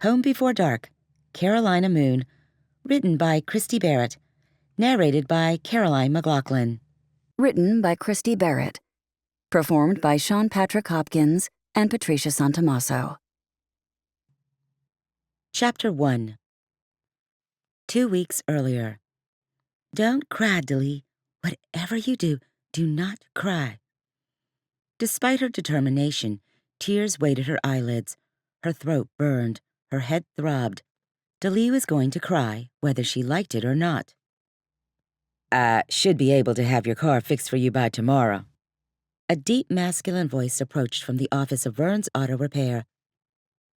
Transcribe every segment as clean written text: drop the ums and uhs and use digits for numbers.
Home Before Dark, Carolina Moon, written by Christy Barritt, narrated by Caroline McLaughlin. Written by Christy Barritt. Performed by Sean Patrick Hopkins and Patricia Santamasso. Chapter 1. 2 weeks earlier. Don't cry, Daleigh. Whatever you do, do not cry. Despite her determination, tears weighted her eyelids. Her throat burned. Her head throbbed. Daleigh was going to cry, whether she liked it or not. I should be able to have your car fixed for you by tomorrow. A deep masculine voice approached from the office of Vern's Auto Repair.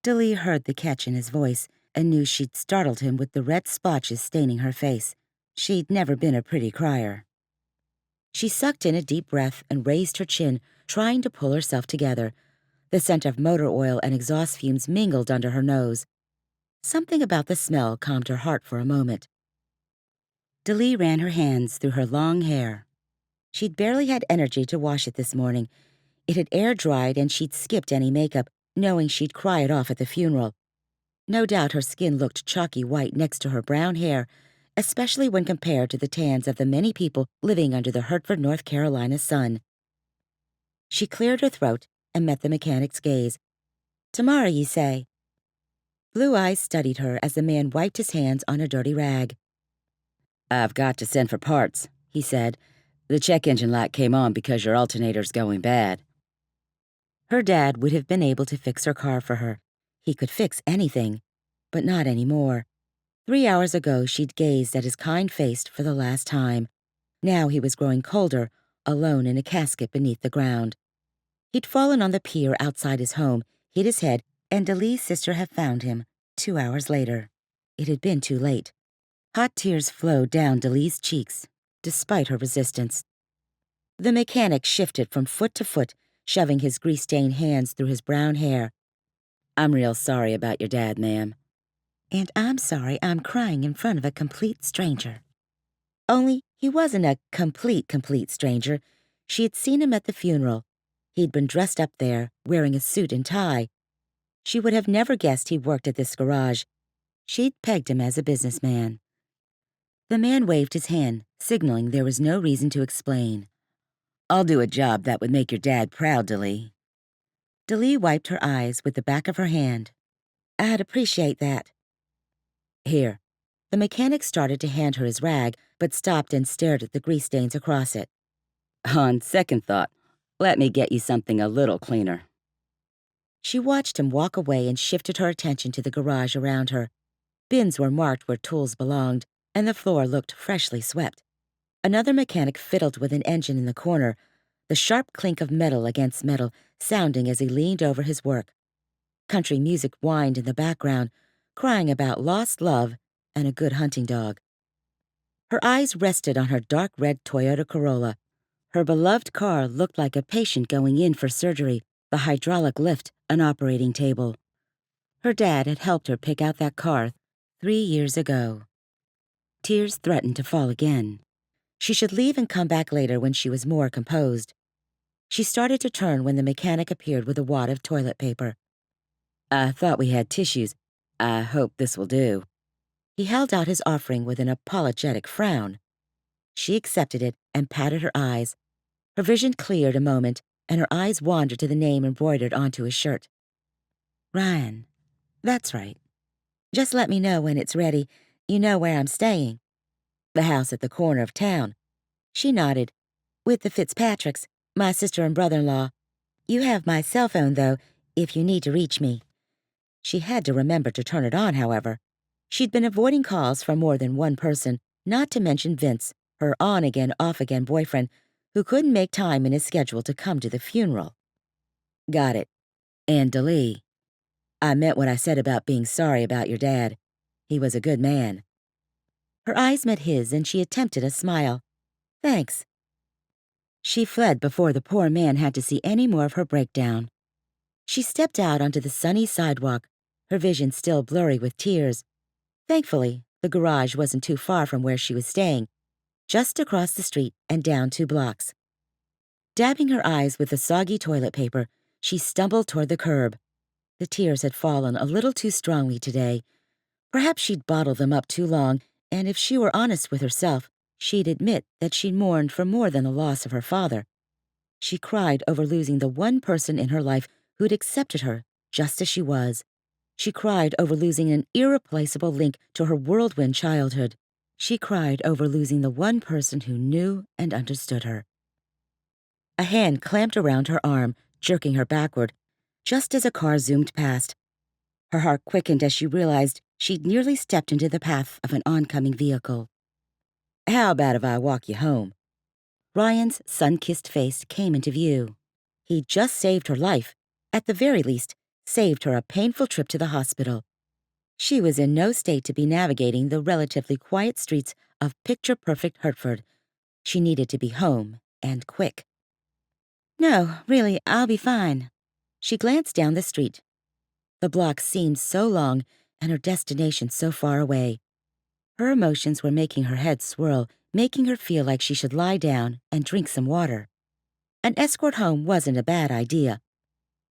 Daleigh heard the catch in his voice and knew she'd startled him with the red splotches staining her face. She'd never been a pretty crier. She sucked in a deep breath and raised her chin, trying to pull herself together. The scent of motor oil and exhaust fumes mingled under her nose. Something about the smell calmed her heart for a moment. Daleigh ran her hands through her long hair. She'd barely had energy to wash it this morning. It had air-dried and she'd skipped any makeup, knowing she'd cry it off at the funeral. No doubt her skin looked chalky white next to her brown hair, especially when compared to the tans of the many people living under the Hertford, North Carolina sun. She cleared her throat and met the mechanic's gaze. "Tomorrow, ye say?" Blue eyes studied her as the man wiped his hands on a dirty rag. "I've got to send for parts," he said. "The check engine light came on because your alternator's going bad." Her dad would have been able to fix her car for her. He could fix anything, but not anymore. 3 hours ago, she'd gazed at his kind face for the last time. Now he was growing colder, alone in a casket beneath the ground. He'd fallen on the pier outside his home, hit his head, and Daleigh's sister had found him 2 hours later. It had been too late. Hot tears flowed down Daleigh's cheeks, despite her resistance. The mechanic shifted from foot to foot, shoving his grease-stained hands through his brown hair. "I'm real sorry about your dad, ma'am." "And I'm sorry I'm crying in front of a complete stranger." Only he wasn't a complete stranger. She had seen him at the funeral. He'd been dressed up there, wearing a suit and tie. She would have never guessed he worked at this garage. She'd pegged him as a businessman. The man waved his hand, signaling there was no reason to explain. "I'll do a job that would make your dad proud, Daleigh." Daleigh wiped her eyes with the back of her hand. "I'd appreciate that." "Here." The mechanic started to hand her his rag, but stopped and stared at the grease stains across it. "On second thought, let me get you something a little cleaner." She watched him walk away and shifted her attention to the garage around her. Bins were marked where tools belonged, and the floor looked freshly swept. Another mechanic fiddled with an engine in the corner, the sharp clink of metal against metal sounding as he leaned over his work. Country music whined in the background, crying about lost love and a good hunting dog. Her eyes rested on her dark red Toyota Corolla. Her beloved car looked like a patient going in for surgery, the hydraulic lift an operating table. Her dad had helped her pick out that car 3 years ago. Tears threatened to fall again. She should leave and come back later when she was more composed. She started to turn when the mechanic appeared with a wad of toilet paper. "I thought we had tissues. I hope this will do." He held out his offering with an apologetic frown. She accepted it and patted her eyes. Her vision cleared a moment, and her eyes wandered to the name embroidered onto his shirt. "Ryan. That's right. Just let me know when it's ready. You know where I'm staying." "The house at the corner of town." She nodded. "With the Fitzpatricks, my sister and brother-in-law. You have my cell phone, though, if you need to reach me." She had to remember to turn it on, however. She'd been avoiding calls from more than one person, not to mention Vince, her on-again, off-again boyfriend, who couldn't make time in his schedule to come to the funeral. "Got it. And Daleigh, I meant what I said about being sorry about your dad. He was a good man." Her eyes met his, and she attempted a smile. "Thanks." She fled before the poor man had to see any more of her breakdown. She stepped out onto the sunny sidewalk, her vision still blurry with tears. Thankfully, the garage wasn't too far from where she was staying, just across the street and down 2 blocks. Dabbing her eyes with the soggy toilet paper, she stumbled toward the curb. The tears had fallen a little too strongly today. Perhaps she'd bottled them up too long, and if she were honest with herself, she'd admit that she mourned for more than the loss of her father. She cried over losing the one person in her life who'd accepted her just as she was. She cried over losing an irreplaceable link to her whirlwind childhood. She cried over losing the one person who knew and understood her. A hand clamped around her arm, jerking her backward, just as a car zoomed past. Her heart quickened as she realized she'd nearly stepped into the path of an oncoming vehicle. "How about if I walk you home?" Ryan's sun-kissed face came into view. He'd just saved her life, at the very least, saved her a painful trip to the hospital. She was in no state to be navigating the relatively quiet streets of picture-perfect Hartford. She needed to be home, and quick. "No, really, I'll be fine." She glanced down the street. The block seemed so long, and her destination so far away. Her emotions were making her head swirl, making her feel like she should lie down and drink some water. An escort home wasn't a bad idea.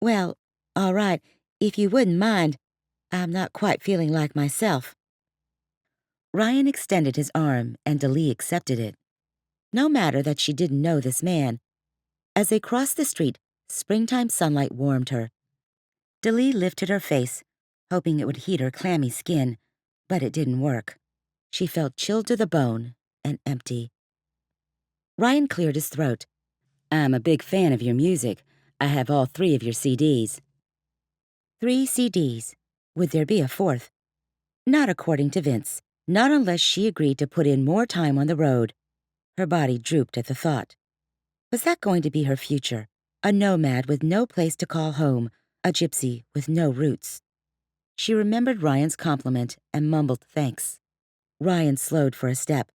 "Well, all right, if you wouldn't mind, I'm not quite feeling like myself." Ryan extended his arm, and Daleigh accepted it. No matter that she didn't know this man. As they crossed the street, springtime sunlight warmed her. Daleigh lifted her face, hoping it would heat her clammy skin, but it didn't work. She felt chilled to the bone and empty. Ryan cleared his throat. "I'm a big fan of your music. I have all 3 of your CDs." 3 CDs. Would there be a 4th? Not according to Vince. Not unless she agreed to put in more time on the road. Her body drooped at the thought. Was that going to be her future? A nomad with no place to call home, a gypsy with no roots. She remembered Ryan's compliment and mumbled thanks. Ryan slowed for a step.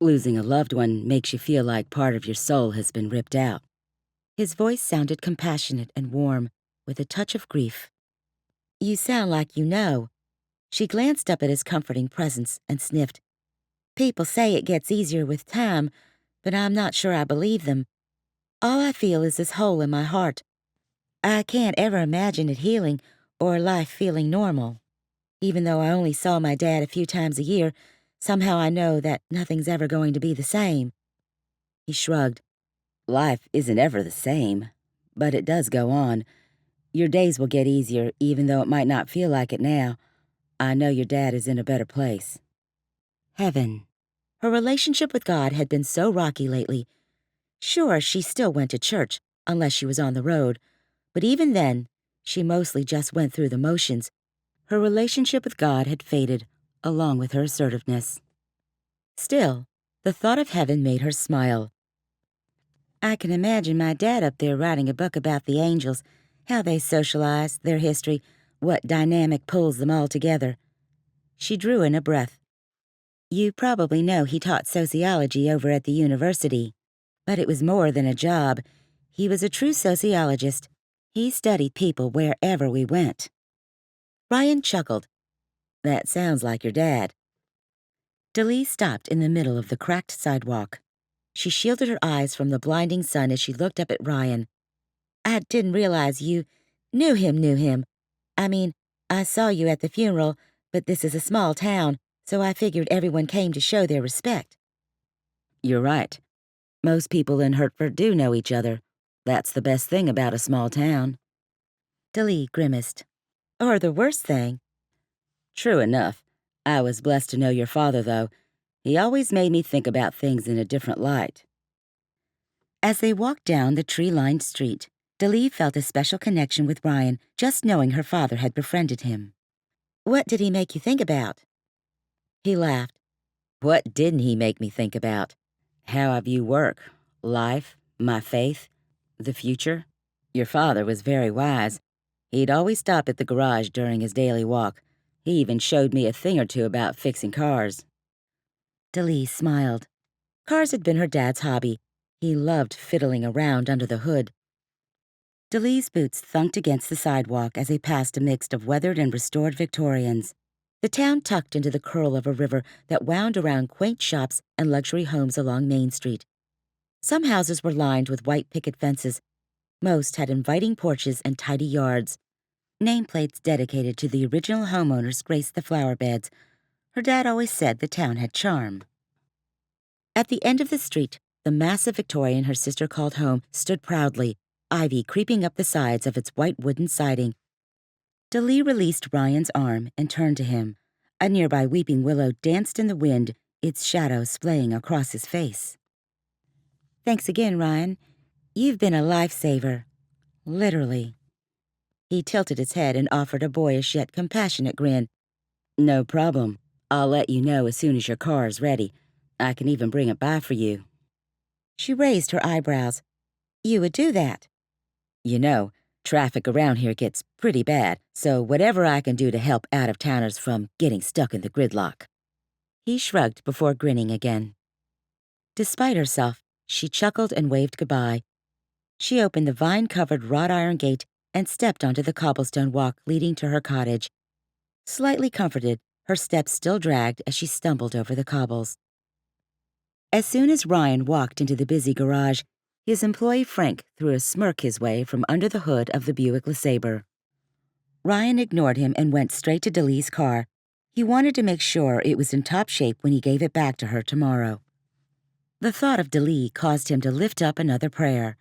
"Losing a loved one makes you feel like part of your soul has been ripped out." His voice sounded compassionate and warm, with a touch of grief. "You sound like you know." She glanced up at his comforting presence and sniffed. "People say it gets easier with time, but I'm not sure I believe them. All I feel is this hole in my heart. I can't ever imagine it healing or life feeling normal. Even though I only saw my dad a few times a year, somehow I know that nothing's ever going to be the same." He shrugged. "Life isn't ever the same, but it does go on. Your days will get easier, even though it might not feel like it now. I know your dad is in a better place." Heaven. Her relationship with God had been so rocky lately. Sure, she still went to church, unless she was on the road, but even then, she mostly just went through the motions. Her relationship with God had faded, along with her assertiveness. Still, the thought of heaven made her smile. "I can imagine my dad up there writing a book about the angels, how they socialize, their history, what dynamic pulls them all together." She drew in a breath. "You probably know he taught sociology over at the university. But it was more than a job. He was a true sociologist. He studied people wherever we went." Ryan chuckled. "That sounds like your dad." Daleigh stopped in the middle of the cracked sidewalk. She shielded her eyes from the blinding sun as she looked up at Ryan. "I didn't realize you knew him. I mean, I saw you at the funeral, but this is a small town, so I figured everyone came to show their respect." "You're right. Most people in Hartford do know each other. That's the best thing about a small town." Daleigh grimaced. "Or the worst thing." "True enough. I was blessed to know your father, though. He always made me think about things in a different light." As they walked down the tree-lined street, Daleigh felt a special connection with Ryan, just knowing her father had befriended him. "What did he make you think about?" He laughed. "What didn't he make me think about? How I view work, life, my faith, the future. Your father was very wise. He'd always stop at the garage during his daily walk. He even showed me a thing or two about fixing cars." Daleigh smiled. Cars had been her dad's hobby. He loved fiddling around under the hood. Daleigh's boots thunked against the sidewalk as they passed a mix of weathered and restored Victorians. The town tucked into the curl of a river that wound around quaint shops and luxury homes along Main Street. Some houses were lined with white picket fences. Most had inviting porches and tidy yards. Nameplates dedicated to the original homeowners graced the flower beds. Her dad always said the town had charm. At the end of the street, the massive Victorian her sister called home stood proudly, ivy creeping up the sides of its white wooden siding. Daleigh released Ryan's arm and turned to him. A nearby weeping willow danced in the wind, its shadow splaying across his face. "Thanks again, Ryan. You've been a lifesaver. Literally." He tilted his head and offered a boyish yet compassionate grin. "No problem. I'll let you know as soon as your car is ready. I can even bring it by for you." She raised her eyebrows. "You would do that?" "You know, traffic around here gets pretty bad, so whatever I can do to help out-of-towners from getting stuck in the gridlock." He shrugged before grinning again. Despite herself, she chuckled and waved goodbye. She opened the vine-covered wrought iron gate and stepped onto the cobblestone walk leading to her cottage. Slightly comforted, her steps still dragged as she stumbled over the cobbles. As soon as Ryan walked into the busy garage, his employee Frank threw a smirk his way from under the hood of the Buick LeSabre. Ryan ignored him and went straight to Daleigh's car. He wanted to make sure it was in top shape when he gave it back to her tomorrow. The thought of Daleigh caused him to lift up another prayer.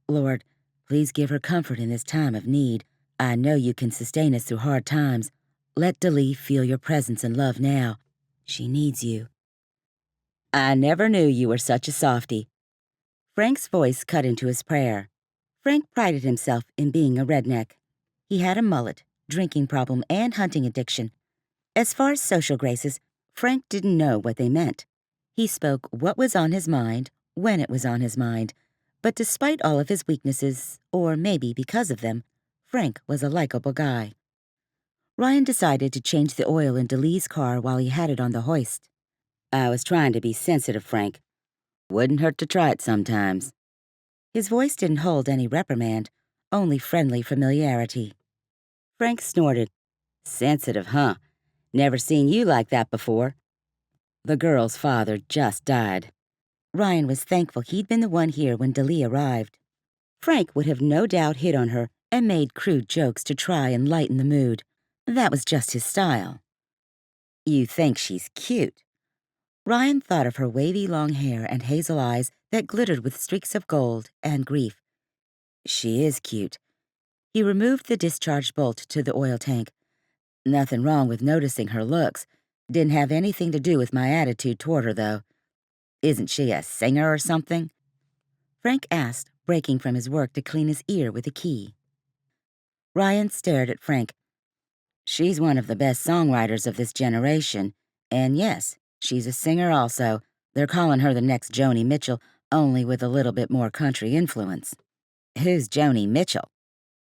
"Lord, please give her comfort in this time of need. I know you can sustain us through hard times. Let Daleigh feel your presence and love now. She needs you." "I never knew you were such a softie." Frank's voice cut into his prayer. Frank prided himself in being a redneck. He had a mullet, drinking problem, and hunting addiction. As far as social graces, Frank didn't know what they meant. He spoke what was on his mind, when it was on his mind. But despite all of his weaknesses, or maybe because of them, Frank was a likable guy. Ryan decided to change the oil in Daleigh's car while he had it on the hoist. "I was trying to be sensitive, Frank. Wouldn't hurt to try it sometimes." His voice didn't hold any reprimand, only friendly familiarity. Frank snorted. "Sensitive, huh? Never seen you like that before." "The girl's father just died." Ryan was thankful he'd been the one here when Daleigh arrived. Frank would have no doubt hit on her and made crude jokes to try and lighten the mood. That was just his style. "You think she's cute." Ryan thought of her wavy long hair and hazel eyes that glittered with streaks of gold and grief. "She is cute." He removed the discharge bolt to the oil tank. "Nothing wrong with noticing her looks. Didn't have anything to do with my attitude toward her, though. Isn't she a singer or something?" Frank asked, breaking from his work to clean his ear with a key. Ryan stared at Frank. "She's one of the best songwriters of this generation, and yes, she's a singer also. They're calling her the next Joni Mitchell, only with a little bit more country influence." "Who's Joni Mitchell?"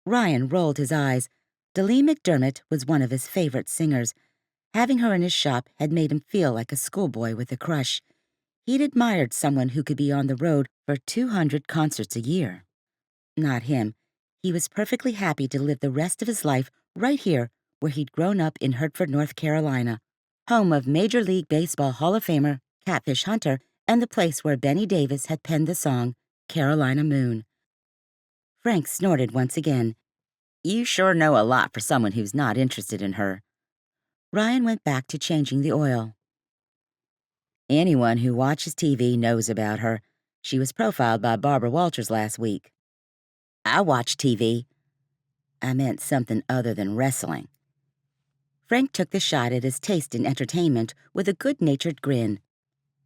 Ryan rolled his eyes. Daleigh McDermott was one of his favorite singers. Having her in his shop had made him feel like a schoolboy with a crush. He'd admired someone who could be on the road for 200 concerts a year. Not him. He was perfectly happy to live the rest of his life right here where he'd grown up in Hertford, North Carolina, home of Major League Baseball Hall of Famer Catfish Hunter and the place where Benny Davis had penned the song Carolina Moon. Frank snorted once again. "You sure know a lot for someone who's not interested in her." Ryan went back to changing the oil. "Anyone who watches TV knows about her. She was profiled by Barbara Walters last week." "I watch TV." "I meant something other than wrestling." Frank took the shot at his taste in entertainment with a good-natured grin.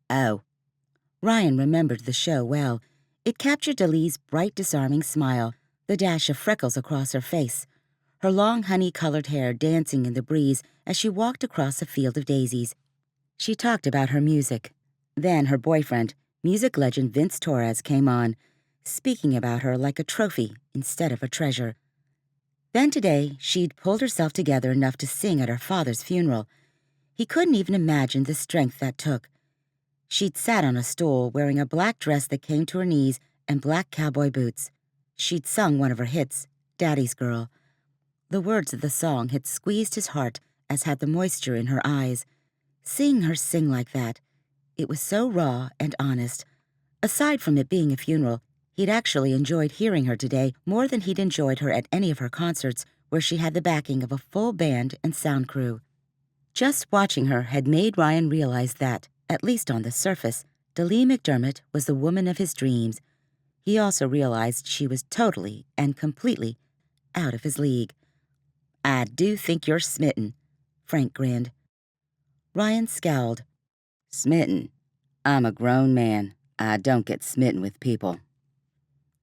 "Oh." Ryan remembered the show well. It captured Daleigh's bright, disarming smile, the dash of freckles across her face, her long honey-colored hair dancing in the breeze as she walked across a field of daisies. She talked about her music. Then her boyfriend, music legend Vince Torres, came on, speaking about her like a trophy instead of a treasure. Then today, she'd pulled herself together enough to sing at her father's funeral. He couldn't even imagine the strength that took. She'd sat on a stool wearing a black dress that came to her knees and black cowboy boots. She'd sung one of her hits, Daddy's Girl. The words of the song had squeezed his heart, as had the moisture in her eyes. Seeing her sing like that, it was so raw and honest. Aside from it being a funeral, he'd actually enjoyed hearing her today more than he'd enjoyed her at any of her concerts where she had the backing of a full band and sound crew. Just watching her had made Ryan realize that, at least on the surface, Daleigh McDermott was the woman of his dreams. He also realized she was totally and completely out of his league. "I do think you're smitten," Frank grinned. Ryan scowled. "Smitten? I'm a grown man. I don't get smitten with people."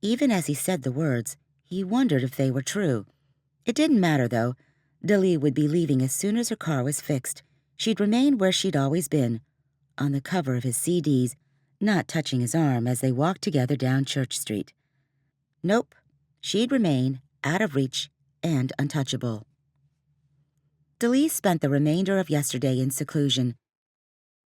Even as he said the words, he wondered if they were true. It didn't matter, though. Daleigh would be leaving as soon as her car was fixed. She'd remain where she'd always been, on the cover of his CDs, not touching his arm as they walked together down Church Street. Nope, she'd remain out of reach and untouchable. Daleigh spent the remainder of yesterday in seclusion.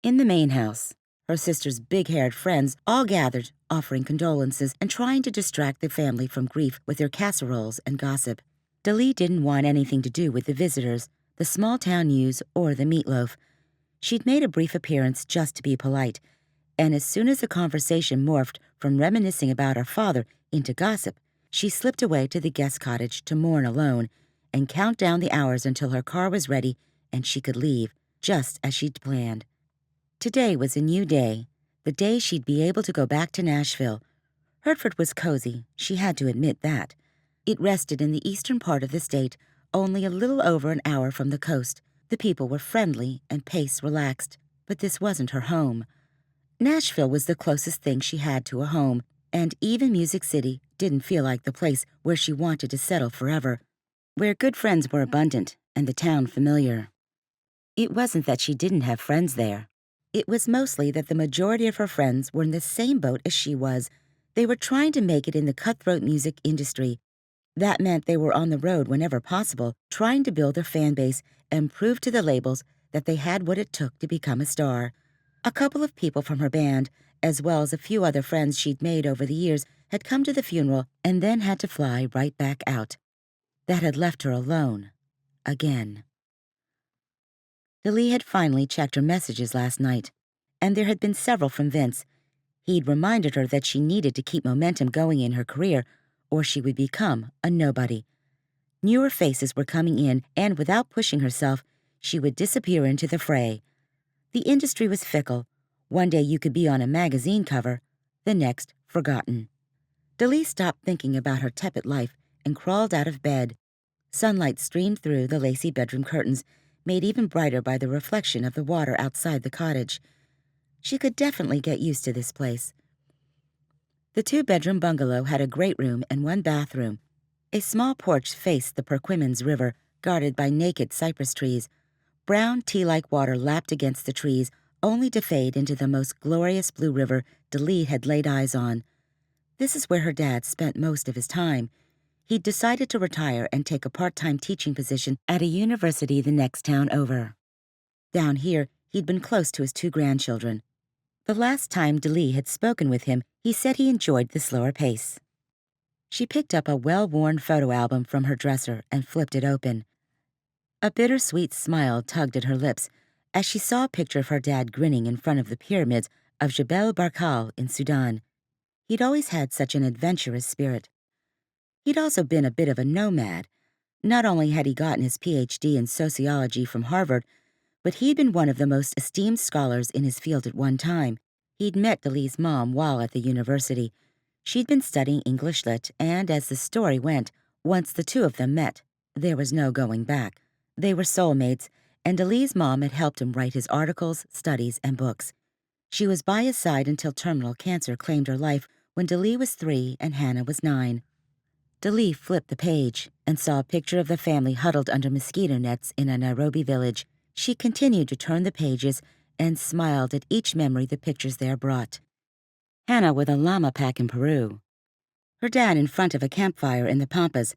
In the main house, her sister's big-haired friends all gathered, offering condolences and trying to distract the family from grief with their casseroles and gossip. Daleigh didn't want anything to do with the visitors, the small-town news, or the meatloaf. She'd made a brief appearance just to be polite, and as soon as the conversation morphed from reminiscing about her father into gossip, she slipped away to the guest cottage to mourn alone and count down the hours until her car was ready and she could leave, just as she'd planned. Today was a new day, the day she'd be able to go back to Nashville. Hertford was cozy, she had to admit that. It rested in the eastern part of the state, only a little over an hour from the coast. The people were friendly and pace relaxed, but this wasn't her home. Nashville was the closest thing she had to a home, and even Music City didn't feel like the place where she wanted to settle forever, where good friends were abundant and the town familiar. It wasn't that she didn't have friends there. It was mostly that the majority of her friends were in the same boat as she was. They were trying to make it in the cutthroat music industry. That meant they were on the road whenever possible, trying to build their fan base and prove to the labels that they had what it took to become a star. A couple of people from her band, as well as a few other friends she'd made over the years, had come to the funeral and then had to fly right back out. That had left her alone. Again. Daleigh had finally checked her messages last night, and there had been several from Vince. He'd reminded her that she needed to keep momentum going in her career, or she would become a nobody. Newer faces were coming in, and without pushing herself, she would disappear into the fray. The industry was fickle. One day you could be on a magazine cover, the next forgotten. Daleigh stopped thinking about her tepid life and crawled out of bed. Sunlight streamed through the lacy bedroom curtains, made even brighter by the reflection of the water outside the cottage. She could definitely get used to this place. The two-bedroom bungalow had a great room and one bathroom. A small porch faced the Perquimans River, guarded by naked cypress trees. Brown tea-like water lapped against the trees, only to fade into the most glorious blue river Daleigh had laid eyes on. This is where her dad spent most of his time. He'd decided to retire and take a part-time teaching position at a university the next town over. Down here, he'd been close to his two grandchildren. The last time Daleigh had spoken with him, he said he enjoyed the slower pace. She picked up a well-worn photo album from her dresser and flipped it open. A bittersweet smile tugged at her lips as she saw a picture of her dad grinning in front of the pyramids of Jebel Barkal in Sudan. He'd always had such an adventurous spirit. He'd also been a bit of a nomad. Not only had he gotten his PhD in sociology from Harvard, but he'd been one of the most esteemed scholars in his field at one time. He'd met Daleigh's mom while at the university. She'd been studying English Lit, and as the story went, once the two of them met, there was no going back. They were soulmates, and Daleigh's mom had helped him write his articles, studies, and books. She was by his side until terminal cancer claimed her life when Daleigh was 3 and Hannah was 9. Daleigh flipped the page and saw a picture of the family huddled under mosquito nets in a Nairobi village. She continued to turn the pages and smiled at each memory the pictures there brought. Hannah with a llama pack in Peru. Her dad in front of a campfire in the Pampas.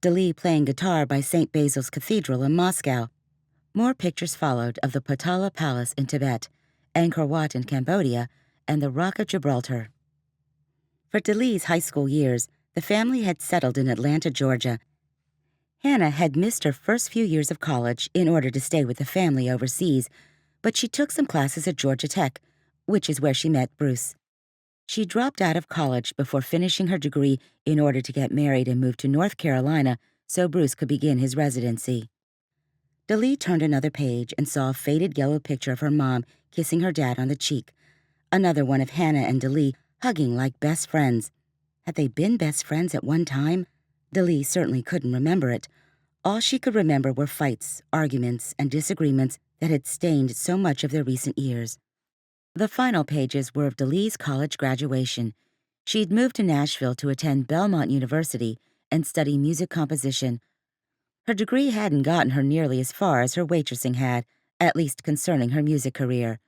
Daleigh playing guitar by St. Basil's Cathedral in Moscow. More pictures followed of the Potala Palace in Tibet, Angkor Wat in Cambodia, and the Rock of Gibraltar. For Daleigh's high school years, the family had settled in Atlanta, Georgia. Hannah had missed her first few years of college in order to stay with the family overseas, but she took some classes at Georgia Tech, which is where she met Bruce. She dropped out of college before finishing her degree in order to get married and move to North Carolina so Bruce could begin his residency. Daleigh turned another page and saw a faded yellow picture of her mom kissing her dad on the cheek, another one of Hannah and Daleigh hugging like best friends. Had they been best friends at one time? Daleigh certainly couldn't remember it. All she could remember were fights, arguments, and disagreements that had stained so much of their recent years. The final pages were of Daleigh's college graduation. She'd moved to Nashville to attend Belmont University and study music composition. Her degree hadn't gotten her nearly as far as her waitressing had, at least concerning her music career.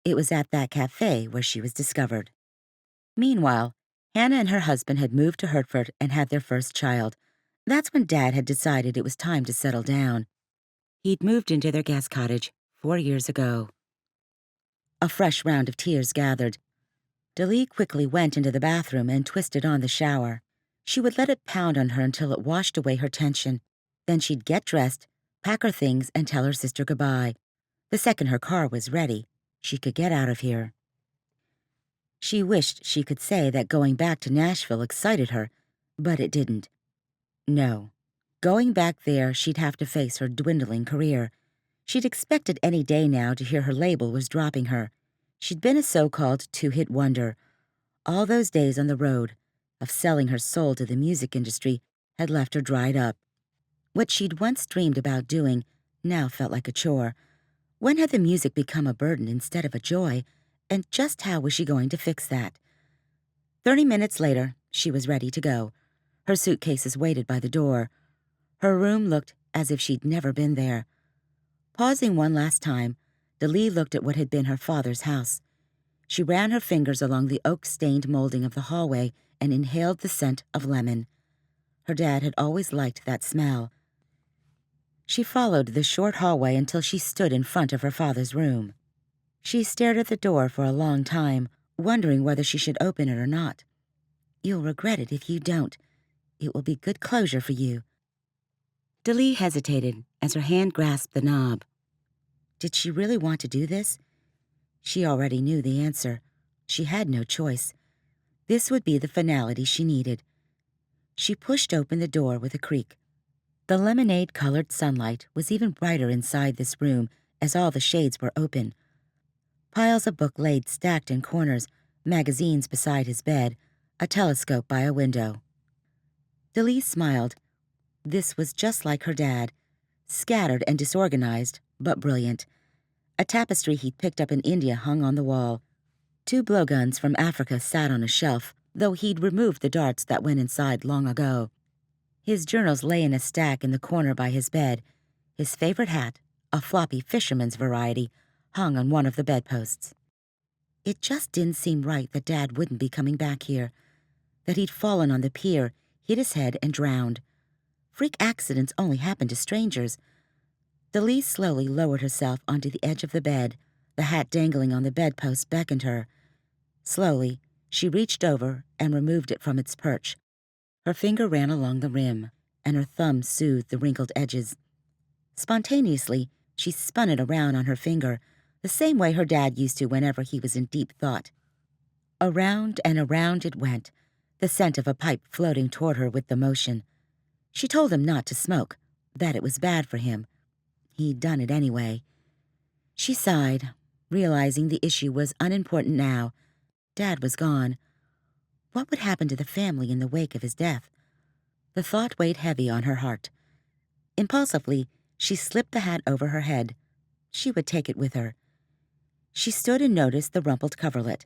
It was at that cafe where she was discovered. Meanwhile, Hannah and her husband had moved to Hertford and had their first child. That's when Dad had decided it was time to settle down. He'd moved into their guest cottage 4 years ago. A fresh round of tears gathered. Daleigh quickly went into the bathroom and twisted on the shower. She would let it pound on her until it washed away her tension. Then she'd get dressed, pack her things, and tell her sister goodbye. The second her car was ready, she could get out of here. She wished she could say that going back to Nashville excited her, but it didn't. No. Going back there, she'd have to face her dwindling career. She'd expected any day now to hear her label was dropping her. She'd been a so-called two-hit wonder. All those days on the road, of selling her soul to the music industry, had left her dried up. What she'd once dreamed about doing now felt like a chore. When had the music become a burden instead of a joy? And just how was she going to fix that? 30 minutes later, she was ready to go. Her suitcases waited by the door. Her room looked as if she'd never been there. Pausing one last time, Daleigh looked at what had been her father's house. She ran her fingers along the oak-stained molding of the hallway and inhaled the scent of lemon. Her dad had always liked that smell. She followed the short hallway until she stood in front of her father's room. She stared at the door for a long time, wondering whether she should open it or not. "You'll regret it if you don't. It will be good closure for you." Daleigh hesitated as her hand grasped the knob. Did she really want to do this? She already knew the answer. She had no choice. This would be the finality she needed. She pushed open the door with a creak. The lemonade-colored sunlight was even brighter inside this room as all the shades were open. Piles of books laid stacked in corners, magazines beside his bed, a telescope by a window. Daleigh smiled. This was just like her dad, scattered and disorganized, but brilliant. A tapestry he'd picked up in India hung on the wall. 2 blowguns from Africa sat on a shelf, though he'd removed the darts that went inside long ago. His journals lay in a stack in the corner by his bed. His favorite hat, a floppy fisherman's variety, hung on one of the bedposts. It just didn't seem right that Dad wouldn't be coming back here, that he'd fallen on the pier, hit his head, and drowned. Freak accidents only happen to strangers. Daleigh slowly lowered herself onto the edge of the bed. The hat dangling on the bedpost beckoned her. Slowly, she reached over and removed it from its perch. Her finger ran along the rim, and her thumb soothed the wrinkled edges. Spontaneously, she spun it around on her finger, the same way her dad used to whenever he was in deep thought. Around and around it went, the scent of a pipe floating toward her with the motion. She told him not to smoke, that it was bad for him. He'd done it anyway. She sighed, realizing the issue was unimportant now. Dad was gone. What would happen to the family in the wake of his death? The thought weighed heavy on her heart. Impulsively, she slipped the hat over her head. She would take it with her. She stood and noticed the rumpled coverlet.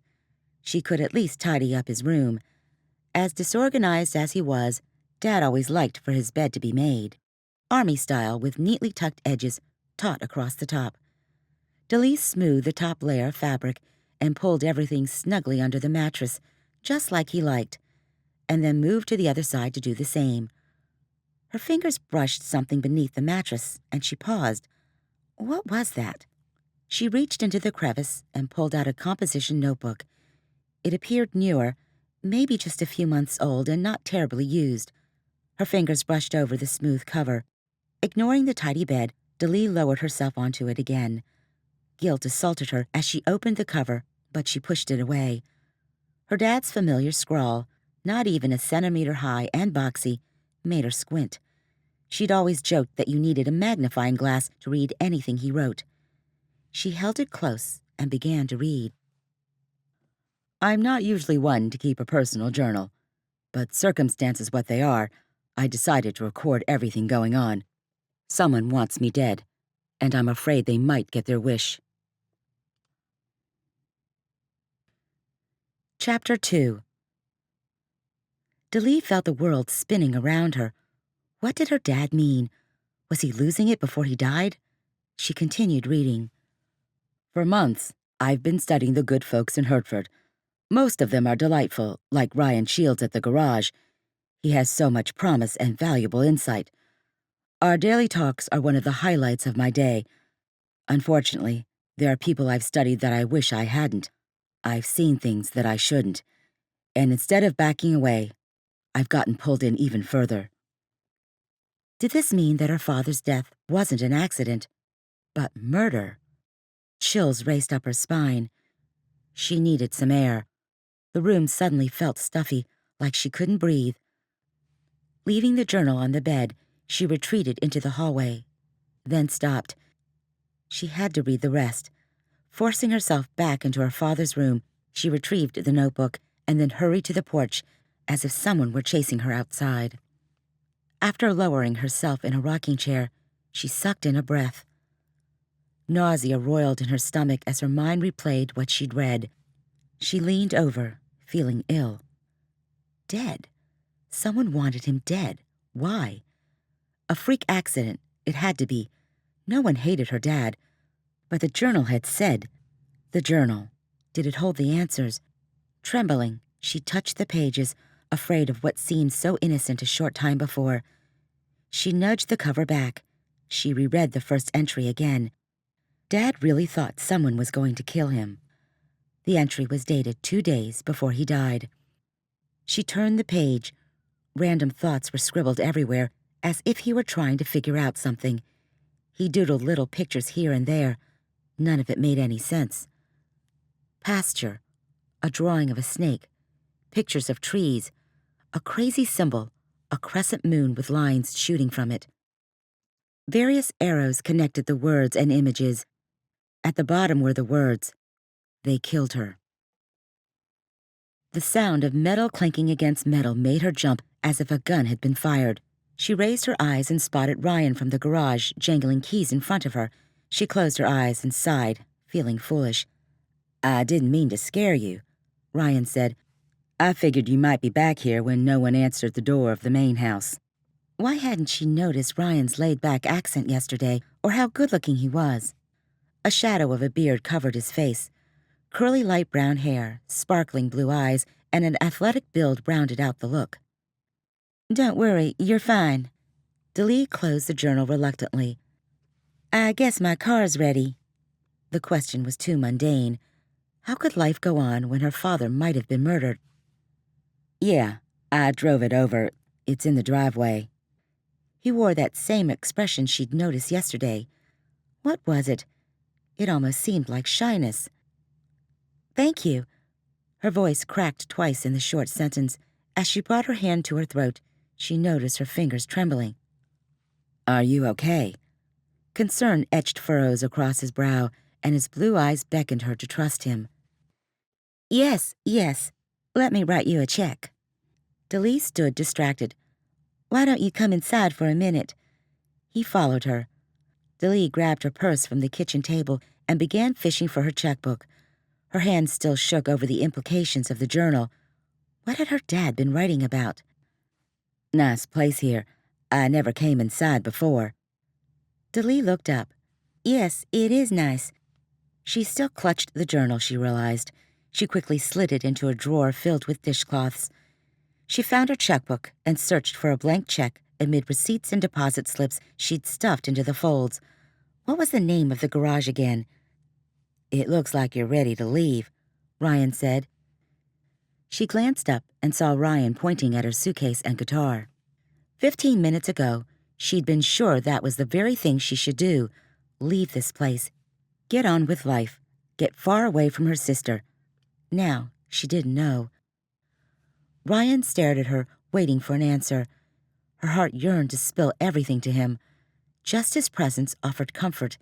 She could at least tidy up his room. As disorganized as he was, Dad always liked for his bed to be made. Army style with neatly tucked edges taut across the top. Daleigh smoothed the top layer of fabric and pulled everything snugly under the mattress, just like he liked, and then moved to the other side to do the same. Her fingers brushed something beneath the mattress, and she paused. What was that? She reached into the crevice and pulled out a composition notebook. It appeared newer, maybe just a few months old and not terribly used. Her fingers brushed over the smooth cover. Ignoring the tidy bed, Daleigh lowered herself onto it again. Guilt assaulted her as she opened the cover, but she pushed it away. Her dad's familiar scrawl, not even a centimeter high and boxy, made her squint. She'd always joked that you needed a magnifying glass to read anything he wrote. She held it close and began to read. I'm not usually one to keep a personal journal, but circumstances what they are, I decided to record everything going on. Someone wants me dead, and I'm afraid they might get their wish. Chapter 2. Daleigh felt the world spinning around her. What did her dad mean? Was he losing it before he died? She continued reading. For months, I've been studying the good folks in Hertford. Most of them are delightful, like Ryan Shields at the garage. He has so much promise and valuable insight. Our daily talks are one of the highlights of my day. Unfortunately, there are people I've studied that I wish I hadn't. I've seen things that I shouldn't. And instead of backing away, I've gotten pulled in even further. Did this mean that her father's death wasn't an accident, but murder? Chills raced up her spine. She needed some air. The room suddenly felt stuffy, like she couldn't breathe. Leaving the journal on the bed, she retreated into the hallway, then stopped. She had to read the rest. Forcing herself back into her father's room, she retrieved the notebook and then hurried to the porch, as if someone were chasing her outside. After lowering herself in a rocking chair, she sucked in a breath. Nausea roiled in her stomach as her mind replayed what she'd read. She leaned over, feeling ill. Dead. Someone wanted him dead. Why? A freak accident, it had to be. No one hated her dad. But the journal had said. The journal. Did it hold the answers? Trembling, she touched the pages, afraid of what seemed so innocent a short time before. She nudged the cover back. She reread the first entry again. Dad really thought someone was going to kill him. The entry was dated 2 days before he died. She turned the page. Random thoughts were scribbled everywhere, as if he were trying to figure out something. He doodled little pictures here and there. None of it made any sense. Pasture, a drawing of a snake, pictures of trees, a crazy symbol, a crescent moon with lines shooting from it. Various arrows connected the words and images. At the bottom were the words, "They killed her." The sound of metal clanking against metal made her jump as if a gun had been fired. She raised her eyes and spotted Ryan from the garage, jangling keys in front of her. She closed her eyes and sighed, feeling foolish. I didn't mean to scare you, Ryan said. I figured you might be back here when no one answered the door of the main house. Why hadn't she noticed Ryan's laid-back accent yesterday, or how good-looking he was? A shadow of a beard covered his face. Curly light brown hair, sparkling blue eyes, and an athletic build rounded out the look. Don't worry, you're fine. Daleigh closed the journal reluctantly. I guess my car's ready. The question was too mundane. How could life go on when her father might have been murdered? Yeah, I drove it over. It's in the driveway. He wore that same expression she'd noticed yesterday. What was it? It almost seemed like shyness. Thank you. Her voice cracked twice in the short sentence. As she brought her hand to her throat, she noticed her fingers trembling. Are you okay? Concern etched furrows across his brow, and his blue eyes beckoned her to trust him. Yes. Let me write you a check. Daleigh stood distracted. Why don't you come inside for a minute? He followed her. Daleigh grabbed her purse from the kitchen table and began fishing for her checkbook. Her hands still shook over the implications of the journal. What had her dad been writing about? Nice place here. I never came inside before. Daleigh looked up. Yes, it is nice. She still clutched the journal, she realized. She quickly slid it into a drawer filled with dishcloths. She found her checkbook and searched for a blank check amid receipts and deposit slips she'd stuffed into the folds. What was the name of the garage again? It looks like you're ready to leave, Ryan said. She glanced up and saw Ryan pointing at her suitcase and guitar. 15 minutes ago, she'd been sure that was the very thing she should do. Leave this place. Get on with life. Get far away from her sister. Now, she didn't know. Ryan stared at her, waiting for an answer. Her heart yearned to spill everything to him. Just his presence offered comfort,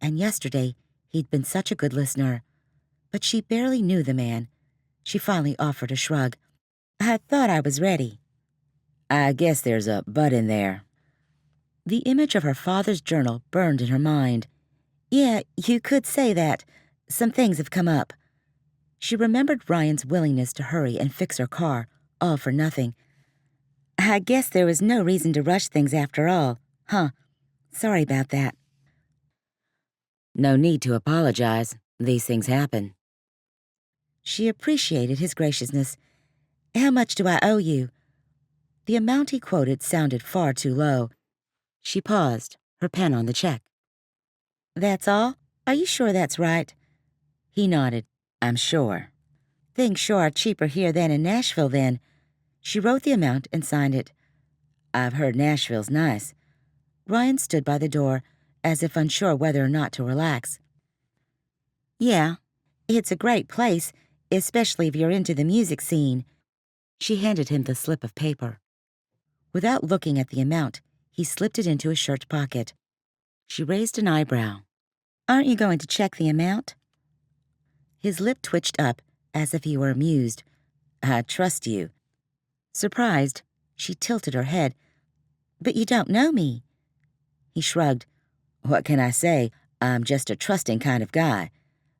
and yesterday he'd been such a good listener. But she barely knew the man. She finally offered a shrug. "I thought I was ready." "I guess there's a but in there." The image of her father's journal burned in her mind. "Yeah, you could say that. Some things have come up." She remembered Ryan's willingness to hurry and fix her car, all for nothing. "I guess there was no reason to rush things after all, huh? Sorry about that." "No need to apologize. These things happen." She appreciated his graciousness. "How much do I owe you?" The amount he quoted sounded far too low. She paused, her pen on the check. "That's all? Are you sure that's right?" He nodded. "I'm sure." "Things sure are cheaper here than in Nashville, then." She wrote the amount and signed it. "I've heard Nashville's nice." Ryan stood by the door, as if unsure whether or not to relax. "Yeah, it's a great place, especially if you're into the music scene." She handed him the slip of paper. Without looking at the amount, he slipped it into his shirt pocket. She raised an eyebrow. "Aren't you going to check the amount?" His lip twitched up, as if he were amused. "I trust you." Surprised, she tilted her head. "But you don't know me." He shrugged. "What can I say? I'm just a trusting kind of guy.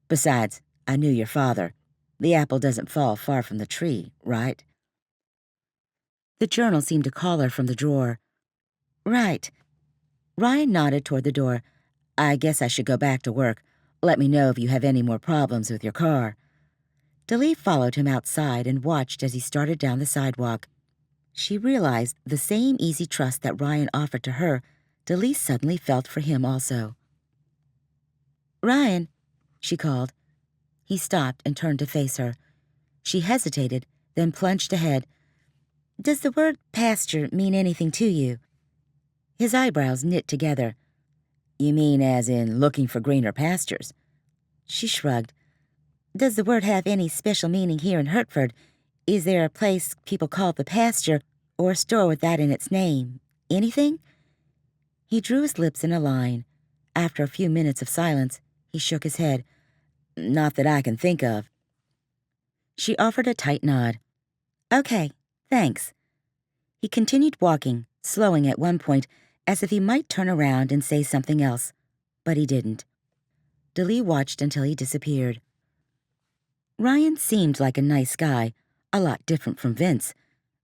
Besides, I knew your father. The apple doesn't fall far from the tree, right?" The journal seemed to call her from the drawer. "Right." Ryan nodded toward the door. "I guess I should go back to work. Let me know if you have any more problems with your car." Daleigh followed him outside and watched as he started down the sidewalk. She realized the same easy trust that Ryan offered to her, Daleigh suddenly felt for him also. "Ryan," she called. He stopped and turned to face her. She hesitated, then plunged ahead. "Does the word pasture mean anything to you?" His eyebrows knit together. "You mean as in looking for greener pastures?" She shrugged. "Does the word have any special meaning here in Hertford? Is there a place people call the pasture, or a store with that in its name? Anything?" He drew his lips in a line. After a few minutes of silence, he shook his head. "Not that I can think of." She offered a tight nod. "Okay, thanks." He continued walking, slowing at one point, as if he might turn around and say something else, but he didn't. Daleigh watched until he disappeared. Ryan seemed like a nice guy, a lot different from Vince.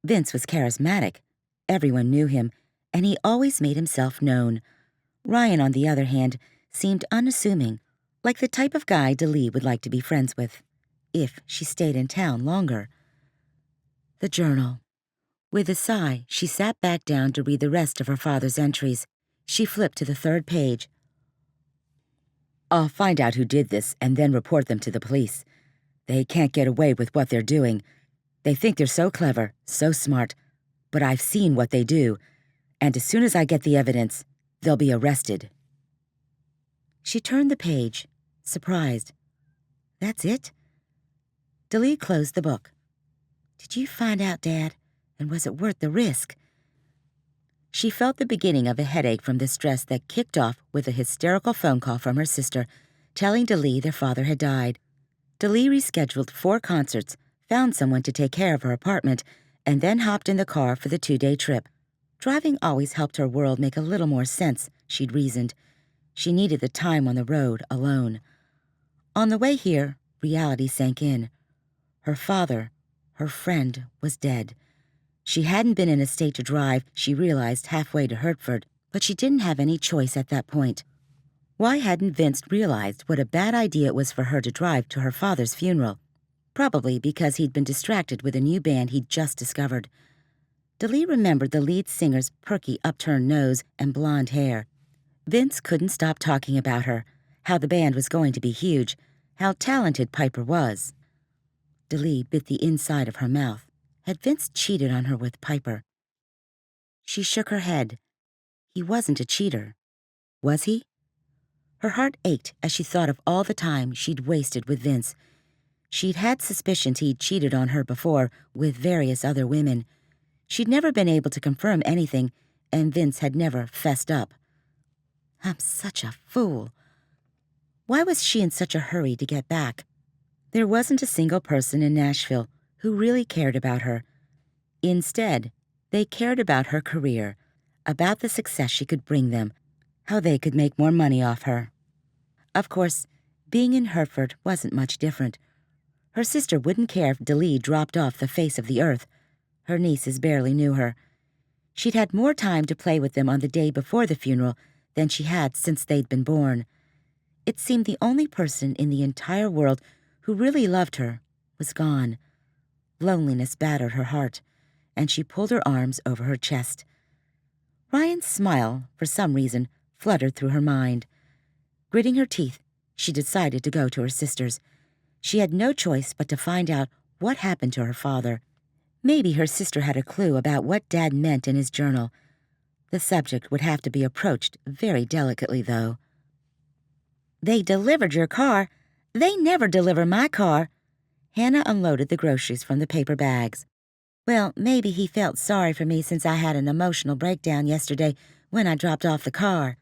Vince was charismatic. Everyone knew him, and he always made himself known. Ryan, on the other hand, seemed unassuming, like the type of guy Daleigh would like to be friends with, if she stayed in town longer. The journal. With a sigh, she sat back down to read the rest of her father's entries. She flipped to the 3rd page. "I'll find out who did this and then report them to the police. They can't get away with what they're doing. They think they're so clever, so smart, but I've seen what they do, and as soon as I get the evidence, they'll be arrested." She turned the page, surprised. "That's it?" Daleigh closed the book. "Did you find out, Dad? And was it worth the risk?" She felt the beginning of a headache from the stress that kicked off with a hysterical phone call from her sister, telling Daleigh their father had died. Daleigh rescheduled 4 concerts, found someone to take care of her apartment, and then hopped in the car for the 2-day trip. Driving always helped her world make a little more sense, she'd reasoned. She needed the time on the road alone. On the way here, reality sank in. Her father, her friend, was dead. She hadn't been in a state to drive, she realized, halfway to Hertford, but she didn't have any choice at that point. Why hadn't Vince realized what a bad idea it was for her to drive to her father's funeral? Probably because he'd been distracted with a new band he'd just discovered. Daleigh remembered the lead singer's perky upturned nose and blonde hair. Vince couldn't stop talking about her, how the band was going to be huge, how talented Piper was. Daleigh bit the inside of her mouth. Had Vince cheated on her with Piper? She shook her head. He wasn't a cheater. Was he? Her heart ached as she thought of all the time she'd wasted with Vince. She'd had suspicions he'd cheated on her before with various other women. She'd never been able to confirm anything, and Vince had never fessed up. I'm such a fool. Why was she in such a hurry to get back? There wasn't a single person in Nashville who really cared about her. Instead, they cared about her career, about the success she could bring them, how they could make more money off her. Of course, being in Hertford wasn't much different. Her sister wouldn't care if Daleigh dropped off the face of the earth. Her nieces barely knew her. She'd had more time to play with them on the day before the funeral than she had since they'd been born. It seemed the only person in the entire world who really loved her was gone. Loneliness battered her heart, and she pulled her arms over her chest. Ryan's smile, for some reason, fluttered through her mind. Gritting her teeth, she decided to go to her sister's. She had no choice but to find out what happened to her father. Maybe her sister had a clue about what Dad meant in his journal. The subject would have to be approached very delicately, though. They delivered your car. They never deliver my car. Hannah unloaded the groceries from the paper bags. Well, maybe he felt sorry for me since I had an emotional breakdown yesterday when I dropped off the car.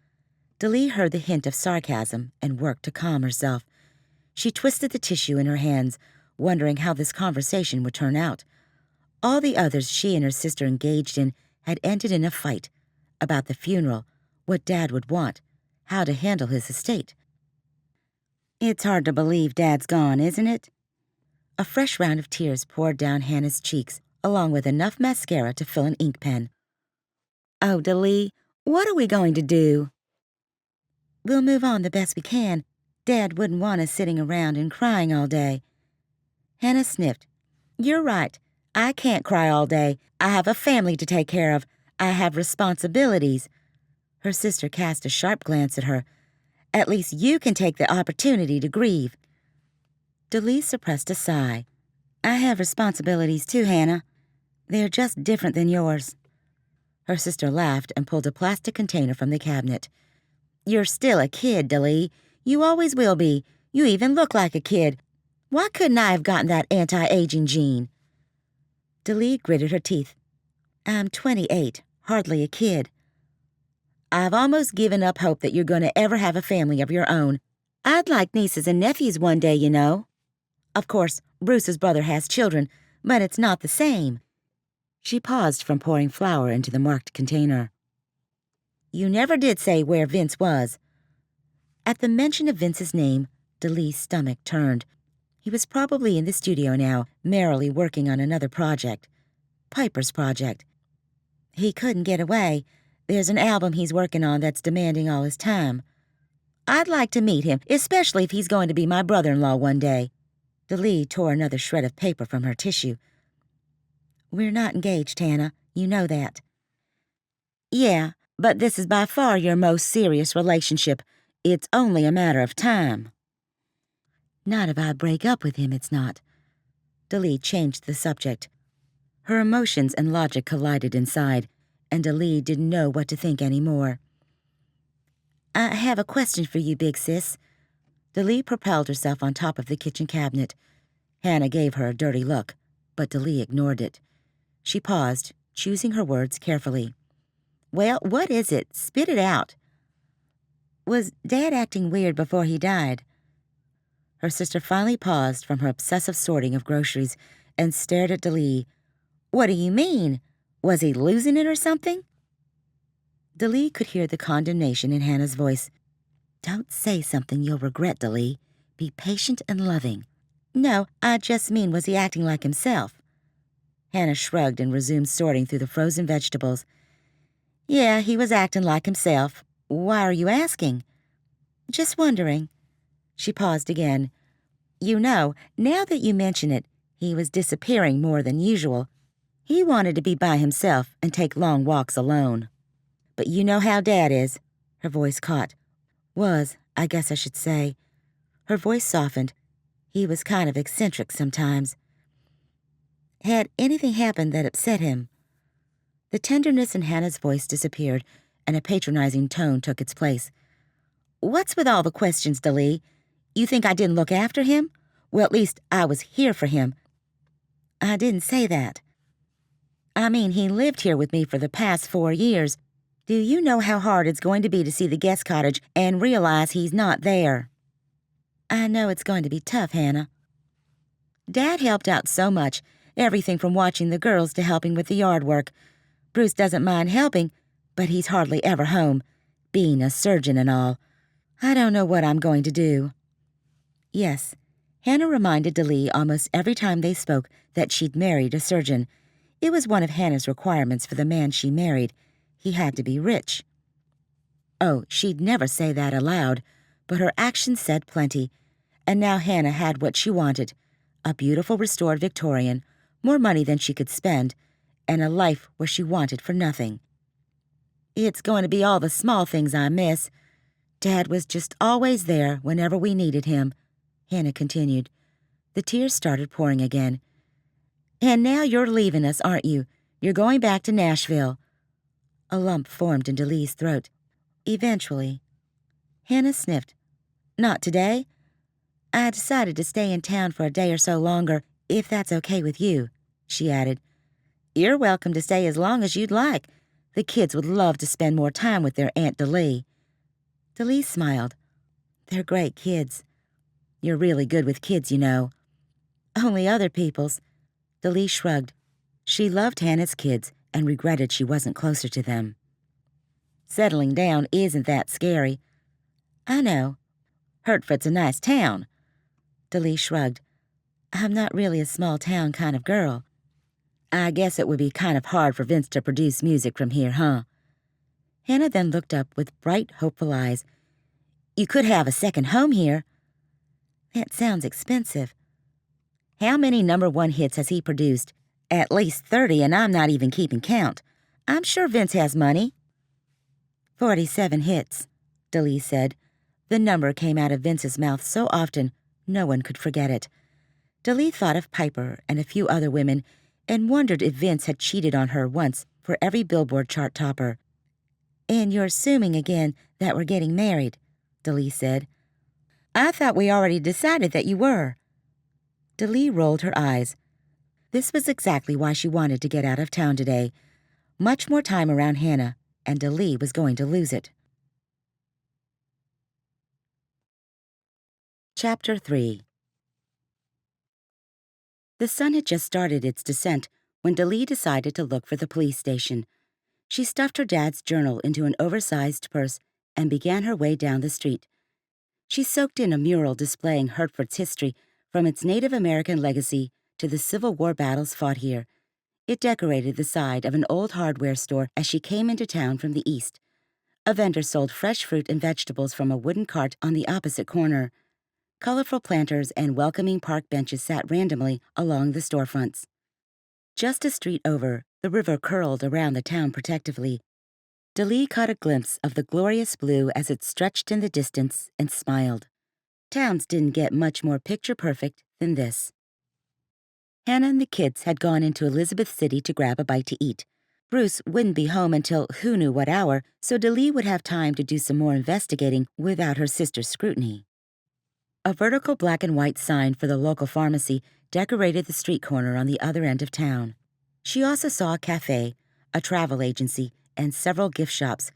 Daleigh heard the hint of sarcasm and worked to calm herself. She twisted the tissue in her hands, wondering how this conversation would turn out. All the others she and her sister engaged in had ended in a fight about the funeral, what Dad would want, how to handle his estate. It's hard to believe Dad's gone, isn't it? A fresh round of tears poured down Hannah's cheeks, along with enough mascara to fill an ink pen. Oh, Daleigh, what are we going to do? We'll move on the best we can. Dad wouldn't want us sitting around and crying all day. Hannah sniffed. You're right. I can't cry all day. I have a family to take care of. I have responsibilities. Her sister cast a sharp glance at her. At least you can take the opportunity to grieve. Daleigh suppressed a sigh. I have responsibilities too, Hannah. They're just different than yours. Her sister laughed and pulled a plastic container from the cabinet. You're still a kid, Daleigh. You always will be. You even look like a kid. Why couldn't I have gotten that anti-aging gene? Daleigh gritted her teeth. I'm 28, hardly a kid. I've almost given up hope that you're going to ever have a family of your own. I'd like nieces and nephews one day, you know. Of course, Bruce's brother has children, but it's not the same. She paused from pouring flour into the marked container. You never did say where Vince was. At the mention of Vince's name, Daleigh's stomach turned. He was probably in the studio now, merrily working on another project. Piper's project. He couldn't get away. There's an album he's working on that's demanding all his time. I'd like to meet him, especially if he's going to be my brother-in-law one day. Daleigh tore another shred of paper from her tissue. We're not engaged, Hannah. You know that. Yeah, but this is by far your most serious relationship. It's only a matter of time. Not if I break up with him, it's not. Daleigh changed the subject. Her emotions and logic collided inside, and Daleigh didn't know what to think anymore. I have a question for you, big sis. Daleigh propelled herself on top of the kitchen cabinet. Hannah gave her a dirty look, but Daleigh ignored it. She paused, choosing her words carefully. Well, what is it? Spit it out. Was Dad acting weird before he died? Her sister finally paused from her obsessive sorting of groceries and stared at Daleigh. What do you mean? Was he losing it or something? Daleigh could hear the condemnation in Hannah's voice. Don't say something you'll regret, Daleigh. Be patient and loving. No, I just mean, was he acting like himself? Hannah shrugged and resumed sorting through the frozen vegetables. Yeah, he was acting like himself. Why are you asking? Just wondering. She paused again. You know, now that you mention it, he was disappearing more than usual. He wanted to be by himself and take long walks alone. But you know how Dad is. Her voice caught. Was, I guess I should say. Her voice softened. He was kind of eccentric sometimes. Had anything happened that upset him? The tenderness in Hannah's voice disappeared, and a patronizing tone took its place. What's with all the questions, Daleigh? You think I didn't look after him? Well, at least I was here for him. I didn't say that. I mean, he lived here with me for the past 4 years. Do you know how hard it's going to be to see the guest cottage and realize he's not there? I know it's going to be tough, Hannah. Dad helped out so much, everything from watching the girls to helping with the yard work. Bruce doesn't mind helping, but he's hardly ever home, being a surgeon and all. I don't know what I'm going to do. Yes, Hannah reminded Daleigh almost every time they spoke that she'd married a surgeon. It was one of Hannah's requirements for the man she married. He had to be rich. Oh, she'd never say that aloud, but her actions said plenty. And now Hannah had what she wanted, a beautiful restored Victorian, more money than she could spend, and a life where she wanted for nothing. It's going to be all the small things I miss. Dad was just always there whenever we needed him, Hannah continued. The tears started pouring again. And now you're leaving us, aren't you? You're going back to Nashville. A lump formed in Daleigh's throat. Eventually. Hannah sniffed. Not today. I decided to stay in town for a day or so longer, if that's okay with you, she added. You're welcome to stay as long as you'd like. The kids would love to spend more time with their Aunt Daleigh. Daleigh smiled. They're great kids. You're really good with kids, you know. Only other people's. Daleigh shrugged. She loved Hannah's kids and regretted she wasn't closer to them. Settling down isn't that scary. I know. Hertford's a nice town. Daleigh shrugged. I'm not really a small-town kind of girl. I guess it would be kind of hard for Vince to produce music from here, huh? Hannah then looked up with bright, hopeful eyes. You could have a second home here. That sounds expensive. How many #1 hits has he produced? At least 30, and I'm not even keeping count. I'm sure Vince has money. 47 hits, Daleigh said. The number came out of Vince's mouth so often, no one could forget it. Daleigh thought of Piper and a few other women and wondered if Vince had cheated on her once for every Billboard chart topper. And you're assuming again that we're getting married, Daleigh said. I thought we already decided that you were. Daleigh rolled her eyes. This was exactly why she wanted to get out of town today. Much more time around Hannah, and Daleigh was going to lose it. Chapter 3. The sun had just started its descent when Daleigh decided to look for the police station. She stuffed her dad's journal into an oversized purse and began her way down the street. She soaked in a mural displaying Hertford's history from its Native American legacy to the Civil War battles fought here. It decorated the side of an old hardware store as she came into town from the east. A vendor sold fresh fruit and vegetables from a wooden cart on the opposite corner. Colorful planters and welcoming park benches sat randomly along the storefronts. Just a street over, the river curled around the town protectively. Daleigh caught a glimpse of the glorious blue as it stretched in the distance and smiled. Towns didn't get much more picture-perfect than this. Hannah and the kids had gone into Elizabeth City to grab a bite to eat. Bruce wouldn't be home until who knew what hour, so Daleigh would have time to do some more investigating without her sister's scrutiny. A vertical black and white sign for the local pharmacy decorated the street corner on the other end of town. She also saw a cafe, a travel agency, and several gift shops.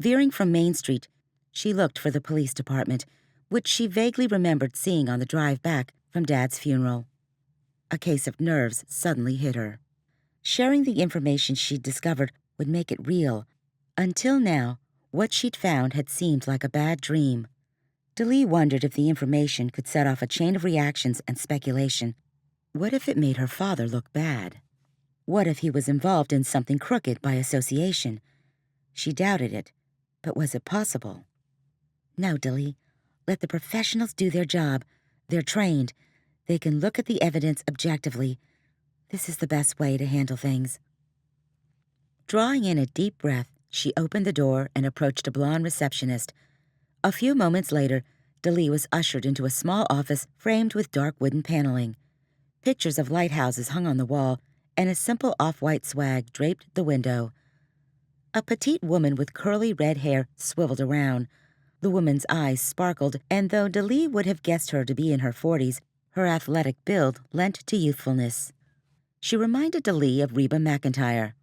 Veering from Main Street, she looked for the police department, which she vaguely remembered seeing on the drive back from Dad's funeral. A case of nerves suddenly hit her. Sharing the information she'd discovered would make it real. Until now, what she'd found had seemed like a bad dream. Daleigh wondered if the information could set off a chain of reactions and speculation. What if it made her father look bad? What if he was involved in something crooked by association? She doubted it, but was it possible? No, Daleigh. Let the professionals do their job. They're trained. They can look at the evidence objectively. This is the best way to handle things. Drawing in a deep breath, she opened the door and approached a blonde receptionist. A few moments later, Daleigh was ushered into a small office framed with dark wooden paneling. Pictures of lighthouses hung on the wall, and a simple off-white swag draped the window. A petite woman with curly red hair swiveled around. The woman's eyes sparkled, and though Daleigh would have guessed her to be in her 40s, her athletic build lent to youthfulness. She reminded Daleigh of Reba McEntire.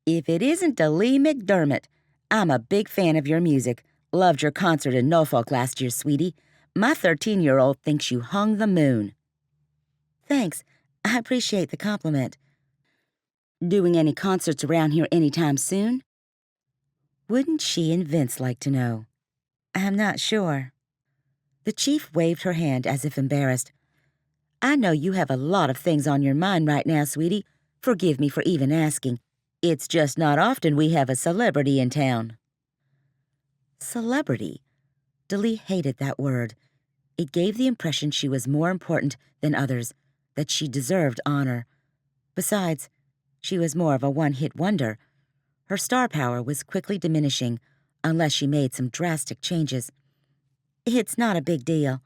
If it isn't Daleigh McDermott, I'm a big fan of your music. Loved your concert in Norfolk last year, sweetie. My 13-year-old thinks you hung the moon. Thanks. I appreciate the compliment. Doing any concerts around here anytime soon? Wouldn't she and Vince like to know? I'm not sure. The chief waved her hand as if embarrassed. I know you have a lot of things on your mind right now, sweetie. Forgive me for even asking. It's just not often we have a celebrity in town. Celebrity? Daleigh hated that word. It gave the impression she was more important than others, that she deserved honor. Besides, she was more of a one-hit wonder. Her star power was quickly diminishing, unless she made some drastic changes. It's not a big deal.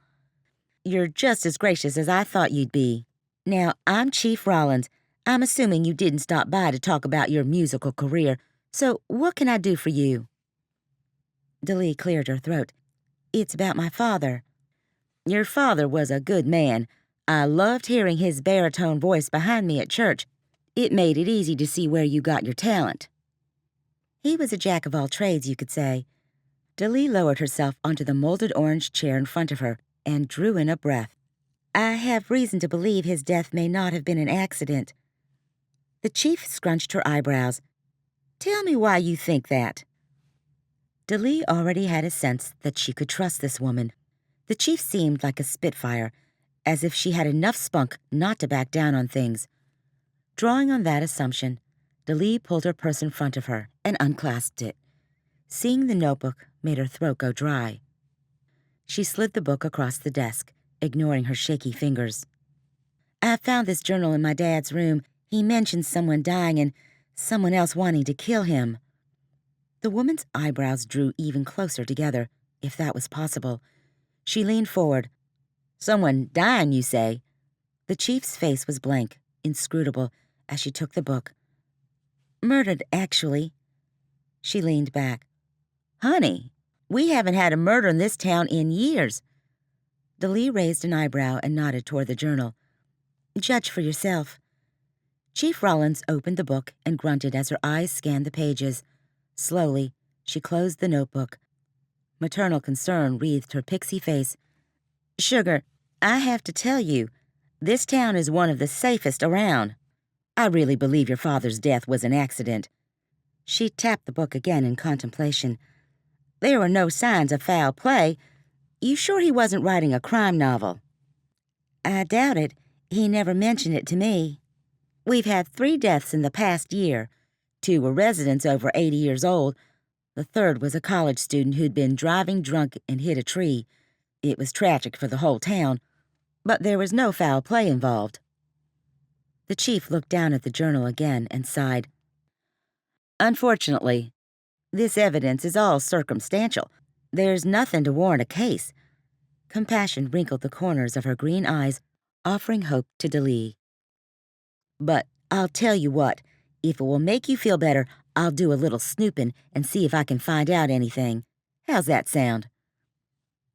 You're just as gracious as I thought you'd be. Now, I'm Chief Rollins. I'm assuming you didn't stop by to talk about your musical career, so what can I do for you? Daleigh cleared her throat. It's about my father. Your father was a good man. I loved hearing his baritone voice behind me at church. It made it easy to see where you got your talent. He was a jack of all trades, you could say. Daleigh lowered herself onto the molded orange chair in front of her and drew in a breath. I have reason to believe his death may not have been an accident. The chief scrunched her eyebrows. Tell me why you think that. Daleigh already had a sense that she could trust this woman. The chief seemed like a spitfire, as if she had enough spunk not to back down on things. Drawing on that assumption, Daleigh pulled her purse in front of her and unclasped it. Seeing the notebook made her throat go dry. She slid the book across the desk, ignoring her shaky fingers. I found this journal in my dad's room. He mentioned someone dying and someone else wanting to kill him. The woman's eyebrows drew even closer together, if that was possible. She leaned forward. Someone dying, you say? The chief's face was blank, inscrutable, as she took the book. Murdered, actually. She leaned back. Honey, we haven't had a murder in this town in years. Daleigh raised an eyebrow and nodded toward the journal. Judge for yourself. Chief Rollins opened the book and grunted as her eyes scanned the pages. Slowly, she closed the notebook. Maternal concern wreathed her pixie face. Sugar, I have to tell you, this town is one of the safest around. I really believe your father's death was an accident. She tapped the book again in contemplation. There were no signs of foul play. You sure he wasn't writing a crime novel? I doubt it. He never mentioned it to me. We've had 3 deaths in the past year. 2 were residents over 80 years old. The third was a college student who'd been driving drunk and hit a tree. It was tragic for the whole town, but there was no foul play involved. The chief looked down at the journal again and sighed. Unfortunately, this evidence is all circumstantial. There's nothing to warrant a case. Compassion wrinkled the corners of her green eyes, offering hope to Daleigh. But I'll tell you what, if it will make you feel better, I'll do a little snooping and see if I can find out anything. How's that sound?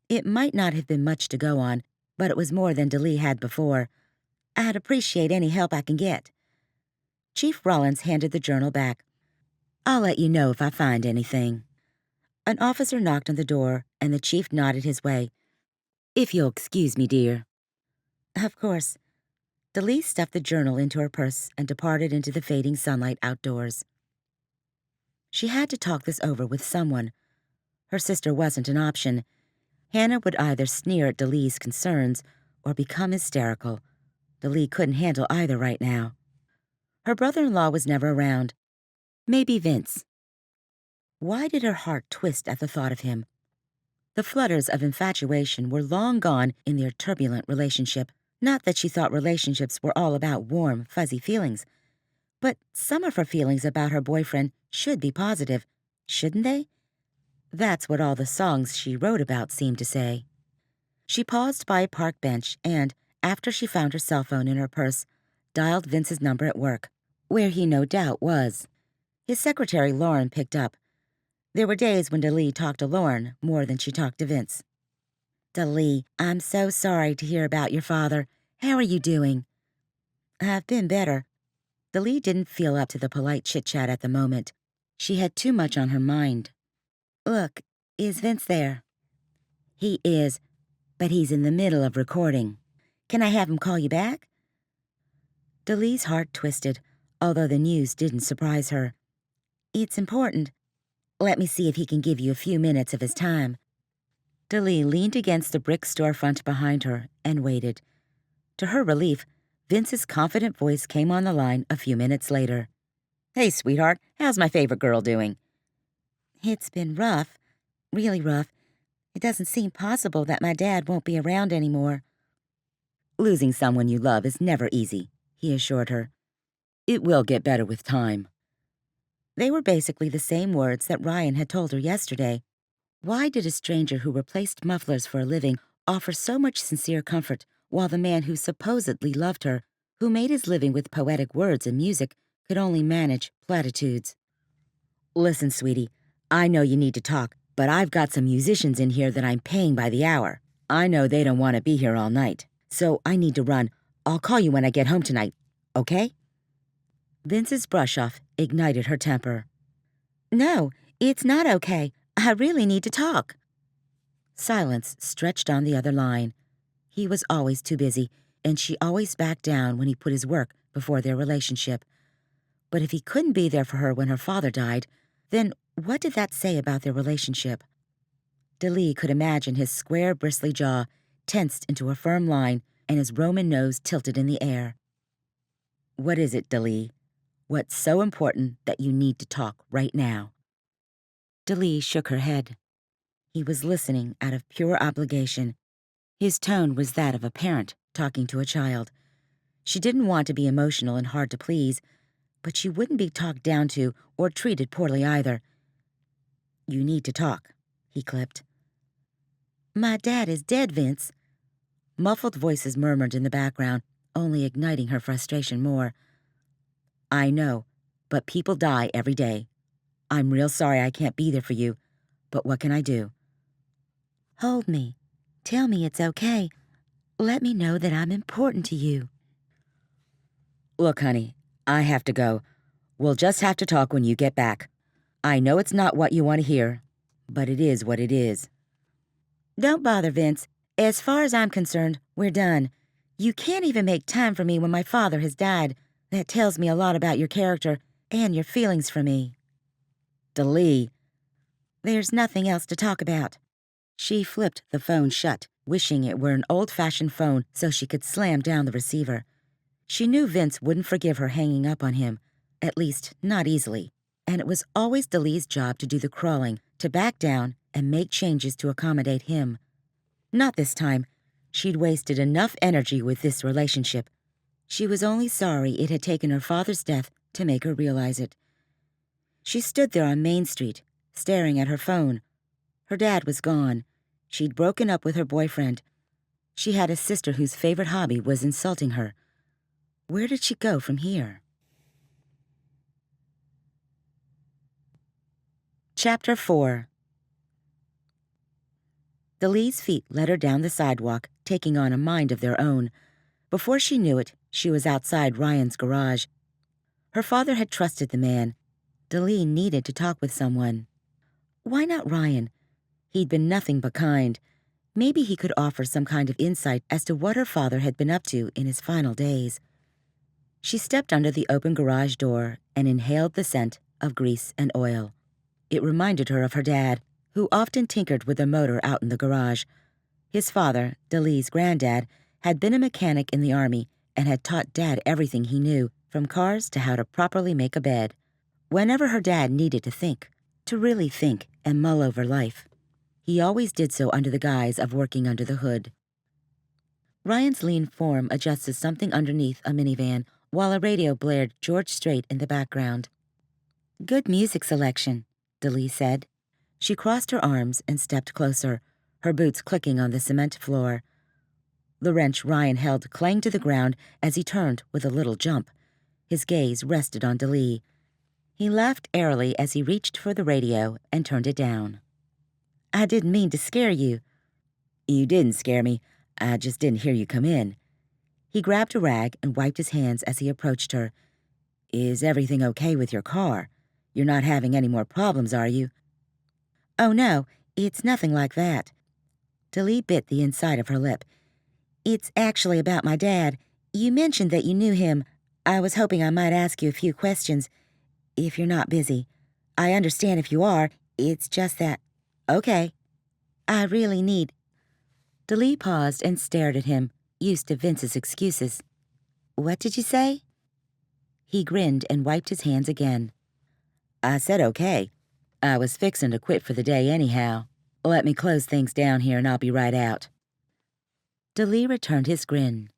It might not have been much to go on, but it was more than Daleigh had before. I'd appreciate any help I can get. Chief Rollins handed the journal back. I'll let you know if I find anything. An officer knocked on the door, and the chief nodded his way. If you'll excuse me, dear. Of course. Daleigh stuffed the journal into her purse and departed into the fading sunlight outdoors. She had to talk this over with someone. Her sister wasn't an option. Hannah would either sneer at Daleigh's concerns or become hysterical. Daleigh couldn't handle either right now. Her brother-in-law was never around. Maybe Vince. Why did her heart twist at the thought of him? The flutters of infatuation were long gone in their turbulent relationship. Not that she thought relationships were all about warm, fuzzy feelings. But some of her feelings about her boyfriend should be positive, shouldn't they? That's what all the songs she wrote about seemed to say. She paused by a park bench and, after she found her cell phone in her purse, dialed Vince's number at work, where he no doubt was. His secretary, Lauren, picked up. There were days when Daleigh talked to Lauren more than she talked to Vince. Daleigh, I'm so sorry to hear about your father. How are you doing? I've been better. Daleigh didn't feel up to the polite chit-chat at the moment. She had too much on her mind. "Look, is Vince there?" "He is, but he's in the middle of recording. Can I have him call you back?" Daleigh's heart twisted, although the news didn't surprise her. "It's important. Let me see if he can give you a few minutes of his time." Daleigh leaned against the brick storefront behind her and waited. To her relief, Vince's confident voice came on the line a few minutes later. "Hey, sweetheart, how's my favorite girl doing?" "It's been rough, really rough. It doesn't seem possible that my dad won't be around anymore." "Losing someone you love is never easy," he assured her. "It will get better with time." They were basically the same words that Ryan had told her yesterday. Why did a stranger who replaced mufflers for a living offer so much sincere comfort, while the man who supposedly loved her, who made his living with poetic words and music, could only manage platitudes? "Listen, sweetie, I know you need to talk, but I've got some musicians in here that I'm paying by the hour. I know they don't want to be here all night, so I need to run. I'll call you when I get home tonight, okay?" Vince's brush-off ignited her temper. "No, it's not okay. I really need to talk." Silence stretched on the other line. He was always too busy, and she always backed down when he put his work before their relationship. But if he couldn't be there for her when her father died, then what did that say about their relationship? Daleigh could imagine his square, bristly jaw tensed into a firm line and his Roman nose tilted in the air. "What is it, Daleigh? What's so important that you need to talk right now?" Daleigh shook her head. He was listening out of pure obligation. His tone was that of a parent talking to a child. She didn't want to be emotional and hard to please, but she wouldn't be talked down to or treated poorly either. "You need to talk," he clipped. "My dad is dead, Vince." Muffled voices murmured in the background, only igniting her frustration more. "I know, but people die every day. I'm real sorry I can't be there for you, but what can I do?" "Hold me. Tell me it's okay. Let me know that I'm important to you." "Look, honey, I have to go. We'll just have to talk when you get back. I know it's not what you want to hear, but it is what it is." "Don't bother, Vince. As far as I'm concerned, we're done. You can't even make time for me when my father has died. That tells me a lot about your character and your feelings for me." "Daleigh." "There's nothing else to talk about." She flipped the phone shut, wishing it were an old-fashioned phone so she could slam down the receiver. She knew Vince wouldn't forgive her hanging up on him, at least not easily, and it was always Daleigh's job to do the crawling, to back down and make changes to accommodate him. Not this time. She'd wasted enough energy with this relationship. She was only sorry it had taken her father's death to make her realize it. She stood there on Main Street, staring at her phone. Her dad was gone. She'd broken up with her boyfriend. She had a sister whose favorite hobby was insulting her. Where did she go from here? Chapter 4. Daleigh's feet led her down the sidewalk, taking on a mind of their own. Before she knew it, she was outside Ryan's garage. Her father had trusted the man. Daleigh needed to talk with someone. Why not Ryan? He'd been nothing but kind. Maybe he could offer some kind of insight as to what her father had been up to in his final days. She stepped under the open garage door and inhaled the scent of grease and oil. It reminded her of her dad, who often tinkered with the motor out in the garage. His father, Daleigh's granddad, had been a mechanic in the Army and had taught Dad everything he knew, from cars to how to properly make a bed. Whenever her dad needed to think, to really think and mull over life, he always did so under the guise of working under the hood. Ryan's lean form adjusted something underneath a minivan while a radio blared George Strait in the background. "Good music selection," Daleigh said. She crossed her arms and stepped closer, her boots clicking on the cement floor. The wrench Ryan held clanged to the ground as he turned with a little jump. His gaze rested on Daleigh. He laughed airily as he reached for the radio and turned it down. "I didn't mean to scare you." "You didn't scare me. I just didn't hear you come in." He grabbed a rag and wiped his hands as he approached her. Is everything okay with your car? You're not having any more problems, are you? Oh, no, it's nothing like that. Daleigh bit the inside of her lip. It's actually about my dad. You mentioned that you knew him. I was hoping I might ask you a few questions, if you're not busy. I understand if you are. It's just that... Okay. I really need... Daleigh paused and stared at him, used to Vince's excuses. What did you say? He grinned and wiped his hands again. I said okay. I was fixin' to quit for the day anyhow. Let me close things down here and I'll be right out. Daleigh returned his grin.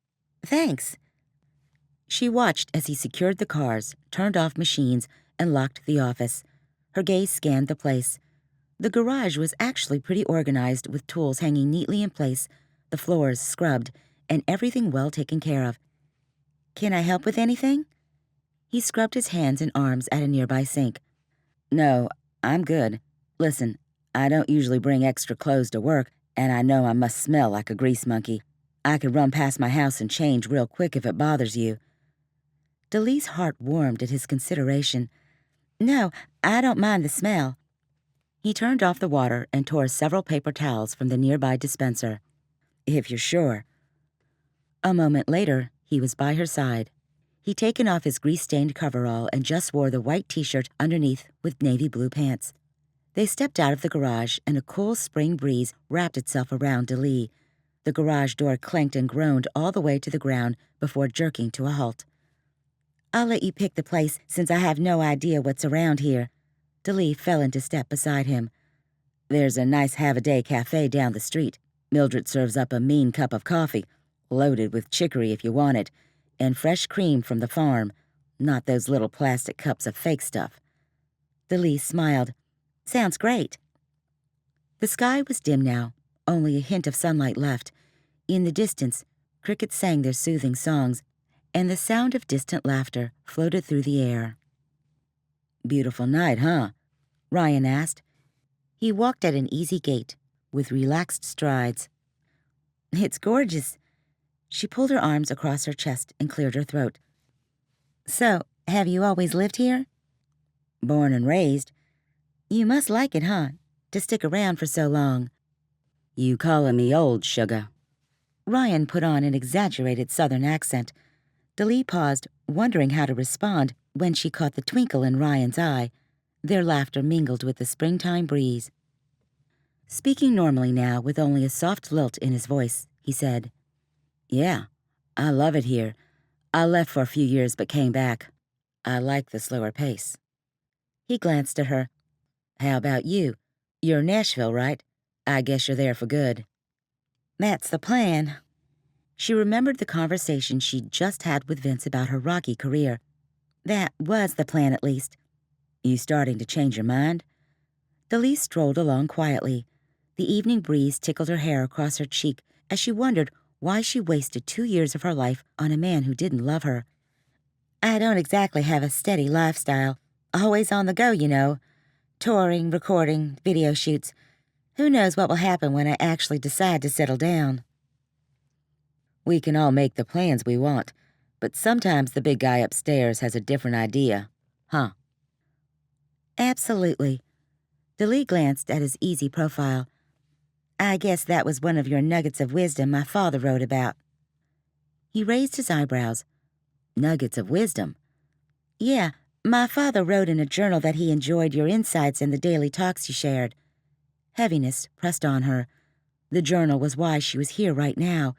Thanks. She watched as he secured the cars, turned off machines, and locked the office. Her gaze scanned the place. The garage was actually pretty organized, with tools hanging neatly in place, the floors scrubbed, and everything well taken care of. Can I help with anything? He scrubbed his hands and arms at a nearby sink. No, I'm good. Listen, I don't usually bring extra clothes to work, and I know I must smell like a grease monkey. I could run past my house and change real quick if it bothers you. Daleigh's heart warmed at his consideration. No, I don't mind the smell. He turned off the water and tore several paper towels from the nearby dispenser. If you're sure. A moment later, he was by her side. He'd taken off his grease-stained coverall and just wore the white t-shirt underneath with navy blue pants. They stepped out of the garage, and a cool spring breeze wrapped itself around Daleigh. The garage door clanked and groaned all the way to the ground before jerking to a halt. I'll let you pick the place since I have no idea what's around here. Daleigh fell into step beside him. There's a nice have-a-day cafe down the street. Mildred serves up a mean cup of coffee, loaded with chicory if you want it, and fresh cream from the farm, not those little plastic cups of fake stuff. Daleigh smiled. Sounds great. The sky was dim now, only a hint of sunlight left. In the distance, crickets sang their soothing songs, and the sound of distant laughter floated through the air. Beautiful night, huh? Ryan asked. He walked at an easy gait, with relaxed strides. It's gorgeous. She pulled her arms across her chest and cleared her throat. So, have you always lived here? Born and raised. You must like it, huh? To stick around for so long. You callin' me old, sugar? Ryan put on an exaggerated southern accent. Daleigh paused, wondering how to respond when she caught the twinkle in Ryan's eye. Their laughter mingled with the springtime breeze. Speaking normally now, with only a soft lilt in his voice, he said, Yeah, I love it here. I left for a few years but came back. I like the slower pace. He glanced at her. How about you? You're in Nashville, right? I guess you're there for good. That's the plan. She remembered the conversation she'd just had with Vince about her rocky career. That was the plan, at least. You starting to change your mind? Daleigh strolled along quietly. The evening breeze tickled her hair across her cheek as she wondered why she wasted 2 years of her life on a man who didn't love her. I don't exactly have a steady lifestyle. Always on the go, you know. Touring, recording, video shoots. Who knows what will happen when I actually decide to settle down. We can all make the plans we want, but sometimes the big guy upstairs has a different idea, huh? Absolutely. Daleigh glanced at his easy profile. I guess that was one of your nuggets of wisdom my father wrote about. He raised his eyebrows. Nuggets of wisdom? Yeah, my father wrote in a journal that he enjoyed your insights in the daily talks you shared. Heaviness pressed on her. The journal was why she was here right now.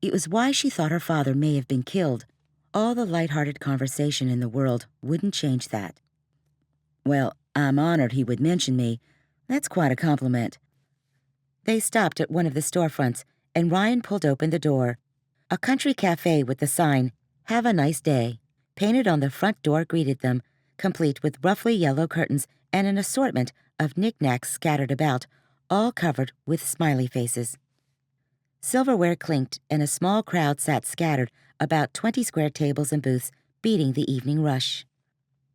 It was why she thought her father may have been killed. All the light-hearted conversation in the world wouldn't change that. Well, I'm honored he would mention me. That's quite a compliment. They stopped at one of the storefronts, and Ryan pulled open the door. A country cafe with the sign, Have a Nice Day, painted on the front door greeted them, complete with roughly yellow curtains and an assortment of knickknacks scattered about, all covered with smiley faces. Silverware clinked, and a small crowd sat scattered about 20 square tables and booths, beating the evening rush.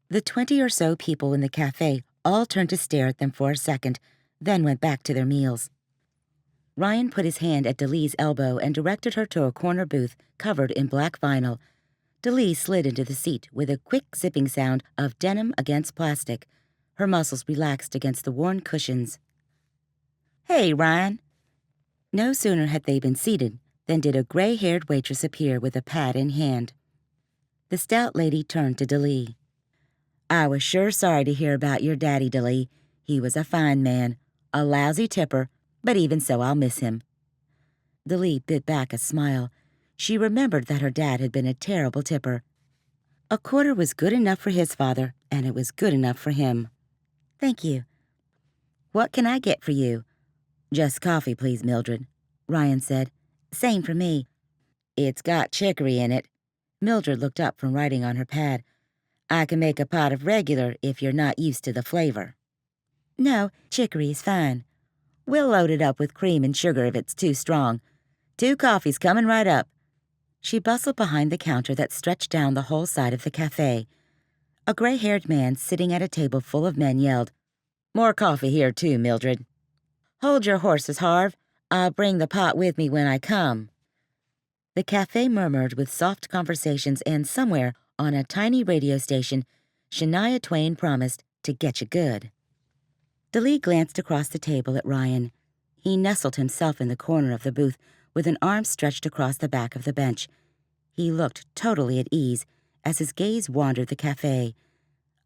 The 20 or so people in the cafe all turned to stare at them for a second, then went back to their meals. Ryan put his hand at Daleigh's elbow and directed her to a corner booth covered in black vinyl. Daleigh slid into the seat with a quick zipping sound of denim against plastic. Her muscles relaxed against the worn cushions. "Hey, Ryan." No sooner had they been seated than did a gray-haired waitress appear with a pad in hand. The stout lady turned to Daleigh. "I was sure sorry to hear about your daddy, Daleigh. He was a fine man, a lousy tipper, but even so I'll miss him." Daleigh bit back a smile. She remembered that her dad had been a terrible tipper. A quarter was good enough for his father, and it was good enough for him. "Thank you. What can I get for you?" "Just coffee, please, Mildred," Ryan said. "Same for me." "It's got chicory in it." Mildred looked up from writing on her pad. "I can make a pot of regular if you're not used to the flavor." "No, chicory is fine." "We'll load it up with cream and sugar if it's too strong. 2 coffees coming right up." She bustled behind the counter that stretched down the whole side of the cafe. A gray-haired man sitting at a table full of men yelled, "More coffee here, too, Mildred." "Hold your horses, Harv. I'll bring the pot with me when I come." The cafe murmured with soft conversations, and somewhere on a tiny radio station, Shania Twain promised to get you good. Daleigh glanced across the table at Ryan. He nestled himself in the corner of the booth with an arm stretched across the back of the bench. He looked totally at ease as his gaze wandered the cafe.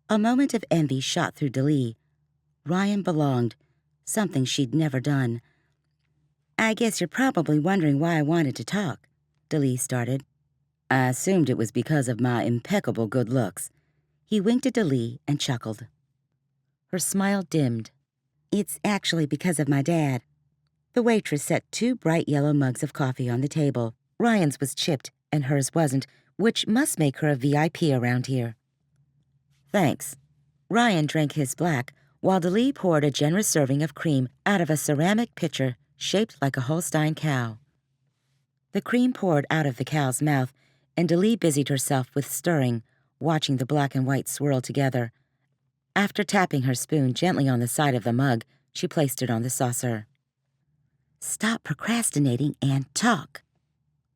A moment of envy shot through Daleigh. Ryan belonged, something she'd never done. "I guess you're probably wondering why I wanted to talk," Daleigh started. "I assumed it was because of my impeccable good looks." He winked at Daleigh and chuckled. Her smile dimmed. "It's actually because of my dad." The waitress set 2 bright yellow mugs of coffee on the table. Ryan's was chipped, and hers wasn't, which must make her a VIP around here. "Thanks." Ryan drank his black, while Daleigh poured a generous serving of cream out of a ceramic pitcher shaped like a Holstein cow. The cream poured out of the cow's mouth, and Daleigh busied herself with stirring, watching the black and white swirl together. After tapping her spoon gently on the side of the mug, she placed it on the saucer. "Stop procrastinating and talk."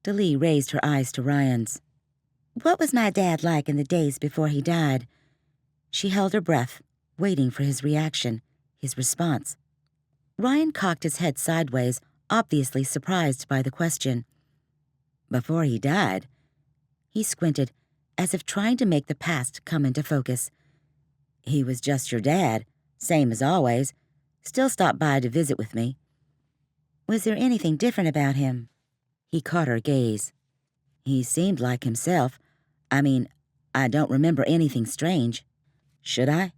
Daleigh raised her eyes to Ryan's. "What was my dad like in the days before he died?" She held her breath, waiting for his reaction, his response. Ryan cocked his head sideways, obviously surprised by the question. "Before he died?" He squinted, as if trying to make the past come into focus. "He was just your dad, same as always. Still stopped by to visit with me." "Was there anything different about him?" He caught her gaze. "He seemed like himself. I mean, I don't remember anything strange. Should I?"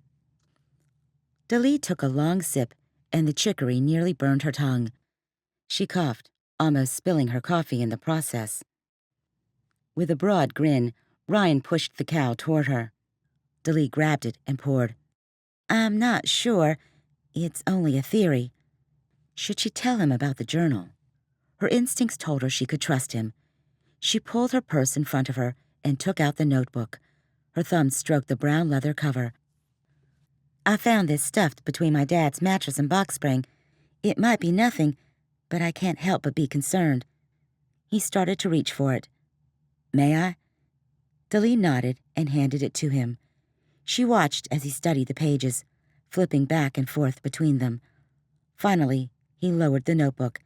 Daleigh took a long sip, and the chicory nearly burned her tongue. She coughed, almost spilling her coffee in the process. With a broad grin, Ryan pushed the cow toward her. Daleigh grabbed it and poured. "I'm not sure. It's only a theory." Should she tell him about the journal? Her instincts told her she could trust him. She pulled her purse in front of her and took out the notebook. Her thumb stroked the brown leather cover. "I found this stuffed between my dad's mattress and box spring. It might be nothing, but I can't help but be concerned." He started to reach for it. "May I?" Daleigh nodded and handed it to him. She watched as he studied the pages, flipping back and forth between them. Finally, he lowered the notebook.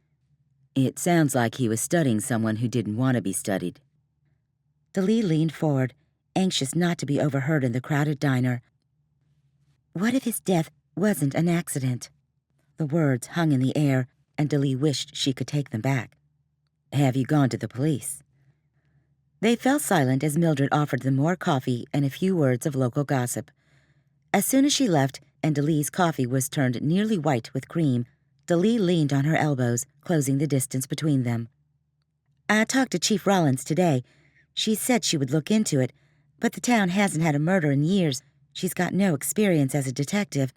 "It sounds like he was studying someone who didn't want to be studied." Daleigh leaned forward, anxious not to be overheard in the crowded diner. "What if his death wasn't an accident?" The words hung in the air, and Daleigh wished she could take them back. "Have you gone to the police?" They fell silent as Mildred offered them more coffee and a few words of local gossip. As soon as she left and Daleigh's coffee was turned nearly white with cream, Daleigh leaned on her elbows, closing the distance between them. "I talked to Chief Rollins today. She said she would look into it, but the town hasn't had a murder in years. She's got no experience as a detective.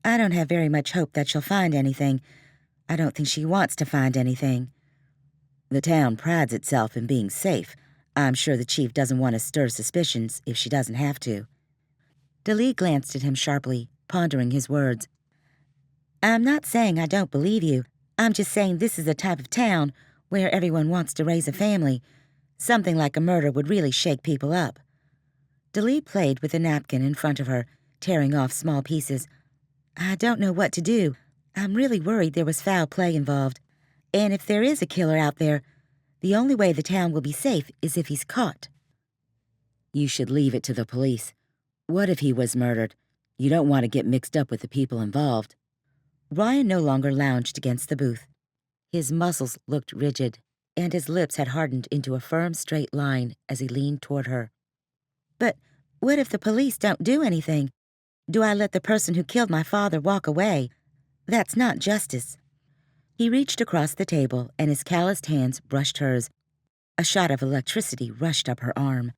I don't have very much hope that she'll find anything. I don't think she wants to find anything." "The town prides itself in being safe. I'm sure the chief doesn't want to stir suspicions if she doesn't have to." Daleigh glanced at him sharply, pondering his words. "I'm not saying I don't believe you. I'm just saying this is the type of town where everyone wants to raise a family. Something like a murder would really shake people up. Daleigh played with a napkin in front of her, tearing off small pieces. I don't know what to do. I'm really worried there was foul play involved. And if there is a killer out there, the only way the town will be safe is if he's caught. You should leave it to the police. What if he was murdered? You don't want to get mixed up with the people involved. Ryan no longer lounged against the booth. His muscles looked rigid, and his lips had hardened into a firm, straight line as he leaned toward her. But what if the police don't do anything? Do I let the person who killed my father walk away? That's not justice. He reached across the table, and his calloused hands brushed hers. A shot of electricity rushed up her arm.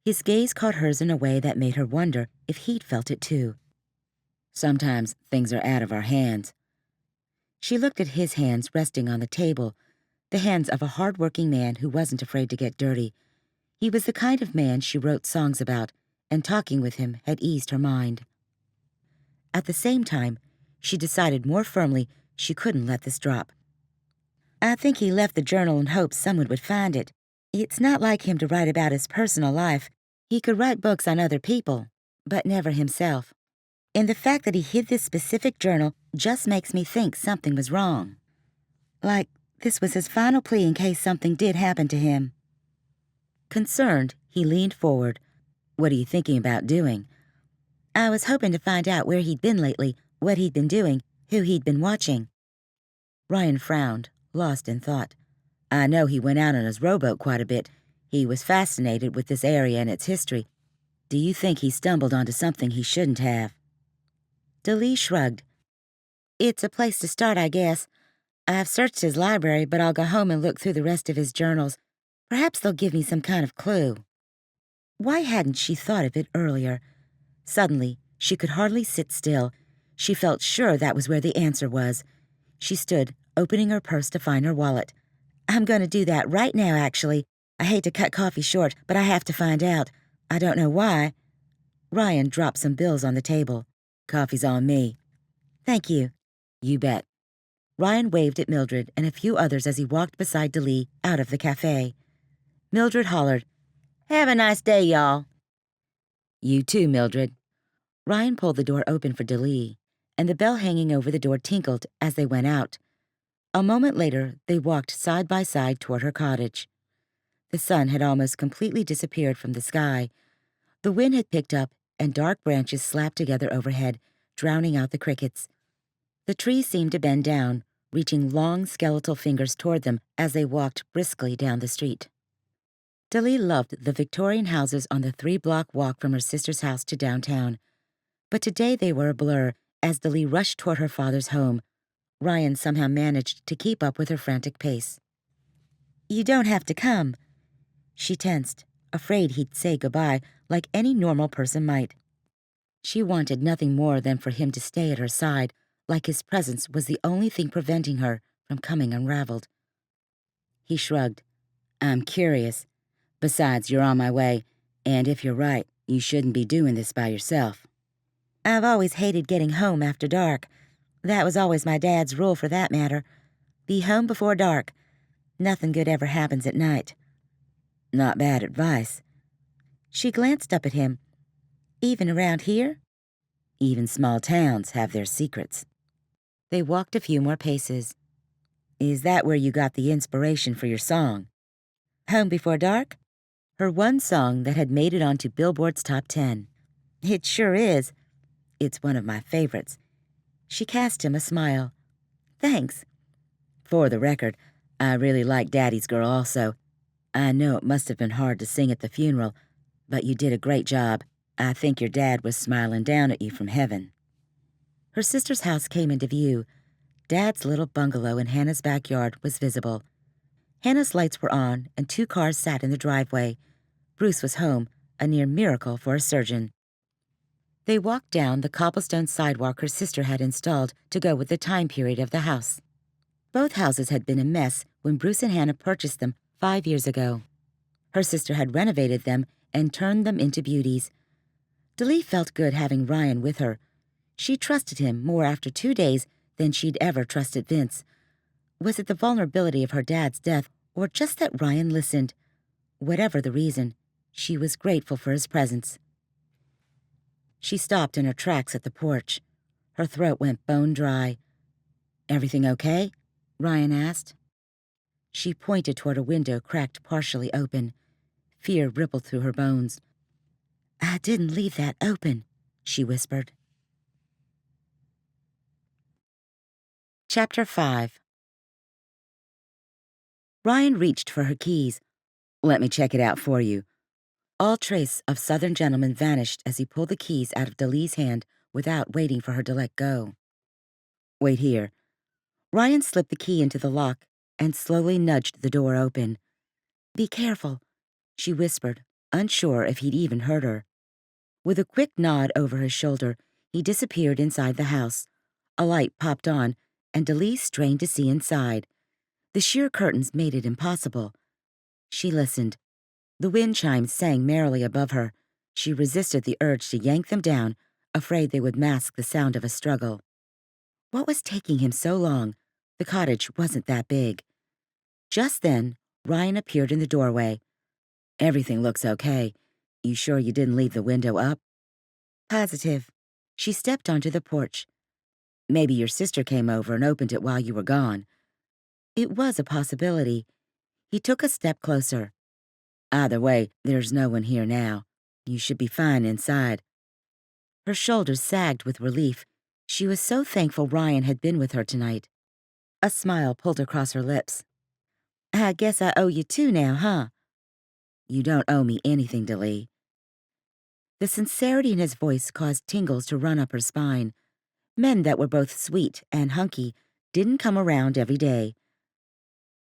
His gaze caught hers in a way that made her wonder if he'd felt it too. Sometimes things are out of our hands. She looked at his hands resting on the table, the hands of a hard-working man who wasn't afraid to get dirty. He was the kind of man she wrote songs about, and talking with him had eased her mind. At the same time, she decided more firmly she couldn't let this drop. I think he left the journal in hopes someone would find it. It's not like him to write about his personal life. He could write books on other people, but never himself. And the fact that he hid this specific journal just makes me think something was wrong. Like this was his final plea in case something did happen to him. Concerned, he leaned forward. What are you thinking about doing? I was hoping to find out where he'd been lately, what he'd been doing, who he'd been watching. Ryan frowned, lost in thought. I know he went out on his rowboat quite a bit. He was fascinated with this area and its history. Do you think he stumbled onto something he shouldn't have? Daleigh shrugged. It's a place to start, I guess. I've searched his library, but I'll go home and look through the rest of his journals. Perhaps they'll give me some kind of clue. Why hadn't she thought of it earlier? Suddenly, she could hardly sit still. She felt sure that was where the answer was. She stood, opening her purse to find her wallet. I'm going to do that right now, actually. I hate to cut coffee short, but I have to find out. I don't know why. Ryan dropped some bills on the table. Coffee's on me. Thank you. You bet. Ryan waved at Mildred and a few others as he walked beside Daleigh out of the cafe. Mildred hollered, Have a nice day, y'all. You too, Mildred. Ryan pulled the door open for Daleigh, and the bell hanging over the door tinkled as they went out. A moment later, they walked side by side toward her cottage. The sun had almost completely disappeared from the sky. The wind had picked up, and dark branches slapped together overhead, drowning out the crickets. The trees seemed to bend down, reaching long skeletal fingers toward them as they walked briskly down the street. Daleigh loved the Victorian houses on the 3-block walk from her sister's house to downtown. But today they were a blur as Daleigh rushed toward her father's home. Ryan somehow managed to keep up with her frantic pace. You don't have to come. She tensed, afraid he'd say goodbye like any normal person might. She wanted nothing more than for him to stay at her side, like his presence was the only thing preventing her from coming unraveled. He shrugged. I'm curious. Besides, you're on my way, and if you're right, you shouldn't be doing this by yourself. I've always hated getting home after dark. That was always my dad's rule for that matter. Be home before dark. Nothing good ever happens at night. Not bad advice. She glanced up at him. Even around here? Even small towns have their secrets. They walked a few more paces. Is that where you got the inspiration for your song? Home Before Dark? Her one song that had made it onto Billboard's top 10. It sure is. It's one of my favorites. She cast him a smile. Thanks. For the record, I really like Daddy's Girl also. I know it must have been hard to sing at the funeral, but you did a great job. I think your dad was smiling down at you from heaven. Her sister's house came into view. Dad's little bungalow in Hannah's backyard was visible. Hannah's lights were on, and 2 cars sat in the driveway. Bruce was home, a near miracle for a surgeon. They walked down the cobblestone sidewalk her sister had installed to go with the time period of the house. Both houses had been a mess when Bruce and Hannah purchased them 5 years ago. Her sister had renovated them and turned them into beauties. Daleigh felt good having Ryan with her. She trusted him more after 2 days than she'd ever trusted Vince. Was it the vulnerability of her dad's death, or just that Ryan listened. Whatever the reason, she was grateful for his presence. She stopped in her tracks at the porch. Her throat went bone dry. "Everything okay?" Ryan asked. She pointed toward a window cracked partially open. Fear rippled through her bones. "I didn't leave that open," she whispered. Chapter 5. Ryan reached for her keys. "Let me check it out for you." All trace of Southern gentleman vanished as he pulled the keys out of Daleigh's hand without waiting for her to let go. "Wait here." Ryan slipped the key into the lock and slowly nudged the door open. "Be careful," she whispered, unsure if he'd even heard her. With a quick nod over his shoulder, he disappeared inside the house. A light popped on, and Daleigh strained to see inside. The sheer curtains made it impossible. She listened. The wind chimes sang merrily above her. She resisted the urge to yank them down, afraid they would mask the sound of a struggle. What was taking him so long? The cottage wasn't that big. Just then, Ryan appeared in the doorway. "Everything looks okay. You sure you didn't leave the window up?" "Positive." She stepped onto the porch. "Maybe your sister came over and opened it while you were gone." It was a possibility. He took a step closer. "Either way, there's no one here now. You should be fine inside." Her shoulders sagged with relief. She was so thankful Ryan had been with her tonight. A smile pulled across her lips. "I guess I owe you two now, huh?" "You don't owe me anything, Daleigh." The sincerity in his voice caused tingles to run up her spine. Men that were both sweet and hunky didn't come around every day.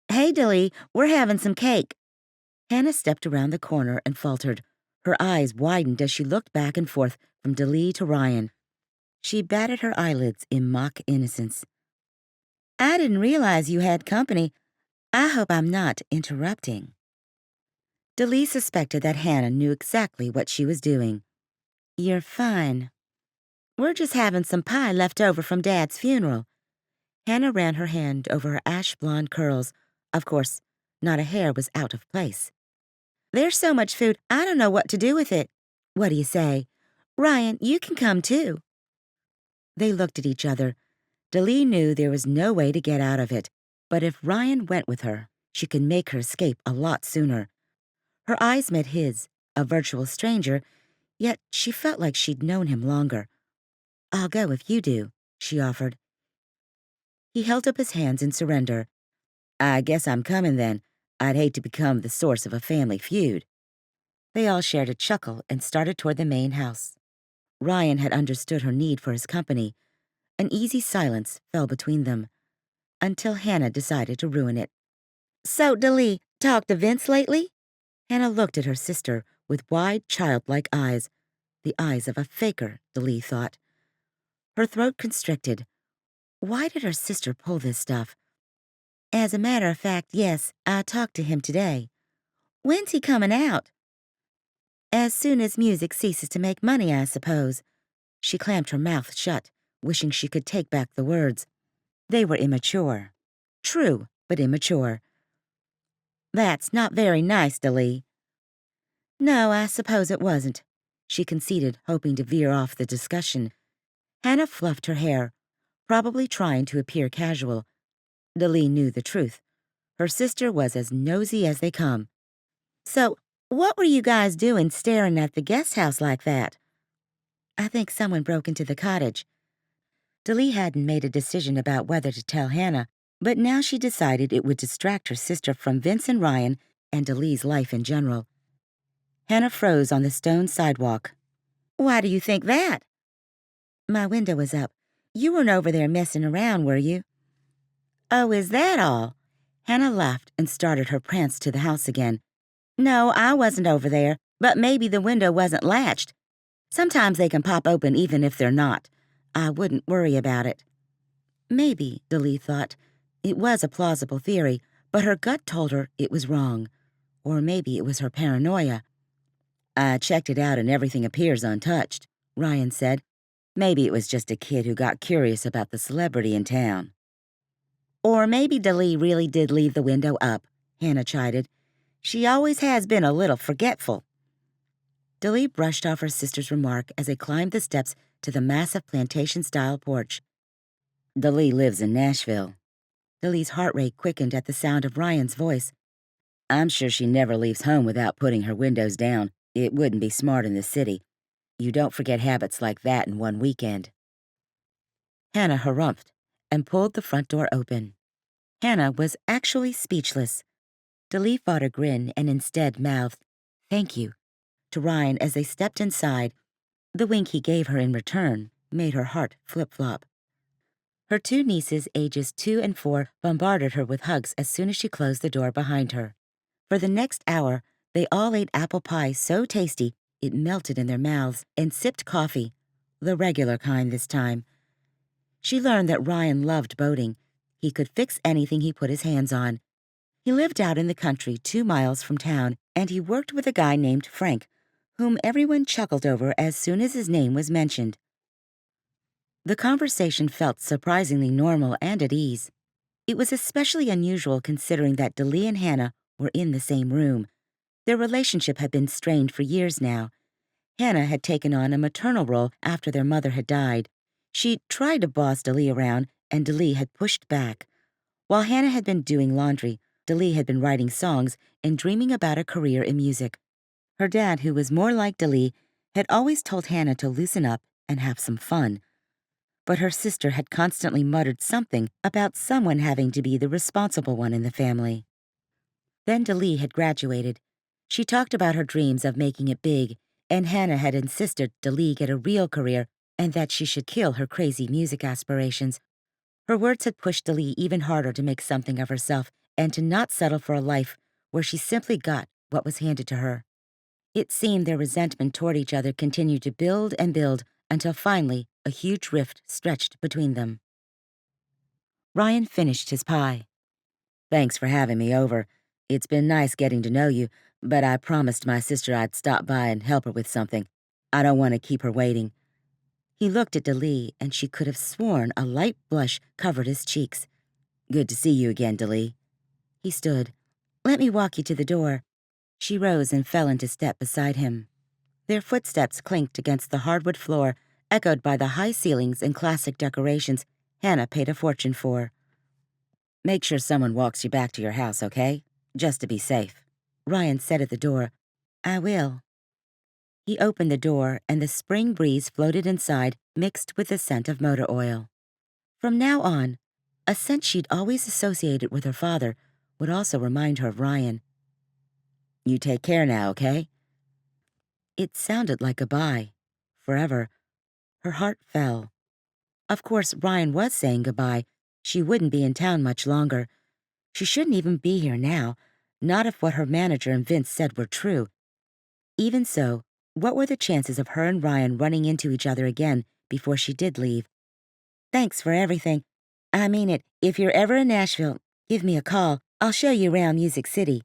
"Hey, Daleigh, we're having some cake." Hannah stepped around the corner and faltered. Her eyes widened as she looked back and forth from Daleigh to Ryan. She batted her eyelids in mock innocence. "I didn't realize you had company. I hope I'm not interrupting." Daleigh suspected that Hannah knew exactly what she was doing. "You're fine. We're just having some pie left over from Dad's funeral." Hannah ran her hand over her ash blonde curls. Of course, not a hair was out of place. "There's so much food, I don't know what to do with it. What do you say? Ryan, you can come too." They looked at each other. Daleigh knew there was no way to get out of it, but if Ryan went with her, she could make her escape a lot sooner. Her eyes met his, a virtual stranger, yet she felt like she'd known him longer. "I'll go if you do," she offered. He held up his hands in surrender. "I guess I'm coming then. I'd hate to become the source of a family feud." They all shared a chuckle and started toward the main house. Ryan had understood her need for his company. An easy silence fell between them, until Hannah decided to ruin it. "So, Daleigh, talked to Vince lately?" Hannah looked at her sister with wide, childlike eyes. The eyes of a faker, Daleigh thought. Her throat constricted. Why did her sister pull this stuff? "As a matter of fact, yes, I talked to him today." "When's he coming out?" "As soon as music ceases to make money, I suppose." She clamped her mouth shut, wishing she could take back the words. They were immature. True, but immature. "That's not very nice, Daleigh." "No, I suppose it wasn't," she conceded, hoping to veer off the discussion. Hannah fluffed her hair, probably trying to appear casual. Daleigh knew the truth. Her sister was as nosy as they come. "So, what were you guys doing staring at the guest house like that?" "I think someone broke into the cottage." Daleigh hadn't made a decision about whether to tell Hannah, but now she decided it would distract her sister from Vince and Ryan and Daleigh's life in general. Hannah froze on the stone sidewalk. "Why do you think that?" "My window was up. You weren't over there messing around, were you?" "Oh, is that all?" Hannah laughed and started her prance to the house again. "No, I wasn't over there, but maybe the window wasn't latched. Sometimes they can pop open even if they're not. I wouldn't worry about it." Maybe, Daleigh thought. It was a plausible theory, but her gut told her it was wrong. Or maybe it was her paranoia. "I checked it out and everything appears untouched," Ryan said. "Maybe it was just a kid who got curious about the celebrity in town." "Or maybe Daleigh really did leave the window up," Hannah chided. "She always has been a little forgetful." Daleigh brushed off her sister's remark as they climbed the steps to the massive plantation-style porch. "Daleigh lives in Nashville." Daleigh's heart rate quickened at the sound of Ryan's voice. "I'm sure she never leaves home without putting her windows down. It wouldn't be smart in the city. You don't forget habits like that in one weekend." Hannah harumphed and pulled the front door open. Hannah was actually speechless. Daleigh fought a grin and instead mouthed, "Thank you," to Ryan as they stepped inside. The wink he gave her in return made her heart flip-flop. Her two nieces, ages 2 and 4, bombarded her with hugs as soon as she closed the door behind her. For the next hour, they all ate apple pie so tasty it melted in their mouths and sipped coffee, the regular kind this time. She learned that Ryan loved boating. He could fix anything he put his hands on. He lived out in the country 2 miles from town, and he worked with a guy named Frank, whom everyone chuckled over as soon as his name was mentioned. The conversation felt surprisingly normal and at ease. It was especially unusual considering that Daleigh and Hannah were in the same room. Their relationship had been strained for years now. Hannah had taken on a maternal role after their mother had died. She tried to boss Daleigh around, and Daleigh had pushed back. While Hannah had been doing laundry, Daleigh had been writing songs and dreaming about a career in music. Her dad, who was more like Daleigh, had always told Hannah to loosen up and have some fun. But her sister had constantly muttered something about someone having to be the responsible one in the family. Then Daleigh had graduated. She talked about her dreams of making it big, and Hannah had insisted Daleigh get a real career and that she should kill her crazy music aspirations. Her words had pushed Daleigh even harder to make something of herself and to not settle for a life where she simply got what was handed to her. It seemed their resentment toward each other continued to build and build until finally a huge rift stretched between them. Ryan finished his pie. "Thanks for having me over. It's been nice getting to know you, but I promised my sister I'd stop by and help her with something. I don't want to keep her waiting." He looked at Daleigh, and she could have sworn a light blush covered his cheeks. "Good to see you again, Daleigh." He stood. "Let me walk you to the door." She rose and fell into step beside him. Their footsteps clinked against the hardwood floor, echoed by the high ceilings and classic decorations Hannah paid a fortune for. "Make sure someone walks you back to your house, okay? Just to be safe," Ryan said at the door. "I will." He opened the door, and the spring breeze floated inside, mixed with the scent of motor oil. From now on, a scent she'd always associated with her father would also remind her of Ryan. "You take care now, okay?" It sounded like goodbye. Forever. Her heart fell. Of course, Ryan was saying goodbye. She wouldn't be in town much longer. She shouldn't even be here now, not if what her manager and Vince said were true. Even so, what were the chances of her and Ryan running into each other again before she did leave? "Thanks for everything. I mean it. If you're ever in Nashville, give me a call. I'll show you around Music City."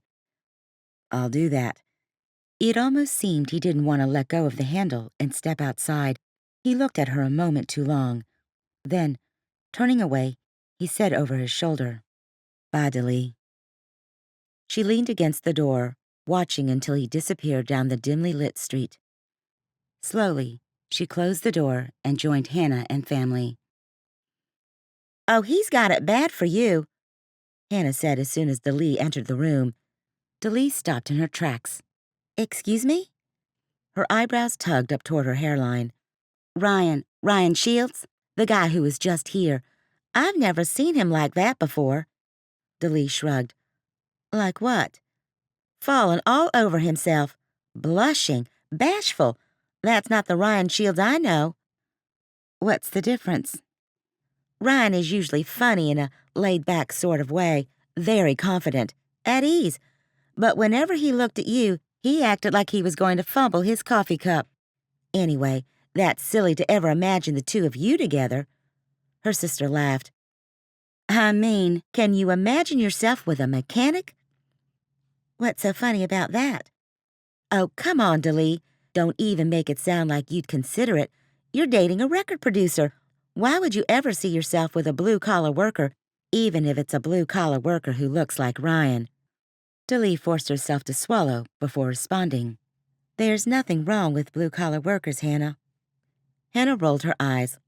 "I'll do that." It almost seemed he didn't want to let go of the handle and step outside. He looked at her a moment too long. Then, turning away, he said over his shoulder, "Bye, Daleigh." She leaned against the door, watching until he disappeared down the dimly lit street. Slowly, she closed the door and joined Hannah and family. "Oh, he's got it bad for you," Hannah said as soon as Daleigh entered the room. Daleigh stopped in her tracks. "Excuse me?" Her eyebrows tugged up toward her hairline. Ryan Shields? The guy who was just here. I've never seen him like that before." Daleigh shrugged. "Like what?" "Falling all over himself. Blushing. Bashful. That's not the Ryan Shields I know." "What's the difference?" "Ryan is usually funny in a laid-back sort of way, very confident, at ease. But whenever he looked at you, he acted like he was going to fumble his coffee cup. Anyway, that's silly to ever imagine the two of you together." Her sister laughed. "I mean, can you imagine yourself with a mechanic?" "What's so funny about that?" "Oh, come on, Daleigh. Don't even make it sound like you'd consider it. You're dating a record producer. Why would you ever see yourself with a blue-collar worker, even if it's a blue-collar worker who looks like Ryan?" Daleigh forced herself to swallow before responding. There's nothing wrong with blue-collar workers, Hannah. Hannah rolled her eyes.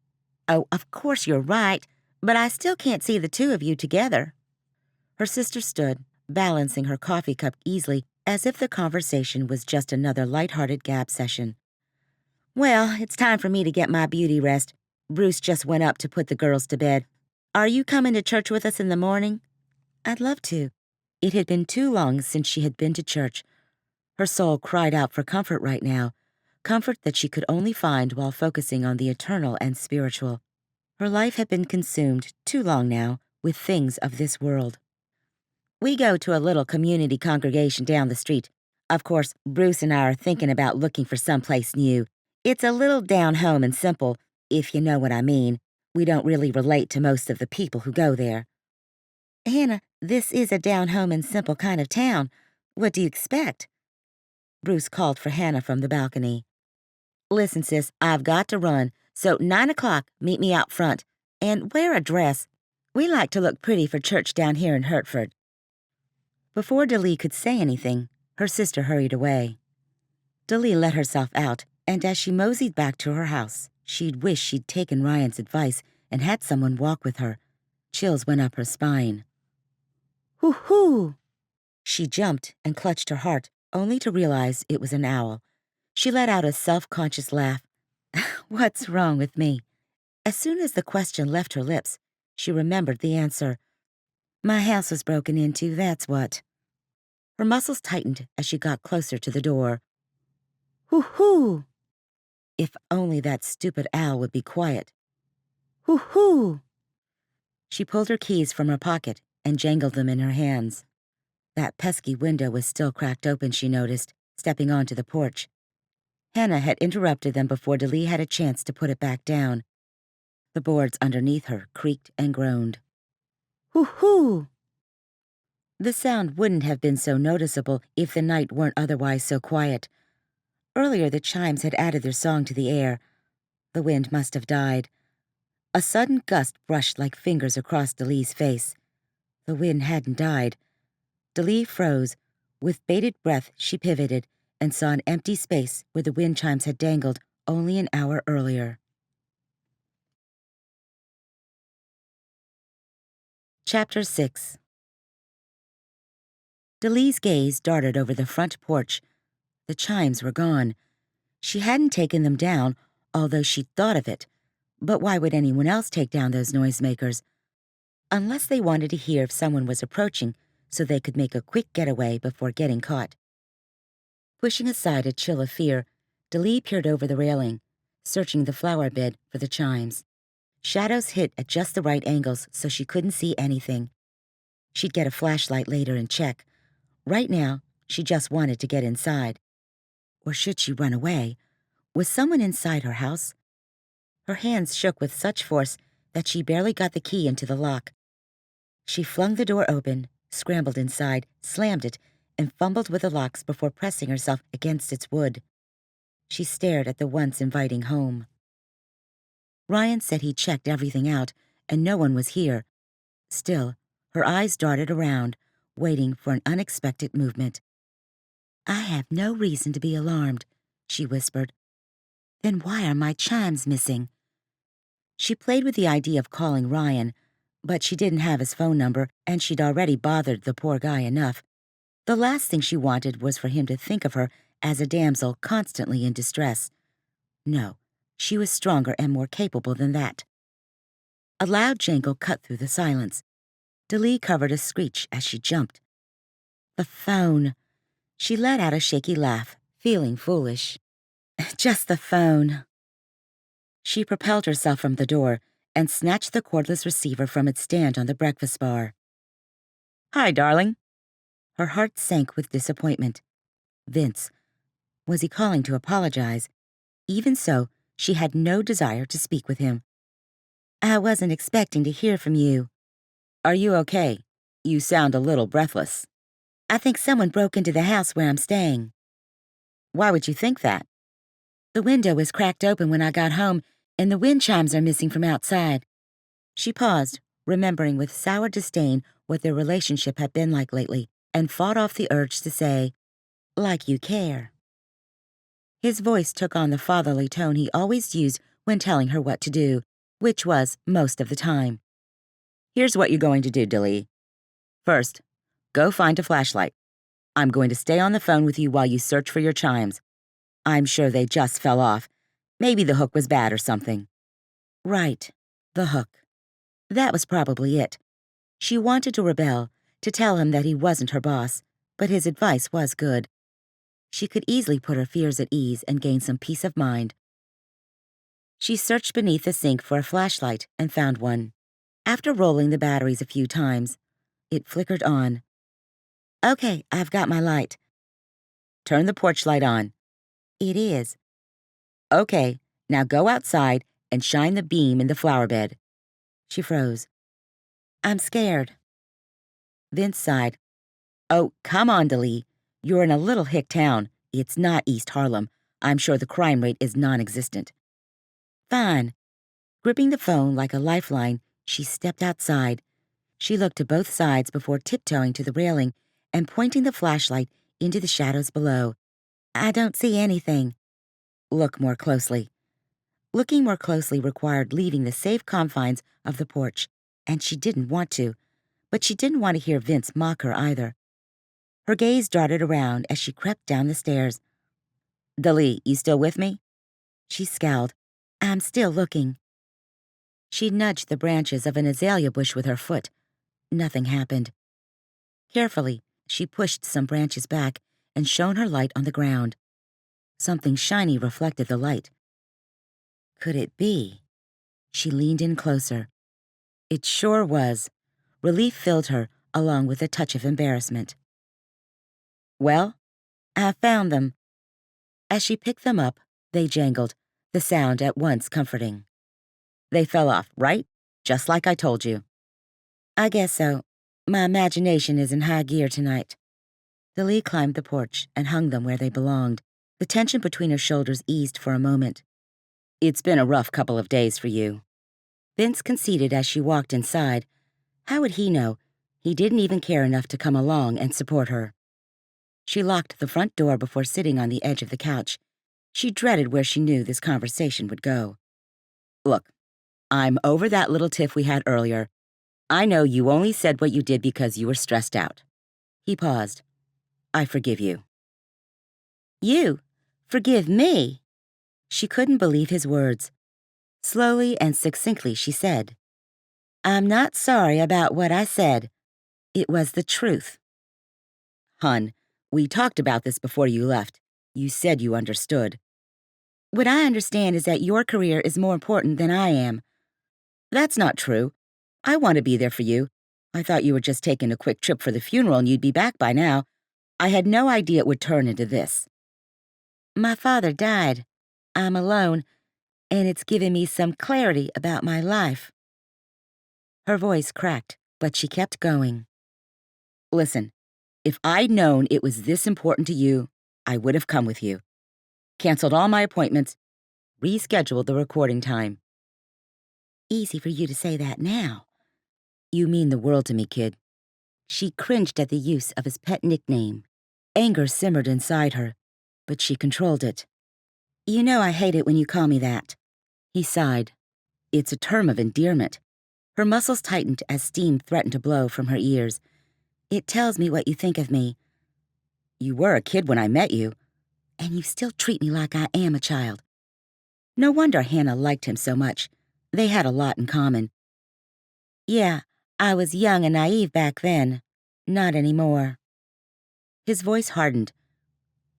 Oh, of course you're right, but I still can't see the two of you together. Her sister stood, balancing her coffee cup easily, as if the conversation was just another light-hearted gab session. Well, it's time for me to get my beauty rest. Bruce just went up to put the girls to bed. Are you coming to church with us in the morning? I'd love to. It had been too long since she had been to church. Her soul cried out for comfort right now, comfort that she could only find while focusing on the eternal and spiritual. Her life had been consumed too long now with things of this world. We go to a little community congregation down the street. Of course, Bruce and I are thinking about looking for someplace new. It's a little down home and simple, if you know what I mean. We don't really relate to most of the people who go there. Hannah, this is a down home and simple kind of town. What do you expect? Bruce called for Hannah from the balcony. Listen, sis, I've got to run, so 9 o'clock, meet me out front. And wear a dress. We like to look pretty for church down here in Hertford. Before Daleigh could say anything, her sister hurried away. Daleigh let herself out, and as she moseyed back to her house, she'd wished she'd taken Ryan's advice and had someone walk with her. Chills went up her spine. Hoo-hoo! She jumped and clutched her heart, only to realize it was an owl. She let out a self-conscious laugh. What's wrong with me? As soon as the question left her lips, she remembered the answer. My house was broken into, that's what. Her muscles tightened as she got closer to the door. Hoo-hoo! If only that stupid owl would be quiet. Hoo-hoo! She pulled her keys from her pocket and jangled them in her hands. That pesky window was still cracked open, she noticed, stepping onto the porch. Hannah had interrupted them before Daleigh had a chance to put it back down. The boards underneath her creaked and groaned. Hoo-hoo! The sound wouldn't have been so noticeable if the night weren't otherwise so quiet. Earlier, the chimes had added their song to the air. The wind must have died. A sudden gust brushed like fingers across Daleigh's face. The wind hadn't died. Daleigh froze. With bated breath, she pivoted and saw an empty space where the wind chimes had dangled only an hour earlier. Chapter 6. Daleigh's gaze darted over the front porch. The chimes were gone. She hadn't taken them down, although she'd thought of it. But why would anyone else take down those noisemakers? Unless they wanted to hear if someone was approaching so they could make a quick getaway before getting caught. Pushing aside a chill of fear, Daleigh peered over the railing, searching the flower bed for the chimes. Shadows hit at just the right angles so she couldn't see anything. She'd get a flashlight later and check. Right now, she just wanted to get inside. Or should she run away? Was someone inside her house? Her hands shook with such force that she barely got the key into the lock. She flung the door open, scrambled inside, slammed it, and fumbled with the locks before pressing herself against its wood. She stared at the once inviting home. Ryan said he'd checked everything out, and no one was here. Still, her eyes darted around, waiting for an unexpected movement. I have no reason to be alarmed, she whispered. Then why are my chimes missing? She played with the idea of calling Ryan, but she didn't have his phone number, and she'd already bothered the poor guy enough. The last thing she wanted was for him to think of her as a damsel constantly in distress. No, she was stronger and more capable than that. A loud jangle cut through the silence. Daleigh covered a screech as she jumped. The phone. She let out a shaky laugh, feeling foolish. Just the phone. She propelled herself from the door and snatched the cordless receiver from its stand on the breakfast bar. Hi, darling. Her heart sank with disappointment. Vince. Was he calling to apologize? Even so, she had no desire to speak with him. I wasn't expecting to hear from you. Are you okay? You sound a little breathless. I think someone broke into the house where I'm staying. Why would you think that? The window was cracked open when I got home, and the wind chimes are missing from outside. She paused, remembering with sour disdain what their relationship had been like lately, and fought off the urge to say, "Like you care." His voice took on the fatherly tone he always used when telling her what to do, which was most of the time. "Here's what you're going to do, Daleigh. First, go find a flashlight. I'm going to stay on the phone with you while you search for your chimes. I'm sure they just fell off. Maybe the hook was bad or something." Right, the hook. That was probably it. She wanted to rebel, to tell him that he wasn't her boss, but his advice was good. She could easily put her fears at ease and gain some peace of mind. She searched beneath the sink for a flashlight and found one. After rolling the batteries a few times, it flickered on. "Okay, I've got my light." "Turn the porch light on." "It is." "Okay, now go outside and shine the beam in the flower bed." She froze. "I'm scared." Vince sighed. "Oh, come on, Daleigh. You're in a little hick town. It's not East Harlem. I'm sure the crime rate is non-existent." "Fine." Gripping the phone like a lifeline, she stepped outside. She looked to both sides before tiptoeing to the railing and pointing the flashlight into the shadows below. "I don't see anything." "Look more closely." Looking more closely required leaving the safe confines of the porch, and she didn't want to, but she didn't want to hear Vince mock her either. Her gaze darted around as she crept down the stairs. "Daleigh, you still with me?" She scowled. "I'm still looking." She nudged the branches of an azalea bush with her foot. Nothing happened. Carefully, she pushed some branches back and shone her light on the ground. Something shiny reflected the light. Could it be? She leaned in closer. It sure was. Relief filled her, along with a touch of embarrassment. "Well, I found them." As she picked them up, they jangled, the sound at once comforting. "They fell off, right? Just like I told you." "I guess so. My imagination is in high gear tonight." Daleigh climbed the porch and hung them where they belonged. The tension between her shoulders eased for a moment. "It's been a rough couple of days for you." Vince conceded as she walked inside. How would he know? He didn't even care enough to come along and support her. She locked the front door before sitting on the edge of the couch. She dreaded where she knew this conversation would go. "Look, I'm over that little tiff we had earlier. I know you only said what you did because you were stressed out." He paused. "I forgive you." "You? Forgive me?" She couldn't believe his words. Slowly and succinctly she said, "I'm not sorry about what I said. It was the truth." "Hun, we talked about this before you left. You said you understood." "What I understand is that your career is more important than I am." "That's not true. I want to be there for you. I thought you were just taking a quick trip for the funeral and you'd be back by now. I had no idea it would turn into this." "My father died. I'm alone, and it's given me some clarity about my life." Her voice cracked, but she kept going. "Listen, if I'd known it was this important to you, I would have come with you. Canceled all my appointments, rescheduled the recording time." "Easy for you to say that now." "You mean the world to me, kid." She cringed at the use of his pet nickname. Anger simmered inside her, but she controlled it. "You know I hate it when you call me that." He sighed. "It's a term of endearment." Her muscles tightened as steam threatened to blow from her ears. "It tells me what you think of me." "You were a kid when I met you." "And you still treat me like I am a child." No wonder Hannah liked him so much. They had a lot in common. "Yeah, I was young and naive back then. Not anymore." His voice hardened.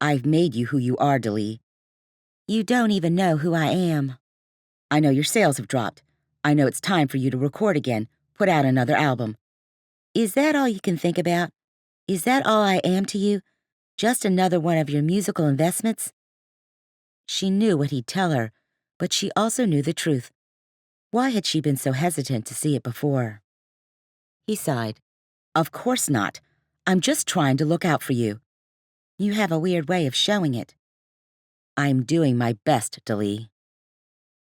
"I've made you who you are, Daleigh." "You don't even know who I am." "I know your sales have dropped. I know it's time for you to record again, put out another album." "Is that all you can think about? Is that all I am to you? Just another one of your musical investments?" She knew what he'd tell her, but she also knew the truth. Why had she been so hesitant to see it before? He sighed. "Of course not. I'm just trying to look out for you." "You have a weird way of showing it." "I'm doing my best, Daleigh."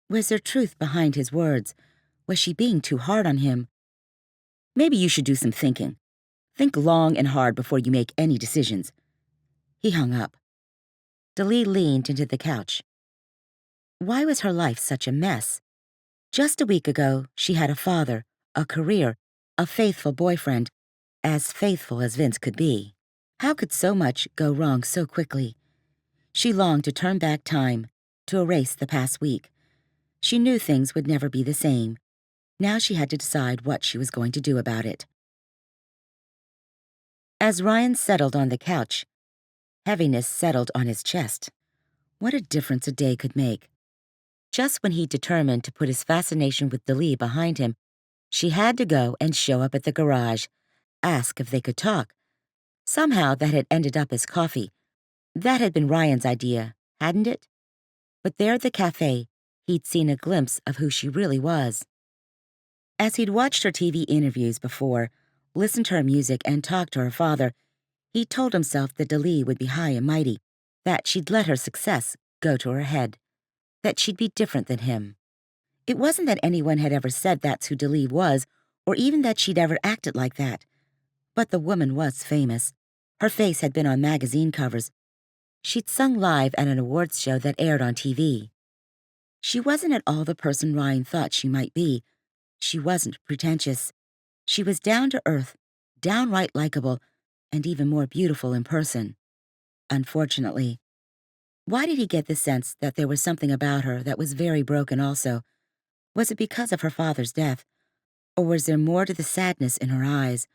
Was there truth behind his words? Was she being too hard on him? "Maybe you should do some thinking. Think long and hard before you make any decisions." He hung up. Daleigh leaned into the couch. Why was her life such a mess? Just a week ago, she had a father, a career, a faithful boyfriend, as faithful as Vince could be. How could so much go wrong so quickly? She longed to turn back time, to erase the past week. She knew things would never be the same. Now she had to decide what she was going to do about it. As Ryan settled on the couch, heaviness settled on his chest. What a difference a day could make. Just when he determined to put his fascination with Daleigh behind him, she had to go and show up at the garage, ask if they could talk. Somehow that had ended up as coffee. That had been Ryan's idea, hadn't it? But there at the cafe, he'd seen a glimpse of who she really was. As he'd watched her TV interviews before, listened to her music, and talked to her father, he told himself that Daleigh would be high and mighty, that she'd let her success go to her head, that she'd be different than him. It wasn't that anyone had ever said that's who Daleigh was, or even that she'd ever acted like that. But the woman was famous. Her face had been on magazine covers. She'd sung live at an awards show that aired on TV. She wasn't at all the person Ryan thought she might be. She wasn't pretentious. She was down to earth, downright likable, and even more beautiful in person. Unfortunately. Why did he get the sense that there was something about her that was very broken also? Was it because of her father's death? Or was there more to the sadness in her eyes?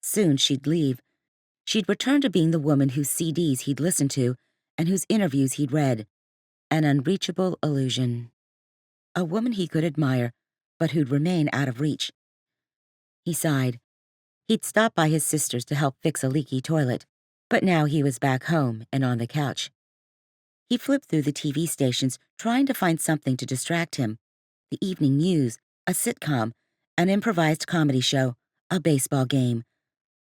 Soon she'd leave. She'd return to being the woman whose CDs he'd listened to and whose interviews he'd read. An unreachable illusion. A woman he could admire, but who'd remain out of reach. He sighed. He'd stopped by his sister's to help fix a leaky toilet, but now he was back home and on the couch. He flipped through the TV stations, trying to find something to distract him. The evening news, a sitcom, an improvised comedy show, a baseball game.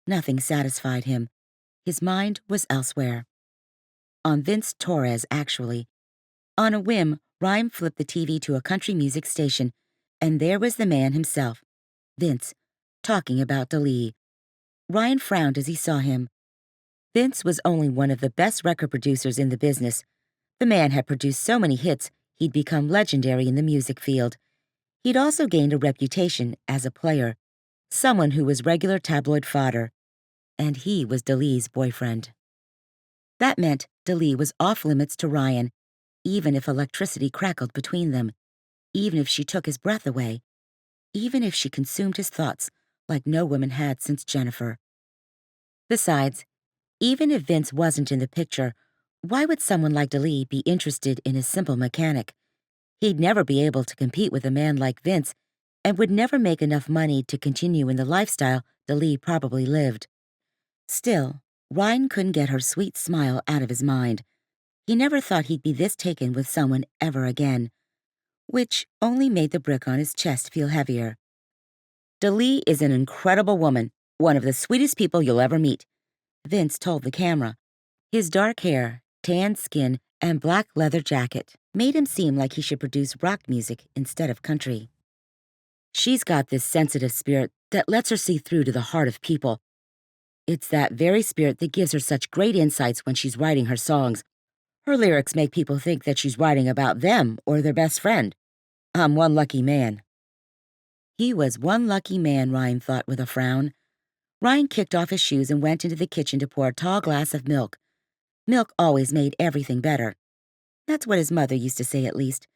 Nothing satisfied him. His mind was elsewhere. On Vince Torres, actually. On a whim, Ryan flipped the TV to a country music station, and there was the man himself, Vince, talking about Daleigh. Ryan frowned as he saw him. Vince was only one of the best record producers in the business. The man had produced so many hits, he'd become legendary in the music field. He'd also gained a reputation as a player, someone who was regular tabloid fodder. And he was Daleigh's boyfriend. That meant Daleigh was off limits to Ryan, even if electricity crackled between them, even if she took his breath away, even if she consumed his thoughts like no woman had since Jennifer. Besides, even if Vince wasn't in the picture, why would someone like Daleigh be interested in a simple mechanic? He'd never be able to compete with a man like Vince and would never make enough money to continue in the lifestyle Daleigh probably lived. Still, Ryan couldn't get her sweet smile out of his mind. He never thought he'd be this taken with someone ever again, which only made the brick on his chest feel heavier. Daleigh is an incredible woman, one of the sweetest people you'll ever meet, Vince told the camera. His dark hair, tanned skin, and black leather jacket made him seem like he should produce rock music instead of country. She's got this sensitive spirit that lets her see through to the heart of people. It's that very spirit that gives her such great insights when she's writing her songs. Her lyrics make people think that she's writing about them or their best friend. I'm one lucky man. He was one lucky man, Ryan thought with a frown. Ryan kicked off his shoes and went into the kitchen to pour a tall glass of milk. Milk always made everything better. That's what his mother used to say, at least.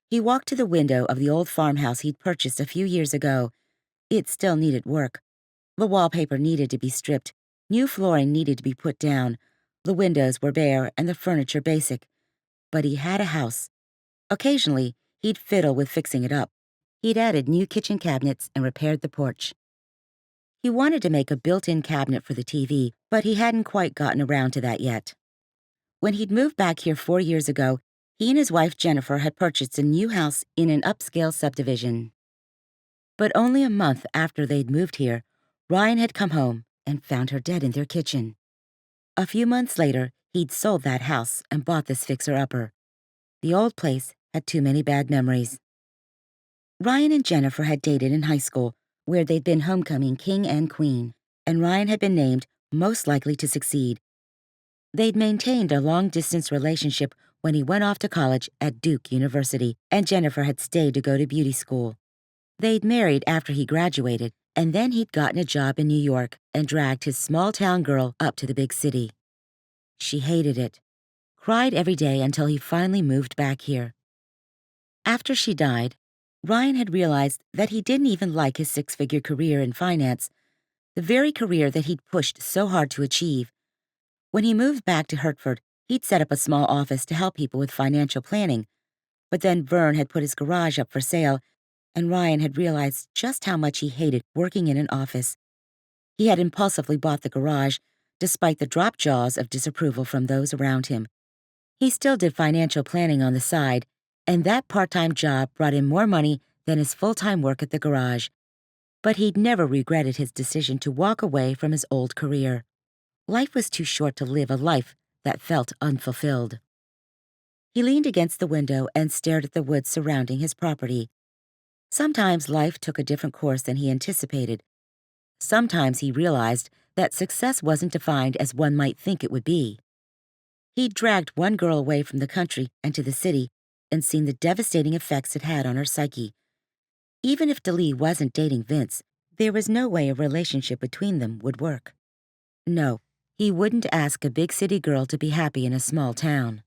He walked to the window of the old farmhouse he'd purchased a few years ago. It still needed work. The wallpaper needed to be stripped. New flooring needed to be put down. The windows were bare and the furniture basic. But he had a house. Occasionally, he'd fiddle with fixing it up. He'd added new kitchen cabinets and repaired the porch. He wanted to make a built-in cabinet for the TV, but he hadn't quite gotten around to that yet. When he'd moved back here 4 years ago, he and his wife Jennifer had purchased a new house in an upscale subdivision. But only a month after they'd moved here, Ryan had come home and found her dead in their kitchen. A few months later, he'd sold that house and bought this fixer-upper. The old place had too many bad memories. Ryan and Jennifer had dated in high school, where they'd been homecoming king and queen. and Ryan had been named most likely to succeed. They'd maintained a long-distance relationship when he went off to college at Duke University, and Jennifer had stayed to go to beauty school. They'd married after he graduated, and then he'd gotten a job in New York and dragged his small-town girl up to the big city. She hated it, cried every day until he finally moved back here. After she died, Ryan had realized that he didn't even like his six-figure career in finance, the very career that he'd pushed so hard to achieve. When he moved back to Hertford, he'd set up a small office to help people with financial planning. But then Vern had put his garage up for sale, and Ryan had realized just how much he hated working in an office. He had impulsively bought the garage, despite the drop jaws of disapproval from those around him. He still did financial planning on the side, and that part-time job brought in more money than his full-time work at the garage. But he'd never regretted his decision to walk away from his old career. Life was too short to live a life that felt unfulfilled. He leaned against the window and stared at the woods surrounding his property. Sometimes life took a different course than he anticipated. Sometimes he realized that success wasn't defined as one might think it would be. He'd dragged one girl away from the country and to the city and seen the devastating effects it had on her psyche. Even if Daleigh wasn't dating Vince, there was no way a relationship between them would work. No, he wouldn't ask a big city girl to be happy in a small town.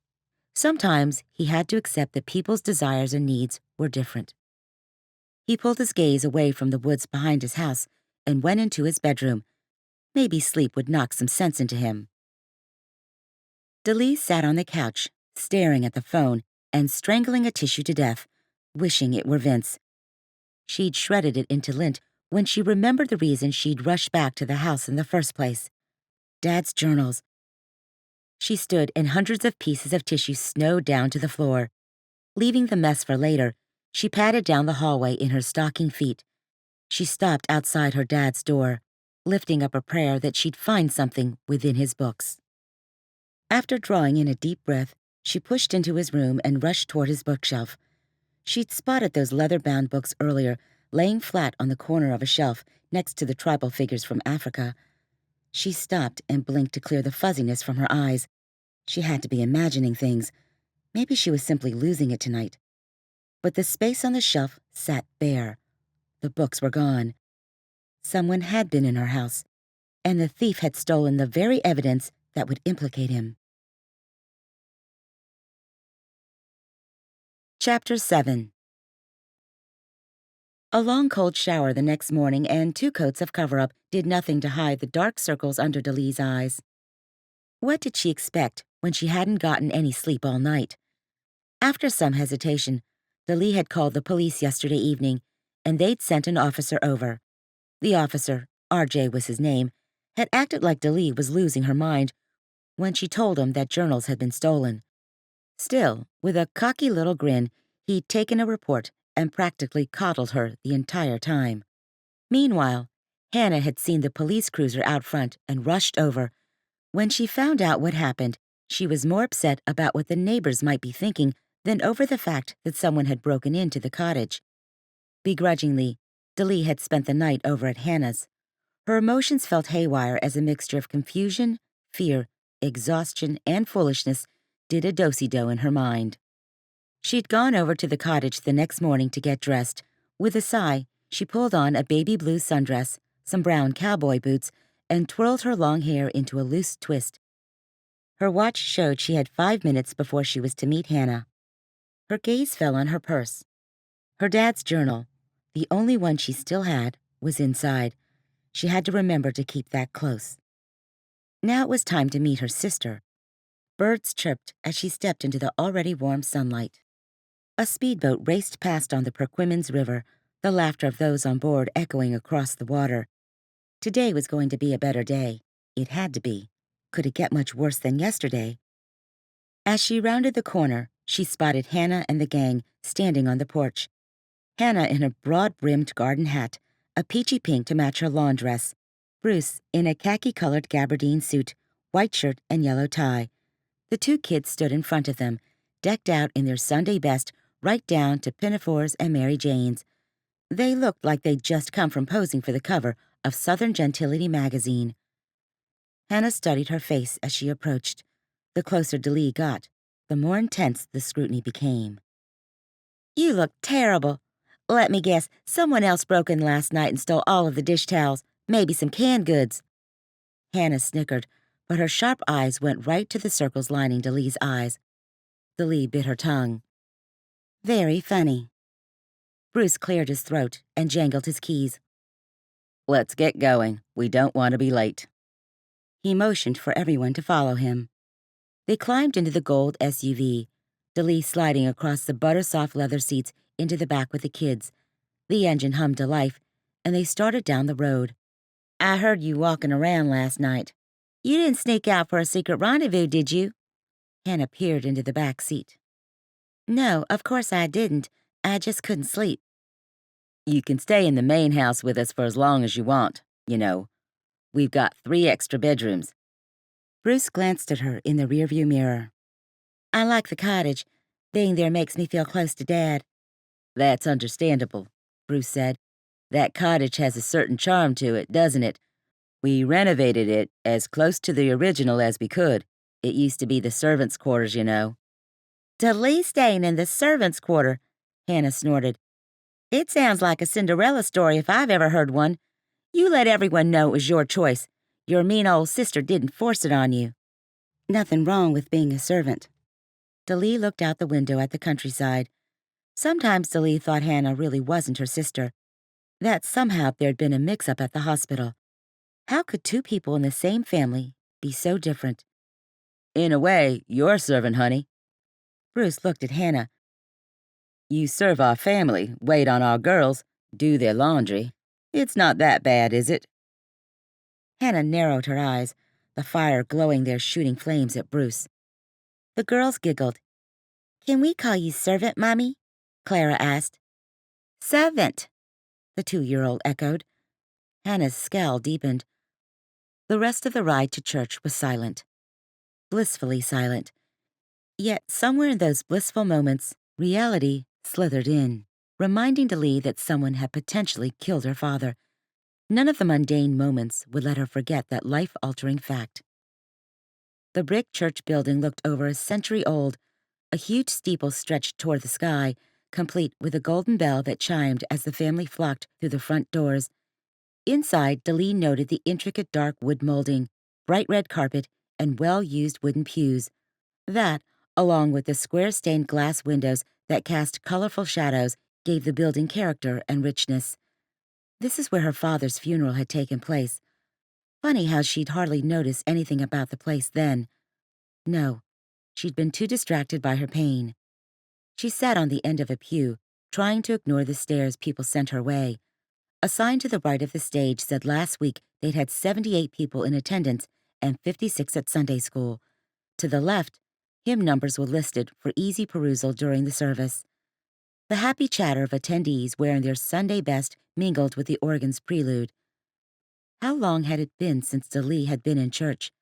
Sometimes he had to accept that people's desires and needs were different. He pulled his gaze away from the woods behind his house and went into his bedroom. Maybe sleep would knock some sense into him. Daleigh sat on the couch, staring at the phone and strangling a tissue to death, wishing it were Vince. She'd shredded it into lint when she remembered the reason she'd rushed back to the house in the first place. Dad's journals. She stood and hundreds of pieces of tissue snowed down to the floor. Leaving the mess for later, she padded down the hallway in her stocking feet. She stopped outside her dad's door, lifting up a prayer that she'd find something within his books. After drawing in a deep breath, she pushed into his room and rushed toward his bookshelf. She'd spotted those leather-bound books earlier, laying flat on the corner of a shelf next to the tribal figures from Africa. She stopped and blinked to clear the fuzziness from her eyes. She had to be imagining things. Maybe she was simply losing it tonight. But the space on the shelf sat bare. The books were gone. Someone had been in her house, and the thief had stolen the very evidence that would implicate him. Chapter 7. A long cold shower the next morning and 2 coats of cover-up did nothing to hide the dark circles under Daleigh's eyes. What did she expect when she hadn't gotten any sleep all night? After some hesitation, Daleigh had called the police yesterday evening, and they'd sent an officer over. The officer, RJ was his name, had acted like Daleigh was losing her mind when she told him that journals had been stolen. Still, with a cocky little grin, he'd taken a report and practically coddled her the entire time. Meanwhile, Hannah had seen the police cruiser out front and rushed over. When she found out what happened, she was more upset about what the neighbors might be thinking than over the fact that someone had broken into the cottage. Begrudgingly, Daleigh had spent the night over at Hannah's. Her emotions felt haywire as a mixture of confusion, fear, exhaustion, and foolishness did a do-si-do in her mind. She'd gone over to the cottage the next morning to get dressed. With a sigh, she pulled on a baby blue sundress, some brown cowboy boots, and twirled her long hair into a loose twist. Her watch showed she had 5 minutes before she was to meet Hannah. Her gaze fell on her purse. Her dad's journal, the only one she still had, was inside. She had to remember to keep that close. Now it was time to meet her sister. Birds chirped as she stepped into the already warm sunlight. A speedboat raced past on the Perquimans River, the laughter of those on board echoing across the water. Today was going to be a better day. It had to be. Could it get much worse than yesterday? As she rounded the corner, she spotted Hannah and the gang standing on the porch. Hannah in a broad-brimmed garden hat, a peachy pink to match her lawn dress. Bruce in a khaki-colored gabardine suit, white shirt, and yellow tie. The 2 kids stood in front of them, decked out in their Sunday best right down to pinafores and Mary Janes. They looked like they'd just come from posing for the cover of Southern Gentility magazine. Hannah studied her face as she approached. The closer Daleigh got, the more intense the scrutiny became. "You look terrible. Let me guess, someone else broke in last night and stole all of the dish towels, maybe some canned goods." Hannah snickered, but her sharp eyes went right to the circles lining Daleigh's eyes. Daleigh bit her tongue. "Very funny." Bruce cleared his throat and jangled his keys. "Let's get going. We don't want to be late." He motioned for everyone to follow him. They climbed into the gold SUV, Daleigh sliding across the butter-soft leather seats into the back with the kids. The engine hummed to life, and they started down the road. "I heard you walking around last night. You didn't sneak out for a secret rendezvous, did you?" Hannah peered into the back seat. "No, of course I didn't. I just couldn't sleep." "You can stay in the main house with us for as long as you want, you know. We've got 3 extra bedrooms." Bruce glanced at her in the rearview mirror. "I like the cottage. Being there makes me feel close to Dad." "That's understandable," Bruce said. "That cottage has a certain charm to it, doesn't it? We renovated it as close to the original as we could. It used to be the servants' quarters, you know." "Daleigh staying in the servants' quarter," Hannah snorted. "It sounds like a Cinderella story if I've ever heard one. You let everyone know it was your choice. Your mean old sister didn't force it on you." "Nothing wrong with being a servant." Daleigh looked out the window at the countryside. Sometimes Daleigh thought Hannah really wasn't her sister, that somehow there'd been a mix-up at the hospital. How could 2 people in the same family be so different? "In a way, you're a servant, honey." Bruce looked at Hannah. "You serve our family, wait on our girls, do their laundry. It's not that bad, is it?" Hannah narrowed her eyes, the fire glowing there shooting flames at Bruce. The girls giggled. "Can we call you servant, Mommy?" Clara asked. "Servant," the 2-year-old echoed. Hannah's scowl deepened. The rest of the ride to church was silent. Blissfully silent. Yet somewhere in those blissful moments, reality slithered in, reminding Daleigh that someone had potentially killed her father. None of the mundane moments would let her forget that life-altering fact. The brick church building looked over a century old. A huge steeple stretched toward the sky, complete with a golden bell that chimed as the family flocked through the front doors. Inside, Daleigh noted the intricate dark wood molding, bright red carpet, and well-used wooden pews. That, along with the square stained glass windows that cast colorful shadows, gave the building character and richness. This is where her father's funeral had taken place. Funny how she'd hardly noticed anything about the place then. No, she'd been too distracted by her pain. She sat on the end of a pew, trying to ignore the stares people sent her way. A sign to the right of the stage said last week they'd had 78 people in attendance and 56 at Sunday school. To the left, hymn numbers were listed for easy perusal during the service. The happy chatter of attendees wearing their Sunday best mingled with the organ's prelude. How long had it been since Daleigh had been in church?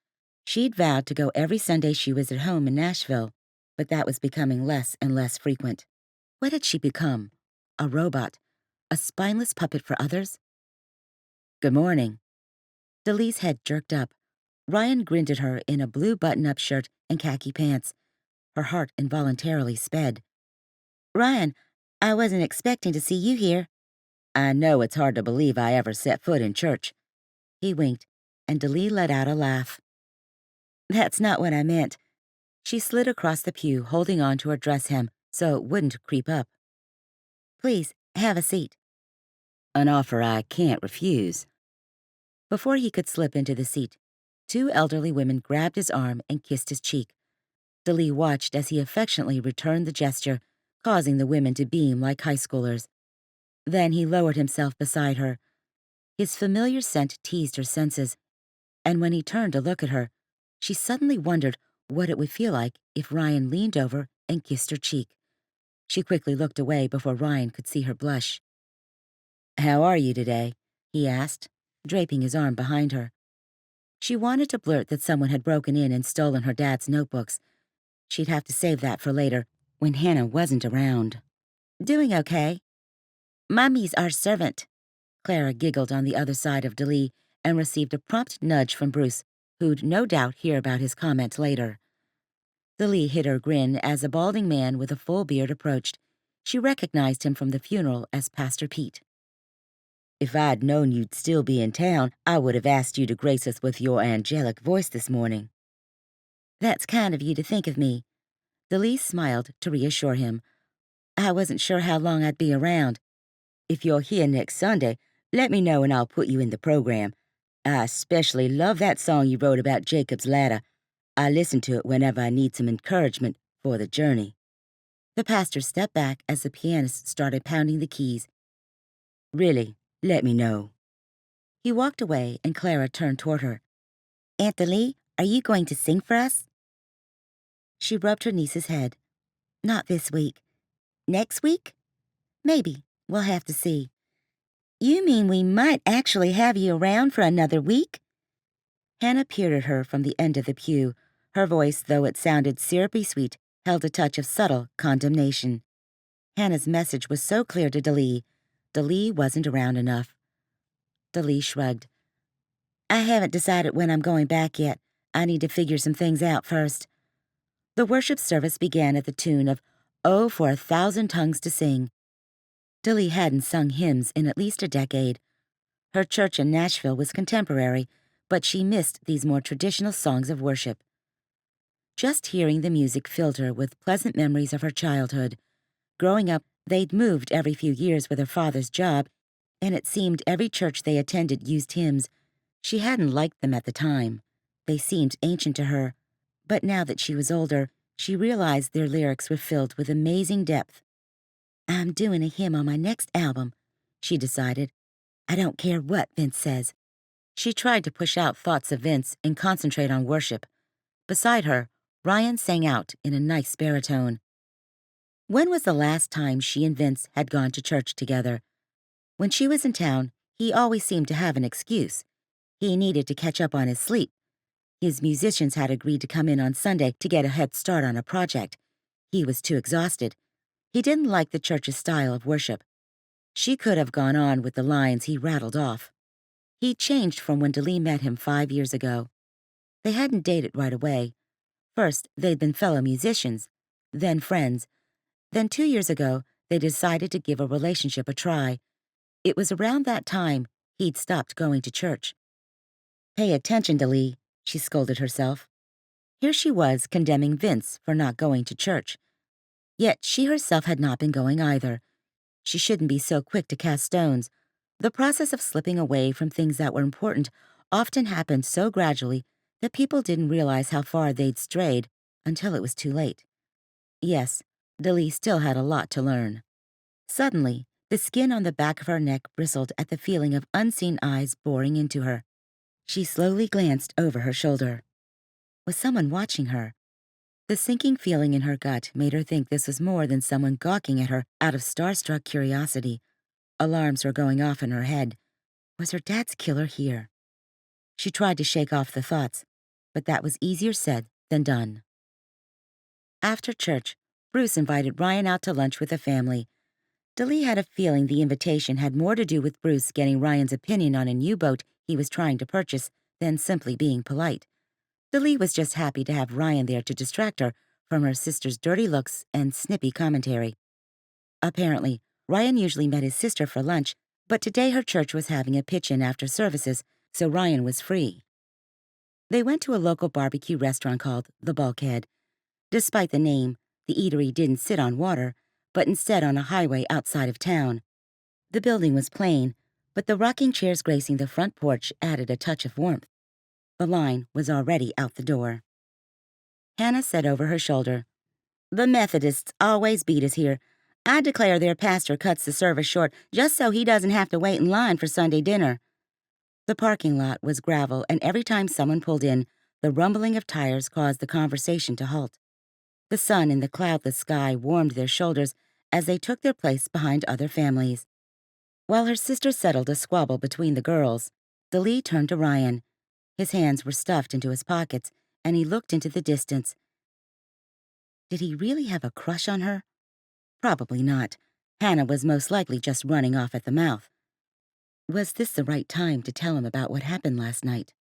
She'd vowed to go every Sunday she was at home in Nashville, but that was becoming less and less frequent. What had she become? A robot? A spineless puppet for others? "Good morning." Daleigh's head jerked up. Ryan grinned at her in a blue button-up shirt and khaki pants. Her heart involuntarily sped. "Ryan, I wasn't expecting to see you here." "I know it's hard to believe I ever set foot in church." He winked, and Daleigh let out a laugh. "That's not what I meant." She slid across the pew, holding on to her dress hem so it wouldn't creep up. "Please, have a seat." "An offer I can't refuse." Before he could slip into the seat, 2 elderly women grabbed his arm and kissed his cheek. Daleigh watched as he affectionately returned the gesture, causing the women to beam like high schoolers. Then he lowered himself beside her. His familiar scent teased her senses, and when he turned to look at her, she suddenly wondered what it would feel like if Ryan leaned over and kissed her cheek. She quickly looked away before Ryan could see her blush. "How are you today?" he asked, draping his arm behind her. She wanted to blurt that someone had broken in and stolen her dad's notebooks. She'd have to save that for later, when Hannah wasn't around. "Doing okay. Mommy's our servant." Clara giggled on the other side of Daleigh and received a prompt nudge from Bruce, who'd no doubt hear about his comment later. Daleigh hid her grin as a balding man with a full beard approached. She recognized him from the funeral as Pastor Pete. "If I'd known you'd still be in town, I would have asked you to grace us with your angelic voice this morning." "That's kind of you to think of me." Daleigh smiled to reassure him. "I wasn't sure how long I'd be around. If you're here next Sunday, let me know and I'll put you in the program. I especially love that song you wrote about Jacob's Ladder. I listen to it whenever I need some encouragement for the journey." The pastor stepped back as the pianist started pounding the keys. "Really, let me know." He walked away and Clara turned toward her. "Aunt Daleigh, are you going to sing for us?" She rubbed her niece's head. "Not this week. Next week? Maybe. We'll have to see." "You mean we might actually have you around for another week?" Hannah peered at her from the end of the pew. Her voice, though it sounded syrupy sweet, held a touch of subtle condemnation. Hannah's message was so clear to Daleigh. Daleigh wasn't around enough. Daleigh shrugged. "I haven't decided when I'm going back yet. I need to figure some things out first." The worship service began at the tune of "Oh, for a Thousand Tongues to Sing." Daleigh hadn't sung hymns in at least a decade. Her church in Nashville was contemporary, but she missed these more traditional songs of worship. Just hearing the music filled her with pleasant memories of her childhood. Growing up, they'd moved every few years with her father's job, and it seemed every church they attended used hymns. She hadn't liked them at the time. They seemed ancient to her, but now that she was older, she realized their lyrics were filled with amazing depth. "I'm doing a hymn on my next album," she decided. "I don't care what Vince says." She tried to push out thoughts of Vince and concentrate on worship. Beside her, Ryan sang out in a nice baritone. When was the last time she and Vince had gone to church together? When she was in town, he always seemed to have an excuse. He needed to catch up on his sleep. His musicians had agreed to come in on Sunday to get a head start on a project. He was too exhausted. He didn't like the church's style of worship. She could have gone on with the lines he rattled off. He'd changed from when Daleigh met him 5 years ago. They hadn't dated right away. First, they'd been fellow musicians, then friends. Then 2 years ago, they decided to give a relationship a try. It was around that time he'd stopped going to church. "Pay attention, Daleigh," she scolded herself. Here she was condemning Vince for not going to church. Yet she herself had not been going either. She shouldn't be so quick to cast stones. The process of slipping away from things that were important often happened so gradually that people didn't realize how far they'd strayed until it was too late. Yes, Daleigh still had a lot to learn. Suddenly, the skin on the back of her neck bristled at the feeling of unseen eyes boring into her. She slowly glanced over her shoulder. Was someone watching her? The sinking feeling in her gut made her think this was more than someone gawking at her out of starstruck curiosity. Alarms were going off in her head. Was her dad's killer here? She tried to shake off the thoughts, but that was easier said than done. After church, Bruce invited Ryan out to lunch with the family. Daleigh had a feeling the invitation had more to do with Bruce getting Ryan's opinion on a new boat he was trying to purchase than simply being polite. Daleigh was just happy to have Ryan there to distract her from her sister's dirty looks and snippy commentary. Apparently, Ryan usually met his sister for lunch, but today her church was having a pitch-in after services, so Ryan was free. They went to a local barbecue restaurant called The Bulkhead. Despite the name, the eatery didn't sit on water, but instead on a highway outside of town. The building was plain, but the rocking chairs gracing the front porch added a touch of warmth. The line was already out the door. Hannah said over her shoulder, "The Methodists always beat us here. I declare their pastor cuts the service short just so he doesn't have to wait in line for Sunday dinner." The parking lot was gravel, and every time someone pulled in, the rumbling of tires caused the conversation to halt. The sun in the cloudless sky warmed their shoulders as they took their place behind other families. While her sister settled a squabble between the girls, Daleigh turned to Ryan. His hands were stuffed into his pockets, and he looked into the distance. Did he really have a crush on her? Probably not. Hannah was most likely just running off at the mouth. Was this the right time to tell him about what happened last night?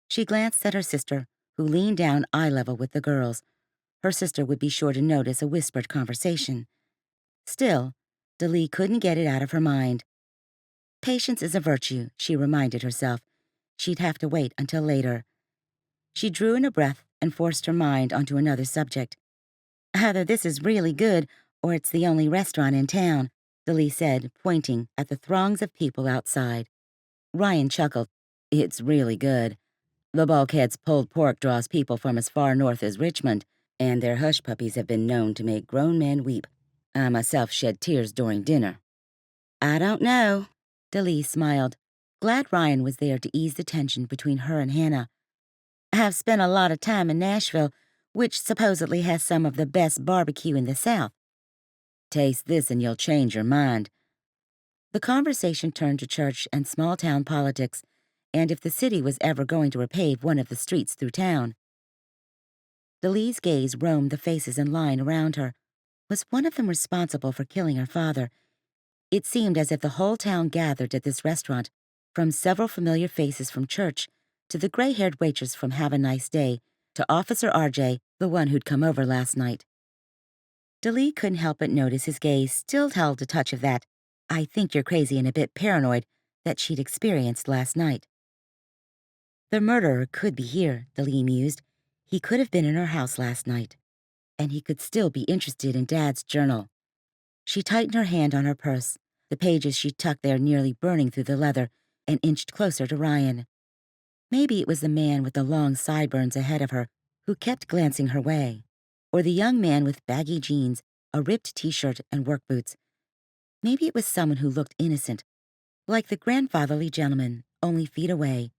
She glanced at her sister, who leaned down eye level with the girls. Her sister would be sure to notice a whispered conversation. Still, Daleigh couldn't get it out of her mind. Patience is a virtue, she reminded herself. She'd have to wait until later. She drew in a breath and forced her mind onto another subject. Either this is really good, or it's the only restaurant in town, Daleigh said, pointing at the throngs of people outside. Ryan chuckled. It's really good. The Bulkhead's pulled pork draws people from as far north as Richmond, and their hush puppies have been known to make grown men weep. I myself shed tears during dinner. I don't know, Daleigh smiled, glad Ryan was there to ease the tension between her and Hannah. I've spent a lot of time in Nashville, which supposedly has some of the best barbecue in the South. Taste this and you'll change your mind. The conversation turned to church and small-town politics, and if the city was ever going to repave one of the streets through town. Daleigh's gaze roamed the faces in line around her. Was one of them responsible for killing her father? It seemed as if the whole town gathered at this restaurant, from several familiar faces from church to the gray-haired waitress from Have a Nice Day to Officer RJ, the one who'd come over last night. Daleigh couldn't help but notice his gaze still held a touch of that, I think you're crazy and a bit paranoid, that she'd experienced last night. The murderer could be here, Daleigh mused. He could have been in her house last night, and he could still be interested in Dad's journal. She tightened her hand on her purse, the pages she tucked there nearly burning through the leather, and inched closer to Ryan. Maybe it was the man with the long sideburns ahead of her who kept glancing her way, or the young man with baggy jeans, a ripped t-shirt, and work boots. Maybe it was someone who looked innocent, like the grandfatherly gentleman, only feet away.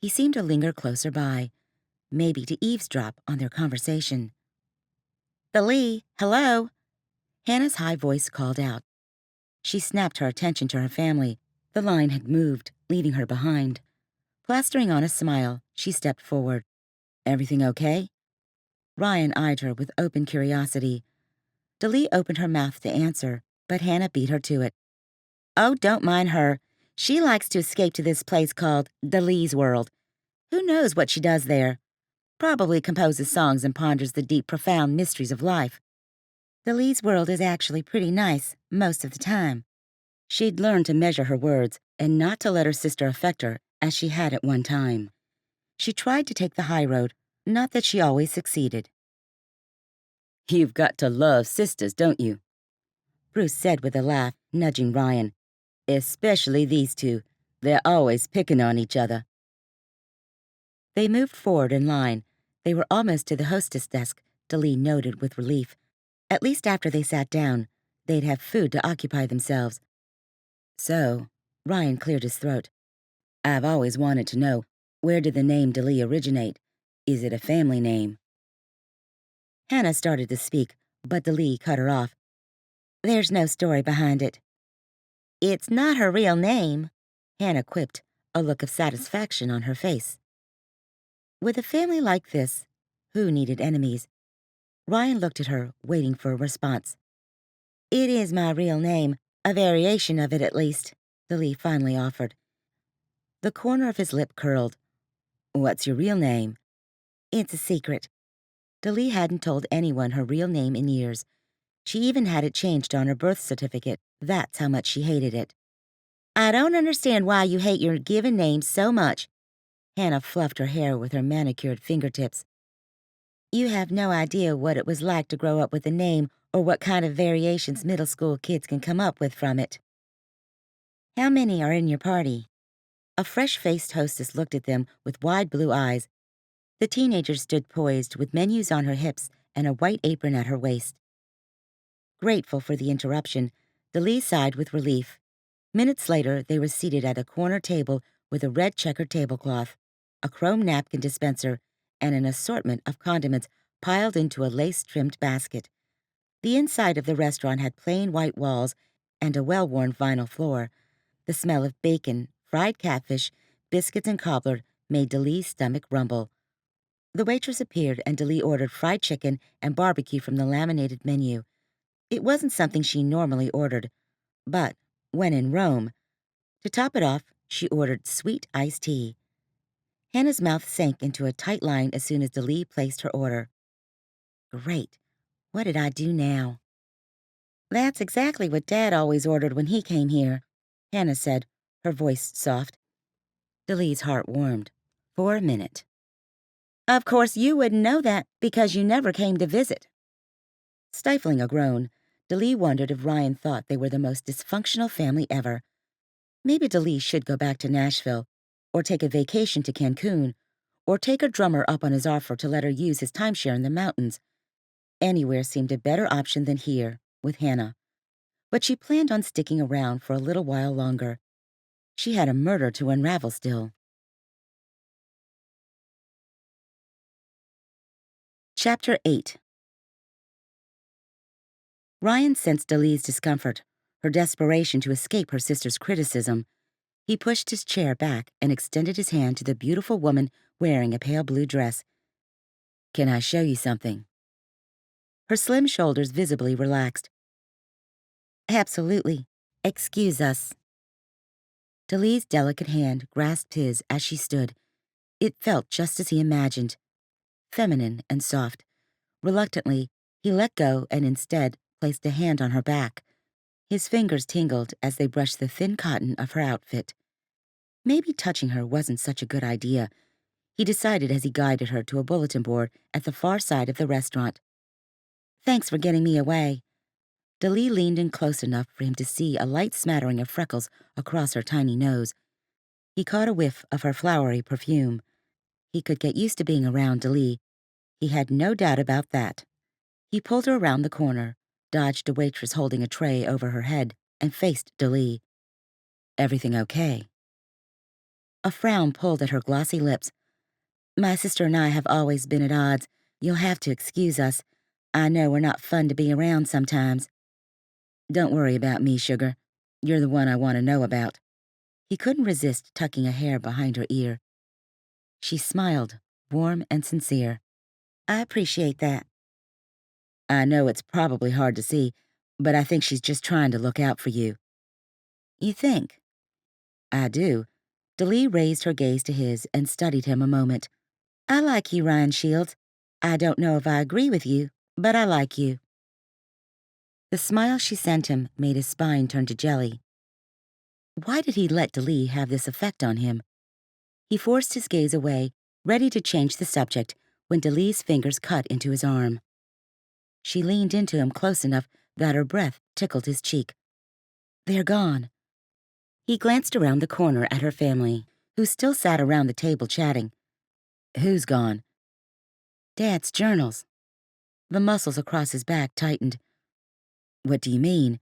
He seemed to linger closer by, maybe to eavesdrop on their conversation. Daleigh, hello? Hannah's high voice called out. She snapped her attention to her family. The line had moved, leaving her behind. Plastering on a smile, she stepped forward. Everything okay? Ryan eyed her with open curiosity. Daleigh opened her mouth to answer, but Hannah beat her to it. Oh, don't mind her. She likes to escape to this place called Daleigh's World. Who knows what she does there? Probably composes songs and ponders the deep, profound mysteries of life. Daleigh's World is actually pretty nice, most of the time. She'd learned to measure her words and not to let her sister affect her, as she had at one time. She tried to take the high road, not that she always succeeded. You've got to love sisters, don't you? Bruce said with a laugh, nudging Ryan. Especially these two. They're always picking on each other. They moved forward in line. They were almost to the hostess desk, Daleigh noted with relief. At least after they sat down, they'd have food to occupy themselves. So, Ryan cleared his throat. I've always wanted to know, where did the name Daleigh originate? Is it a family name? Hannah started to speak, but Daleigh cut her off. There's no story behind it. It's not her real name, Hannah quipped, a look of satisfaction on her face. With a family like this, who needed enemies? Ryan looked at her, waiting for a response. It is my real name, a variation of it at least, Daleigh finally offered. The corner of his lip curled. What's your real name? It's a secret. Daleigh hadn't told anyone her real name in years. She even had it changed on her birth certificate. That's how much she hated it. I don't understand why you hate your given name so much. Hannah fluffed her hair with her manicured fingertips. You have no idea what it was like to grow up with a name or what kind of variations middle school kids can come up with from it. How many are in your party? A fresh-faced hostess looked at them with wide blue eyes. The teenager stood poised with menus on her hips and a white apron at her waist. Grateful for the interruption, Daleigh sighed with relief. Minutes later, they were seated at a corner table with a red checkered tablecloth, a chrome napkin dispenser, and an assortment of condiments piled into a lace-trimmed basket. The inside of the restaurant had plain white walls and a well-worn vinyl floor. The smell of bacon, fried catfish, biscuits, and cobbler made Daleigh's stomach rumble. The waitress appeared, and Daleigh ordered fried chicken and barbecue from the laminated menu. It wasn't something she normally ordered, but, when in Rome, To top it off, she ordered sweet iced tea. Hannah's mouth sank into a tight line as soon as Daleigh placed her order. Great. What did I do now? That's exactly what Dad always ordered when he came here, Hannah said, her voice soft. Daleigh's heart warmed. For a minute. Of course you wouldn't know that because you never came to visit. Stifling a groan, Daleigh wondered if Ryan thought they were the most dysfunctional family ever. Maybe Daleigh should go back to Nashville, or take a vacation to Cancun, or take her drummer up on his offer to let her use his timeshare in the mountains. Anywhere seemed a better option than here, with Hannah. But she planned on sticking around for a little while longer. She had a murder to unravel still. Chapter 8. Ryan sensed Daleigh's discomfort, her desperation to escape her sister's criticism. He pushed his chair back and extended his hand to the beautiful woman wearing a pale blue dress. Can I show you something? Her slim shoulders visibly relaxed. Absolutely. Excuse us. Daleigh's delicate hand grasped his as she stood. It felt just as he imagined, feminine and soft. Reluctantly, he let go and instead placed a hand on her back. His fingers tingled as they brushed the thin cotton of her outfit. Maybe touching her wasn't such a good idea, he decided as he guided her to a bulletin board at the far side of the restaurant. Thanks for getting me away. Daleigh leaned in close enough for him to see a light smattering of freckles across her tiny nose. He caught a whiff of her flowery perfume. He could get used to being around Daleigh. He had no doubt about that. He pulled her around the corner, dodged a waitress holding a tray over her head, and faced Daleigh. Everything okay? A frown pulled at her glossy lips. My sister and I have always been at odds. You'll have to excuse us. I know we're not fun to be around sometimes. Don't worry about me, sugar. You're the one I want to know about. He couldn't resist tucking a hair behind her ear. She smiled, warm and sincere. I appreciate that. I know it's probably hard to see, but I think she's just trying to look out for you. You think? I do. Daleigh raised her gaze to his and studied him a moment. I like you, Ryan Shields. I don't know if I agree with you, but I like you. The smile she sent him made his spine turn to jelly. Why did he let Daleigh have this effect on him? He forced his gaze away, ready to change the subject, when Daleigh's fingers cut into his arm. She leaned into him close enough that her breath tickled his cheek. They're gone. He glanced around the corner at her family, who still sat around the table chatting. Who's gone? Dad's journals. The muscles across his back tightened. What do you mean?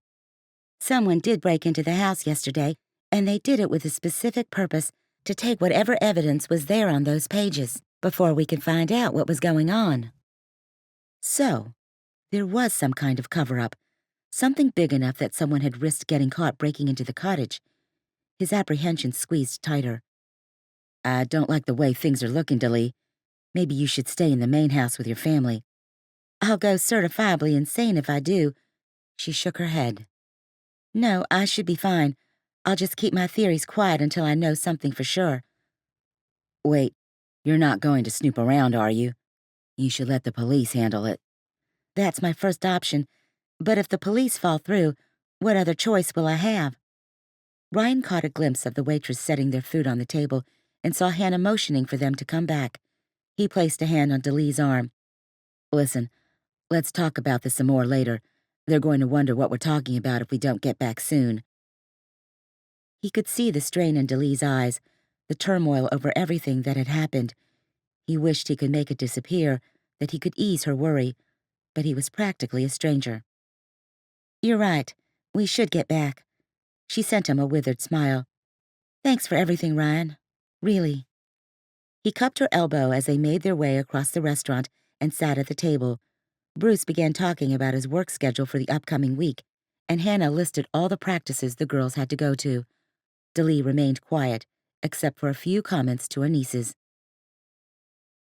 Someone did break into the house yesterday, and they did it with a specific purpose, to take whatever evidence was there on those pages, before we could find out what was going on. So, there was some kind of cover-up, something big enough that someone had risked getting caught breaking into the cottage. His apprehension squeezed tighter. I don't like the way things are looking, Daleigh. Maybe you should stay in the main house with your family. I'll go certifiably insane if I do. She shook her head. No, I should be fine. I'll just keep my theories quiet until I know something for sure. Wait, you're not going to snoop around, are you? You should let the police handle it. That's my first option, but if the police fall through, what other choice will I have? Ryan caught a glimpse of the waitress setting their food on the table and saw Hannah motioning for them to come back. He placed a hand on Daleigh's arm. Listen, let's talk about this some more later. They're going to wonder what we're talking about if we don't get back soon. He could see the strain in Daleigh's eyes, the turmoil over everything that had happened. He wished he could make it disappear, that he could ease her worry, but he was practically a stranger. You're right. We should get back. She sent him a withered smile. Thanks for everything, Ryan. Really. He cupped her elbow as they made their way across the restaurant and sat at the table. Bruce began talking about his work schedule for the upcoming week, and Hannah listed all the practices the girls had to go to. Daleigh remained quiet, except for a few comments to her nieces.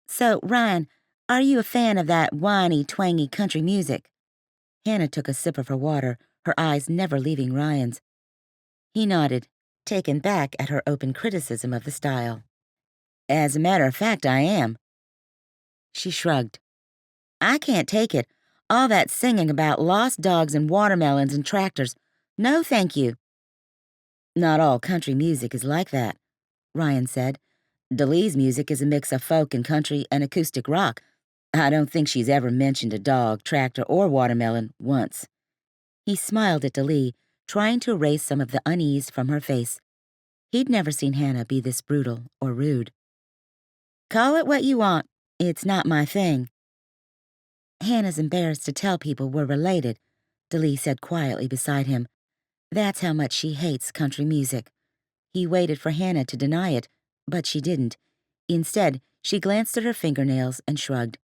So, Ryan, are you a fan of that whiny, twangy country music? Hannah took a sip of her water, her eyes never leaving Ryan's. He nodded. taken back at her open criticism of the style. As a matter of fact, I am. She shrugged. I can't take it. All that singing about lost dogs and watermelons and tractors. No, thank you. Not all country music is like that, Ryan said. Daleigh's music is a mix of folk and country and acoustic rock. I don't think she's ever mentioned a dog, tractor, or watermelon once. He smiled at Daleigh, trying to erase some of the unease from her face. He'd never seen Hannah be this brutal or rude. Call it what you want. It's not my thing. Hannah's embarrassed to tell people we're related, Daleigh said quietly beside him. That's how much she hates country music. He waited for Hannah to deny it, but she didn't. Instead, she glanced at her fingernails and shrugged.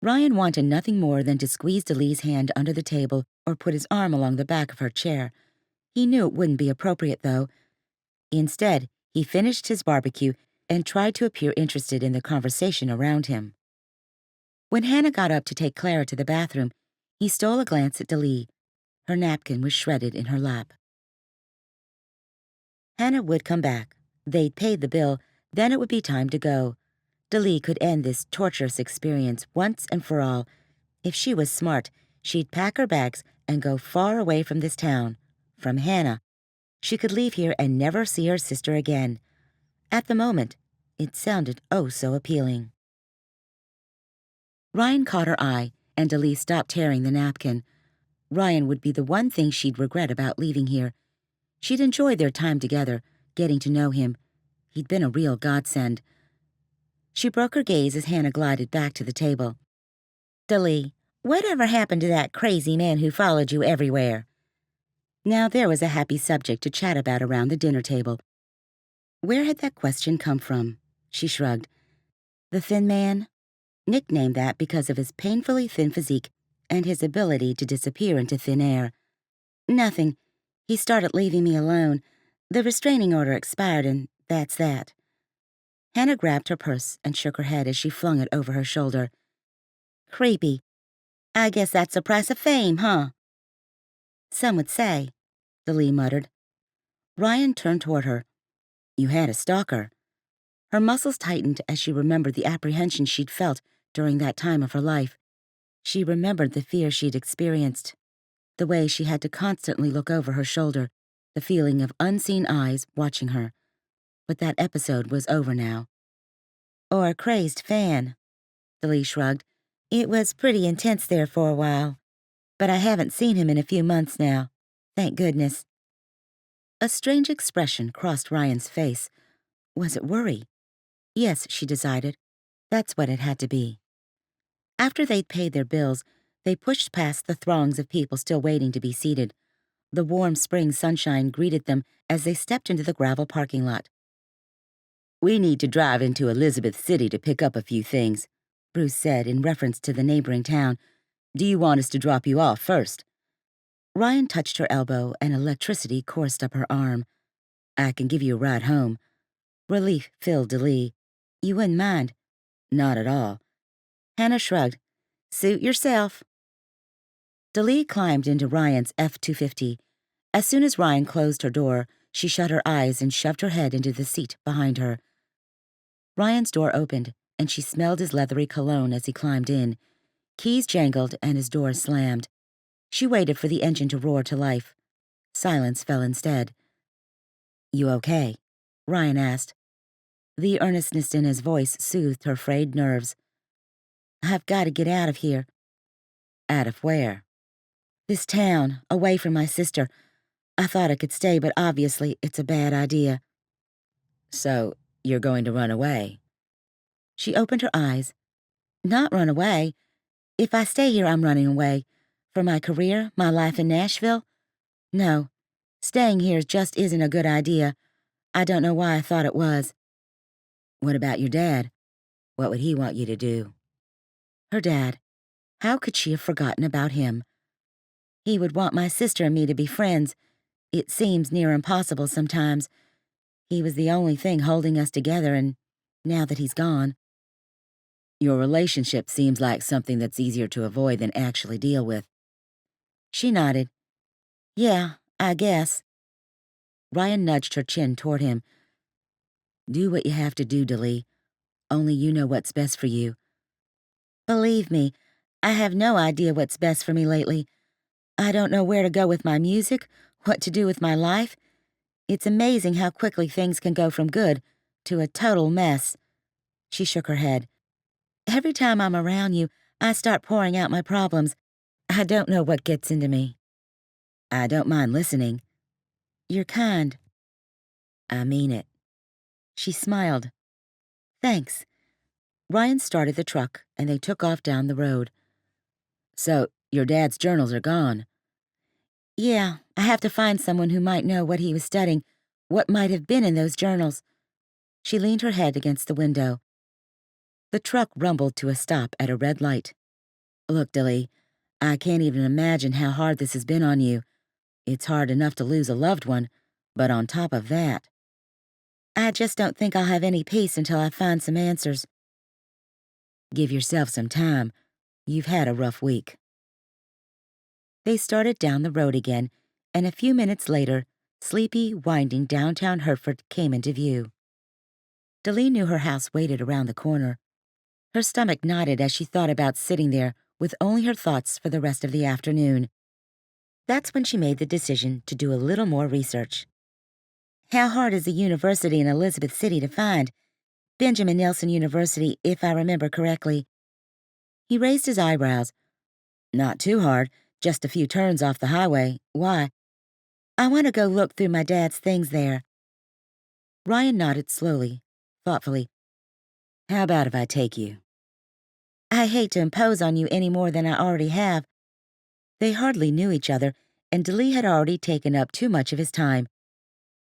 Ryan wanted nothing more than to squeeze Daleigh's hand under the table or put his arm along the back of her chair. He knew it wouldn't be appropriate, though. Instead, he finished his barbecue and tried to appear interested in the conversation around him. When Hannah got up to take Clara to the bathroom, he stole a glance at Daleigh. Her napkin was shredded in her lap. Hannah would come back. They'd paid the bill, then it would be time to go. Daleigh could end this torturous experience once and for all. If she was smart, she'd pack her bags and go far away from this town, from Hannah. She could leave here and never see her sister again. At the moment, it sounded oh so appealing. Ryan caught her eye, and Daleigh stopped tearing the napkin. Ryan would be the one thing she'd regret about leaving here. She'd enjoyed their time together, getting to know him. He'd been a real godsend. She broke her gaze as Hannah glided back to the table. Daleigh, whatever happened to that crazy man who followed you everywhere? Now there was a happy subject to chat about around the dinner table. Where had that question come from? She shrugged. The thin man? Nicknamed that because of his painfully thin physique and his ability to disappear into thin air. Nothing. He started leaving me alone. The restraining order expired, and that's that. Hannah grabbed her purse and shook her head as she flung it over her shoulder. Creepy. I guess that's the price of fame, huh? Some would say, Daleigh muttered. Ryan turned toward her. You had a stalker. Her muscles tightened as she remembered the apprehension she'd felt during that time of her life. She remembered the fear she'd experienced, the way she had to constantly look over her shoulder, the feeling of unseen eyes watching her. But that episode was over now. Or a crazed fan, Daleigh shrugged. It was pretty intense there for a while, but I haven't seen him in a few months now. Thank goodness. A strange expression crossed Ryan's face. Was it worry? Yes, she decided. That's what it had to be. After they'd paid their bills, they pushed past the throngs of people still waiting to be seated. The warm spring sunshine greeted them as they stepped into the gravel parking lot. We need to drive into Elizabeth City to pick up a few things, Bruce said in reference to the neighboring town. Do you want us to drop you off first? Ryan touched her elbow and electricity coursed up her arm. I can give you a ride home. Relief filled Daleigh. You wouldn't mind? Not at all. Hannah shrugged. Suit yourself. Daleigh climbed into Ryan's F-250. As soon as Ryan closed her door, she shut her eyes and shoved her head into the seat behind her. Ryan's door opened, and she smelled his leathery cologne as he climbed in. Keys jangled and his door slammed. She waited for the engine to roar to life. Silence fell instead. You okay? Ryan asked. The earnestness in his voice soothed her frayed nerves. I've got to get out of here. Out of where? This town, away from my sister. I thought I could stay, but obviously it's a bad idea. So, you're going to run away? She opened her eyes. Not run away. If I stay here, I'm running away. For my career, my life in Nashville? No. Staying here just isn't a good idea. I don't know why I thought it was. What about your dad? What would he want you to do? Her dad. How could she have forgotten about him? He would want my sister and me to be friends. It seems near impossible sometimes. He was the only thing holding us together, and now that he's gone. Your relationship seems like something that's easier to avoid than actually deal with. She nodded. Yeah, I guess. Ryan nudged her chin toward him. Do what you have to do, Daleigh. Only you know what's best for you. Believe me, I have no idea what's best for me lately. I don't know where to go with my music, what to do with my life. It's amazing how quickly things can go from good to a total mess. She shook her head. Every time I'm around you, I start pouring out my problems. I don't know what gets into me. I don't mind listening. You're kind. I mean it. She smiled. Thanks. Ryan started the truck, and they took off down the road. So, your dad's journals are gone. Yeah, I have to find someone who might know what he was studying, what might have been in those journals. She leaned her head against the window. The truck rumbled to a stop at a red light. Look, Daleigh, I can't even imagine how hard this has been on you. It's hard enough to lose a loved one, but on top of that. I just don't think I'll have any peace until I find some answers. Give yourself some time. You've had a rough week. They started down the road again, and a few minutes later, sleepy, winding downtown Hertford came into view. Daleigh knew her house waited around the corner. Her stomach knotted as she thought about sitting there with only her thoughts for the rest of the afternoon. That's when she made the decision to do a little more research. How hard is a university in Elizabeth City to find? Benjamin Nelson University, if I remember correctly. He raised his eyebrows. Not too hard, just a few turns off the highway. Why? I want to go look through my dad's things there. Ryan nodded slowly, thoughtfully. How about if I take you? I hate to impose on you any more than I already have. They hardly knew each other, and Daleigh had already taken up too much of his time.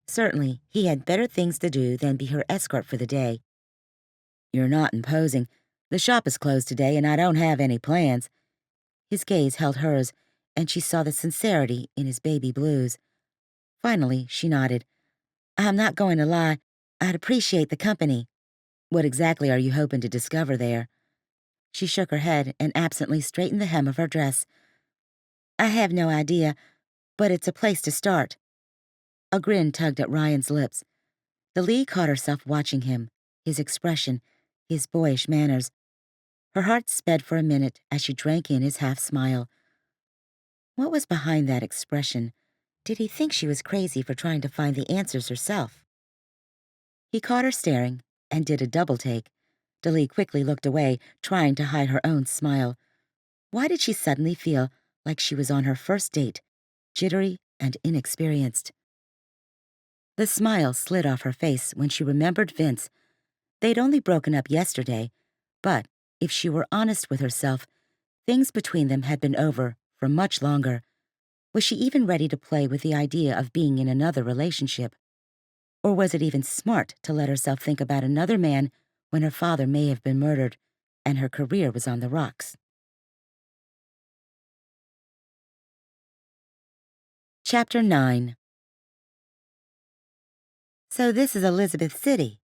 Certainly, he had better things to do than be her escort for the day. You're not imposing. The shop is closed today, and I don't have any plans. His gaze held hers, and she saw the sincerity in his baby blues. Finally, she nodded. I'm not going to lie. I'd appreciate the company. What exactly are you hoping to discover there? She shook her head and absently straightened the hem of her dress. I have no idea, but it's a place to start. A grin tugged at Ryan's lips. Daleigh caught herself watching him, his expression, his boyish manners. Her heart sped for a minute as she drank in his half-smile. What was behind that expression? Did he think she was crazy for trying to find the answers herself? He caught her staring and did a double-take. Daleigh quickly looked away, trying to hide her own smile. Why did she suddenly feel like she was on her first date, jittery and inexperienced? The smile slid off her face when she remembered Vince. They'd only broken up yesterday, but if she were honest with herself, things between them had been over for much longer. Was she even ready to play with the idea of being in another relationship? Or was it even smart to let herself think about another man when her father may have been murdered and her career was on the rocks? Chapter 9. So this is Elizabeth City.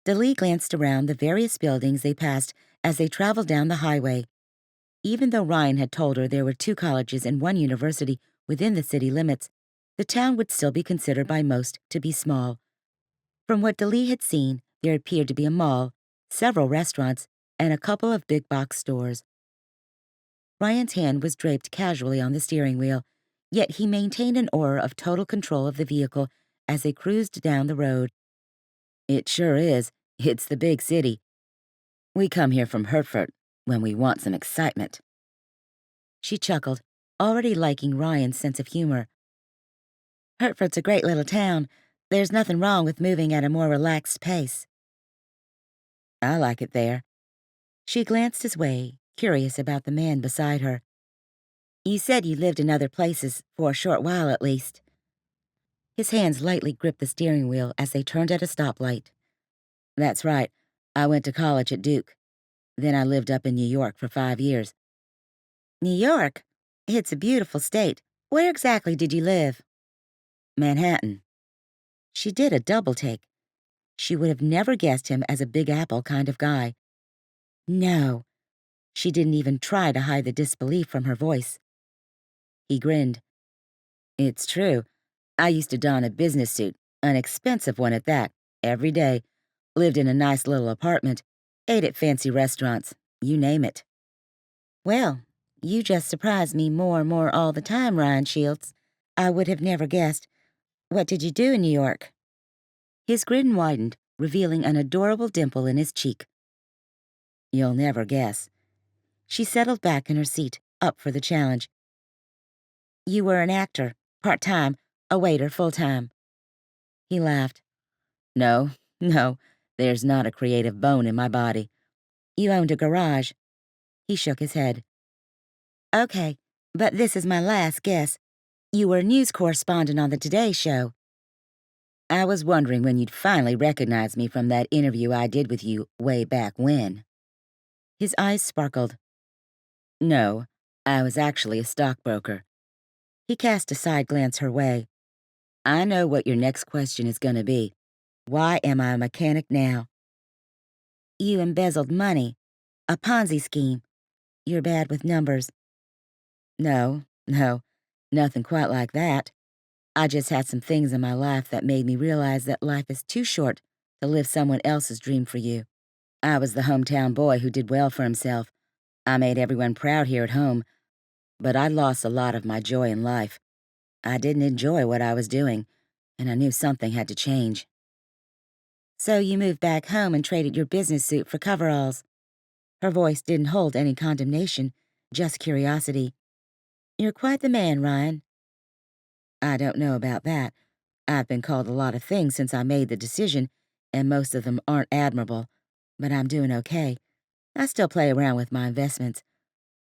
Daleigh glanced around the various buildings they passed as they traveled down the highway. Even though Ryan had told her there were 2 colleges and 1 university within the city limits, the town would still be considered by most to be small. From what Daleigh had seen, there appeared to be a mall, several restaurants, and a couple of big-box stores. Ryan's hand was draped casually on the steering wheel, yet he maintained an aura of total control of the vehicle as they cruised down the road. It sure is. It's the big city. We come here from Hertford when we want some excitement. She chuckled, already liking Ryan's sense of humor. Hertford's a great little town. There's nothing wrong with moving at a more relaxed pace. I like it there. She glanced his way, curious about the man beside her. You said you lived in other places, for a short while at least. His hands lightly gripped the steering wheel as they turned at a stoplight. That's right. I went to college at Duke. Then I lived up in New York for 5 years. New York? It's a beautiful state. Where exactly did you live? Manhattan. She did a double take. She would have never guessed him as a Big Apple kind of guy. No. She didn't even try to hide the disbelief from her voice. He grinned. It's true. I used to don a business suit, an expensive one at that, every day, lived in a nice little apartment, ate at fancy restaurants, you name it. Well, you just surprise me more and more all the time, Ryan Shields. I would have never guessed. What did you do in New York? His grin widened, revealing an adorable dimple in his cheek. You'll never guess. She settled back in her seat, up for the challenge. You were an actor, part-time, a waiter full-time. He laughed. No, no, there's not a creative bone in my body. You owned a garage. He shook his head. Okay, but this is my last guess. You were a news correspondent on the Today Show. I was wondering when you'd finally recognize me from that interview I did with you way back when. His eyes sparkled. No, I was actually a stockbroker. He cast a side glance her way. I know what your next question is going to be. Why am I a mechanic now? You embezzled money. A Ponzi scheme. You're bad with numbers. No, nothing quite like that. I just had some things in my life that made me realize that life is too short to live someone else's dream for you. I was the hometown boy who did well for himself. I made everyone proud here at home, but I lost a lot of my joy in life. I didn't enjoy what I was doing, and I knew something had to change. So you moved back home and traded your business suit for coveralls. Her voice didn't hold any condemnation, just curiosity. You're quite the man, Ryan. I don't know about that. I've been called a lot of things since I made the decision, and most of them aren't admirable, but I'm doing okay. I still play around with my investments.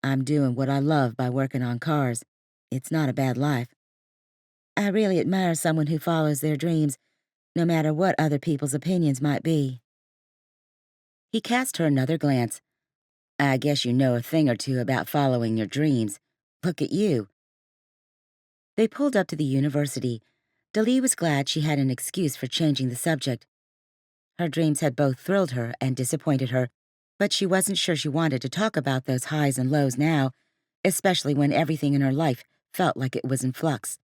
I'm doing what I love by working on cars. It's not a bad life. I really admire someone who follows their dreams, no matter what other people's opinions might be. He cast her another glance. I guess you know a thing or two about following your dreams. Look at you. They pulled up to the university. Daleigh was glad she had an excuse for changing the subject. Her dreams had both thrilled her and disappointed her, but she wasn't sure she wanted to talk about those highs and lows now, especially when everything in her life felt like it was in flux.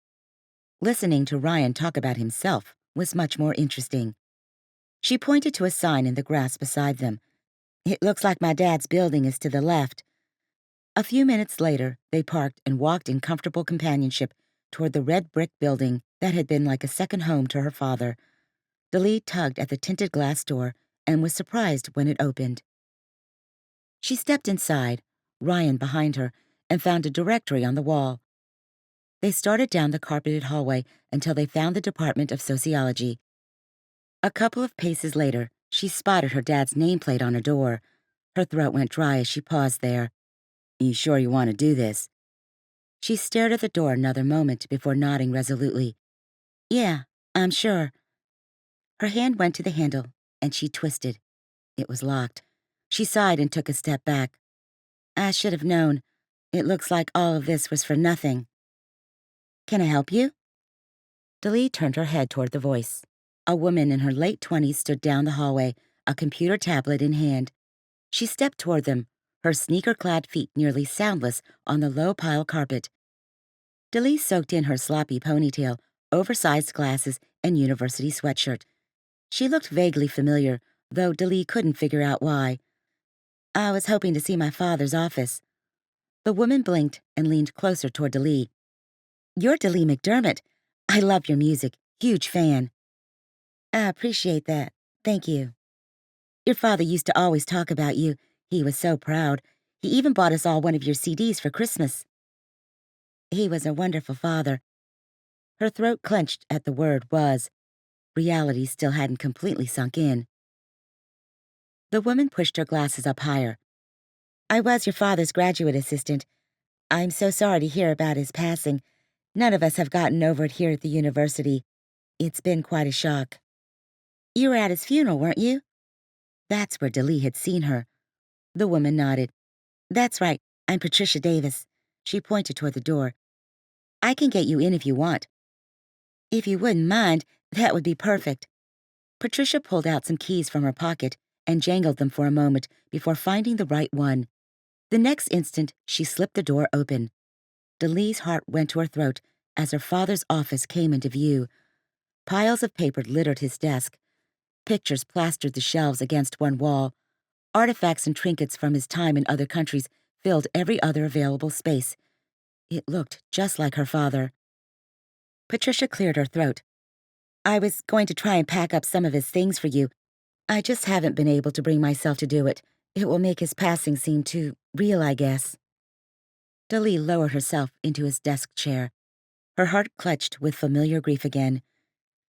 Listening to Ryan talk about himself was much more interesting. She pointed to a sign in the grass beside them. It looks like my dad's building is to the left. A few minutes later, they parked and walked in comfortable companionship toward the red brick building that had been like a second home to her father. Daleigh tugged at the tinted glass door and was surprised when it opened. She stepped inside, Ryan behind her, and found a directory on the wall. They started down the carpeted hallway until they found the Department of Sociology. A couple of paces later, she spotted her dad's nameplate on a door. Her throat went dry as she paused there. You sure you want to do this? She stared at the door another moment before nodding resolutely. Yeah, I'm sure. Her hand went to the handle, and she twisted. It was locked. She sighed and took a step back. I should have known. It looks like all of this was for nothing. Can I help you? Daleigh turned her head toward the voice. A woman in her late 20s stood down the hallway, a computer tablet in hand. She stepped toward them, her sneaker-clad feet nearly soundless on the low pile carpet. Daleigh soaked in her sloppy ponytail, oversized glasses, and university sweatshirt. She looked vaguely familiar, though Daleigh couldn't figure out why. I was hoping to see my father's office. The woman blinked and leaned closer toward Daleigh. You're Daleigh McDermott. I love your music. Huge fan. I appreciate that. Thank you. Your father used to always talk about you. He was so proud. He even bought us all one of your CDs for Christmas. He was a wonderful father. Her throat clenched at the word was. Reality still hadn't completely sunk in. The woman pushed her glasses up higher. I was your father's graduate assistant. I'm so sorry to hear about his passing. None of us have gotten over it here at the university. It's been quite a shock. You were at his funeral, weren't you? That's where Daleigh had seen her. The woman nodded. That's right. I'm Patricia Davis. She pointed toward the door. I can get you in if you want. If you wouldn't mind, that would be perfect. Patricia pulled out some keys from her pocket and jangled them for a moment before finding the right one. The next instant, she slipped the door open. Daleigh's heart went to her throat as her father's office came into view. Piles of paper littered his desk. Pictures plastered the shelves against one wall. Artifacts and trinkets from his time in other countries filled every other available space. It looked just like her father. Patricia cleared her throat. I was going to try and pack up some of his things for you. I just haven't been able to bring myself to do it. It will make his passing seem too real, I guess. Daleigh lowered herself into his desk chair. Her heart clutched with familiar grief again.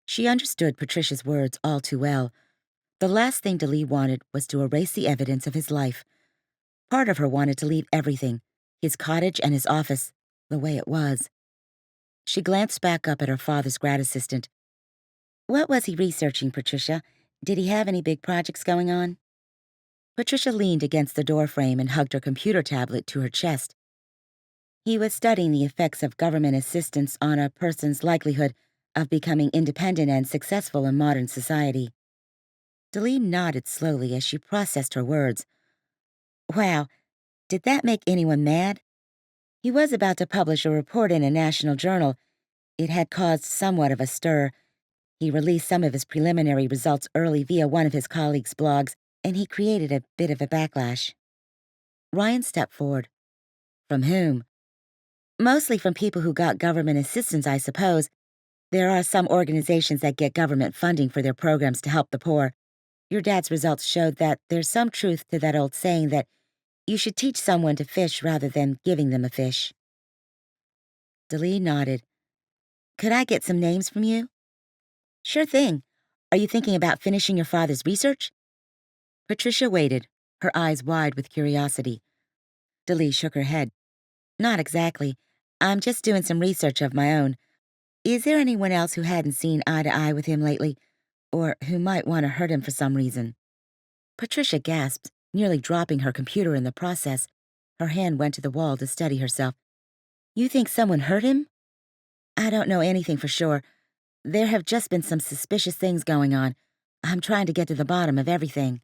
She understood Patricia's words all too well. The last thing Daleigh wanted was to erase the evidence of his life. Part of her wanted to leave everything, his cottage and his office, the way it was. She glanced back up at her father's grad assistant. What was he researching, Patricia? Did he have any big projects going on? Patricia leaned against the doorframe and hugged her computer tablet to her chest. He was studying the effects of government assistance on a person's likelihood of becoming independent and successful in modern society. Daleigh nodded slowly as she processed her words. Wow, did that make anyone mad? He was about to publish a report in a national journal. It had caused somewhat of a stir. He released some of his preliminary results early via one of his colleagues' blogs, and he created a bit of a backlash. Ryan stepped forward. From whom? Mostly from people who got government assistance, I suppose. There are some organizations that get government funding for their programs to help the poor. Your dad's results showed that there's some truth to that old saying that you should teach someone to fish rather than giving them a fish. Daleigh nodded. Could I get some names from you? Sure thing. Are you thinking about finishing your father's research? Patricia waited, her eyes wide with curiosity. Daleigh shook her head. Not exactly. I'm just doing some research of my own. Is there anyone else who hadn't seen eye to eye with him lately, or who might want to hurt him for some reason? Patricia gasped, nearly dropping her computer in the process. Her hand went to the wall to steady herself. You think someone hurt him? I don't know anything for sure. There have just been some suspicious things going on. I'm trying to get to the bottom of everything.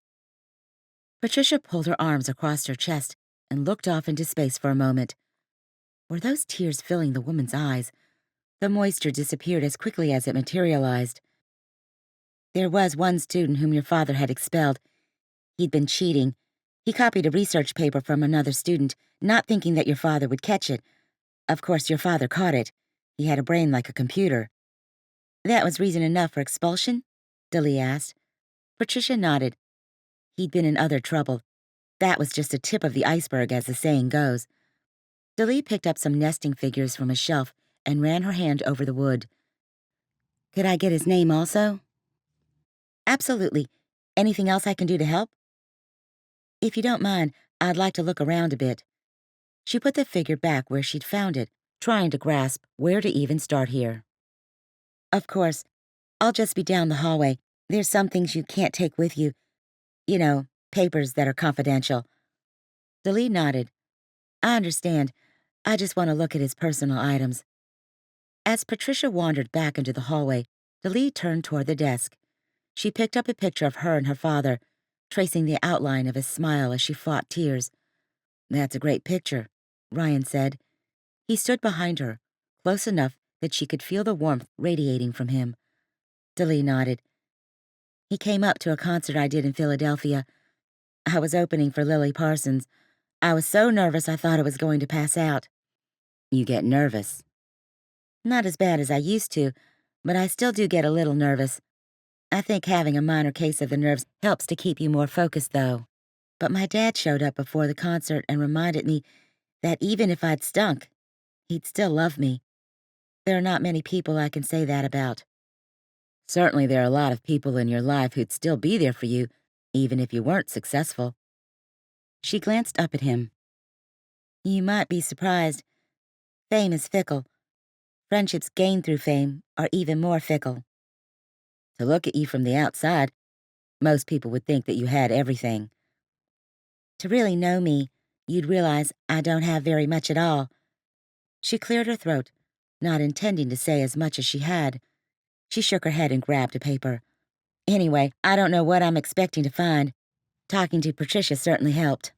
Patricia pulled her arms across her chest and looked off into space for a moment. Were those tears filling the woman's eyes? The moisture disappeared as quickly as it materialized. There was one student whom your father had expelled. He'd been cheating. He copied a research paper from another student, not thinking that your father would catch it. Of course, your father caught it. He had a brain like a computer. That was reason enough for expulsion? Daleigh asked. Patricia nodded. He'd been in other trouble. That was just a tip of the iceberg, as the saying goes. Daleigh picked up some nesting figures from a shelf and ran her hand over the wood. Could I get his name also? Absolutely. Anything else I can do to help? If you don't mind, I'd like to look around a bit. She put the figure back where she'd found it, trying to grasp where to even start here. Of course, I'll just be down the hallway. There's some things you can't take with you. You know, papers that are confidential. Daleigh nodded. I understand. I just want to look at his personal items. As Patricia wandered back into the hallway, Daleigh turned toward the desk. She picked up a picture of her and her father, tracing the outline of his smile as she fought tears. That's a great picture, Ryan said. He stood behind her, close enough that she could feel the warmth radiating from him. Daleigh nodded. He came up to a concert I did in Philadelphia. I was opening for Lily Parsons. I was so nervous I thought I was going to pass out. You get nervous? Not as bad as I used to, but I still do get a little nervous. I think having a minor case of the nerves helps to keep you more focused, though. But my dad showed up before the concert and reminded me that even if I'd stunk, he'd still love me. There are not many people I can say that about. Certainly there are a lot of people in your life who'd still be there for you, even if you weren't successful. She glanced up at him. You might be surprised. Fame is fickle. Friendships gained through fame are even more fickle. To look at you from the outside, most people would think that you had everything. To really know me, you'd realize I don't have very much at all. She cleared her throat, not intending to say as much as she had. She shook her head and grabbed a paper. Anyway, I don't know what I'm expecting to find. Talking to Patricia certainly helped.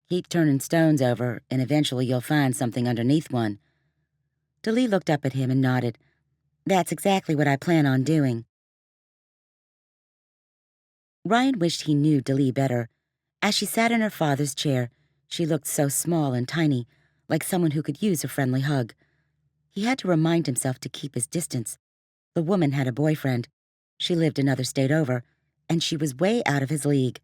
Keep turning stones over, and eventually you'll find something underneath one. Daleigh looked up at him and nodded. That's exactly what I plan on doing. Ryan wished he knew Daleigh better. As she sat in her father's chair, she looked so small and tiny, like someone who could use a friendly hug. He had to remind himself to keep his distance. The woman had a boyfriend. She lived another state over, and she was way out of his league.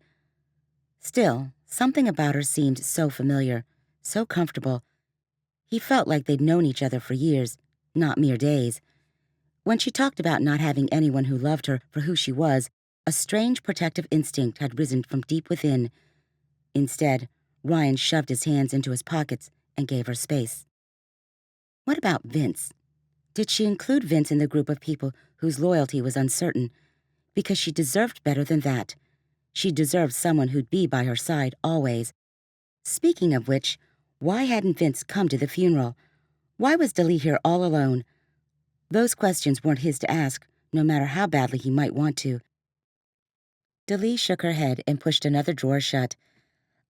Still, something about her seemed so familiar, so comfortable. He felt like they'd known each other for years, not mere days. When she talked about not having anyone who loved her for who she was, a strange protective instinct had risen from deep within. Instead, Ryan shoved his hands into his pockets and gave her space. What about Vince? Did she include Vince in the group of people whose loyalty was uncertain? Because she deserved better than that. She deserved someone who'd be by her side always. Speaking of which, why hadn't Vince come to the funeral? Why was Daleigh here all alone? Those questions weren't his to ask, no matter how badly he might want to. Daleigh shook her head and pushed another drawer shut.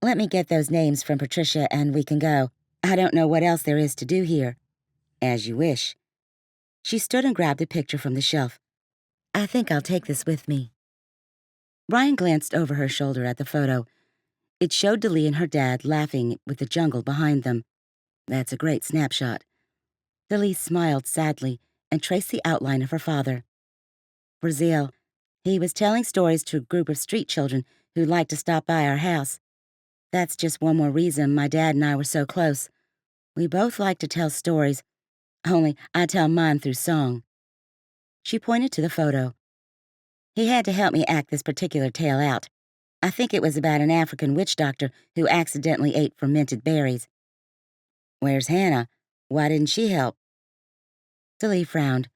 Let me get those names from Patricia and we can go. I don't know what else there is to do here. As you wish. She stood and grabbed a picture from the shelf. I think I'll take this with me. Ryan glanced over her shoulder at the photo. It showed Daleigh and her dad laughing with the jungle behind them. That's a great snapshot. Daleigh smiled sadly and traced the outline of her father. Brazil. He was telling stories to a group of street children who liked to stop by our house. That's just one more reason my dad and I were so close. We both like to tell stories, only I tell mine through song. She pointed to the photo. He had to help me act this particular tale out. I think it was about an African witch doctor who accidentally ate fermented berries. Where's Hannah? Why didn't she help? Daleigh frowned.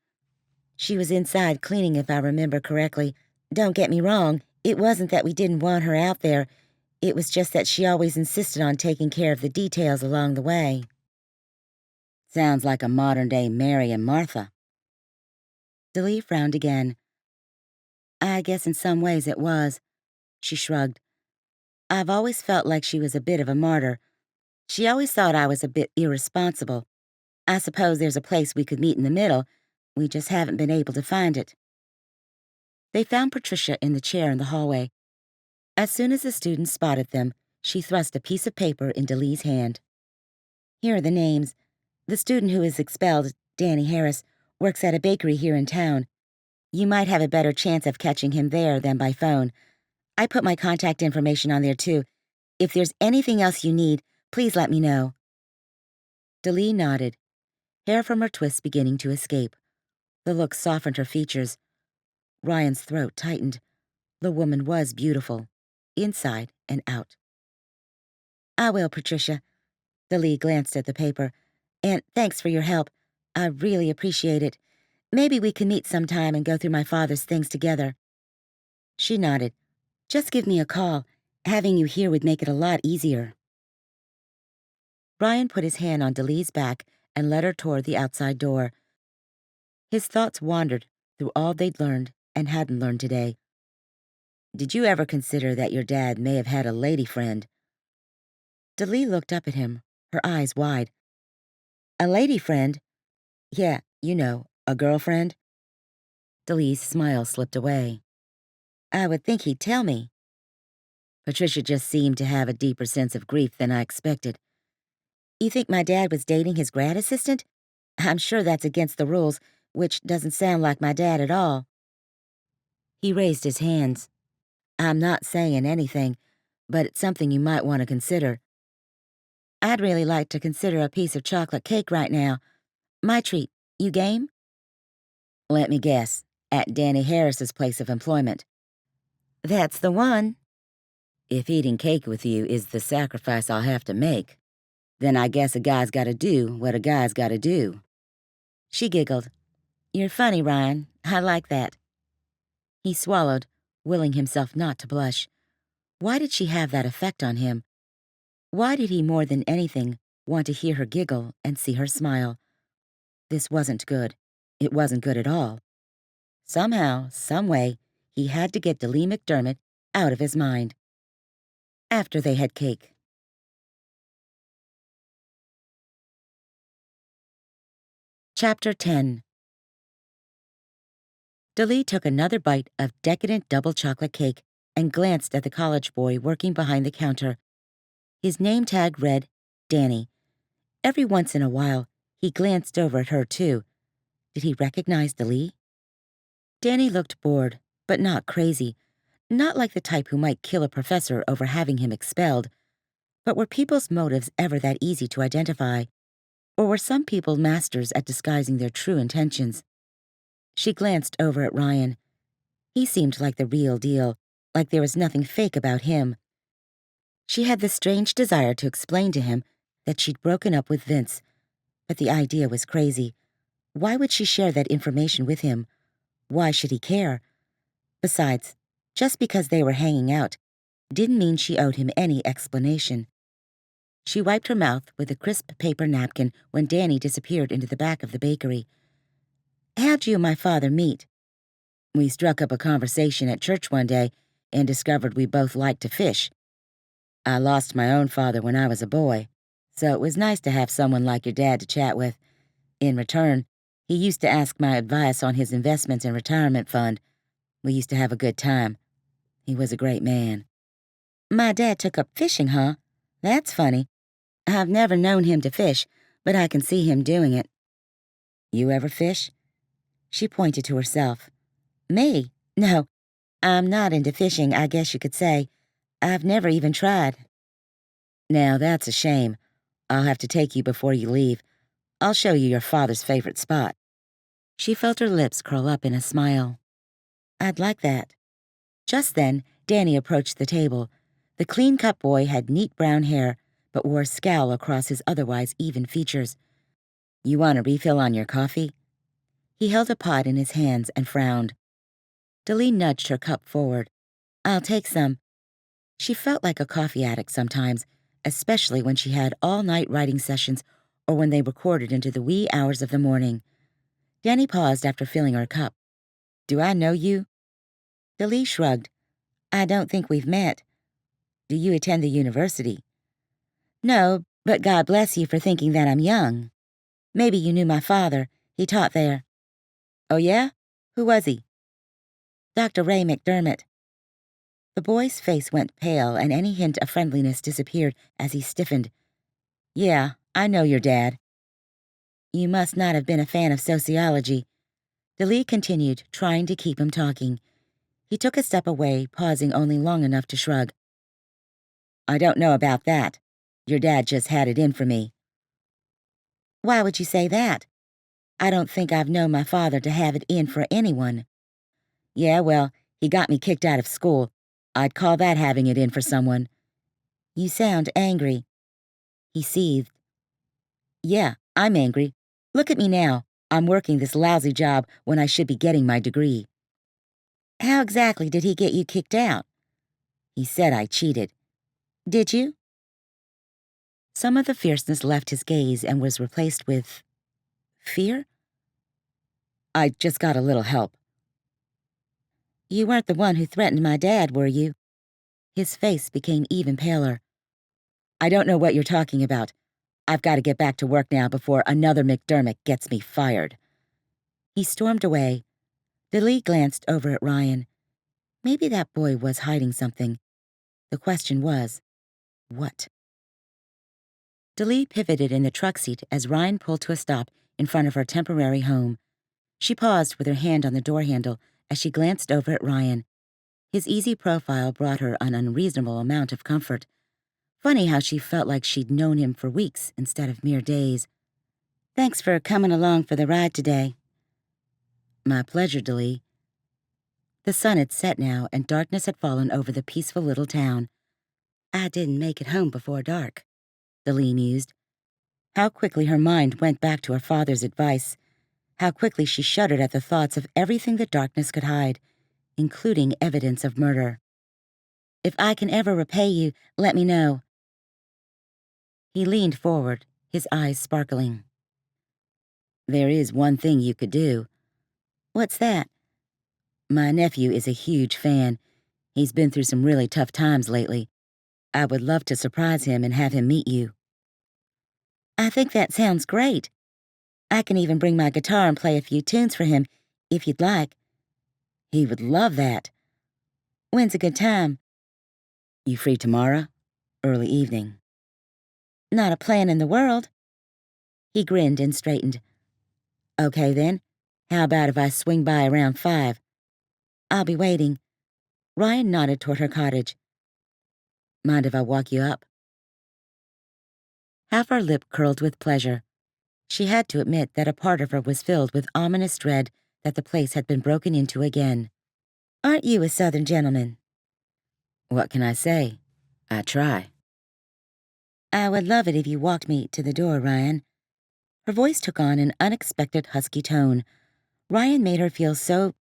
She was inside cleaning, if I remember correctly. Don't get me wrong, it wasn't that we didn't want her out there. It was just that she always insisted on taking care of the details along the way. Sounds like a modern-day Mary and Martha. Daleigh frowned again. I guess in some ways it was. She shrugged. I've always felt like she was a bit of a martyr. She always thought I was a bit irresponsible. I suppose there's a place we could meet in the middle. We just haven't been able to find it. They found Patricia in the chair in the hallway. As soon as the students spotted them, she thrust a piece of paper in Daleigh's hand. Here are the names. The student who is expelled, Danny Harris, works at a bakery here in town. You might have a better chance of catching him there than by phone. I put my contact information on there too. If there's anything else you need, please let me know. Daleigh nodded, hair from her twists beginning to escape. The look softened her features. Ryan's throat tightened. The woman was beautiful, inside and out. I will, Patricia. Daleigh glanced at the paper. And thanks for your help. I really appreciate it. Maybe we can meet sometime and go through my father's things together. She nodded. Just give me a call. Having you here would make it a lot easier. Ryan put his hand on Daleigh's back and led her toward the outside door. His thoughts wandered through all they'd learned and hadn't learned today. Did you ever consider that your dad may have had a lady friend? Daleigh looked up at him, her eyes wide. A lady friend? Yeah, you know, a girlfriend. Daleigh's smile slipped away. I would think he'd tell me. Patricia just seemed to have a deeper sense of grief than I expected. You think my dad was dating his grad assistant? I'm sure that's against the rules, which doesn't sound like my dad at all. He raised his hands. I'm not saying anything, but it's something you might want to consider. I'd really like to consider a piece of chocolate cake right now. My treat. You game? Let me guess. At Danny Harris's place of employment. That's the one. If eating cake with you is the sacrifice I'll have to make, then I guess a guy's gotta do what a guy's gotta do. She giggled. You're funny, Ryan. I like that. He swallowed, willing himself not to blush. Why did she have that effect on him? Why did he more than anything want to hear her giggle and see her smile? This wasn't good. It wasn't good at all. Somehow, someway, he had to get Daleigh McDermott out of his mind. After they had cake. Chapter 10. Daleigh took another bite of decadent double chocolate cake and glanced at the college boy working behind the counter. His name tag read, Danny. Every once in a while, he glanced over at her, too. Did he recognize Daleigh? Danny looked bored, but not crazy. Not like the type who might kill a professor over having him expelled. But were people's motives ever that easy to identify? Or were some people masters at disguising their true intentions? She glanced over at Ryan. He seemed like the real deal, like there was nothing fake about him. She had the strange desire to explain to him that she'd broken up with Vince, but the idea was crazy. Why would she share that information with him? Why should he care? Besides, just because they were hanging out didn't mean she owed him any explanation. She wiped her mouth with a crisp paper napkin when Danny disappeared into the back of the bakery. How'd you and my father meet? We struck up a conversation at church one day and discovered we both liked to fish. I lost my own father when I was a boy, so it was nice to have someone like your dad to chat with. In return, he used to ask my advice on his investments and retirement fund. We used to have a good time. He was a great man. My dad took up fishing, huh? That's funny. I've never known him to fish, but I can see him doing it. You ever fish? She pointed to herself. Me? No, I'm not into fishing, I guess you could say. I've never even tried. Now that's a shame. I'll have to take you before you leave. I'll show you your father's favorite spot. She felt her lips curl up in a smile. I'd like that. Just then, Danny approached the table. The clean-cut boy had neat brown hair, but wore a scowl across his otherwise even features. You want a refill on your coffee? He held a pot in his hands and frowned. Daleigh nudged her cup forward. I'll take some. She felt like a coffee addict sometimes, especially when she had all-night writing sessions or when they recorded into the wee hours of the morning. Danny paused after filling her cup. Do I know you? Daleigh shrugged. I don't think we've met. Do you attend the university? No, but God bless you for thinking that I'm young. Maybe you knew my father. He taught there. Oh, yeah? Who was he? Dr. Ray McDermott. The boy's face went pale, and any hint of friendliness disappeared as he stiffened. Yeah, I know your dad. You must not have been a fan of sociology. Daleigh continued, trying to keep him talking. He took a step away, pausing only long enough to shrug. I don't know about that. Your dad just had it in for me. Why would you say that? I don't think I've known my father to have it in for anyone. Yeah, well, he got me kicked out of school. I'd call that having it in for someone. You sound angry. He seethed. Yeah, I'm angry. Look at me now. I'm working this lousy job when I should be getting my degree. How exactly did he get you kicked out? He said I cheated. Did you? Some of the fierceness left his gaze and was replaced with fear? I just got a little help. You weren't the one who threatened my dad, were you? His face became even paler. I don't know what you're talking about. I've got to get back to work now before another McDermott gets me fired. He stormed away. Daleigh glanced over at Ryan. Maybe that boy was hiding something. The question was, what? Daleigh pivoted in the truck seat as Ryan pulled to a stop in front of her temporary home. She paused with her hand on the door handle as she glanced over at Ryan. His easy profile brought her an unreasonable amount of comfort. Funny how she felt like she'd known him for weeks instead of mere days. Thanks for coming along for the ride today. My pleasure, Daleigh. The sun had set now, and darkness had fallen over the peaceful little town. I didn't make it home before dark, Daleigh mused. How quickly her mind went back to her father's advice. How quickly she shuddered at the thoughts of everything the darkness could hide, including evidence of murder. If I can ever repay you, let me know. He leaned forward, his eyes sparkling. There is one thing you could do. What's that? My nephew is a huge fan. He's been through some really tough times lately. I would love to surprise him and have him meet you. I think that sounds great. I can even bring my guitar and play a few tunes for him, if you'd like. He would love that. When's a good time? You free tomorrow? Early evening. Not a plan in the world. He grinned and straightened. Okay then, how about if I swing by around 5? I'll be waiting. Ryan nodded toward her cottage. Mind if I walk you up? Half her lip curled with pleasure. She had to admit that a part of her was filled with ominous dread that the place had been broken into again. Aren't you a Southern gentleman? What can I say? I try. I would love it if you walked me to the door, Ryan. Her voice took on an unexpected husky tone. Ryan made her feel so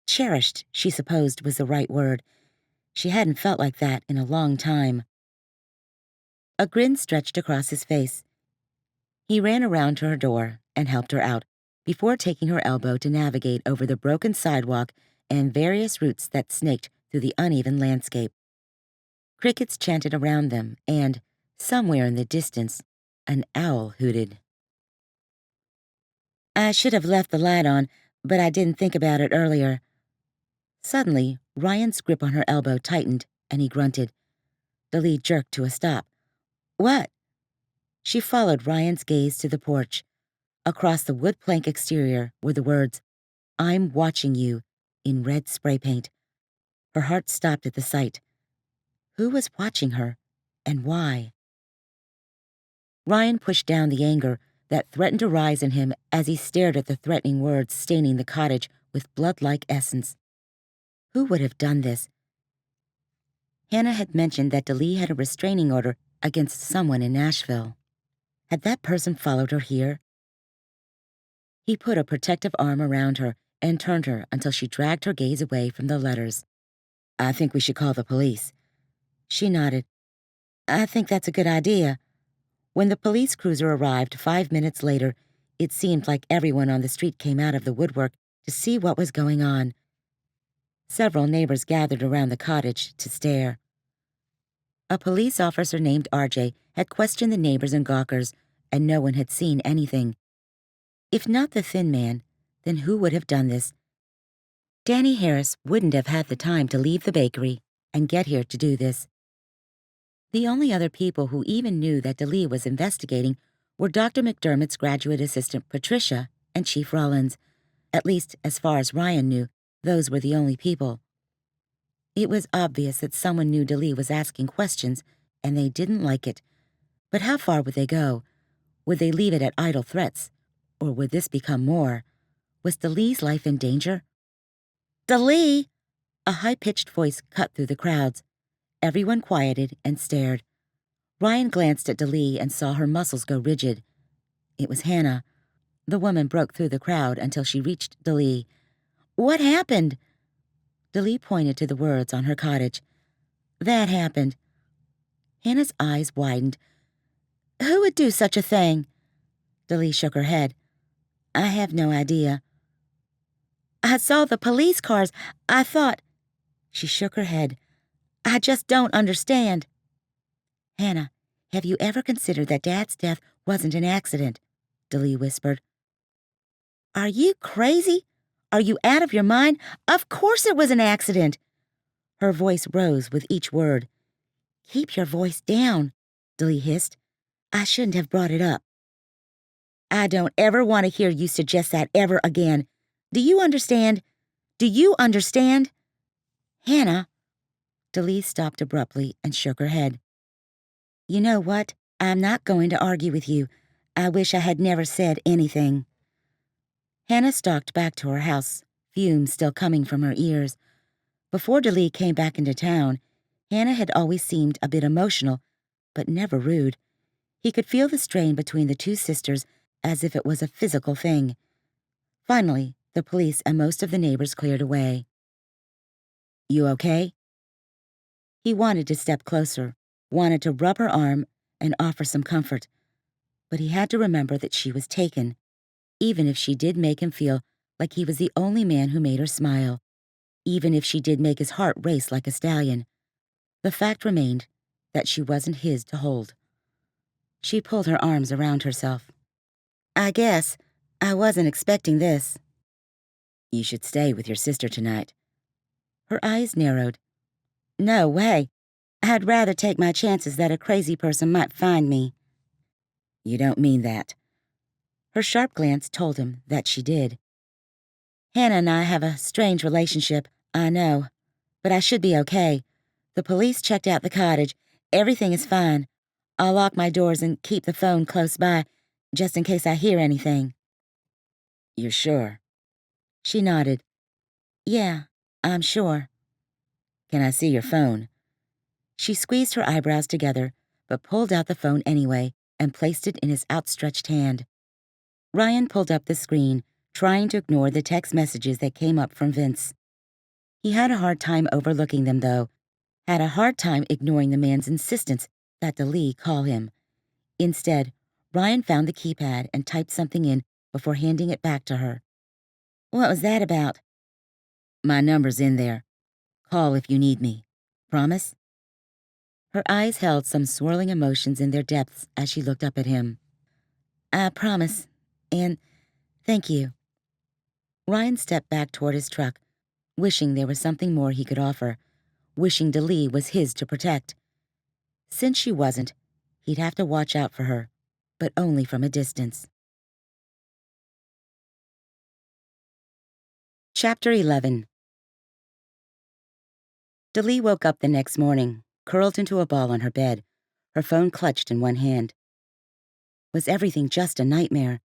cherished, she supposed was the right word. She hadn't felt like that in a long time. A grin stretched across his face. He ran around to her door and helped her out, before taking her elbow to navigate over the broken sidewalk and various routes that snaked through the uneven landscape. Crickets chanted around them, and, somewhere in the distance, an owl hooted. I should have left the light on, but I didn't think about it earlier. Suddenly, Ryan's grip on her elbow tightened, and he grunted. Daleigh jerked to a stop. What? She followed Ryan's gaze to the porch. Across the wood plank exterior were the words, I'm watching you, in red spray paint. Her heart stopped at the sight. Who was watching her, and why? Ryan pushed down the anger that threatened to rise in him as he stared at the threatening words staining the cottage with blood-like essence. Who would have done this? Hannah had mentioned that Daleigh had a restraining order against someone in Nashville. Had that person followed her here? He put a protective arm around her and turned her until she dragged her gaze away from the letters. I think we should call the police. She nodded. I think that's a good idea. When the police cruiser arrived 5 minutes later, it seemed like everyone on the street came out of the woodwork to see what was going on. Several neighbors gathered around the cottage to stare. A police officer named RJ had questioned the neighbors and gawkers, and no one had seen anything. If not the thin man, then who would have done this? Danny Harris wouldn't have had the time to leave the bakery and get here to do this. The only other people who even knew that Daleigh was investigating were Dr. McDermott's graduate assistant Patricia and Chief Rollins. At least, as far as Ryan knew, those were the only people. It was obvious that someone knew Daleigh was asking questions, and they didn't like it. But how far would they go? Would they leave it at idle threats? Or would this become more? Was Daleigh's life in danger? Daleigh! A high-pitched voice cut through the crowds. Everyone quieted and stared. Ryan glanced at Daleigh and saw her muscles go rigid. It was Hannah. The woman broke through the crowd until she reached Daleigh. What happened? Daleigh pointed to the words on her cottage. That happened. Hannah's eyes widened. Who would do such a thing? Daleigh shook her head. I have no idea. I saw the police cars. I thought... She shook her head. I just don't understand. Hannah, have you ever considered that Dad's death wasn't an accident? Daleigh whispered. Are you crazy? Are you out of your mind? Of course it was an accident. Her voice rose with each word. Keep your voice down, Daleigh hissed. I shouldn't have brought it up. I don't ever want to hear you suggest that ever again. Do you understand? Do you understand? Hannah. Daleigh stopped abruptly and shook her head. You know what? I'm not going to argue with you. I wish I had never said anything. Hannah stalked back to her house, fumes still coming from her ears. Before Daleigh came back into town, Hannah had always seemed a bit emotional, but never rude. He could feel the strain between the two sisters as if it was a physical thing. Finally, the police and most of the neighbors cleared away. You okay? He wanted to step closer, wanted to rub her arm and offer some comfort, but he had to remember that she was taken, even if she did make him feel like he was the only man who made her smile, even if she did make his heart race like a stallion. The fact remained that she wasn't his to hold. She pulled her arms around herself. I guess. I wasn't expecting this. You should stay with your sister tonight. Her eyes narrowed. No way. I'd rather take my chances that a crazy person might find me. You don't mean that. Her sharp glance told him that she did. Hannah and I have a strange relationship, I know, but I should be okay. The police checked out the cottage. Everything is fine. I'll lock my doors and keep the phone close by, just in case I hear anything. You're sure? She nodded. Yeah, I'm sure. Can I see your phone? She squeezed her eyebrows together, but pulled out the phone anyway and placed it in his outstretched hand. Ryan pulled up the screen, trying to ignore the text messages that came up from Vince. He had a hard time overlooking them, though. Had a hard time ignoring the man's insistence that Daleigh call him. Instead, Ryan found the keypad and typed something in before handing it back to her. What was that about? My number's in there. Call if you need me. Promise? Her eyes held some swirling emotions in their depths as she looked up at him. I promise. And thank you. Ryan stepped back toward his truck, wishing there was something more he could offer, wishing Daleigh was his to protect. Since she wasn't, he'd have to watch out for her, but only from a distance. Chapter 11. Daleigh woke up the next morning, curled into a ball on her bed, her phone clutched in one hand. Was everything just a nightmare?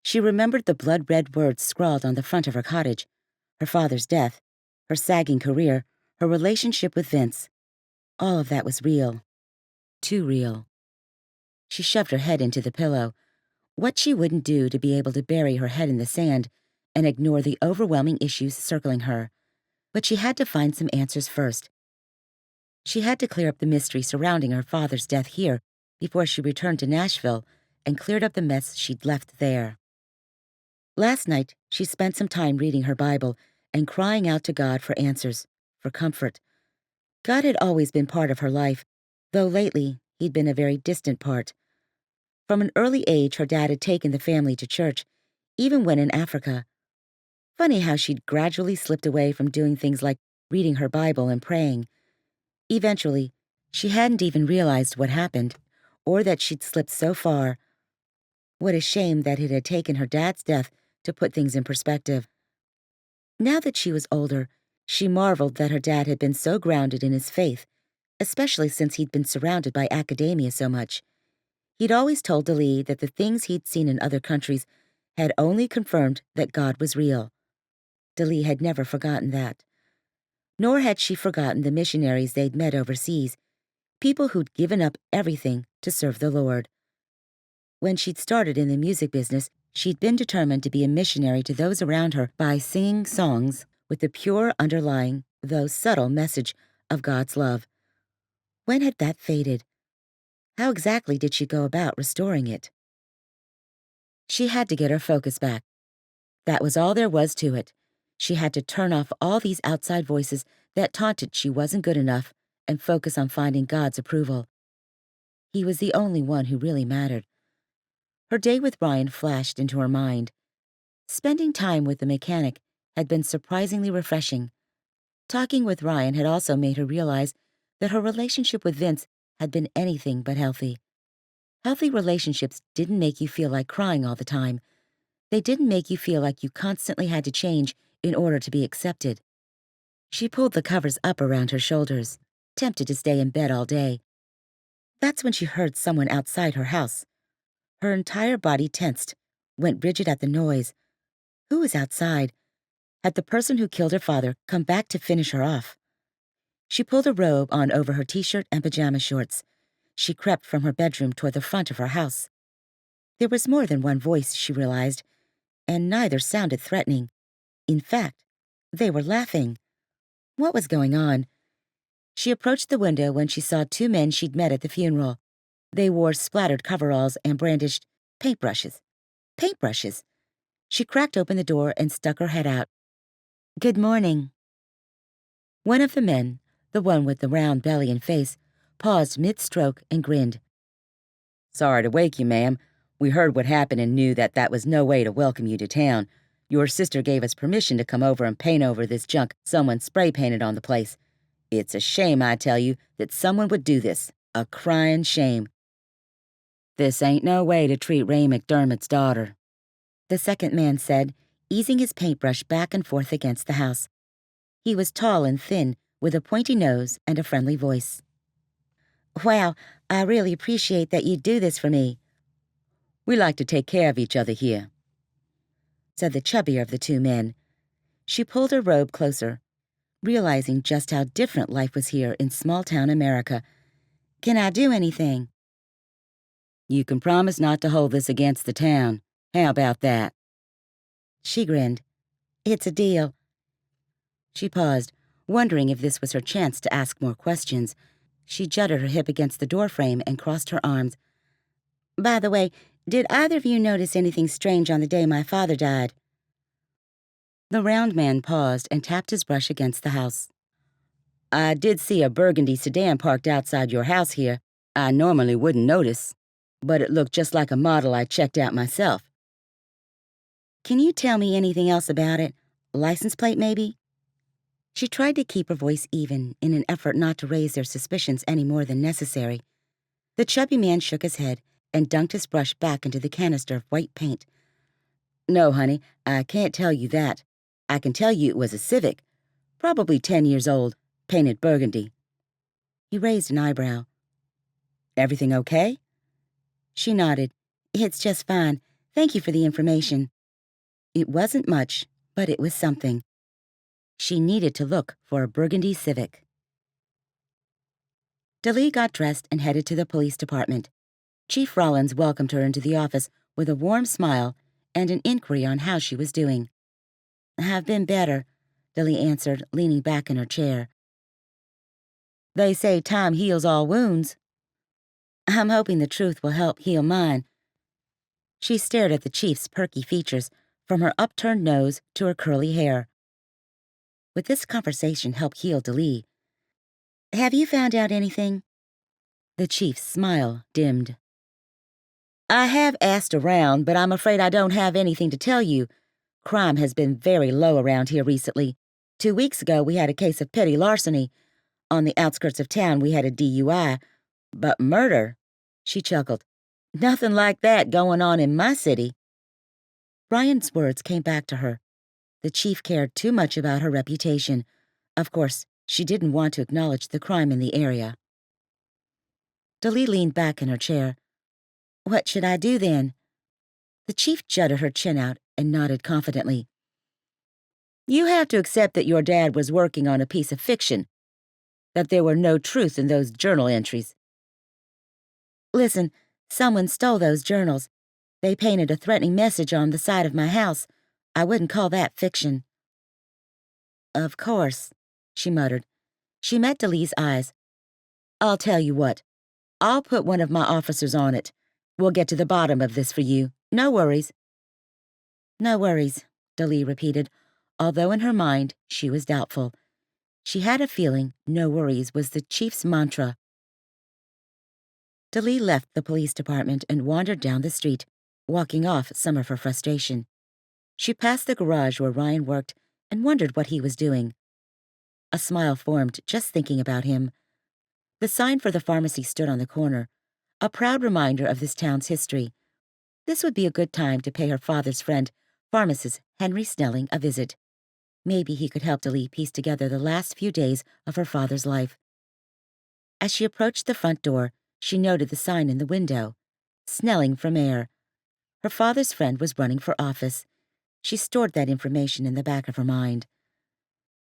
She remembered the blood-red words scrawled on the front of her cottage, her father's death, her sagging career, her relationship with Vince. All of that was real. Too real. She shoved her head into the pillow. What she wouldn't do to be able to bury her head in the sand and ignore the overwhelming issues circling her. But she had to find some answers first. She had to clear up the mystery surrounding her father's death here before she returned to Nashville and cleared up the mess she'd left there. Last night, she spent some time reading her Bible and crying out to God for answers, for comfort. God had always been part of her life, though lately he'd been a very distant part. From an early age, her dad had taken the family to church, even when in Africa. Funny how she'd gradually slipped away from doing things like reading her Bible and praying. Eventually, she hadn't even realized what happened, or that she'd slipped so far. What a shame that it had taken her dad's death to put things in perspective. Now that she was older, she marveled that her dad had been so grounded in his faith, especially since he'd been surrounded by academia so much. He'd always told Daleigh that the things he'd seen in other countries had only confirmed that God was real. Daleigh had never forgotten that. Nor had she forgotten the missionaries they'd met overseas, people who'd given up everything to serve the Lord. When she'd started in the music business, she'd been determined to be a missionary to those around her by singing songs with the pure underlying, though subtle, message of God's love. When had that faded? How exactly did she go about restoring it? She had to get her focus back. That was all there was to it. She had to turn off all these outside voices that taunted she wasn't good enough and focus on finding God's approval. He was the only one who really mattered. Her day with Ryan flashed into her mind. Spending time with the mechanic had been surprisingly refreshing. Talking with Ryan had also made her realize that her relationship with Vince had been anything but healthy. Healthy relationships didn't make you feel like crying all the time. They didn't make you feel like you constantly had to change in order to be accepted. She pulled the covers up around her shoulders, tempted to stay in bed all day. That's when she heard someone outside her house. Her entire body tensed, went rigid at the noise. Who was outside? Had the person who killed her father come back to finish her off? She pulled a robe on over her t-shirt and pajama shorts. She crept from her bedroom toward the front of her house. There was more than one voice, she realized, and neither sounded threatening. In fact, they were laughing. What was going on? She approached the window when she saw two men she'd met at the funeral. They wore splattered coveralls and brandished paintbrushes. Paintbrushes! She cracked open the door and stuck her head out. Good morning. One of the men, the one with the round belly and face, paused mid-stroke and grinned. Sorry to wake you, ma'am. We heard what happened and knew that was no way to welcome you to town. Your sister gave us permission to come over and paint over this junk someone spray painted on the place. It's a shame, I tell you, that someone would do this. A crying shame. This ain't no way to treat Ray McDermott's daughter, the second man said, easing his paintbrush back and forth against the house. He was tall and thin, with a pointy nose and a friendly voice. Wow, I really appreciate that you do this for me. We like to take care of each other here, said the chubbier of the two men. She pulled her robe closer, realizing just how different life was here in small-town America. Can I do anything? You can promise not to hold this against the town. How about that? She grinned. It's a deal. She paused, wondering if this was her chance to ask more questions. She jutted her hip against the doorframe and crossed her arms. By the way, did either of you notice anything strange on the day my father died? The round man paused and tapped his brush against the house. I did see a burgundy sedan parked outside your house here. I normally wouldn't notice, but it looked just like a model I checked out myself. Can you tell me anything else about it? License plate, maybe? She tried to keep her voice even in an effort not to raise their suspicions any more than necessary. The chubby man shook his head and dunked his brush back into the canister of white paint. No, honey, I can't tell you that. I can tell you it was a Civic, probably 10 years old, painted burgundy. He raised an eyebrow. Everything okay? She nodded. It's just fine. Thank you for the information. It wasn't much, but it was something. She needed to look for a burgundy Civic. Daleigh got dressed and headed to the police department. Chief Rollins welcomed her into the office with a warm smile and an inquiry on how she was doing. I've been better, Daleigh answered, leaning back in her chair. They say time heals all wounds. I'm hoping the truth will help heal mine. She stared at the chief's perky features, from her upturned nose to her curly hair. Would this conversation help heal Daleigh? Have you found out anything? The chief's smile dimmed. I have asked around, but I'm afraid I don't have anything to tell you. Crime has been very low around here recently. 2 weeks ago, we had a case of petty larceny. On the outskirts of town, we had a DUI. But murder? She chuckled. Nothing like that going on in my city. Ryan's words came back to her. The chief cared too much about her reputation. Of course, she didn't want to acknowledge the crime in the area. Daleigh leaned back in her chair. What should I do then? The chief jutted her chin out and nodded confidently. You have to accept that your dad was working on a piece of fiction, that there were no truth in those journal entries. Listen, someone stole those journals. They painted a threatening message on the side of my house. I wouldn't call that fiction. Of course, she muttered. She met Daleigh's eyes. I'll tell you what. I'll put one of my officers on it. We'll get to the bottom of this for you. No worries. No worries, Daleigh repeated, although in her mind she was doubtful. She had a feeling no worries was the chief's mantra. Daleigh left the police department and wandered down the street, walking off some of her frustration. She passed the garage where Ryan worked and wondered what he was doing. A smile formed just thinking about him. The sign for the pharmacy stood on the corner, a proud reminder of this town's history. This would be a good time to pay her father's friend, pharmacist Henry Snelling, a visit. Maybe he could help Daleigh piece together the last few days of her father's life. As she approached the front door, she noted the sign in the window, Snelling for mayor. Her father's friend was running for office. She stored that information in the back of her mind.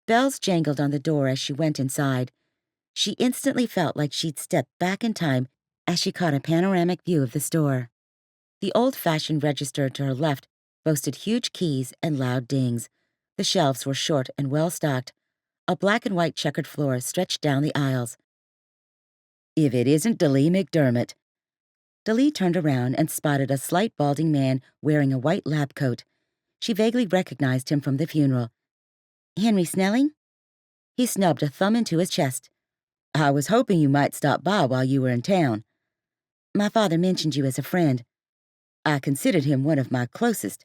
Bells jangled on the door as she went inside. She instantly felt like she'd stepped back in time as she caught a panoramic view of the store. The old-fashioned register to her left boasted huge keys and loud dings. The shelves were short and well-stocked. A black and white checkered floor stretched down the aisles. If it isn't Daleigh McDermott. Daleigh turned around and spotted a slight balding man wearing a white lab coat. She vaguely recognized him from the funeral. Henry Snelling? He snubbed a thumb into his chest. I was hoping you might stop by while you were in town. My father mentioned you as a friend. I considered him one of my closest.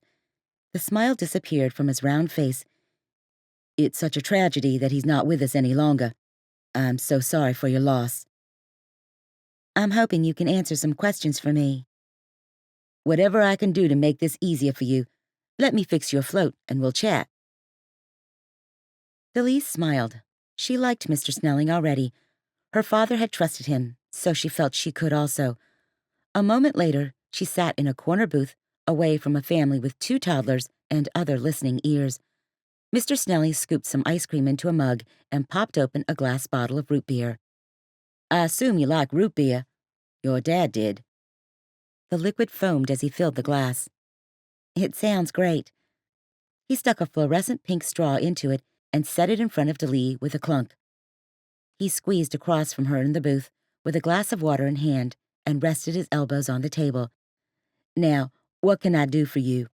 The smile disappeared from his round face. It's such a tragedy that he's not with us any longer. I'm so sorry for your loss. I'm hoping you can answer some questions for me. Whatever I can do to make this easier for you, let me fix your float and we'll chat. Daleigh smiled. She liked Mr. Snelling already. Her father had trusted him, so she felt she could also. A moment later, she sat in a corner booth, away from a family with 2 toddlers and other listening ears. Mr. Snelling scooped some ice cream into a mug and popped open a glass bottle of root beer. I assume you like root beer. Your dad did. The liquid foamed as he filled the glass. It sounds great. He stuck a fluorescent pink straw into it and set it in front of Daleigh with a clunk. He squeezed across from her in the booth with a glass of water in hand and rested his elbows on the table. Now, what can I do for you?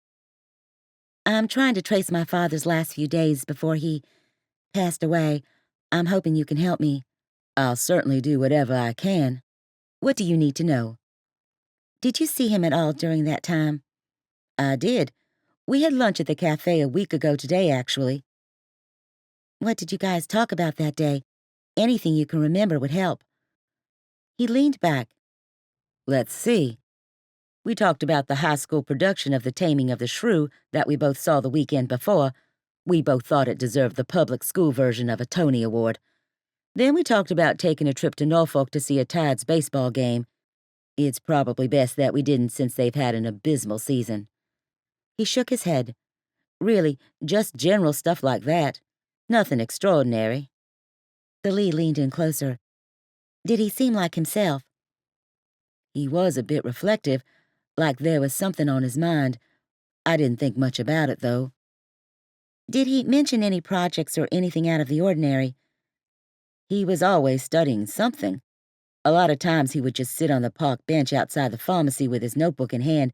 I'm trying to trace my father's last few days before he passed away. I'm hoping you can help me. I'll certainly do whatever I can. What do you need to know? Did you see him at all during that time? I did. We had lunch at the cafe a week ago today, actually. What did you guys talk about that day? Anything you can remember would help. He leaned back. Let's see. We talked about the high school production of The Taming of the Shrew that we both saw the weekend before. We both thought it deserved the public school version of a Tony Award. Then we talked about taking a trip to Norfolk to see a Tides baseball game. It's probably best that we didn't since they've had an abysmal season. He shook his head. Really, just general stuff like that. Nothing extraordinary. Daleigh leaned in closer. Did he seem like himself? He was a bit reflective, like there was something on his mind. I didn't think much about it, though. Did he mention any projects or anything out of the ordinary? He was always studying something. A lot of times he would just sit on the park bench outside the pharmacy with his notebook in hand,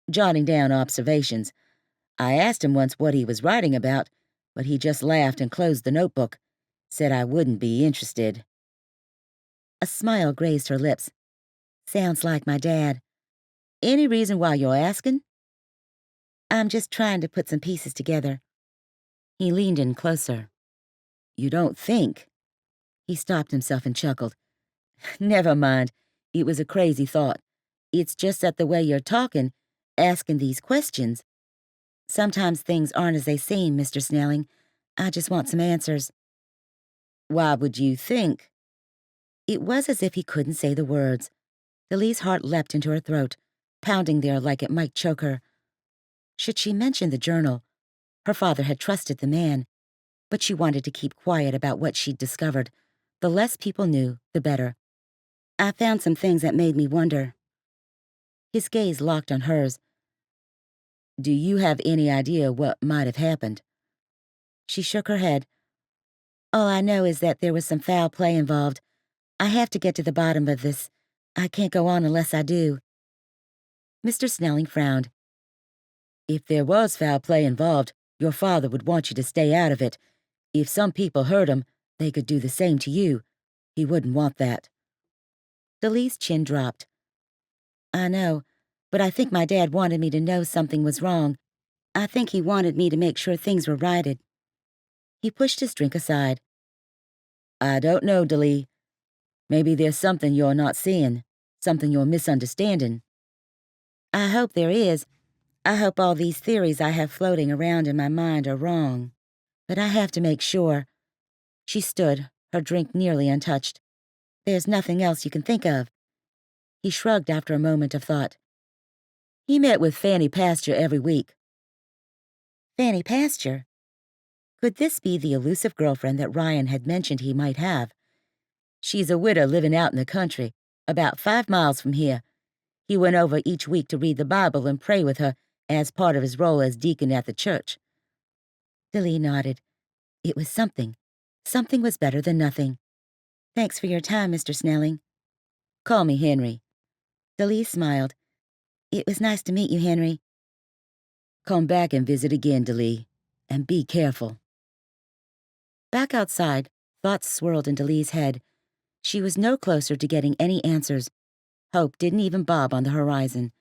jotting down observations. I asked him once what he was writing about, but he just laughed and closed the notebook, said I wouldn't be interested. A smile grazed her lips. Sounds like my dad. Any reason why you're asking? I'm just trying to put some pieces together. He leaned in closer. You don't think? He stopped himself and chuckled. Never mind. It was a crazy thought. It's just that the way you're talking, asking these questions. Sometimes things aren't as they seem, Mr. Snelling. I just want some answers. Why would you think? It was as if he couldn't say the words. Daleigh's heart leapt into her throat, pounding there like it might choke her. Should she mention the journal? Her father had trusted the man, but she wanted to keep quiet about what she'd discovered. The less people knew, the better. I found some things that made me wonder. His gaze locked on hers. Do you have any idea what might have happened? She shook her head. All I know is that there was some foul play involved. I have to get to the bottom of this. I can't go on unless I do. Mr. Snelling frowned. If there was foul play involved, your father would want you to stay out of it. If some people hurt him, they could do the same to you. He wouldn't want that. Daleigh's chin dropped. I know, but I think my dad wanted me to know something was wrong. I think he wanted me to make sure things were righted. He pushed his drink aside. I don't know, Daleigh. Maybe there's something you're not seeing, something you're misunderstanding. I hope there is. I hope all these theories I have floating around in my mind are wrong. But I have to make sure. She stood, her drink nearly untouched. There's nothing else you can think of. He shrugged after a moment of thought. He met with Fanny Pasture every week. Fanny Pasture? Could this be the elusive girlfriend that Ryan had mentioned he might have? She's a widow living out in the country, about 5 miles from here. He went over each week to read the Bible and pray with her as part of his role as deacon at the church. Daleigh nodded. It was something. Something was better than nothing. Thanks for your time, Mr. Snelling. Call me Henry. Daleigh smiled. It was nice to meet you, Henry. Come back and visit again, Daleigh, and be careful. Back outside, thoughts swirled in Daleigh's head. She was no closer to getting any answers. Hope didn't even bob on the horizon.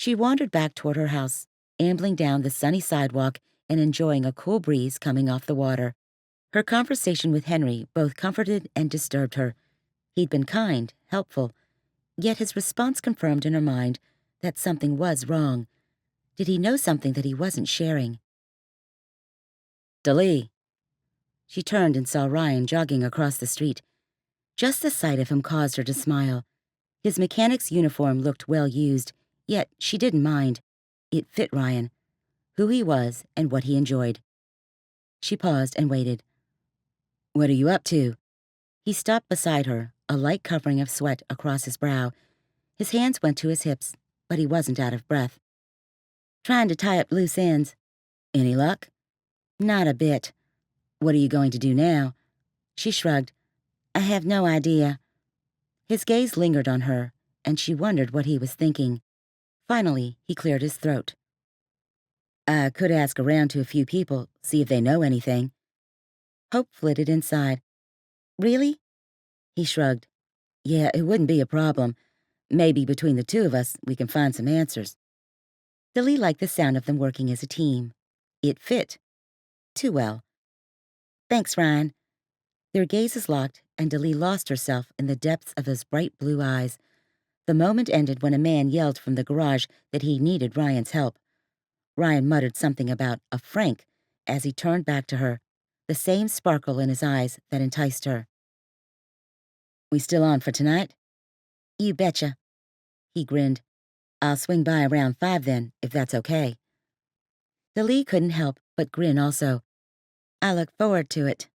She wandered back toward her house, ambling down the sunny sidewalk and enjoying a cool breeze coming off the water. Her conversation with Henry both comforted and disturbed her. He'd been kind, helpful, yet his response confirmed in her mind that something was wrong. Did he know something that he wasn't sharing? "Daleigh." She turned and saw Ryan jogging across the street. Just the sight of him caused her to smile. His mechanic's uniform looked well used, yet she didn't mind. It fit Ryan, who he was and what he enjoyed. She paused and waited. "What are you up to?" He stopped beside her, a light covering of sweat across his brow. His hands went to his hips, but he wasn't out of breath. "Trying to tie up loose ends." "Any luck?" "Not a bit." "What are you going to do now?" She shrugged. "I have no idea." His gaze lingered on her, and she wondered what he was thinking. Finally, he cleared his throat. "I could ask around to a few people, see if they know anything." Hope flitted inside. "Really?" He shrugged. "Yeah, it wouldn't be a problem. Maybe between the two of us, we can find some answers." Daleigh liked the sound of them working as a team. It fit. Too well. "Thanks, Ryan." Their gazes locked, and Daleigh lost herself in the depths of his bright blue eyes. The moment ended when a man yelled from the garage that he needed Ryan's help. Ryan muttered something about a Frank as he turned back to her, the same sparkle in his eyes that enticed her. "We still on for tonight?" "You betcha." He grinned. "I'll swing by around 5 then, if that's okay." Daleigh couldn't help but grin also. "I look forward to it."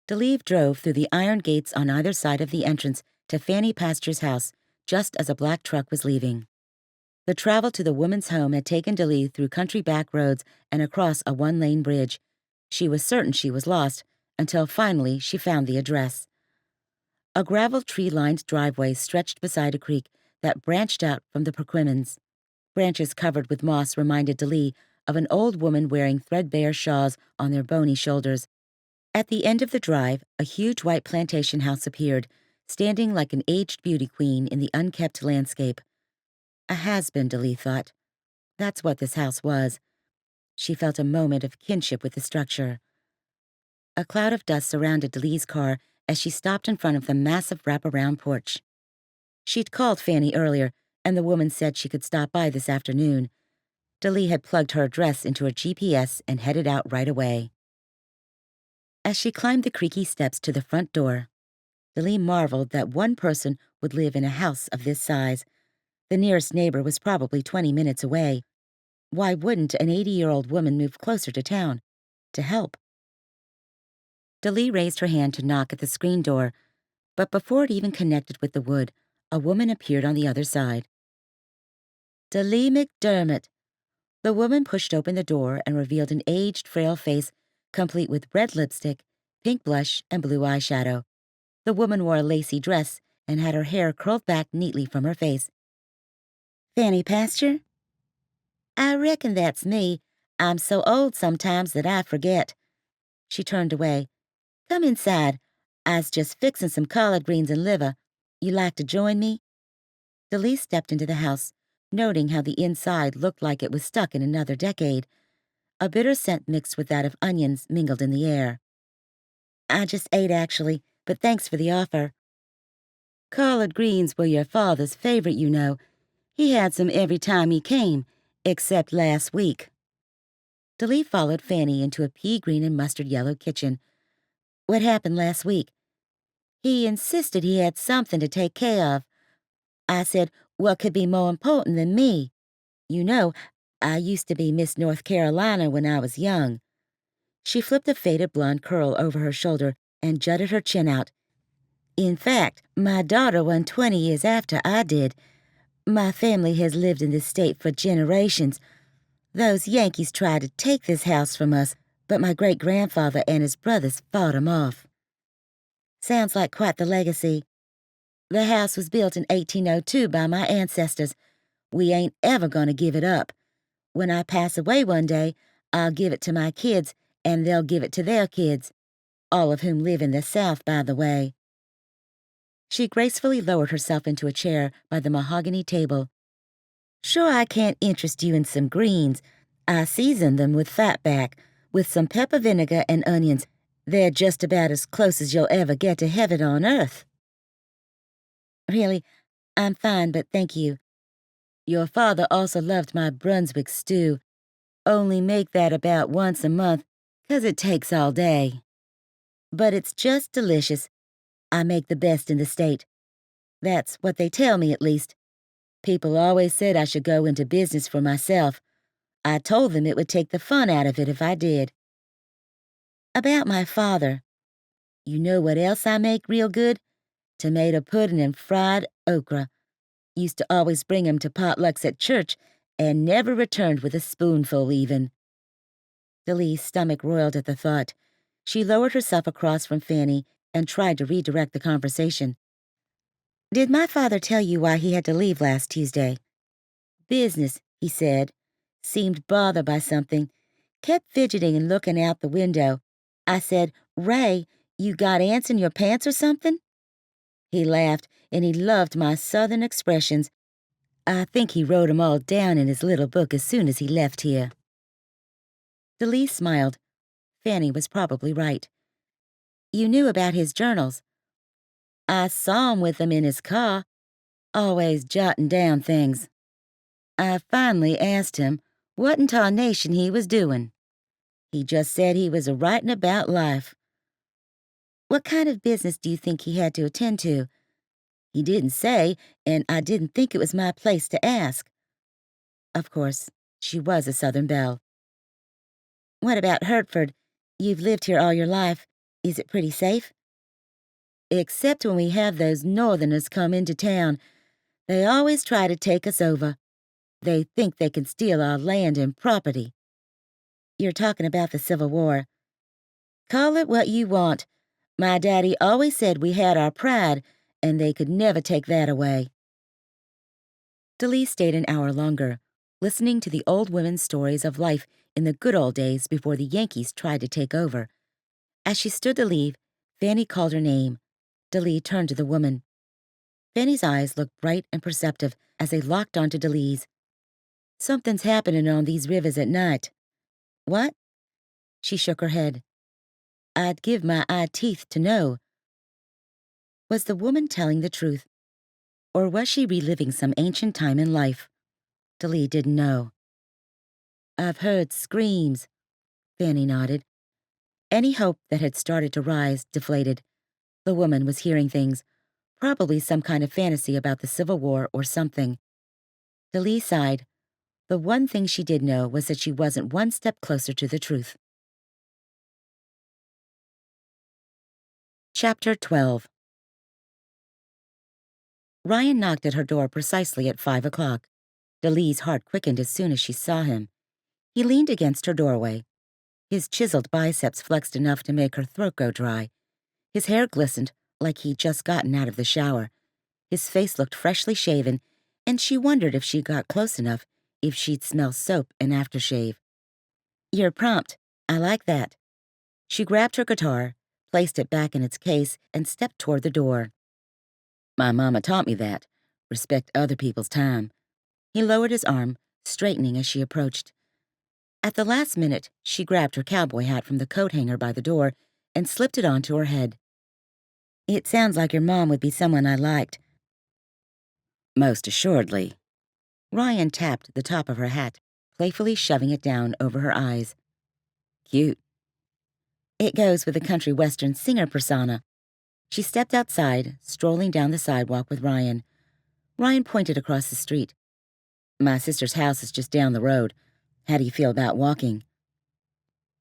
Daleigh drove through the iron gates on either side of the entrance to Fanny Pasture's house just as a black truck was leaving. The travel to the woman's home had taken Daleigh through country back roads and across a one-lane bridge. She was certain she was lost until finally she found the address. A gravel tree-lined driveway stretched beside a creek that branched out from the Perquimmons. Branches covered with moss reminded Daleigh of an old woman wearing threadbare shawls on their bony shoulders. At the end of the drive, a huge white plantation house appeared, standing like an aged beauty queen in the unkept landscape. A has-been, Daleigh thought. That's what this house was. She felt a moment of kinship with the structure. A cloud of dust surrounded Daleigh's car as she stopped in front of the massive wraparound porch. She'd called Fanny earlier, and the woman said she could stop by this afternoon. Daleigh had plugged her address into her GPS and headed out right away. As she climbed the creaky steps to the front door, Daleigh marveled that one person would live in a house of this size. The nearest neighbor was probably 20 minutes away. Why wouldn't an 80-year-old woman move closer to town? To help? Daleigh raised her hand to knock at the screen door, but before it even connected with the wood, a woman appeared on the other side. "Daleigh McDermott." The woman pushed open the door and revealed an aged, frail face, complete with red lipstick, pink blush, and blue eyeshadow. The woman wore a lacy dress and had her hair curled back neatly from her face. "Fanny Pasture?" "I reckon that's me. I'm so old sometimes that I forget." She turned away. "Come inside. I's just fixin' some collard greens and liver. You like to join me?" Daleigh stepped into the house, noting how the inside looked like it was stuck in another decade. A bitter scent mixed with that of onions mingled in the air. "I just ate, actually, but thanks for the offer." "Collard greens were your father's favorite, you know. He had some every time he came, except last week." Daleigh followed Fanny into a pea-green and mustard-yellow kitchen. "What happened last week?" "He insisted he had something to take care of. I said, what could be more important than me? You know, I used to be Miss North Carolina when I was young." She flipped a faded blonde curl over her shoulder and jutted her chin out. "In fact, my daughter won 20 years after I did. My family has lived in this state for generations. Those Yankees tried to take this house from us, but my great-grandfather and his brothers fought 'em off." "Sounds like quite the legacy." "The house was built in 1802 by my ancestors. We ain't ever gonna give it up. When I pass away one day, I'll give it to my kids, and they'll give it to their kids, all of whom live in the South, by the way." She gracefully lowered herself into a chair by the mahogany table. Sure, I can't interest you in some greens. I season them with fatback, with some pepper vinegar and onions. They're just about as close as you'll ever get to heaven on earth. Really, I'm fine, but thank you. Your father also loved my Brunswick stew. Only make that about once a month, 'cause it takes all day. But it's just delicious. I make the best in the state. That's what they tell me, at least. People always said I should go into business for myself. I told them it would take the fun out of it if I did. About my father, you know what else I make real good? Tomato pudding and fried okra. Used to always bring 'em to potlucks at church and never returned with a spoonful even. Daleigh's stomach roiled at the thought. She lowered herself across from Fanny and tried to redirect the conversation. Did my father tell you why he had to leave last Tuesday? Business, he said. Seemed bothered by something. Kept fidgeting and looking out the window. I said, Ray, you got ants in your pants or something? He laughed, and he loved my southern expressions. I think he wrote 'em all down in his little book as soon as he left here. Daleigh smiled. Fanny was probably right. You knew about his journals. I saw him with them in his car, always jotting down things. I finally asked him what in tarnation he was doing. He just said he was a-writing about life. What kind of business do you think he had to attend to? He didn't say, and I didn't think it was my place to ask. Of course, she was a Southern belle. What about Hertford? You've lived here all your life. Is it pretty safe? Except when we have those Northerners come into town. They always try to take us over. They think they can steal our land and property. You're talking about the Civil War. Call it what you want. My daddy always said we had our pride, and they could never take that away. Daleigh stayed an hour longer, listening to the old women's stories of life in the good old days before the Yankees tried to take over. As she stood to leave, Fanny called her name. Daleigh turned to the woman. Fanny's eyes looked bright and perceptive as they locked onto Daleigh's. Something's happening on these rivers at night. What? She shook her head. I'd give my eye teeth to know. Was the woman telling the truth? Or was she reliving some ancient time in life? Daleigh didn't know. I've heard screams, Fanny nodded. Any hope that had started to rise deflated. The woman was hearing things, probably some kind of fantasy about the Civil War or something. Daleigh sighed. The one thing she did know was that she wasn't one step closer to the truth. Chapter 12. Ryan knocked at her door precisely at 5 o'clock. Daleigh's heart quickened as soon as she saw him. He leaned against her doorway. His chiseled biceps flexed enough to make her throat go dry. His hair glistened like he'd just gotten out of the shower. His face looked freshly shaven, and she wondered if she got close enough, if she'd smell soap and aftershave. You're prompt. I like that. She grabbed her guitar, placed it back in its case, and stepped toward the door. My mama taught me that. Respect other people's time. He lowered his arm, straightening as she approached. At the last minute, she grabbed her cowboy hat from the coat hanger by the door and slipped it onto her head. It sounds like your mom would be someone I liked. Most assuredly. Ryan tapped the top of her hat, playfully shoving it down over her eyes. Cute. It goes with the country western singer persona. She stepped outside, strolling down the sidewalk with Ryan. Ryan pointed across the street. My sister's house is just down the road. How do you feel about walking?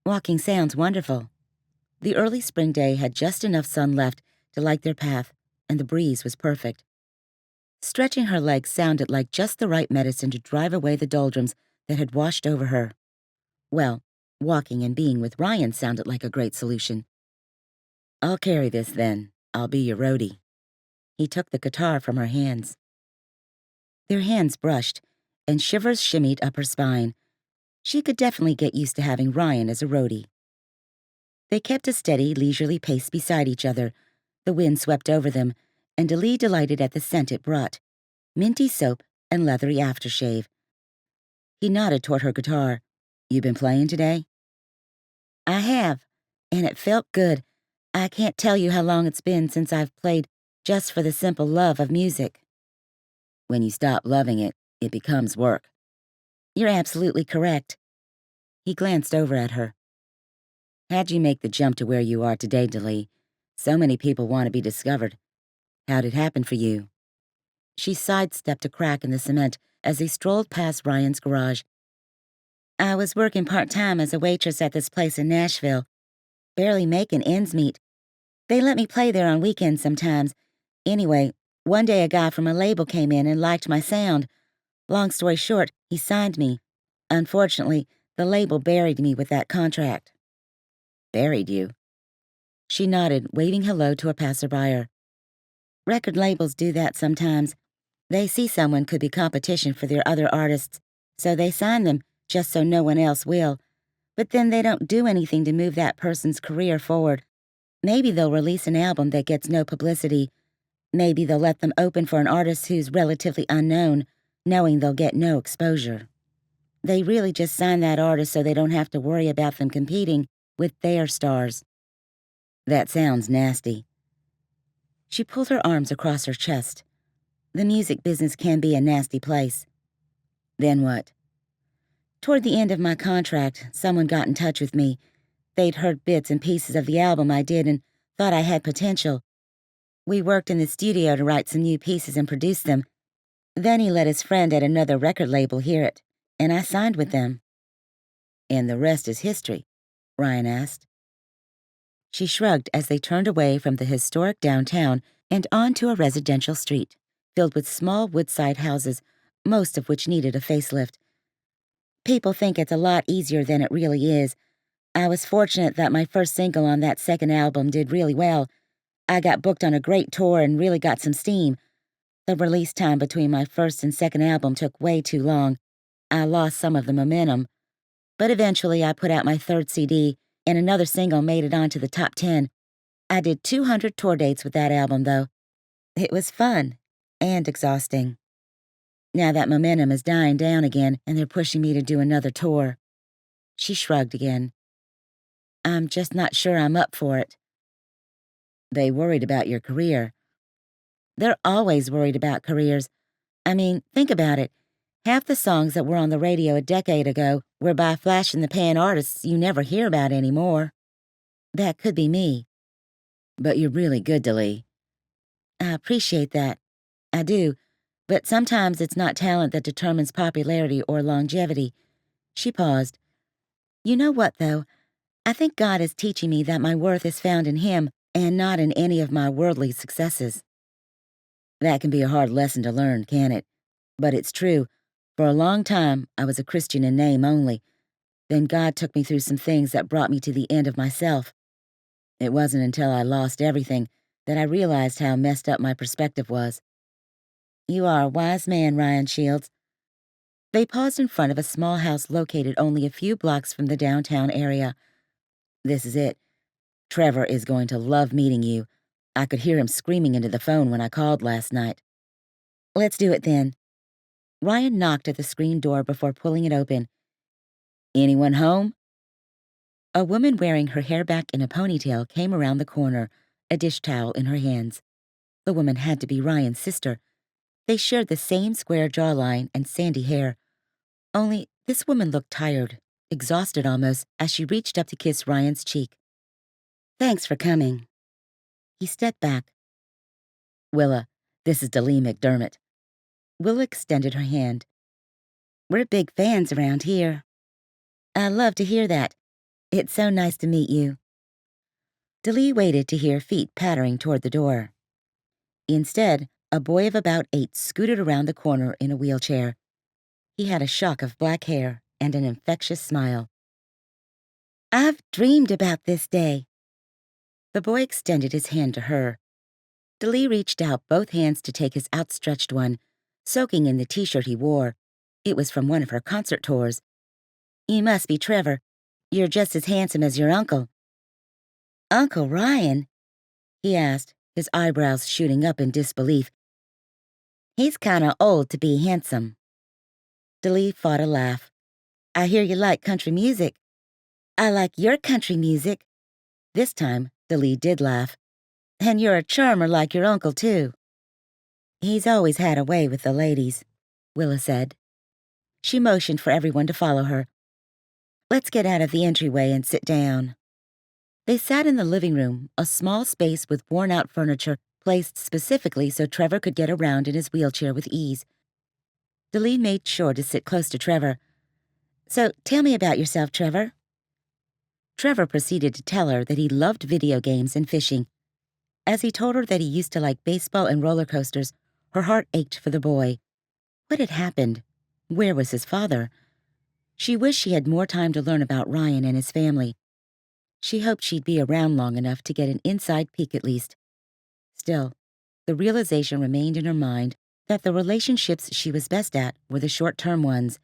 Walking sounds wonderful. The early spring day had just enough sun left to light their path, and the breeze was perfect. Stretching her legs sounded like just the right medicine to drive away the doldrums that had washed over her. Well, walking and being with Ryan sounded like a great solution. I'll carry this, then. I'll be your roadie. He took the guitar from her hands. Their hands brushed, and shivers shimmied up her spine. She could definitely get used to having Ryan as a roadie. They kept a steady, leisurely pace beside each other. The wind swept over them, and Daleigh delighted at the scent it brought. Minty soap and leathery aftershave. He nodded toward her guitar. "You been playing today?" "I have, and it felt good. I can't tell you how long it's been since I've played just for the simple love of music." "When you stop loving it, it becomes work." "You're absolutely correct." He glanced over at her. "How'd you make the jump to where you are today, Daleigh? So many people want to be discovered. How'd it happen for you?" She sidestepped a crack in the cement as they strolled past Ryan's garage. "I was working part-time as a waitress at this place in Nashville, barely making ends meet. They let me play there on weekends sometimes. Anyway, one day a guy from a label came in and liked my sound. Long story short, he signed me. Unfortunately, the label buried me with that contract." "Buried you?" She nodded, waving hello to a passerby. "Record labels do that sometimes. They see someone could be competition for their other artists, so they sign them just so no one else will. But then they don't do anything to move that person's career forward. Maybe they'll release an album that gets no publicity. Maybe they'll let them open for an artist who's relatively unknown, knowing they'll get no exposure. They really just sign that artist so they don't have to worry about them competing with their stars." "That sounds nasty." She pulled her arms across her chest. "The music business can be a nasty place." "Then what?" "Toward the end of my contract, someone got in touch with me. They'd heard bits and pieces of the album I did and thought I had potential. We worked in the studio to write some new pieces and produce them. Then he let his friend at another record label hear it, and I signed with them." "And the rest is history?" Ryan asked. She shrugged as they turned away from the historic downtown and onto a residential street, filled with small woodside houses, most of which needed a facelift. "People think it's a lot easier than it really is. I was fortunate that my first single on that second album did really well. I got booked on a great tour and really got some steam. The release time between my first and second album took way too long. I lost some of the momentum. But eventually I put out my third CD, and another single made it onto the top 10. I did 200 tour dates with that album, though. It was fun and exhausting. Now that momentum is dying down again, and they're pushing me to do another tour." She shrugged again. "I'm just not sure I'm up for it." "They worried about your career." "They're always worried about careers. I mean, think about it. Half the songs that were on the radio a decade ago were by flash-in-the-pan artists you never hear about anymore. That could be me." "But you're really good, Daleigh." "I appreciate that. I do. But sometimes it's not talent that determines popularity or longevity." She paused. "You know what, though? I think God is teaching me that my worth is found in Him and not in any of my worldly successes." "That can be a hard lesson to learn, can't it? But it's true. For a long time, I was a Christian in name only. Then God took me through some things that brought me to the end of myself. It wasn't until I lost everything that I realized how messed up my perspective was." "You are a wise man, Ryan Shields." They paused in front of a small house located only a few blocks from the downtown area. "This is it. Trevor is going to love meeting you. I could hear him screaming into the phone when I called last night." "Let's do it then." Ryan knocked at the screen door before pulling it open. "Anyone home?" A woman wearing her hair back in a ponytail came around the corner, a dish towel in her hands. The woman had to be Ryan's sister. They shared the same square jawline and sandy hair. Only this woman looked tired, exhausted almost, as she reached up to kiss Ryan's cheek. "Thanks for coming." He stepped back. "Willa, this is Daleigh McDermott." Willa extended her hand. "We're big fans around here." "I love to hear that. It's so nice to meet you." Daleigh waited to hear feet pattering toward the door. Instead, a boy of about 8 scooted around the corner in a wheelchair. He had a shock of black hair and an infectious smile. "I've dreamed about this day." The boy extended his hand to her. Daleigh reached out both hands to take his outstretched one, soaking in the t-shirt he wore. It was from one of her concert tours. "You must be Trevor. You're just as handsome as your uncle." "Uncle Ryan?" he asked, his eyebrows shooting up in disbelief. He's kinda old to be handsome. Daleigh fought a laugh. I hear you like country music. I like your country music. This time, Daleigh did laugh. And you're a charmer like your uncle, too. He's always had a way with the ladies, Willa said. She motioned for everyone to follow her. Let's get out of the entryway and sit down. They sat in the living room, a small space with worn-out furniture placed specifically so Trevor could get around in his wheelchair with ease. Daleigh made sure to sit close to Trevor. So, tell me about yourself, Trevor. Trevor proceeded to tell her that he loved video games and fishing. As he told her that he used to like baseball and roller coasters, her heart ached for the boy. What had happened? Where was his father? She wished she had more time to learn about Ryan and his family. She hoped she'd be around long enough to get an inside peek at least. Still, the realization remained in her mind that the relationships she was best at were the short-term ones.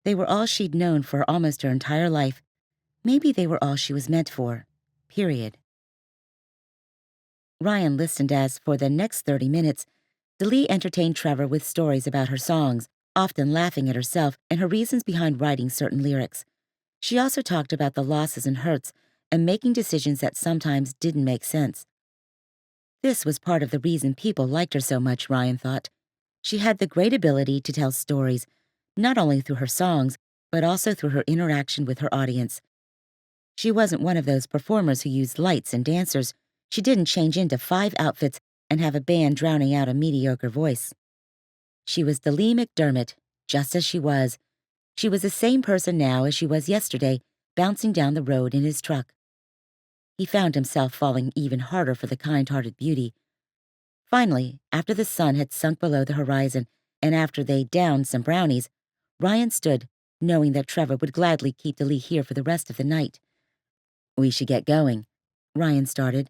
They were all she'd known for almost her entire life. Maybe they were all she was meant for. Period. Ryan listened as, for the next 30 minutes, Daleigh entertained Trevor with stories about her songs, often laughing at herself and her reasons behind writing certain lyrics. She also talked about the losses and hurts and making decisions that sometimes didn't make sense. This was part of the reason people liked her so much, Ryan thought. She had the great ability to tell stories, not only through her songs, but also through her interaction with her audience. She wasn't one of those performers who used lights and dancers. She didn't change into 5 outfits and have a band drowning out a mediocre voice. She was Daleigh McDermott, just as she was. She was the same person now as she was yesterday, bouncing down the road in his truck. He found himself falling even harder for the kind-hearted beauty. Finally, after the sun had sunk below the horizon and after they downed some brownies, Ryan stood, knowing that Trevor would gladly keep Daleigh here for the rest of the night. We should get going, Ryan started.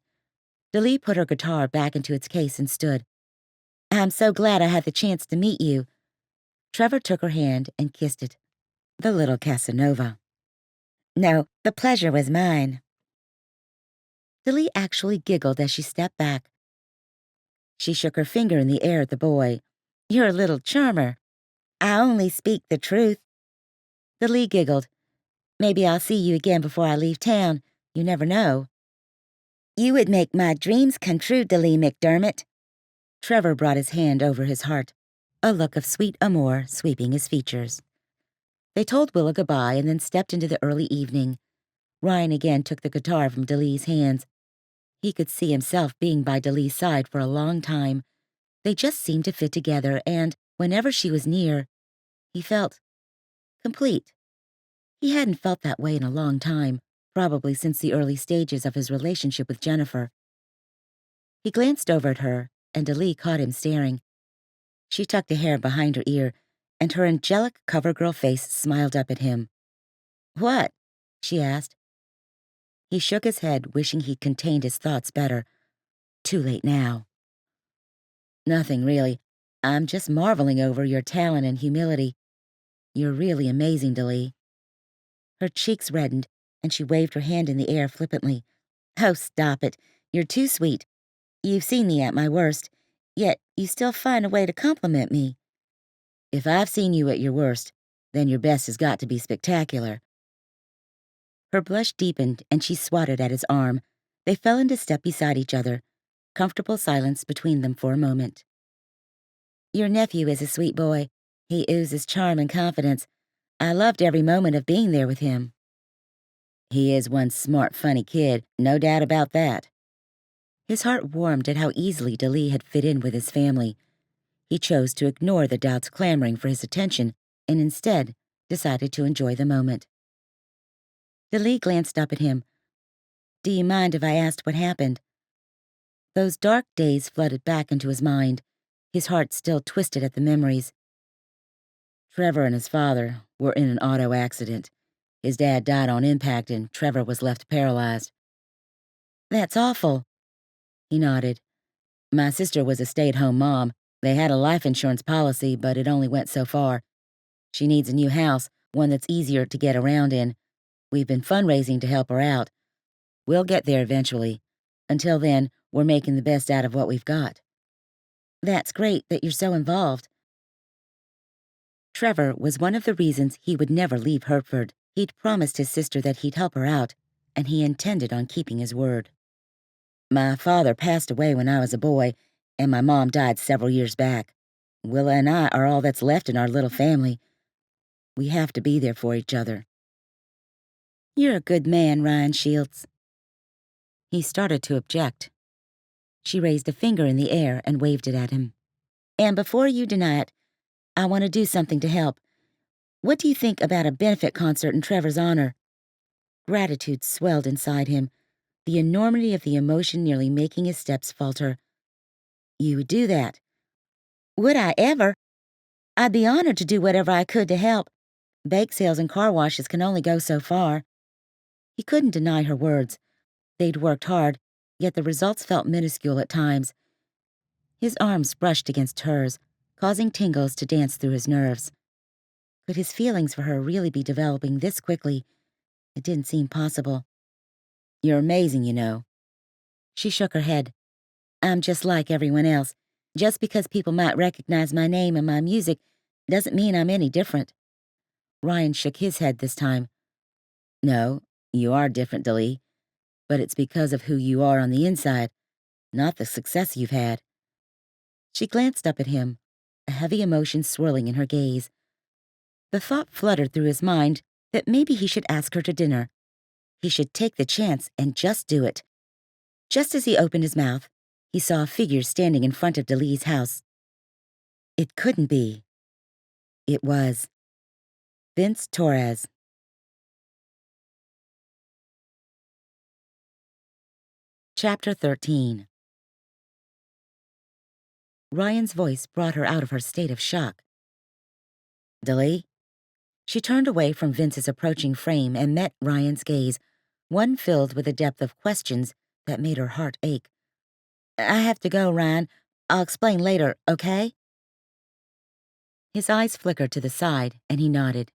Daleigh put her guitar back into its case and stood. I'm so glad I had the chance to meet you. Trevor took her hand and kissed it. The little Casanova. No, the pleasure was mine. Daleigh actually giggled as she stepped back. She shook her finger in the air at the boy. You're a little charmer. I only speak the truth. Daleigh giggled. Maybe I'll see you again before I leave town. You never know. You would make my dreams come true, Daleigh McDermott. Trevor brought his hand over his heart, a look of sweet amour sweeping his features. They told Willa goodbye and then stepped into the early evening. Ryan again took the guitar from Daleigh's hands. He could see himself being by Daleigh's side for a long time. They just seemed to fit together, and whenever she was near, he felt complete. He hadn't felt that way in a long time, probably since the early stages of his relationship with Jennifer. He glanced over at her, and Daleigh caught him staring. She tucked a hair behind her ear, and her angelic cover-girl face smiled up at him. What? She asked. He shook his head, wishing he'd contained his thoughts better. Too late now. Nothing, really. I'm just marveling over your talent and humility. You're really amazing, Daleigh. Her cheeks reddened, and she waved her hand in the air flippantly. Oh, stop it. You're too sweet. You've seen me at my worst, yet you still find a way to compliment me. If I've seen you at your worst, then your best has got to be spectacular. Her blush deepened, and she swatted at his arm. They fell into step beside each other, comfortable silence between them for a moment. Your nephew is a sweet boy. He oozes charm and confidence. I loved every moment of being there with him. He is one smart, funny kid, no doubt about that. His heart warmed at how easily Daleigh had fit in with his family. He chose to ignore the doubts clamoring for his attention and instead decided to enjoy the moment. Daleigh glanced up at him. Do you mind if I asked what happened? Those dark days flooded back into his mind, his heart still twisted at the memories. Trevor and his father were in an auto accident. His dad died on impact and Trevor was left paralyzed. That's awful. He nodded. My sister was a stay-at-home mom. They had a life insurance policy, but it only went so far. She needs a new house, one that's easier to get around in. We've been fundraising to help her out. We'll get there eventually. Until then, we're making the best out of what we've got. That's great that you're so involved. Trevor was one of the reasons he would never leave Hertford. He'd promised his sister that he'd help her out, and he intended on keeping his word. My father passed away when I was a boy, and my mom died several years back. Willa and I are all that's left in our little family. We have to be there for each other. You're a good man, Ryan Shields. He started to object. She raised a finger in the air and waved it at him. And before you deny it, I want to do something to help. What do you think about a benefit concert in Trevor's honor? Gratitude swelled inside him, the enormity of the emotion nearly making his steps falter. You would do that? Would I ever? I'd be honored to do whatever I could to help. Bake sales and car washes can only go so far. He couldn't deny her words. They'd worked hard, yet the results felt minuscule at times. His arms brushed against hers, causing tingles to dance through his nerves. Could his feelings for her really be developing this quickly? It didn't seem possible. You're amazing, you know. She shook her head. I'm just like everyone else. Just because people might recognize my name and my music doesn't mean I'm any different. Ryan shook his head this time. No, you are different, Daleigh, but it's because of who you are on the inside, not the success you've had. She glanced up at him, a heavy emotion swirling in her gaze. The thought fluttered through his mind that maybe he should ask her to dinner. He should take the chance and just do it. Just as he opened his mouth, he saw a figure standing in front of Daleigh's house. It couldn't be. It was. Vince Torres. Chapter 13. Ryan's voice brought her out of her state of shock. Daleigh? She turned away from Vince's approaching frame and met Ryan's gaze, one filled with a depth of questions that made her heart ache. I have to go, Ryan. I'll explain later, okay? His eyes flickered to the side, and he nodded.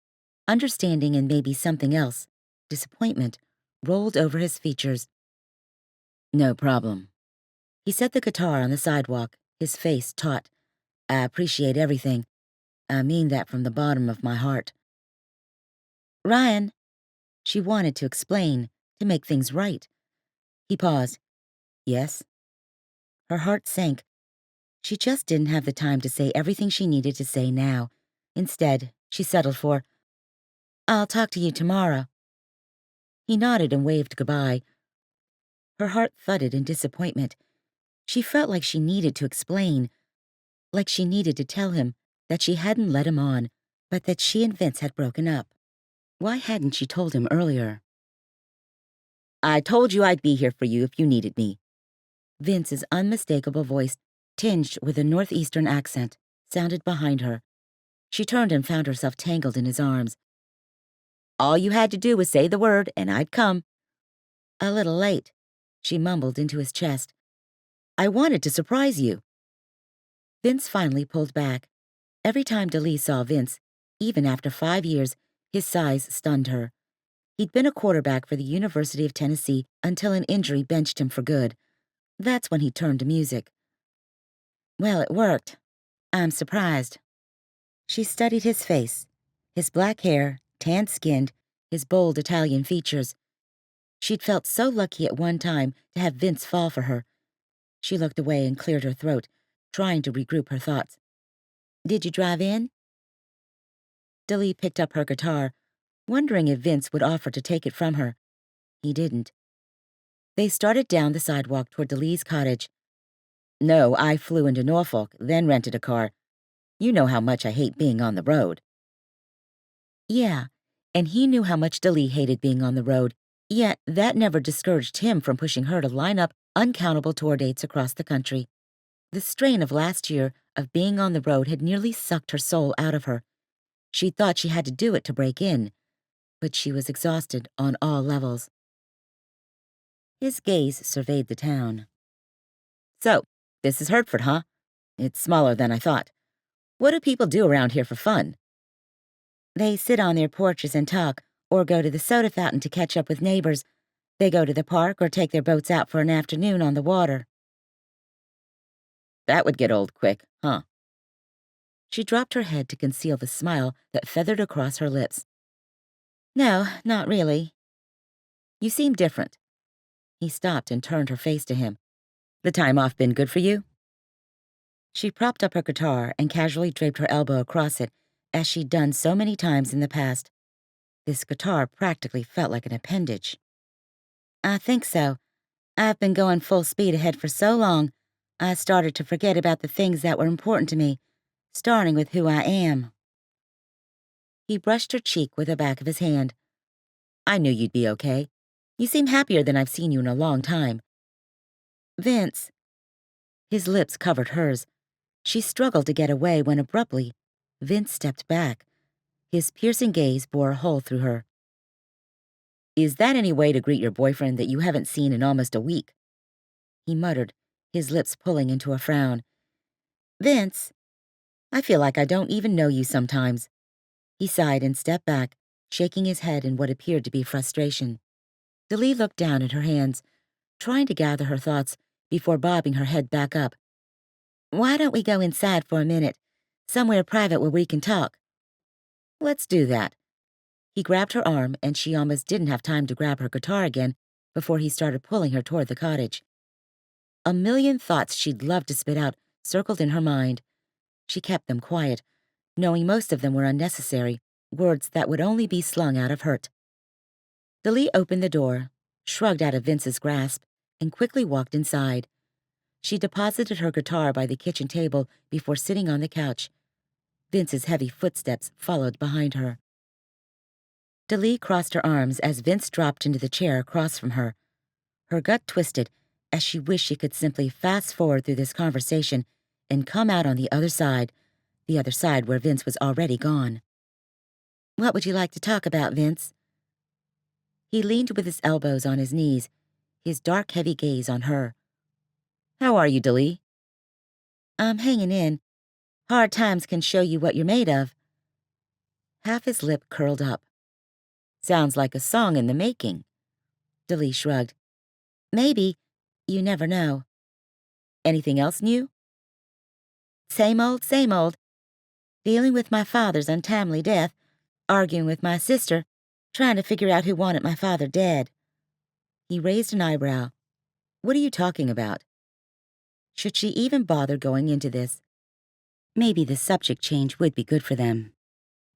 Understanding and maybe something else, disappointment, rolled over his features. No problem. He set the guitar on the sidewalk, his face taut. I appreciate everything. I mean that from the bottom of my heart. Ryan. She wanted to explain, to make things right. He paused. Yes? Her heart sank. She just didn't have the time to say everything she needed to say now. Instead, she settled for, I'll talk to you tomorrow. He nodded and waved goodbye. Her heart thudded in disappointment. She felt like she needed to explain, like she needed to tell him that she hadn't led him on, but that she and Vince had broken up. Why hadn't she told him earlier? I told you I'd be here for you if you needed me. Vince's unmistakable voice, tinged with a northeastern accent, sounded behind her. She turned and found herself tangled in his arms. All you had to do was say the word, and I'd come. A little late, she mumbled into his chest. I wanted to surprise you. Vince finally pulled back. Every time Daleigh saw Vince, even after 5 years, his size stunned her. He'd been a quarterback for the University of Tennessee until an injury benched him for good. That's when he turned to music. Well, it worked. I'm surprised. She studied his face, his black hair, tan-skinned, his bold Italian features. She'd felt so lucky at one time to have Vince fall for her. She looked away and cleared her throat, trying to regroup her thoughts. Did you drive in? Daleigh picked up her guitar, wondering if Vince would offer to take it from her. He didn't. They started down the sidewalk toward Daleigh's cottage. No, I flew into Norfolk, then rented a car. You know how much I hate being on the road. Yeah, and he knew how much Daleigh hated being on the road, yet that never discouraged him from pushing her to line up uncountable tour dates across the country. The strain of last year of being on the road had nearly sucked her soul out of her. She thought she had to do it to break in, but she was exhausted on all levels. His gaze surveyed the town. So, this is Hertford, huh? It's smaller than I thought. What do people do around here for fun? They sit on their porches and talk, or go to the soda fountain to catch up with neighbors. They go to the park or take their boats out for an afternoon on the water. That would get old quick, huh? She dropped her head to conceal the smile that feathered across her lips. No, not really. You seem different. He stopped and turned her face to him. The time off been good for you? She propped up her guitar and casually draped her elbow across it, as she'd done so many times in the past. This guitar practically felt like an appendage. I think so. I've been going full speed ahead for so long, I started to forget about the things that were important to me, starting with who I am. He brushed her cheek with the back of his hand. I knew you'd be okay. You seem happier than I've seen you in a long time. Vince. His lips covered hers. She struggled to get away when abruptly, Vince stepped back. His piercing gaze bore a hole through her. Is that any way to greet your boyfriend that you haven't seen in almost a week? He muttered, his lips pulling into a frown. Vince, I feel like I don't even know you sometimes. He sighed and stepped back, shaking his head in what appeared to be frustration. Daleigh looked down at her hands, trying to gather her thoughts before bobbing her head back up. Why don't we go inside for a minute, somewhere private where we can talk? Let's do that. He grabbed her arm, and she almost didn't have time to grab her guitar again before he started pulling her toward the cottage. A million thoughts she'd love to spit out circled in her mind. She kept them quiet, knowing most of them were unnecessary, words that would only be slung out of hurt. Daleigh opened the door, shrugged out of Vince's grasp, and quickly walked inside. She deposited her guitar by the kitchen table before sitting on the couch. Vince's heavy footsteps followed behind her. Daleigh crossed her arms as Vince dropped into the chair across from her. Her gut twisted as she wished she could simply fast forward through this conversation and come out on the other side where Vince was already gone. What would you like to talk about, Vince? He leaned with his elbows on his knees, his dark, heavy gaze on her. How are you, Daleigh? I'm hanging in. Hard times can show you what you're made of. Half his lip curled up. Sounds like a song in the making. Daleigh shrugged. Maybe. You never know. Anything else new? Same old, same old. Dealing with my father's untimely death, arguing with my sister, trying to figure out who wanted my father dead. He raised an eyebrow. What are you talking about? Should she even bother going into this? Maybe the subject change would be good for them.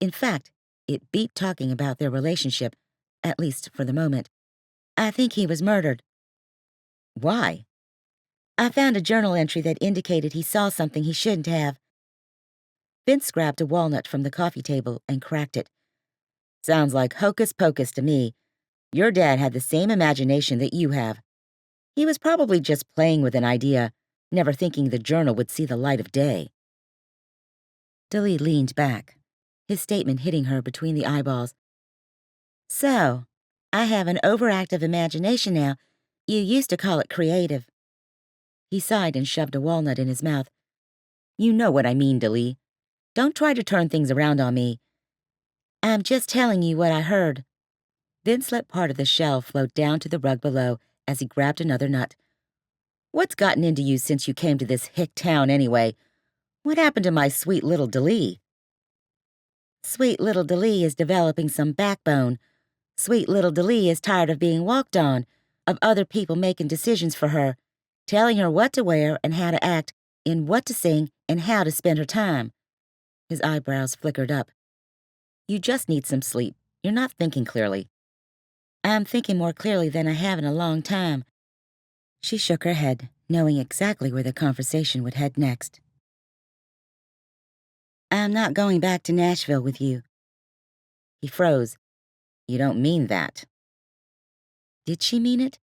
In fact, it beat talking about their relationship, at least for the moment. I think he was murdered. Why? I found a journal entry that indicated he saw something he shouldn't have. Vince grabbed a walnut from the coffee table and cracked it. Sounds like hocus pocus to me. Your dad had the same imagination that you have. He was probably just playing with an idea, never thinking the journal would see the light of day. Daleigh leaned back, his statement hitting her between the eyeballs. So, I have an overactive imagination now. You used to call it creative. He sighed and shoved a walnut in his mouth. You know what I mean, Daleigh. Don't try to turn things around on me. I'm just telling you what I heard. Vince let part of the shell float down to the rug below as he grabbed another nut. What's gotten into you since you came to this hick town anyway? What happened to my sweet little Daleigh? Sweet little Daleigh is developing some backbone. Sweet little Daleigh is tired of being walked on, of other people making decisions for her, telling her what to wear and how to act, and what to sing and how to spend her time. His eyebrows flickered up. You just need some sleep. You're not thinking clearly. I'm thinking more clearly than I have in a long time. She shook her head, knowing exactly where the conversation would head next. I'm not going back to Nashville with you. He froze. You don't mean that. Did she mean it?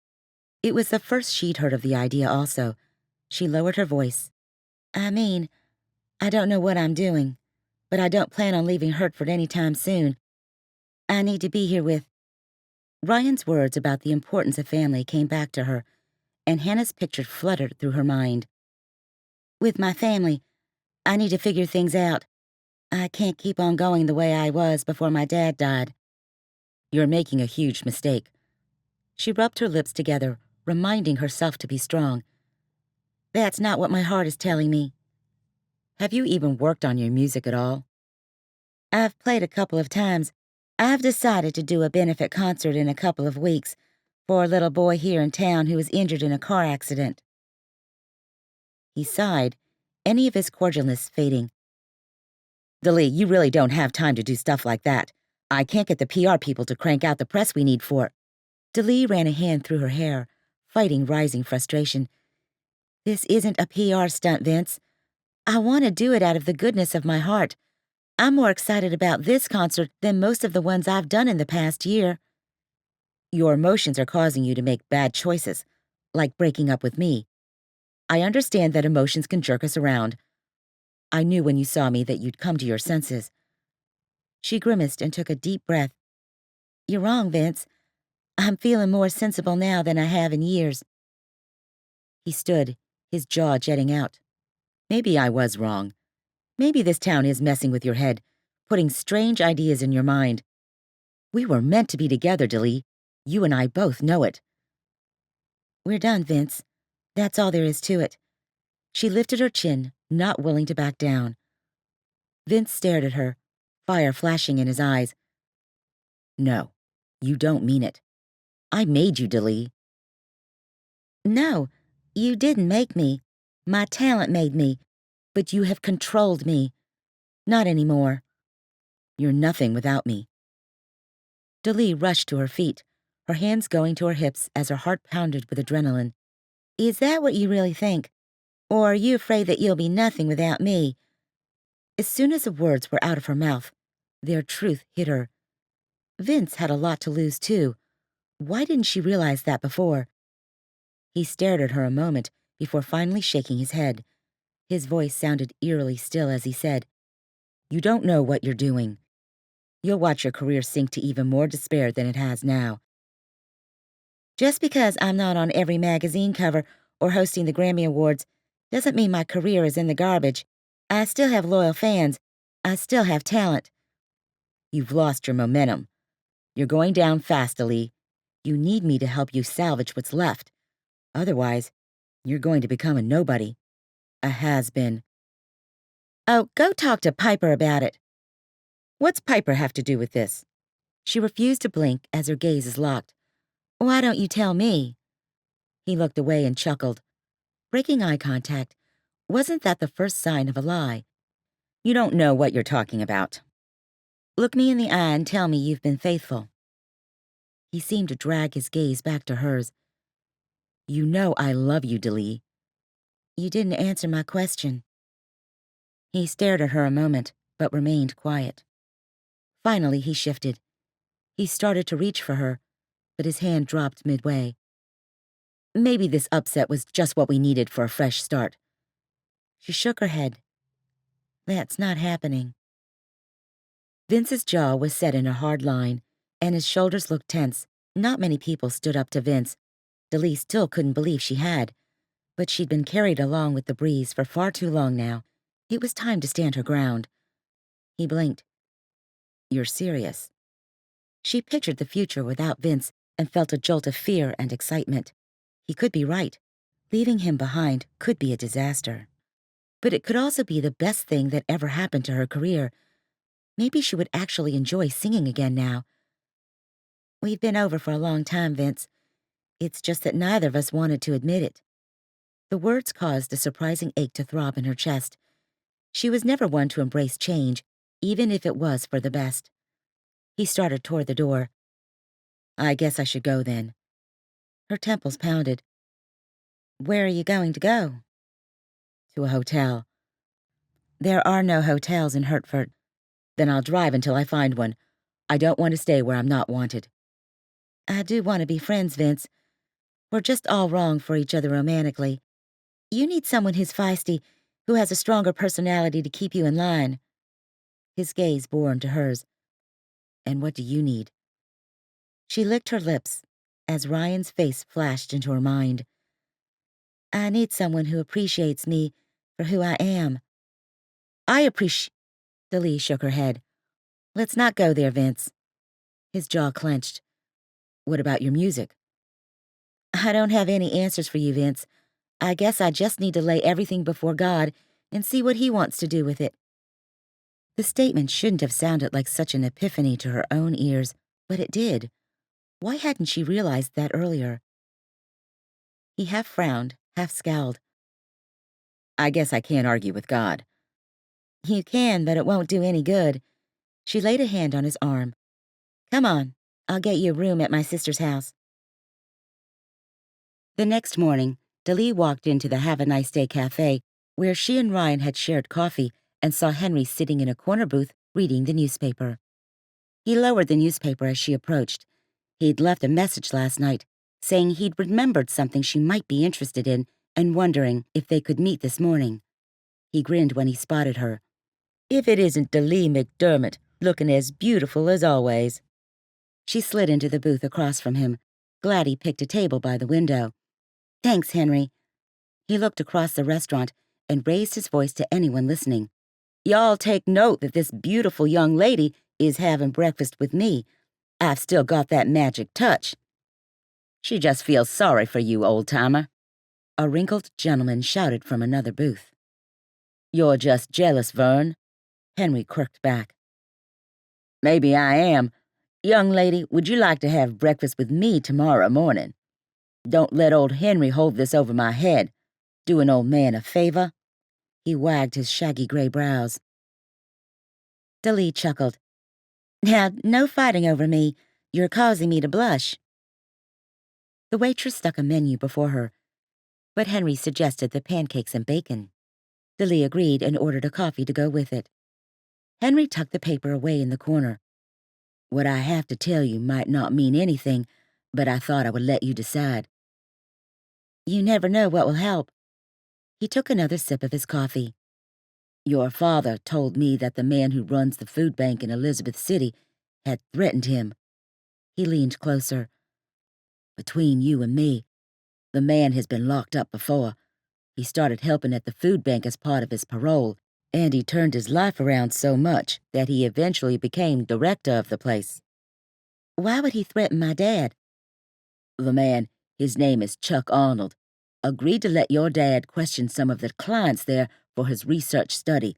It was the first she'd heard of the idea also. She lowered her voice. I mean, I don't know what I'm doing, but I don't plan on leaving Hertford any time soon. I need to be here with... Ryan's words about the importance of family came back to her, and Hannah's picture fluttered through her mind. With my family, I need to figure things out. I can't keep on going the way I was before my dad died. You're making a huge mistake. She rubbed her lips together, reminding herself to be strong. That's not what my heart is telling me. Have you even worked on your music at all? I've played a couple of times. I've decided to do a benefit concert in a couple of weeks for a little boy here in town who was injured in a car accident. He sighed, any of his cordialness fading. Daleigh, you really don't have time to do stuff like that. I can't get the PR people to crank out the press we need for it. Daleigh ran a hand through her hair, fighting rising frustration. This isn't a PR stunt, Vince. I want to do it out of the goodness of my heart. I'm more excited about this concert than most of the ones I've done in the past year. Your emotions are causing you to make bad choices, like breaking up with me. I understand that emotions can jerk us around. I knew when you saw me that you'd come to your senses. She grimaced and took a deep breath. You're wrong, Vince. I'm feeling more sensible now than I have in years. He stood, his jaw jetting out. Maybe I was wrong. Maybe this town is messing with your head, putting strange ideas in your mind. We were meant to be together, Daleigh. You and I both know it. We're done, Vince. That's all there is to it. She lifted her chin, not willing to back down. Vince stared at her, fire flashing in his eyes. No, you don't mean it. I made you, Daleigh. No, you didn't make me. My talent made me, but you have controlled me. Not anymore. You're nothing without me. Daleigh rushed to her feet, her hands going to her hips as her heart pounded with adrenaline. Is that what you really think? Or are you afraid that you'll be nothing without me? As soon as the words were out of her mouth, their truth hit her. Vince had a lot to lose, too. Why didn't she realize that before? He stared at her a moment before finally shaking his head. His voice sounded eerily still as he said, You don't know what you're doing. You'll watch your career sink to even more despair than it has now. Just because I'm not on every magazine cover or hosting the Grammy Awards doesn't mean my career is in the garbage. I still have loyal fans. I still have talent. You've lost your momentum. You're going down fast, Daleigh. You need me to help you salvage what's left. Otherwise, you're going to become a nobody. A has-been. Oh, go talk to Piper about it. What's Piper have to do with this? She refused to blink as her gazes locked. Why don't you tell me? He looked away and chuckled. Breaking eye contact, wasn't that the first sign of a lie? You don't know what you're talking about. Look me in the eye and tell me you've been faithful. He seemed to drag his gaze back to hers. You know I love you, Daleigh. You didn't answer my question. He stared at her a moment, but remained quiet. Finally, he shifted. He started to reach for her, but his hand dropped midway. Maybe this upset was just what we needed for a fresh start. She shook her head. That's not happening. Vince's jaw was set in a hard line, and his shoulders looked tense. Not many people stood up to Vince. Daleigh still couldn't believe she had, but she'd been carried along with the breeze for far too long now. It was time to stand her ground. He blinked. You're serious? She pictured the future without Vince and felt a jolt of fear and excitement. He could be right. Leaving him behind could be a disaster. But it could also be the best thing that ever happened to her career. Maybe she would actually enjoy singing again now. We've been over for a long time, Vince. It's just that neither of us wanted to admit it. The words caused a surprising ache to throb in her chest. She was never one to embrace change, even if it was for the best. He started toward the door. I guess I should go then. Her temples pounded. Where are you going to go? To a hotel. There are no hotels in Hertford. Then I'll drive until I find one. I don't want to stay where I'm not wanted. I do want to be friends, Vince. We're just all wrong for each other romantically. You need someone who's feisty, who has a stronger personality to keep you in line. His gaze bore into hers. And what do you need? She licked her lips as Ryan's face flashed into her mind. I need someone who appreciates me for who I am. I appreciate... Daleigh shook her head. Let's not go there, Vince. His jaw clenched. What about your music? I don't have any answers for you, Vince. I guess I just need to lay everything before God and see what He wants to do with it. The statement shouldn't have sounded like such an epiphany to her own ears, but it did. Why hadn't she realized that earlier? He half frowned, half scowled. I guess I can't argue with God. You can, but it won't do any good. She laid a hand on his arm. Come on, I'll get you a room at my sister's house. The next morning, Daleigh walked into the Have a Nice Day cafe, where she and Ryan had shared coffee, and saw Henry sitting in a corner booth reading the newspaper. He lowered the newspaper as she approached. He'd left a message last night, saying he'd remembered something she might be interested in and wondering if they could meet this morning. He grinned when he spotted her. If it isn't Daleigh McDermott, looking as beautiful as always. She slid into the booth across from him, glad he picked a table by the window. Thanks, Henry. He looked across the restaurant and raised his voice to anyone listening. Y'all take note that this beautiful young lady is having breakfast with me. I've still got that magic touch. She just feels sorry for you, old-timer. A wrinkled gentleman shouted from another booth. You're just jealous, Vern. Henry quirked back. Maybe I am. Young lady, would you like to have breakfast with me tomorrow morning? Don't let old Henry hold this over my head. Do an old man a favor. He wagged his shaggy gray brows. Daleigh chuckled. Now, no fighting over me. You're causing me to blush. The waitress stuck a menu before her, but Henry suggested the pancakes and bacon. Daleigh agreed and ordered a coffee to go with it. Henry tucked the paper away in the corner. What I have to tell you might not mean anything, but I thought I would let you decide. You never know what will help. He took another sip of his coffee. Your father told me that the man who runs the food bank in Elizabeth City had threatened him. He leaned closer. Between you and me, the man has been locked up before. He started helping at the food bank as part of his parole, and he turned his life around so much that he eventually became director of the place. Why would he threaten my dad? The man, his name is Chuck Arnold, agreed to let your dad question some of the clients there for his research study.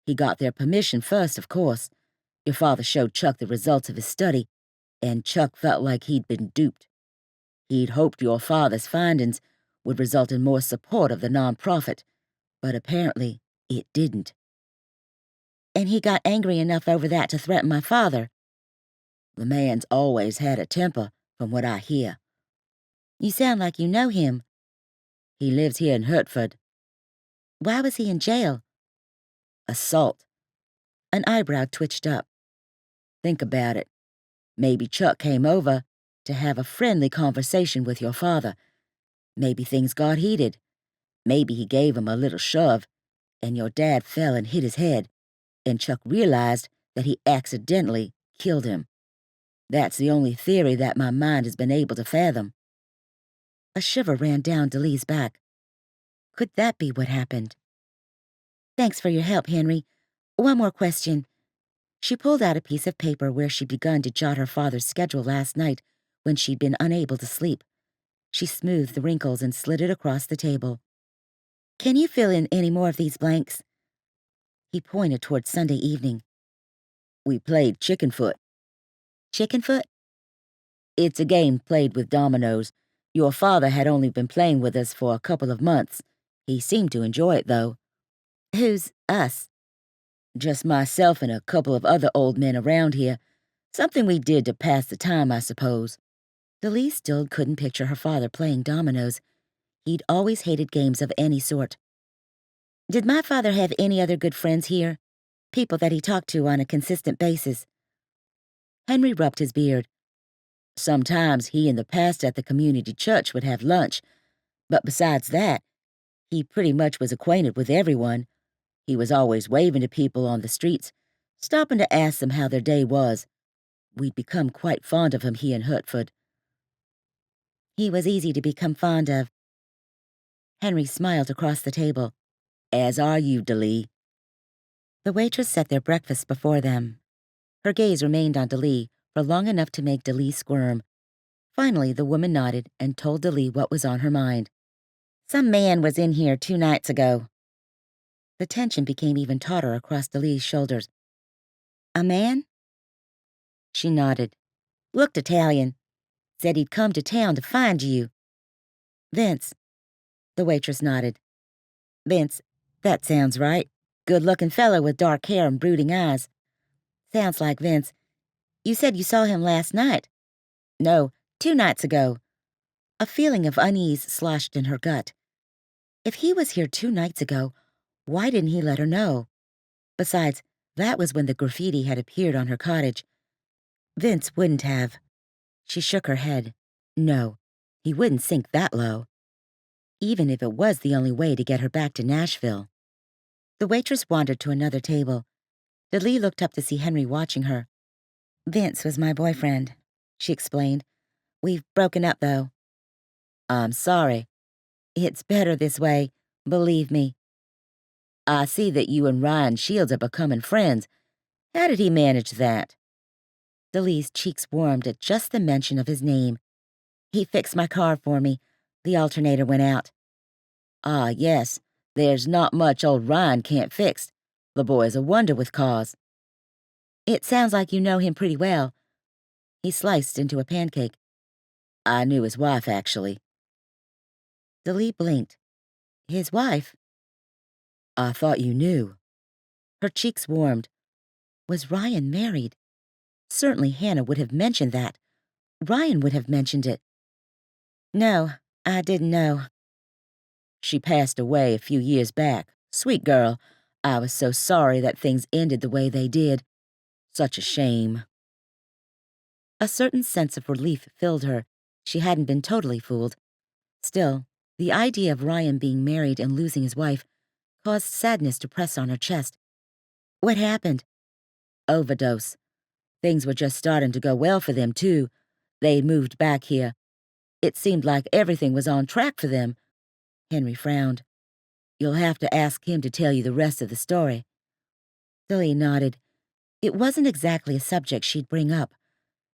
He got their permission first, of course. Your father showed Chuck the results of his study, and Chuck felt like he'd been duped. He'd hoped your father's findings would result in more support of the nonprofit, but apparently it didn't. And he got angry enough over that to threaten my father. The man's always had a temper, from what I hear. You sound like you know him. He lives here in Hertford. Why was he in jail? Assault. An eyebrow twitched up. Think about it. Maybe Chuck came over to have a friendly conversation with your father. Maybe things got heated. Maybe he gave him a little shove, and your dad fell and hit his head, and Chuck realized that he accidentally killed him. That's the only theory that my mind has been able to fathom. A shiver ran down Daleigh's back. Could that be what happened? Thanks for your help, Henry. One more question. She pulled out a piece of paper where she'd begun to jot her father's schedule last night when she'd been unable to sleep. She smoothed the wrinkles and slid it across the table. Can you fill in any more of these blanks? He pointed toward Sunday evening. We played Chickenfoot. Chickenfoot? It's a game played with dominoes. Your father had only been playing with us for a couple of months. He seemed to enjoy it, though. Who's us? Just myself and a couple of other old men around here. Something we did to pass the time, I suppose. Daleigh still couldn't picture her father playing dominoes. He'd always hated games of any sort. Did my father have any other good friends here? People that he talked to on a consistent basis? Henry rubbed his beard. Sometimes he and the pastor at the community church would have lunch, but besides that, he pretty much was acquainted with everyone. He was always waving to people on the streets, stopping to ask them how their day was. We'd become quite fond of him here in Hertford. He was easy to become fond of. Henry smiled across the table. As are you, Daleigh. The waitress set their breakfast before them. Her gaze remained on Daleigh for long enough to make Daleigh squirm. Finally, the woman nodded and told Daleigh what was on her mind. Some man was in here 2 nights ago. The tension became even tauter across Daleigh's shoulders. A man? She nodded. Looked Italian. Said he'd come to town to find you. Vince. The waitress nodded. Vince, that sounds right. Good-looking fellow with dark hair and brooding eyes. Sounds like Vince. You said you saw him last night. No, 2 nights ago. A feeling of unease sloshed in her gut. If he was here 2 nights ago, why didn't he let her know? Besides, that was when the graffiti had appeared on her cottage. Vince wouldn't have. She shook her head. No, he wouldn't sink that low. Even if it was the only way to get her back to Nashville. The waitress wandered to another table. Daleigh looked up to see Henry watching her. Vince was my boyfriend, she explained. We've broken up, though. I'm sorry. It's better this way, believe me. I see that you and Ryan Shields are becoming friends. How did he manage that? Daleigh's cheeks warmed at just the mention of his name. He fixed my car for me. The alternator went out. Ah, yes. There's not much old Ryan can't fix. The boy's a wonder with cars. It sounds like you know him pretty well. He sliced into a pancake. I knew his wife, actually. Daleigh blinked. His wife? I thought you knew. Her cheeks warmed. Was Ryan married? Certainly Hannah would have mentioned that. Ryan would have mentioned it. No, I didn't know. She passed away a few years back. Sweet girl. I was so sorry that things ended the way they did. Such a shame. A certain sense of relief filled her. She hadn't been totally fooled. Still, the idea of Ryan being married and losing his wife caused sadness to press on her chest. What happened? Overdose. Things were just starting to go well for them, too. They'd moved back here. It seemed like everything was on track for them. Henry frowned. You'll have to ask him to tell you the rest of the story. Daleigh nodded. It wasn't exactly a subject she'd bring up.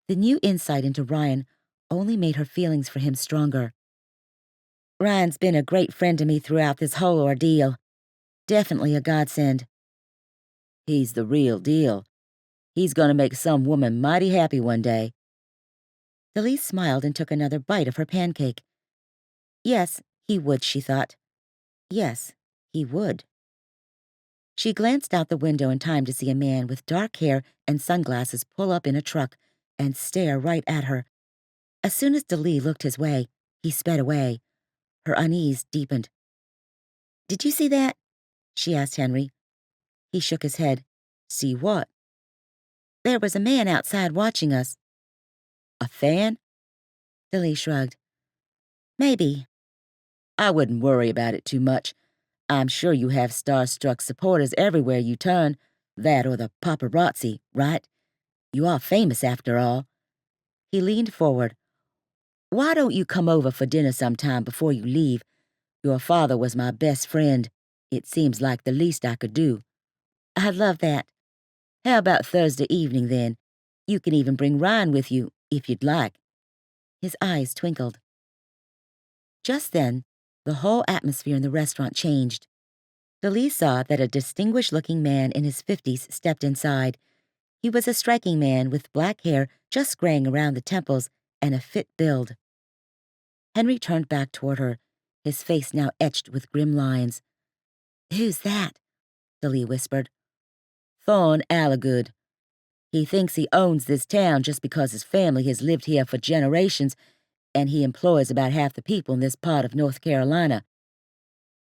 The new insight into Ryan only made her feelings for him stronger. Ryan's been a great friend to me throughout this whole ordeal. Definitely a godsend. He's the real deal. He's gonna make some woman mighty happy one day. Daleigh smiled and took another bite of her pancake. Yes, he would, she thought. Yes, he would. She glanced out the window in time to see a man with dark hair and sunglasses pull up in a truck and stare right at her. As soon as Daleigh looked his way, he sped away. Her unease deepened. Did you see that? She asked Henry. He shook his head. See what? There was a man outside watching us. A fan? Daleigh shrugged. Maybe. I wouldn't worry about it too much. I'm sure you have star-struck supporters everywhere you turn, that or the paparazzi, right? You are famous after all. He leaned forward. Why don't you come over for dinner sometime before you leave? Your father was my best friend. It seems like the least I could do. I'd love that. How about Thursday evening, then? You can even bring Ryan with you, if you'd like. His eyes twinkled. Just then, the whole atmosphere in the restaurant changed. Daleigh saw that a distinguished-looking man in his 50s stepped inside. He was a striking man with black hair just graying around the temples and a fit build. Henry turned back toward her, his face now etched with grim lines. Who's that? Daleigh whispered. Thorne Alligood. He thinks he owns this town just because his family has lived here for generations, and he employs about half the people in this part of North Carolina.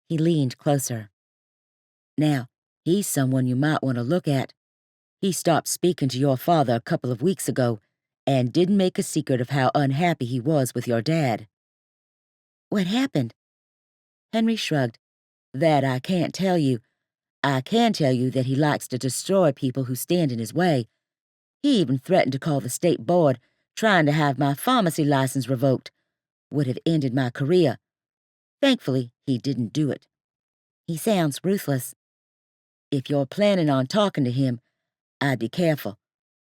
He leaned closer. Now, he's someone you might want to look at. He stopped speaking to your father a couple of weeks ago and didn't make a secret of how unhappy he was with your dad. What happened? Henry shrugged. That I can't tell you. I can tell you that he likes to destroy people who stand in his way. He even threatened to call the state board, trying to have my pharmacy license revoked. Would have ended my career. Thankfully, he didn't do it. He sounds ruthless. If you're planning on talking to him, I'd be careful.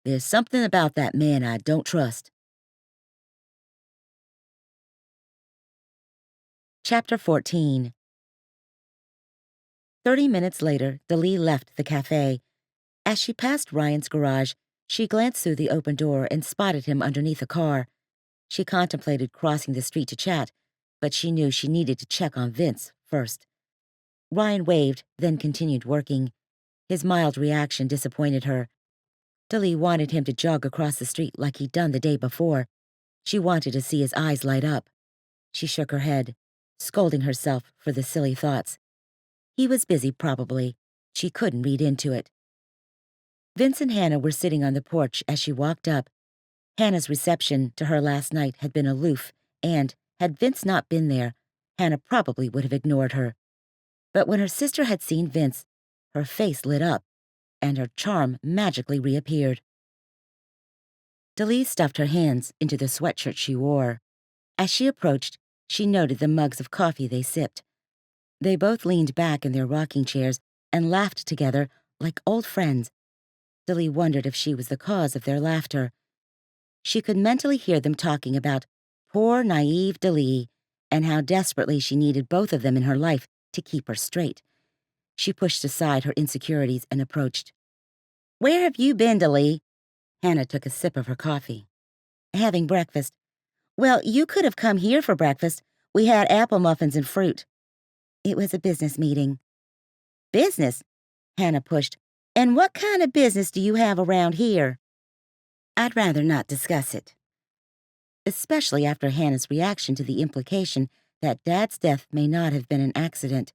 There's something about that man I don't trust. Chapter 14. 30 minutes later, Daleigh left the cafe. As she passed Ryan's garage, she glanced through the open door and spotted him underneath a car. She contemplated crossing the street to chat, but she knew she needed to check on Vince first. Ryan waved, then continued working. His mild reaction disappointed her. Daleigh wanted him to jog across the street like he'd done the day before. She wanted to see his eyes light up. She shook her head, scolding herself for the silly thoughts. He was busy, probably. She couldn't read into it. Vince and Hannah were sitting on the porch as she walked up. Hannah's reception to her last night had been aloof, and, had Vince not been there, Hannah probably would have ignored her. But when her sister had seen Vince, her face lit up, and her charm magically reappeared. Daleigh stuffed her hands into the sweatshirt she wore. As she approached, she noted the mugs of coffee they sipped. They both leaned back in their rocking chairs and laughed together like old friends. Daleigh wondered if she was the cause of their laughter. She could mentally hear them talking about poor, naive Daleigh and how desperately she needed both of them in her life to keep her straight. She pushed aside her insecurities and approached. "Where have you been, Daleigh?" Hannah took a sip of her coffee. "Having breakfast." "Well, you could have come here for breakfast. We had apple muffins and fruit." "It was a business meeting." "Business?" Hannah pushed. "And what kind of business do you have around here?" "I'd rather not discuss it." Especially after Hannah's reaction to the implication that Dad's death may not have been an accident.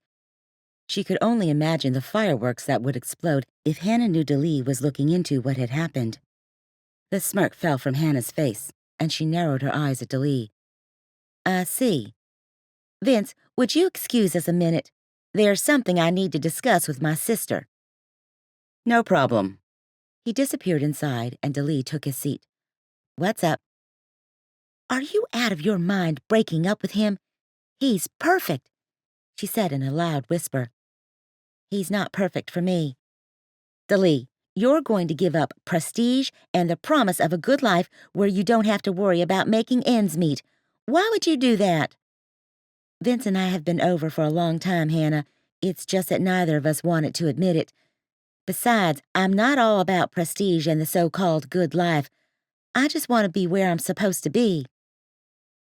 She could only imagine the fireworks that would explode if Hannah knew Daleigh was looking into what had happened. The smirk fell from Hannah's face, and she narrowed her eyes at Daleigh. "I see. Vince, would you excuse us a minute? There's something I need to discuss with my sister." "No problem." He disappeared inside, and Daleigh took his seat. "What's up?" "Are you out of your mind breaking up with him? He's perfect," she said in a loud whisper. "He's not perfect for me." "Daleigh, you're going to give up prestige and the promise of a good life where you don't have to worry about making ends meet. Why would you do that?" "Vince and I have been over for a long time, Hannah. It's just that neither of us wanted to admit it. Besides, I'm not all about prestige and the so-called good life. I just want to be where I'm supposed to be."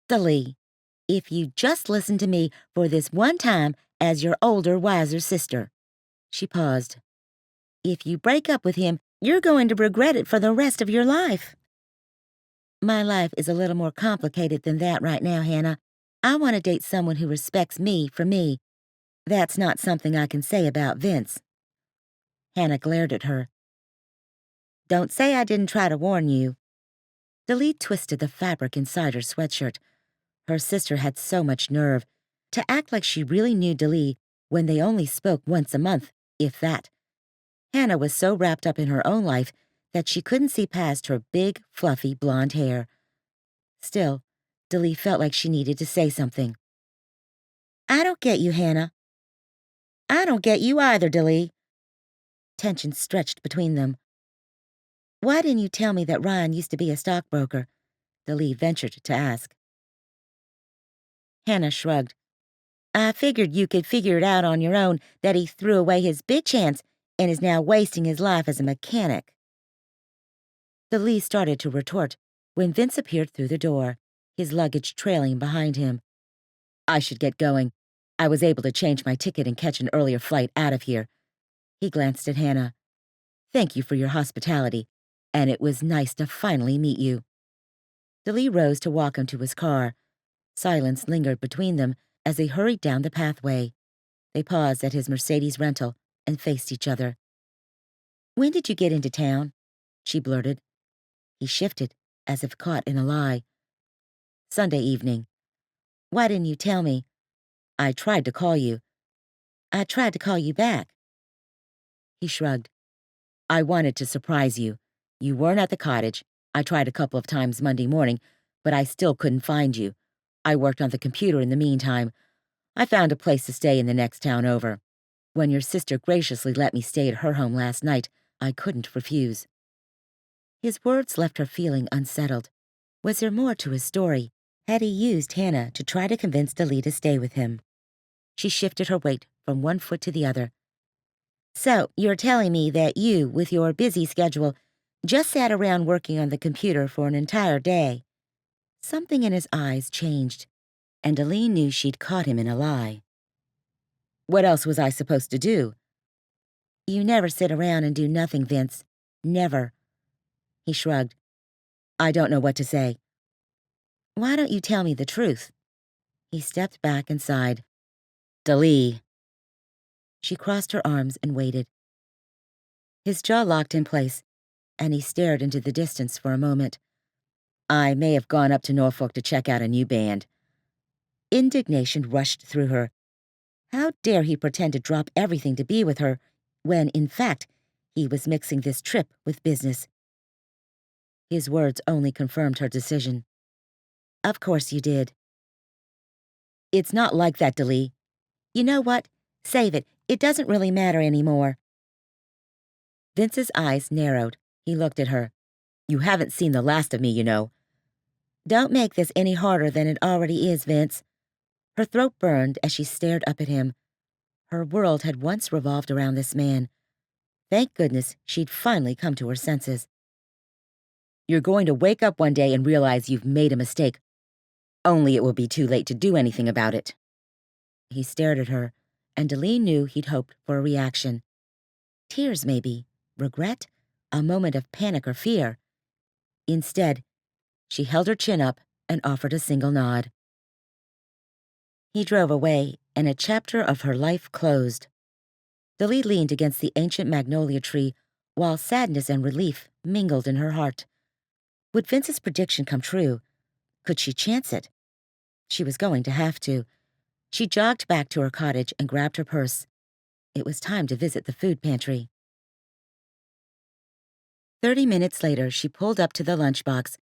"Daleigh, if you just listen to me for this one time as your older, wiser sister." She paused. "If you break up with him, you're going to regret it for the rest of your life." "My life is a little more complicated than that right now, Hannah. I want to date someone who respects me for me. That's not something I can say about Vince." Hannah glared at her. "Don't say I didn't try to warn you." Daleigh twisted the fabric inside her sweatshirt. Her sister had so much nerve. To act like she really knew Daleigh when they only spoke once a month, if that. Hannah was so wrapped up in her own life that she couldn't see past her big, fluffy blonde hair. Still, Daleigh felt like she needed to say something. "I don't get you, Hannah." "I don't get you either, Daleigh." Tension stretched between them. "Why didn't you tell me that Ryan used to be a stockbroker?" Daleigh ventured to ask. Hannah shrugged. "I figured you could figure it out on your own that he threw away his big chance and is now wasting his life as a mechanic." Daleigh started to retort when Vince appeared through the door, his luggage trailing behind him. "I should get going. I was able to change my ticket and catch an earlier flight out of here." He glanced at Hannah. "Thank you for your hospitality, and it was nice to finally meet you." Daleigh rose to walk him to his car. Silence lingered between them as they hurried down the pathway. They paused at his Mercedes rental and faced each other. "When did you get into town?" she blurted. He shifted, as if caught in a lie. "Sunday evening." "Why didn't you tell me?" "I tried to call you." "I tried to call you back." He shrugged. "I wanted to surprise you. You weren't at the cottage. I tried a couple of times Monday morning, but I still couldn't find you. I worked on the computer in the meantime. I found a place to stay in the next town over. When your sister graciously let me stay at her home last night, I couldn't refuse." His words left her feeling unsettled. Was there more to his story? had he used Hannah to try to convince Daleigh to stay with him. She shifted her weight from one foot to the other. So, you're telling me that you, with your busy schedule, just sat around working on the computer for an entire day. Something in his eyes changed, and Daleigh knew she'd caught him in a lie. What else was I supposed to do? You never sit around and do nothing, Vince. Never. He shrugged. I don't know what to say. Why don't you tell me the truth? He stepped back and sighed. Daleigh. She crossed her arms and waited. His jaw locked in place, and he stared into the distance for a moment. I may have gone up to Norfolk to check out a new band. Indignation rushed through her. How dare he pretend to drop everything to be with her, when, in fact, he was mixing this trip with business? His words only confirmed her decision. Of course you did. It's not like that, Daleigh. You know what? Save it. It doesn't really matter anymore. Vince's eyes narrowed. He looked at her. You haven't seen the last of me, you know. Don't make this any harder than it already is, Vince. Her throat burned as she stared up at him. Her world had once revolved around this man. Thank goodness she'd finally come to her senses. You're going to wake up one day and realize you've made a mistake. Only it will be too late to do anything about it. He stared at her, and Daleigh knew he'd hoped for a reaction. Tears, maybe. Regret? A moment of panic or fear. Instead, she held her chin up and offered a single nod. He drove away, and a chapter of her life closed. Daleigh leaned against the ancient magnolia tree, while sadness and relief mingled in her heart. Would Vince's prediction come true? Could she chance it? She was going to have to. She jogged back to her cottage and grabbed her purse. It was time to visit the food pantry. 30 minutes later, she pulled up to the lunchbox.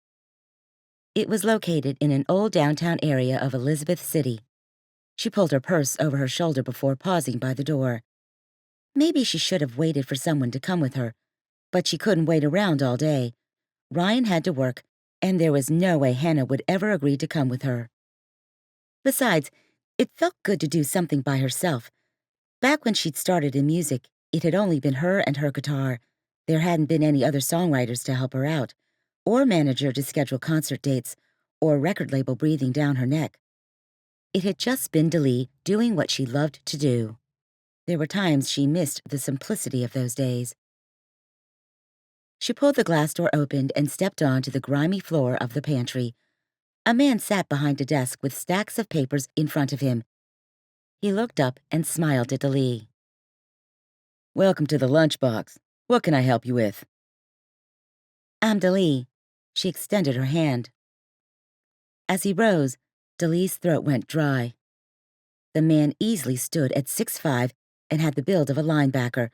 It was located in an old downtown area of Elizabeth City. She pulled her purse over her shoulder before pausing by the door. Maybe she should have waited for someone to come with her, but she couldn't wait around all day. Ryan had to work, and there was no way Hannah would ever agree to come with her. Besides, it felt good to do something by herself. Back when she'd started in music, it had only been her and her guitar. There hadn't been any other songwriters to help her out, or manager to schedule concert dates, or record label breathing down her neck. It had just been Daleigh doing what she loved to do. There were times she missed the simplicity of those days. She pulled the glass door open and stepped onto the grimy floor of the pantry. A man sat behind a desk with stacks of papers in front of him. He looked up and smiled at Daleigh. Welcome to the lunchbox. What can I help you with? I'm Daleigh. She extended her hand. As he rose, Daleigh's throat went dry. The man easily stood at 6'5" and had the build of a linebacker.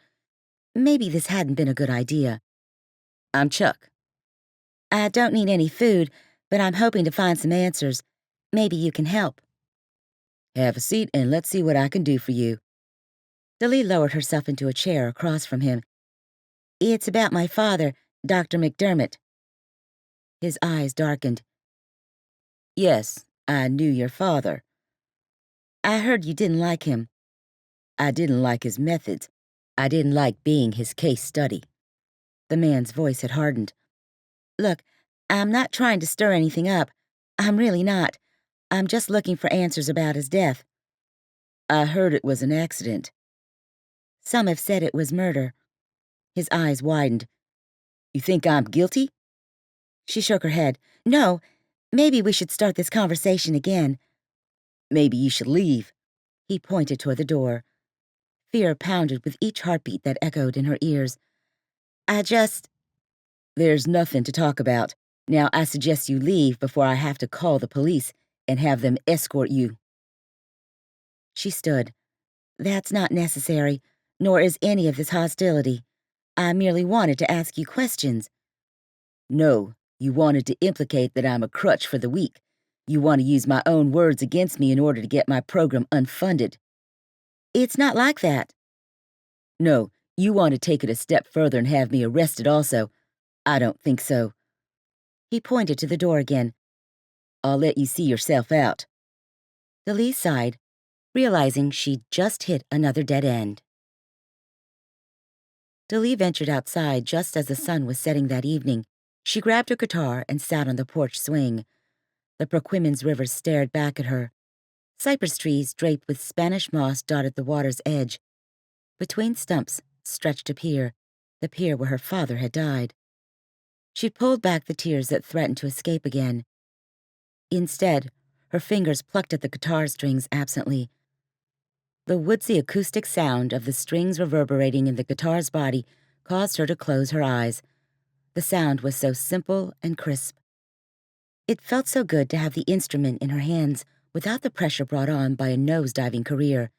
Maybe this hadn't been a good idea. I'm Chuck. I don't need any food, but I'm hoping to find some answers. Maybe you can help. Have a seat and let's see what I can do for you. Daleigh lowered herself into a chair across from him. It's about my father, Dr. McDermott. His eyes darkened. Yes, I knew your father. I heard you didn't like him. I didn't like his methods. I didn't like being his case study. The man's voice had hardened. Look, I'm not trying to stir anything up. I'm really not. I'm just looking for answers about his death. I heard it was an accident. Some have said it was murder. His eyes widened. You think I'm guilty? She shook her head. No, maybe we should start this conversation again. Maybe you should leave. He pointed toward the door. Fear pounded with each heartbeat that echoed in her ears. There's nothing to talk about. Now I suggest you leave before I have to call the police and have them escort you. She stood. That's not necessary, nor is any of this hostility. I merely wanted to ask you questions. No, you wanted to implicate that I'm a crutch for the weak. You want to use my own words against me in order to get my program unfunded. It's not like that. No, you want to take it a step further and have me arrested also. I don't think so. He pointed to the door again. I'll let you see yourself out." Daleigh sighed, realizing she'd just hit another dead end. Daleigh ventured outside just as the sun was setting that evening. She grabbed her guitar and sat on the porch swing. The Perquimans River stared back at her. Cypress trees draped with Spanish moss dotted the water's edge. Between stumps stretched a pier, the pier where her father had died. She pulled back the tears that threatened to escape again. Instead, her fingers plucked at the guitar strings absently. The woodsy acoustic sound of the strings reverberating in the guitar's body caused her to close her eyes. The sound was so simple and crisp. It felt so good to have the instrument in her hands without the pressure brought on by a nose-diving career.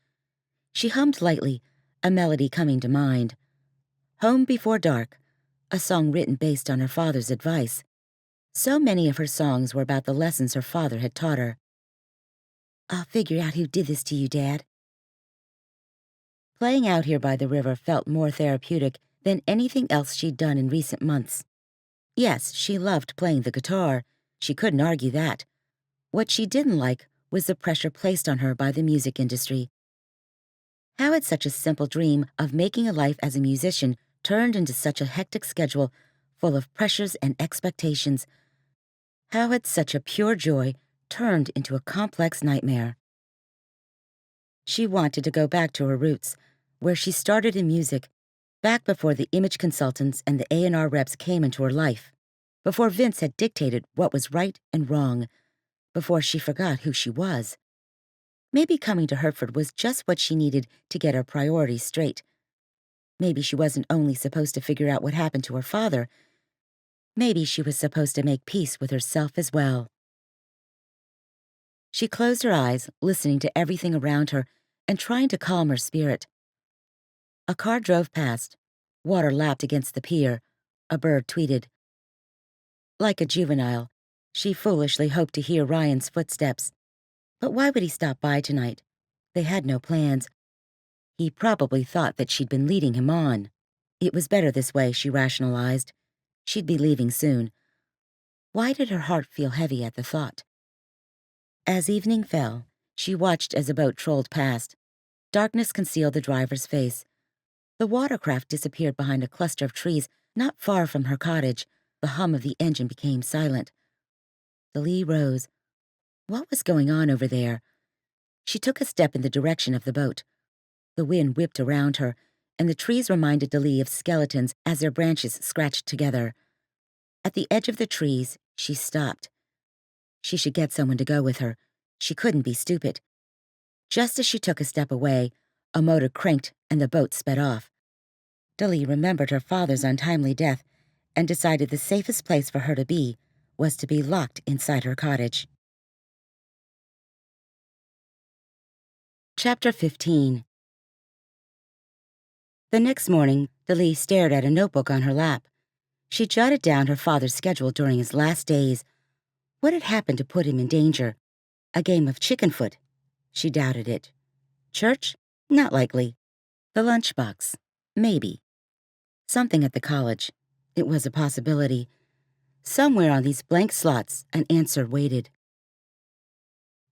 She hummed lightly, a melody coming to mind. Home Before Dark, a song written based on her father's advice. So many of her songs were about the lessons her father had taught her. "I'll figure out who did this to you, Dad." Playing out here by the river felt more therapeutic than anything else she'd done in recent months. Yes, she loved playing the guitar. She couldn't argue that. What she didn't like was the pressure placed on her by the music industry. How had such a simple dream of making a life as a musician turned into such a hectic schedule full of pressures and expectations? How had such a pure joy turned into a complex nightmare? She wanted to go back to her roots, where she started in music, back before the image consultants and the A&R reps came into her life, before Vince had dictated what was right and wrong, before she forgot who she was. Maybe coming to Hertford was just what she needed to get her priorities straight. Maybe she wasn't only supposed to figure out what happened to her father. Maybe she was supposed to make peace with herself as well. She closed her eyes, listening to everything around her and trying to calm her spirit. A car drove past. Water lapped against the pier. A bird tweeted. Like a juvenile, she foolishly hoped to hear Ryan's footsteps. But why would he stop by tonight? They had no plans. He probably thought that she'd been leading him on. It was better this way, she rationalized. She'd be leaving soon. Why did her heart feel heavy at the thought? As evening fell, she watched as a boat trolled past. Darkness concealed the driver's face. The watercraft disappeared behind a cluster of trees not far from her cottage. The hum of the engine became silent. Daleigh rose. What was going on over there? She took a step in the direction of the boat. The wind whipped around her, and the trees reminded Daleigh of skeletons as their branches scratched together. At the edge of the trees, she stopped. She should get someone to go with her. She couldn't be stupid. Just as she took a step away, a motor cranked and the boat sped off. Daleigh remembered her father's untimely death and decided the safest place for her to be was to be locked inside her cottage. Chapter 15. The next morning, Daleigh stared at a notebook on her lap. She jotted down her father's schedule during his last days. What had happened to put him in danger? A game of chickenfoot? She doubted it. Church? Not likely. The lunchbox? Maybe. Something at the college. It was a possibility. Somewhere on these blank slots, an answer waited.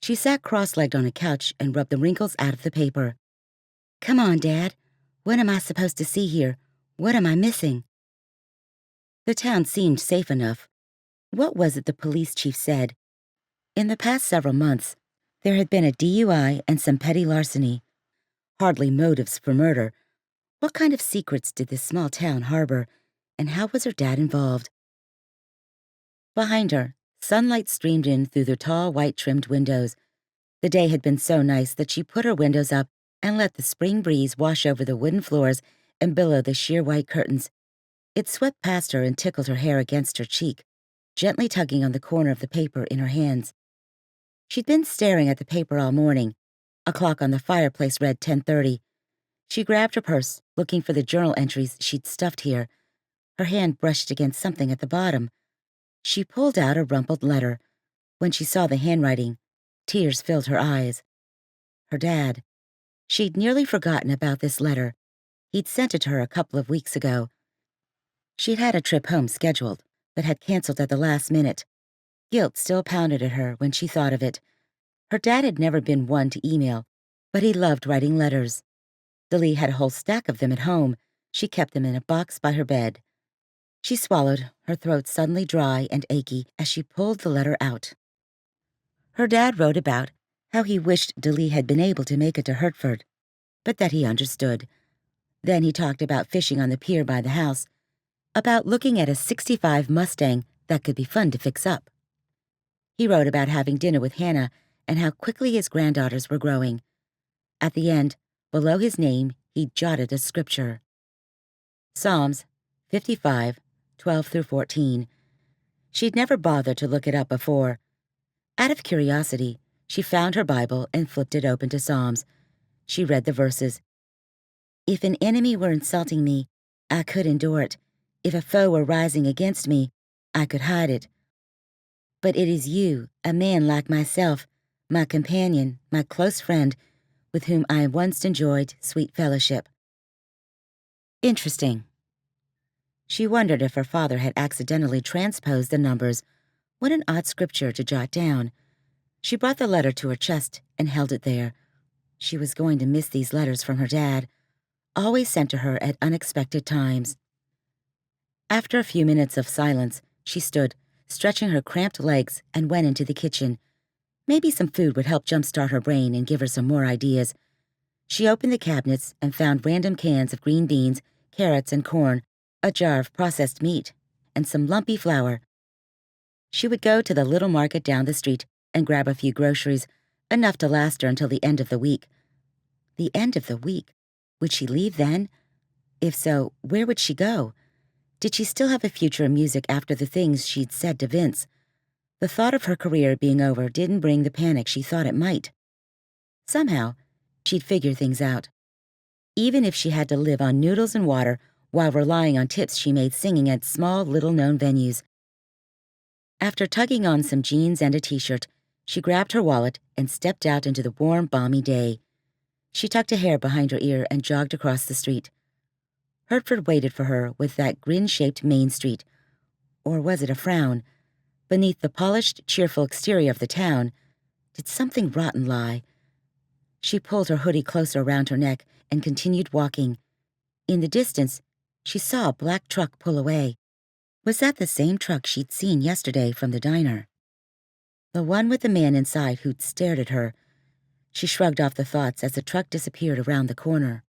She sat cross-legged on a couch and rubbed the wrinkles out of the paper. Come on, Dad. What am I supposed to see here? What am I missing? The town seemed safe enough. What was it the police chief said? In the past several months, there had been a DUI and some petty larceny. Hardly motives for murder. What kind of secrets did this small town harbor, and how was her dad involved? Behind her, sunlight streamed in through the tall, white-trimmed windows. The day had been so nice that she put her windows up and let the spring breeze wash over the wooden floors and billow the sheer white curtains. It swept past her and tickled her hair against her cheek, gently tugging on the corner of the paper in her hands. She'd been staring at the paper all morning. A clock on the fireplace read 10:30. She grabbed her purse, looking for the journal entries she'd stuffed here. Her hand brushed against something at the bottom. She pulled out a rumpled letter. When she saw the handwriting, tears filled her eyes. Her dad. She'd nearly forgotten about this letter. He'd sent it to her a couple of weeks ago. She'd had a trip home scheduled, but had canceled at the last minute. Guilt still pounded at her when she thought of it. Her dad had never been one to email, but he loved writing letters. Daleigh had a whole stack of them at home. She kept them in a box by her bed. She swallowed, her throat suddenly dry and achy as she pulled the letter out. Her dad wrote about how he wished Daleigh had been able to make it to Hertford, but that he understood. Then he talked about fishing on the pier by the house, about looking at a '65 Mustang that could be fun to fix up. He wrote about having dinner with Hannah and how quickly his granddaughters were growing. At the end, below his name, he jotted a scripture. Psalms 55, 12 through 14. She'd never bothered to look it up before. Out of curiosity, she found her Bible and flipped it open to Psalms. She read the verses. If an enemy were insulting me, I could endure it. If a foe were rising against me, I could hide it. But it is you, a man like myself, my companion, my close friend, with whom I once enjoyed sweet fellowship. Interesting. She wondered if her father had accidentally transposed the numbers. What an odd scripture to jot down. She brought the letter to her chest and held it there. She was going to miss these letters from her dad, always sent to her at unexpected times. After a few minutes of silence, she stood, stretching her cramped legs, and went into the kitchen. Maybe some food would help jumpstart her brain and give her some more ideas. She opened the cabinets and found random cans of green beans, carrots, and corn, a jar of processed meat, and some lumpy flour. She would go to the little market down the street and grab a few groceries, enough to last her until the end of the week. The end of the week? Would she leave then? If so, where would she go? Did she still have a future in music after the things she'd said to Vince? The thought of her career being over didn't bring the panic she thought it might. Somehow, she'd figure things out. Even if she had to live on noodles and water while relying on tips she made singing at small, little-known venues. After tugging on some jeans and a t-shirt, she grabbed her wallet and stepped out into the warm, balmy day. She tucked a hair behind her ear and jogged across the street. Hertford waited for her with that grin-shaped Main Street. Or was it a frown? Beneath the polished, cheerful exterior of the town, did something rotten lie? She pulled her hoodie closer around her neck and continued walking. In the distance, she saw a black truck pull away. Was that the same truck she'd seen yesterday from the diner? The one with the man inside who'd stared at her. She shrugged off the thoughts as the truck disappeared around the corner.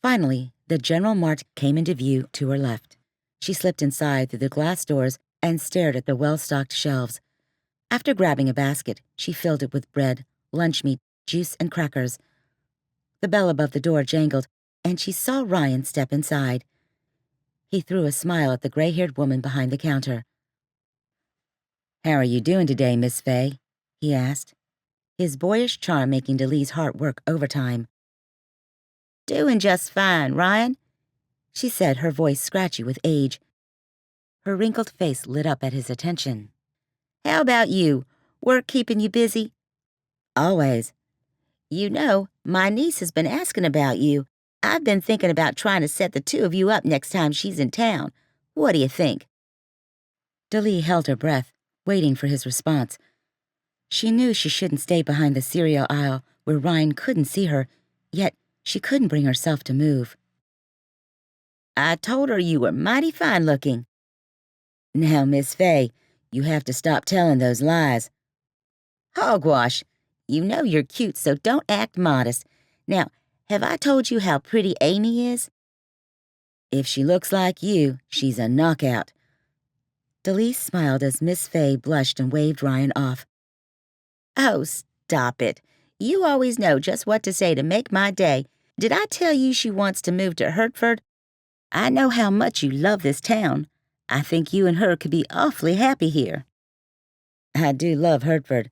Finally, the General Mart came into view to her left. She slipped inside through the glass doors and stared at the well-stocked shelves. After grabbing a basket, she filled it with bread, lunch meat, juice, and crackers. The bell above the door jangled, and she saw Ryan step inside. He threw a smile at the gray-haired woman behind the counter. "How are you doing today, Miss Fay?" he asked, his boyish charm making Daleigh's heart work overtime. "Doing just fine, Ryan," she said, her voice scratchy with age. Her wrinkled face lit up at his attention. "How about you? Work keeping you busy?" "Always." "You know, my niece has been asking about you. I've been thinking about trying to set the two of you up next time she's in town. What do you think?" Daleigh held her breath, waiting for his response. She knew she shouldn't stay behind the cereal aisle where Ryan couldn't see her, yet she couldn't bring herself to move. "I told her you were mighty fine-looking." "Now, Miss Fay, you have to stop telling those lies." "Hogwash. You know you're cute, so don't act modest. Now, have I told you how pretty Amy is?" "If she looks like you, she's a knockout." Daleigh smiled as Miss Fay blushed and waved Ryan off. "Oh, stop it. You always know just what to say to make my day. Did I tell you she wants to move to Hertford? I know how much you love this town. I think you and her could be awfully happy here." "I do love Hertford."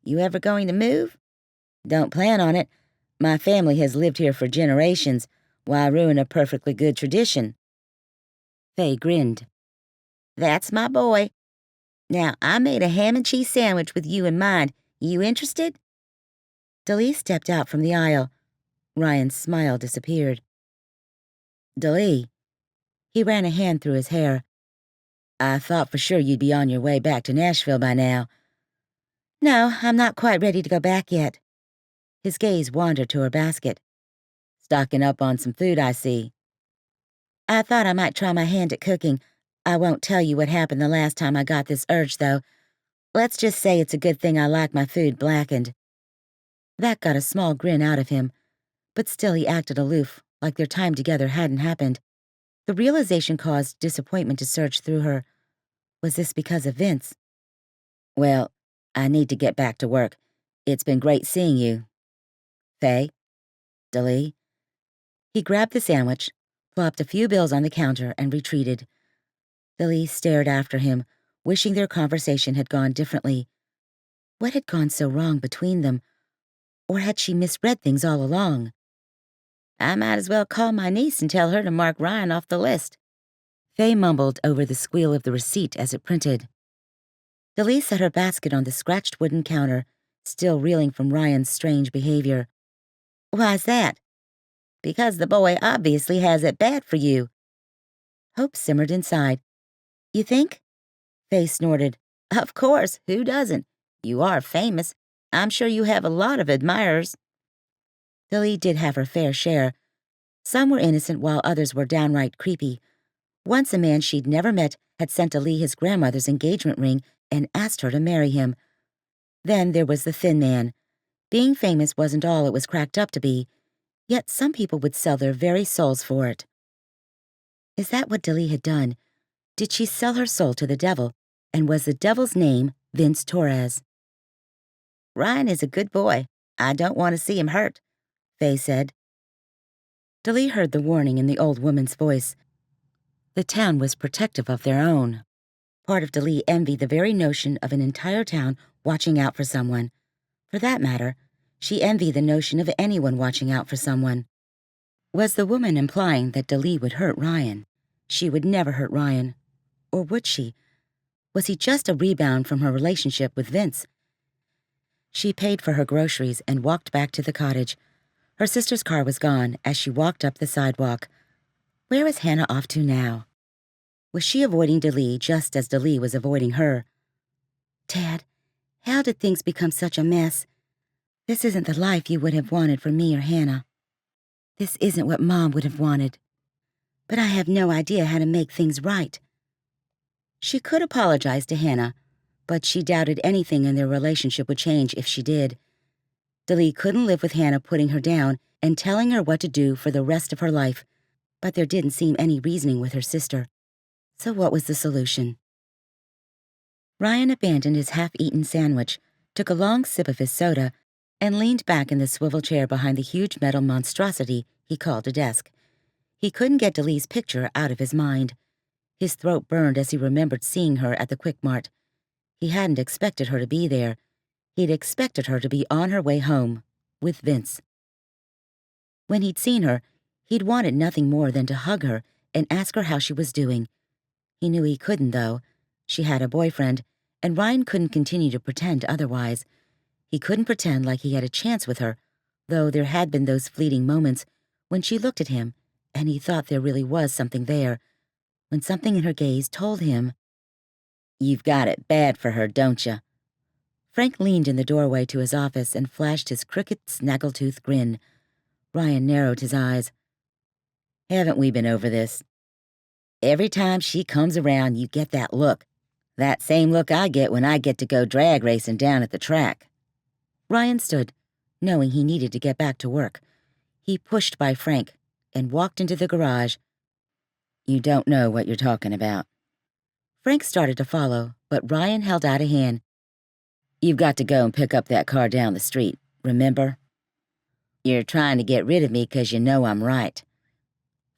"You ever going to move?" "Don't plan on it. My family has lived here for generations. Why ruin a perfectly good tradition?" Fay grinned. "That's my boy. Now, I made a ham and cheese sandwich with you in mind. You interested?" Daleigh stepped out from the aisle. Ryan's smile disappeared. "Daleigh." He ran a hand through his hair. I thought for sure you'd be on your way back to Nashville by now. No, I'm not quite ready to go back yet. His gaze wandered to her basket. Stocking up on some food, I see. I thought I might try my hand at cooking. I won't tell you what happened the last time I got this urge, though. Let's just say it's a good thing I like my food blackened. That got a small grin out of him, but still he acted aloof, like their time together hadn't happened. The realization caused disappointment to surge through her. Was this because of Vince? Well, I need to get back to work. It's been great seeing you. Faye? Daleigh? He grabbed the sandwich, plopped a few bills on the counter, and retreated. Daleigh stared after him, wishing their conversation had gone differently. What had gone so wrong between them? Or had she misread things all along? I might as well call my niece and tell her to mark Ryan off the list. Faye mumbled over the squeal of the receipt as it printed. Daleigh set her basket on the scratched wooden counter, still reeling from Ryan's strange behavior. Why's that? Because the boy obviously has it bad for you. Hope simmered inside. You think? Faye snorted. Of course, who doesn't? You are famous. I'm sure you have a lot of admirers. Daleigh did have her fair share. Some were innocent while others were downright creepy. Once a man she'd never met had sent Daleigh his grandmother's engagement ring and asked her to marry him. Then there was the thin man. Being famous wasn't all it was cracked up to be, yet some people would sell their very souls for it. Is that what Daleigh had done? Did she sell her soul to the devil, and was the devil's name Vince Torres? Ryan is a good boy. I don't want to see him hurt, Faye said. Daleigh heard the warning in the old woman's voice. The town was protective of their own. Part of Daleigh envied the very notion of an entire town watching out for someone. For that matter, she envied the notion of anyone watching out for someone. Was the woman implying that Daleigh would hurt Ryan? She would never hurt Ryan. Or would she? Was he just a rebound from her relationship with Vince? She paid for her groceries and walked back to the cottage. Her sister's car was gone as she walked up the sidewalk. Where was Hannah off to now? Was she avoiding Daleigh just as Daleigh was avoiding her? Dad, how did things become such a mess? This isn't the life you would have wanted for me or Hannah. This isn't what Mom would have wanted. But I have no idea how to make things right. She could apologize to Hannah, but she doubted anything in their relationship would change if she did. Daleigh couldn't live with Hannah putting her down and telling her what to do for the rest of her life, but there didn't seem any reasoning with her sister. So what was the solution? Ryan abandoned his half-eaten sandwich, took a long sip of his soda, and leaned back in the swivel chair behind the huge metal monstrosity he called a desk. He couldn't get Daleigh's picture out of his mind. His throat burned as he remembered seeing her at the Quick Mart. He hadn't expected her to be there. He'd expected her to be on her way home, with Vince. When he'd seen her, he'd wanted nothing more than to hug her and ask her how she was doing. He knew he couldn't, though. She had a boyfriend, and Ryan couldn't continue to pretend otherwise. He couldn't pretend like he had a chance with her, though there had been those fleeting moments when she looked at him and he thought there really was something there, when something in her gaze told him, "You've got it bad for her, don't you?" Frank leaned in the doorway to his office and flashed his crooked, snaggletooth grin. Ryan narrowed his eyes. Haven't we been over this? Every time she comes around, you get that look. That same look I get when I get to go drag racing down at the track. Ryan stood, knowing he needed to get back to work. He pushed by Frank and walked into the garage. You don't know what you're talking about. Frank started to follow, but Ryan held out a hand. You've got to go and pick up that car down the street, remember? You're trying to get rid of me because you know I'm right.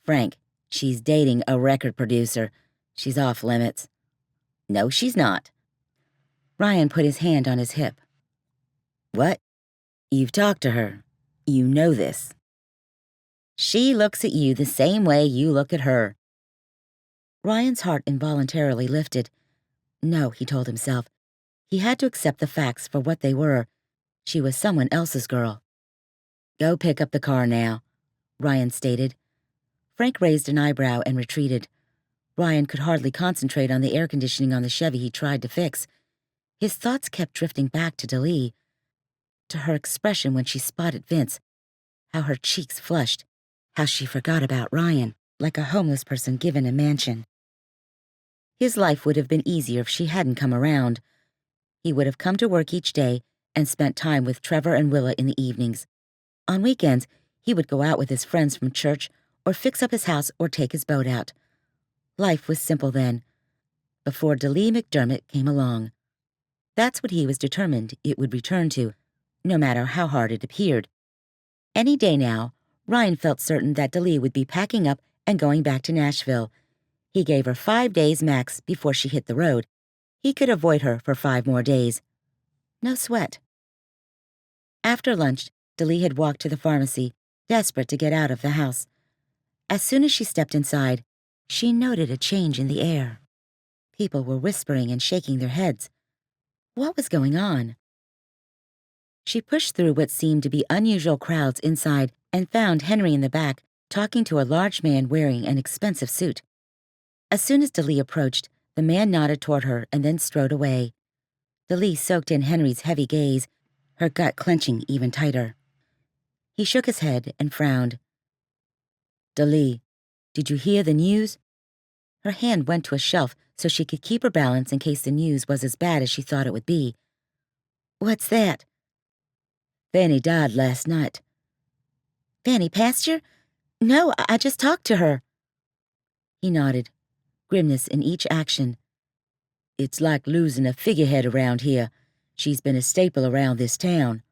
Frank, she's dating a record producer. She's off limits. No, she's not. Ryan put his hand on his hip. What? You've talked to her. You know this. She looks at you the same way you look at her. Ryan's heart involuntarily lifted. No, he told himself. He had to accept the facts for what they were. She was someone else's girl. Go pick up the car now, Ryan stated. Frank raised an eyebrow and retreated. Ryan could hardly concentrate on the air conditioning on the Chevy he tried to fix. His thoughts kept drifting back to Daleigh, to her expression when she spotted Vince, how her cheeks flushed, how she forgot about Ryan, like a homeless person given a mansion. His life would have been easier if she hadn't come around. He would have come to work each day and spent time with Trevor and Willa in the evenings. On weekends, he would go out with his friends from church or fix up his house or take his boat out. Life was simple then, before Daleigh McDermott came along. That's what he was determined it would return to, no matter how hard it appeared. Any day now, Ryan felt certain that Daleigh would be packing up and going back to Nashville. He gave her 5 days max before she hit the road. He could avoid her for 5 more days. No sweat. After lunch, Daleigh had walked to the pharmacy, desperate to get out of the house. As soon as she stepped inside, she noted a change in the air. People were whispering and shaking their heads. What was going on? She pushed through what seemed to be unusual crowds inside and found Henry in the back, talking to a large man wearing an expensive suit. As soon as Daleigh approached, the man nodded toward her and then strode away. Daleigh soaked in Henry's heavy gaze, her gut clenching even tighter. He shook his head and frowned. "Daleigh, did you hear the news?" Her hand went to a shelf so she could keep her balance in case the news was as bad as she thought it would be. "What's that?" "Fanny died last night." "Fanny Pasture? No, I just talked to her." He nodded, grimness in each action. "It's like losing a figurehead around here. She's been a staple around this town."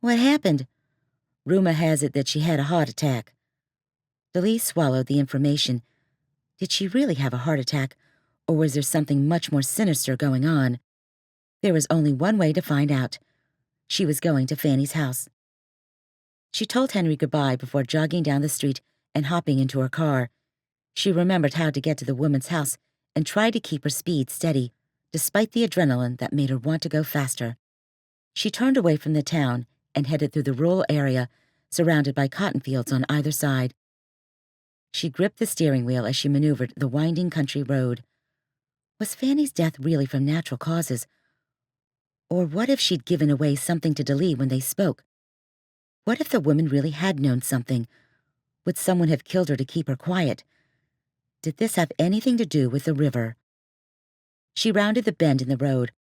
"What happened?" "Rumor has it that she had a heart attack." Daleigh swallowed the information. Did she really have a heart attack, or was there something much more sinister going on? There was only one way to find out. She was going to Fanny's house. She told Henry goodbye before jogging down the street and hopping into her car. She remembered how to get to the woman's house and tried to keep her speed steady, despite the adrenaline that made her want to go faster. She turned away from the town and headed through the rural area, surrounded by cotton fields on either side. She gripped the steering wheel as she maneuvered the winding country road. Was Fanny's death really from natural causes? Or what if she'd given away something to Daleigh when they spoke? What if the woman really had known something? Would someone have killed her to keep her quiet? Did this have anything to do with the river? She rounded the bend in the road,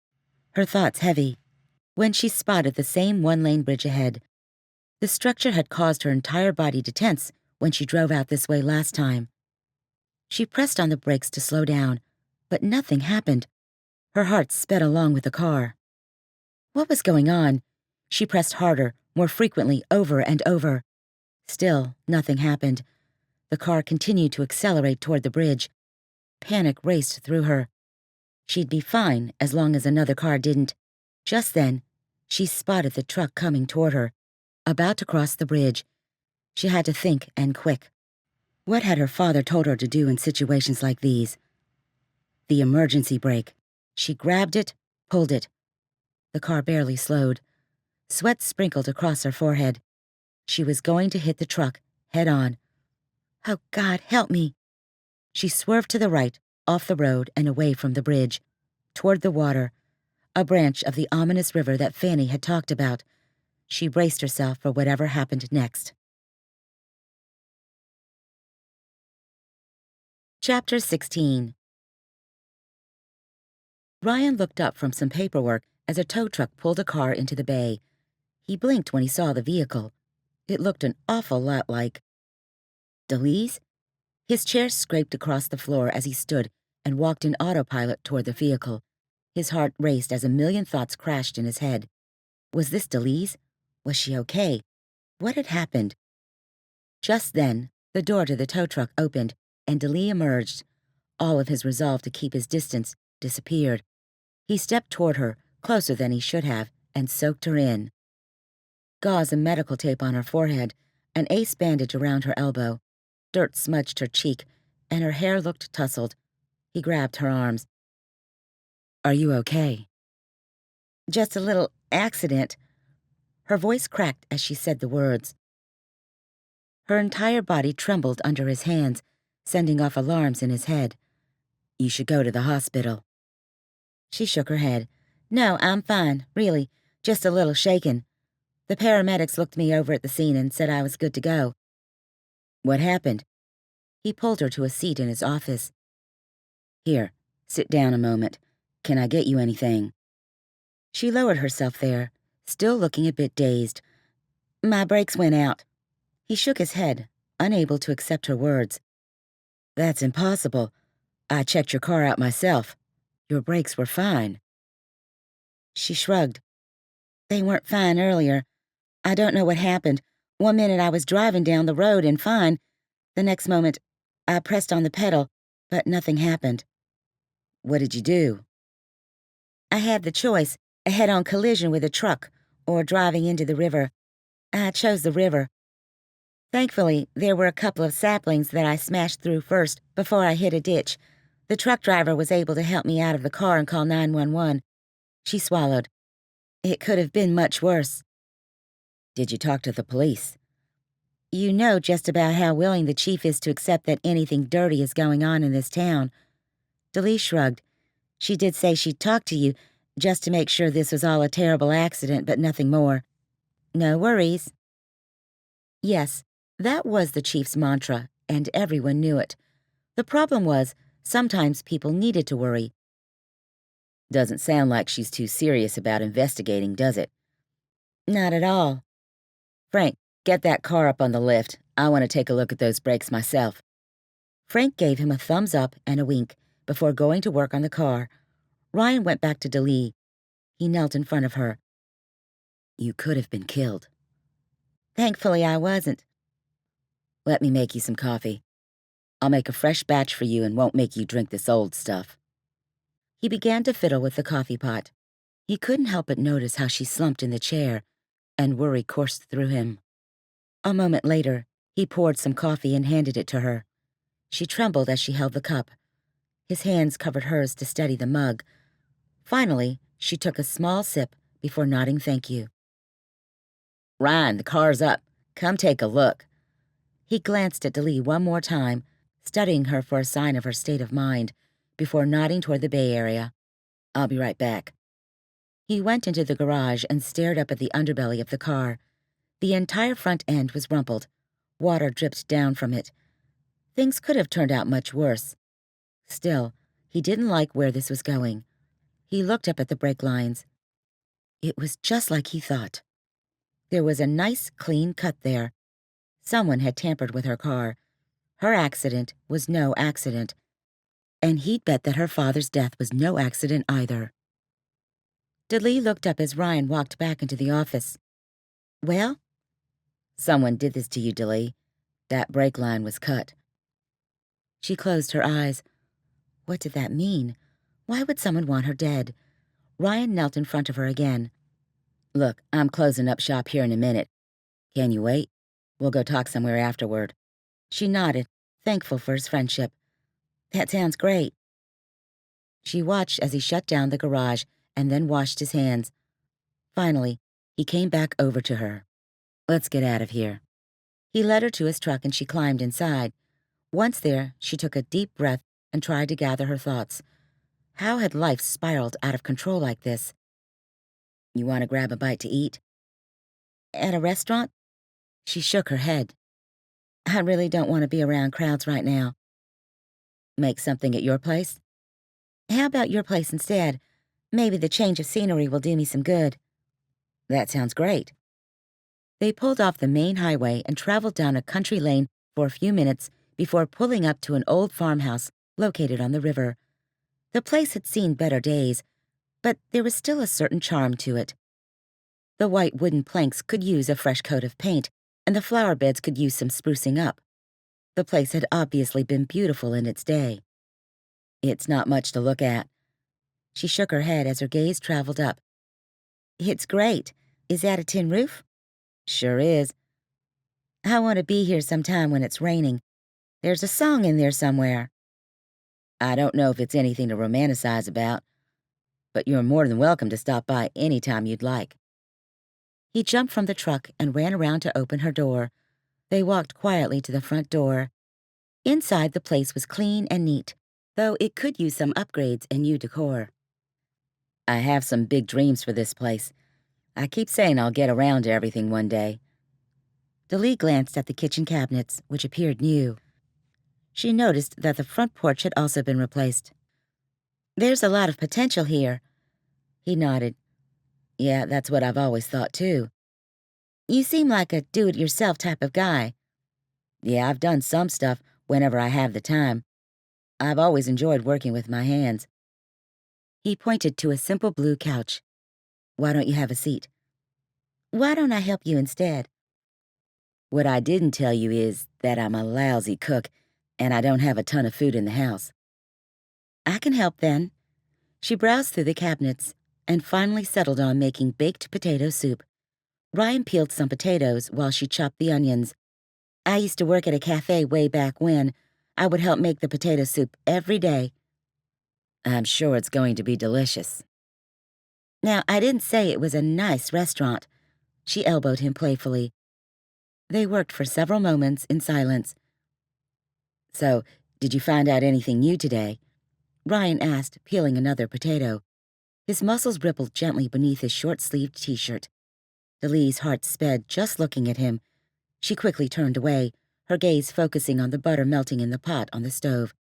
her thoughts heavy, when she spotted the same one-lane bridge ahead. The structure had caused her entire body to tense when she drove out this way last time. She pressed on the brakes to slow down, but nothing happened. Her heart sped along with the car. What was going on? She pressed harder, more frequently, over and over. Still, nothing happened. The car continued to accelerate toward the bridge. Panic raced through her. She'd be fine as long as another car didn't. Just then, she spotted the truck coming toward her, about to cross the bridge. She had to think, and quick. What had her father told her to do in situations like these? The emergency brake. She grabbed it, pulled it. The car barely slowed. Sweat sprinkled across her forehead. She was going to hit the truck, head on. Oh, God, help me. She swerved to the right, off the road and away from the bridge, toward the water, a branch of the ominous river that Fanny had talked about. She braced herself for whatever happened next. Chapter 16. Ryan looked up from some paperwork as a tow truck pulled a car into the bay. He blinked when he saw the vehicle. It looked an awful lot like Daleigh's. His chair scraped across the floor as he stood and walked in autopilot toward the vehicle. His heart raced as a million thoughts crashed in his head. Was this Daleigh's? Was she okay? What had happened? Just then, the door to the tow truck opened, and Daleigh emerged. All of his resolve to keep his distance disappeared. He stepped toward her, closer than he should have, and soaked her in. Gauze and medical tape on her forehead, an ace bandage around her elbow. Dirt smudged her cheek, and her hair looked tousled. He grabbed her arms. "Are you okay?" "Just a little accident." Her voice cracked as she said the words. Her entire body trembled under his hands, sending off alarms in his head. You should go to the hospital. She shook her head. No, I'm fine, really, just a little shaken. The paramedics looked me over at the scene and said I was good to go. What happened? He pulled her to a seat in his office. Here, sit down a moment. Can I get you anything? She lowered herself there, still looking a bit dazed. My brakes went out. He shook his head, unable to accept her words. That's impossible. I checked your car out myself. Your brakes were fine. She shrugged. They weren't fine earlier. I don't know what happened. One minute I was driving down the road and fine. The next moment, I pressed on the pedal, but nothing happened. What did you do? I had the choice, a head-on collision with a truck or driving into the river. I chose the river. Thankfully, there were a couple of saplings that I smashed through first before I hit a ditch. The truck driver was able to help me out of the car and call 911. She swallowed. It could have been much worse. Did you talk to the police? You know just about how willing the chief is to accept that anything dirty is going on in this town. Daleigh shrugged. She did say she'd talk to you, just to make sure this was all a terrible accident, but nothing more. No worries. Yes, that was the chief's mantra, and everyone knew it. The problem was, sometimes people needed to worry. Doesn't sound like she's too serious about investigating, does it? Not at all. Frank, get that car up on the lift. I want to take a look at those brakes myself. Frank gave him a thumbs up and a wink before going to work on the car. Ryan went back to Daleigh. He knelt in front of her. You could have been killed. Thankfully, I wasn't. Let me make you some coffee. I'll make a fresh batch for you and won't make you drink this old stuff. He began to fiddle with the coffee pot. He couldn't help but notice how she slumped in the chair, and worry coursed through him. A moment later, he poured some coffee and handed it to her. She trembled as she held the cup. His hands covered hers to steady the mug. Finally, she took a small sip before nodding thank you. Ryan, the car's up. Come take a look. He glanced at Daleigh one more time, studying her for a sign of her state of mind, before nodding toward the Bay Area. I'll be right back. He went into the garage and stared up at the underbelly of the car. The entire front end was rumpled. Water dripped down from it. Things could have turned out much worse. Still, he didn't like where this was going. He looked up at the brake lines. It was just like he thought. There was a nice, clean cut there. Someone had tampered with her car. Her accident was no accident. And he'd bet that her father's death was no accident either. Daleigh looked up as Ryan walked back into the office. Well? Someone did this to you, Daleigh. That brake line was cut. She closed her eyes. What did that mean? Why would someone want her dead? Ryan knelt in front of her again. Look, I'm closing up shop here in a minute. Can you wait? We'll go talk somewhere afterward. She nodded, thankful for his friendship. That sounds great. She watched as he shut down the garage and then washed his hands. Finally, he came back over to her. Let's get out of here. He led her to his truck and she climbed inside. Once there, she took a deep breath and tried to gather her thoughts. How had life spiraled out of control like this? You want to grab a bite to eat? At a restaurant? She shook her head. I really don't want to be around crowds right now. Make something at your place? How about your place instead? Maybe the change of scenery will do me some good. That sounds great. They pulled off the main highway and traveled down a country lane for a few minutes before pulling up to an old farmhouse located on the river. The place had seen better days, but there was still a certain charm to it. The white wooden planks could use a fresh coat of paint, and the flower beds could use some sprucing up. The place had obviously been beautiful in its day. It's not much to look at. She shook her head as her gaze traveled up. It's great. Is that a tin roof? Sure is. I want to be here sometime when it's raining. There's a song in there somewhere. I don't know if it's anything to romanticize about, but you're more than welcome to stop by any time you'd like. He jumped from the truck and ran around to open her door. They walked quietly to the front door. Inside, the place was clean and neat, though it could use some upgrades and new decor. I have some big dreams for this place. I keep saying I'll get around to everything one day. Daleigh glanced at the kitchen cabinets, which appeared new. She noticed that the front porch had also been replaced. There's a lot of potential here. He nodded. Yeah, that's what I've always thought, too. You seem like a do-it-yourself type of guy. Yeah, I've done some stuff whenever I have the time. I've always enjoyed working with my hands. He pointed to a simple blue couch. Why don't you have a seat? Why don't I help you instead? What I didn't tell you is that I'm a lousy cook, and I don't have a ton of food in the house. I can help then. She browsed through the cabinets and finally settled on making baked potato soup. Ryan peeled some potatoes while she chopped the onions. I used to work at a cafe way back when. I would help make the potato soup every day. I'm sure it's going to be delicious. Now, I didn't say it was a nice restaurant. She elbowed him playfully. They worked for several moments in silence. So, did you find out anything new today? Ryan asked, peeling another potato. His muscles rippled gently beneath his short-sleeved t-shirt. Daleigh's heart sped just looking at him. She quickly turned away, her gaze focusing on the butter melting in the pot on the stove.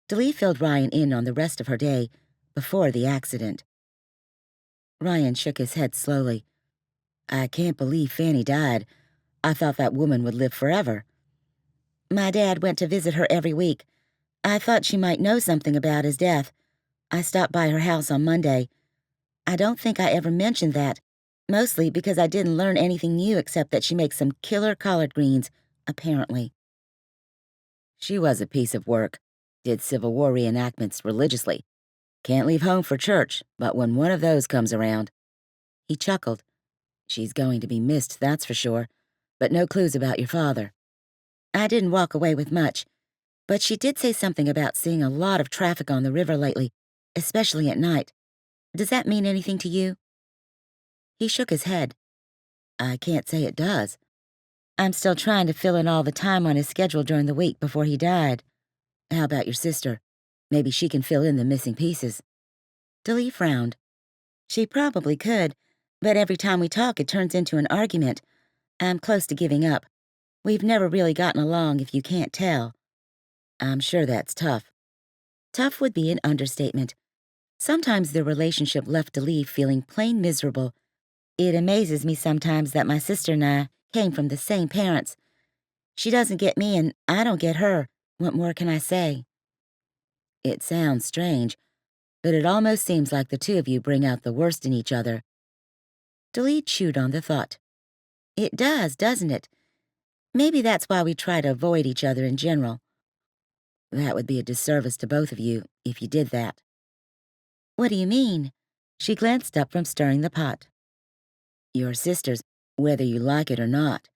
Daleigh filled Ryan in on the rest of her day before the accident. Ryan shook his head slowly. I can't believe Fanny died. I thought that woman would live forever. My dad went to visit her every week. I thought she might know something about his death. I stopped by her house on Monday. I don't think I ever mentioned that, mostly because I didn't learn anything new except that she makes some killer collard greens, apparently. She was a piece of work. Did Civil War reenactments religiously. Can't leave home for church, but when one of those comes around... He chuckled. She's going to be missed, that's for sure, but no clues about your father. I didn't walk away with much, but she did say something about seeing a lot of traffic on the river lately, especially at night. Does that mean anything to you? He shook his head. I can't say it does. I'm still trying to fill in all the time on his schedule during the week before he died. How about your sister? Maybe she can fill in the missing pieces. Daleigh frowned. She probably could, but every time we talk it turns into an argument. I'm close to giving up. We've never really gotten along, if you can't tell. I'm sure that's tough. Tough would be an understatement. Sometimes their relationship left Daleigh feeling plain miserable. It amazes me sometimes that my sister and I came from the same parents. She doesn't get me and I don't get her. What more can I say? It sounds strange, but it almost seems like the two of you bring out the worst in each other. Daleigh chewed on the thought. It does, doesn't it? Maybe that's why we try to avoid each other in general. That would be a disservice to both of you if you did that. What do you mean? She glanced up from stirring the pot. You're sisters, whether you like it or not.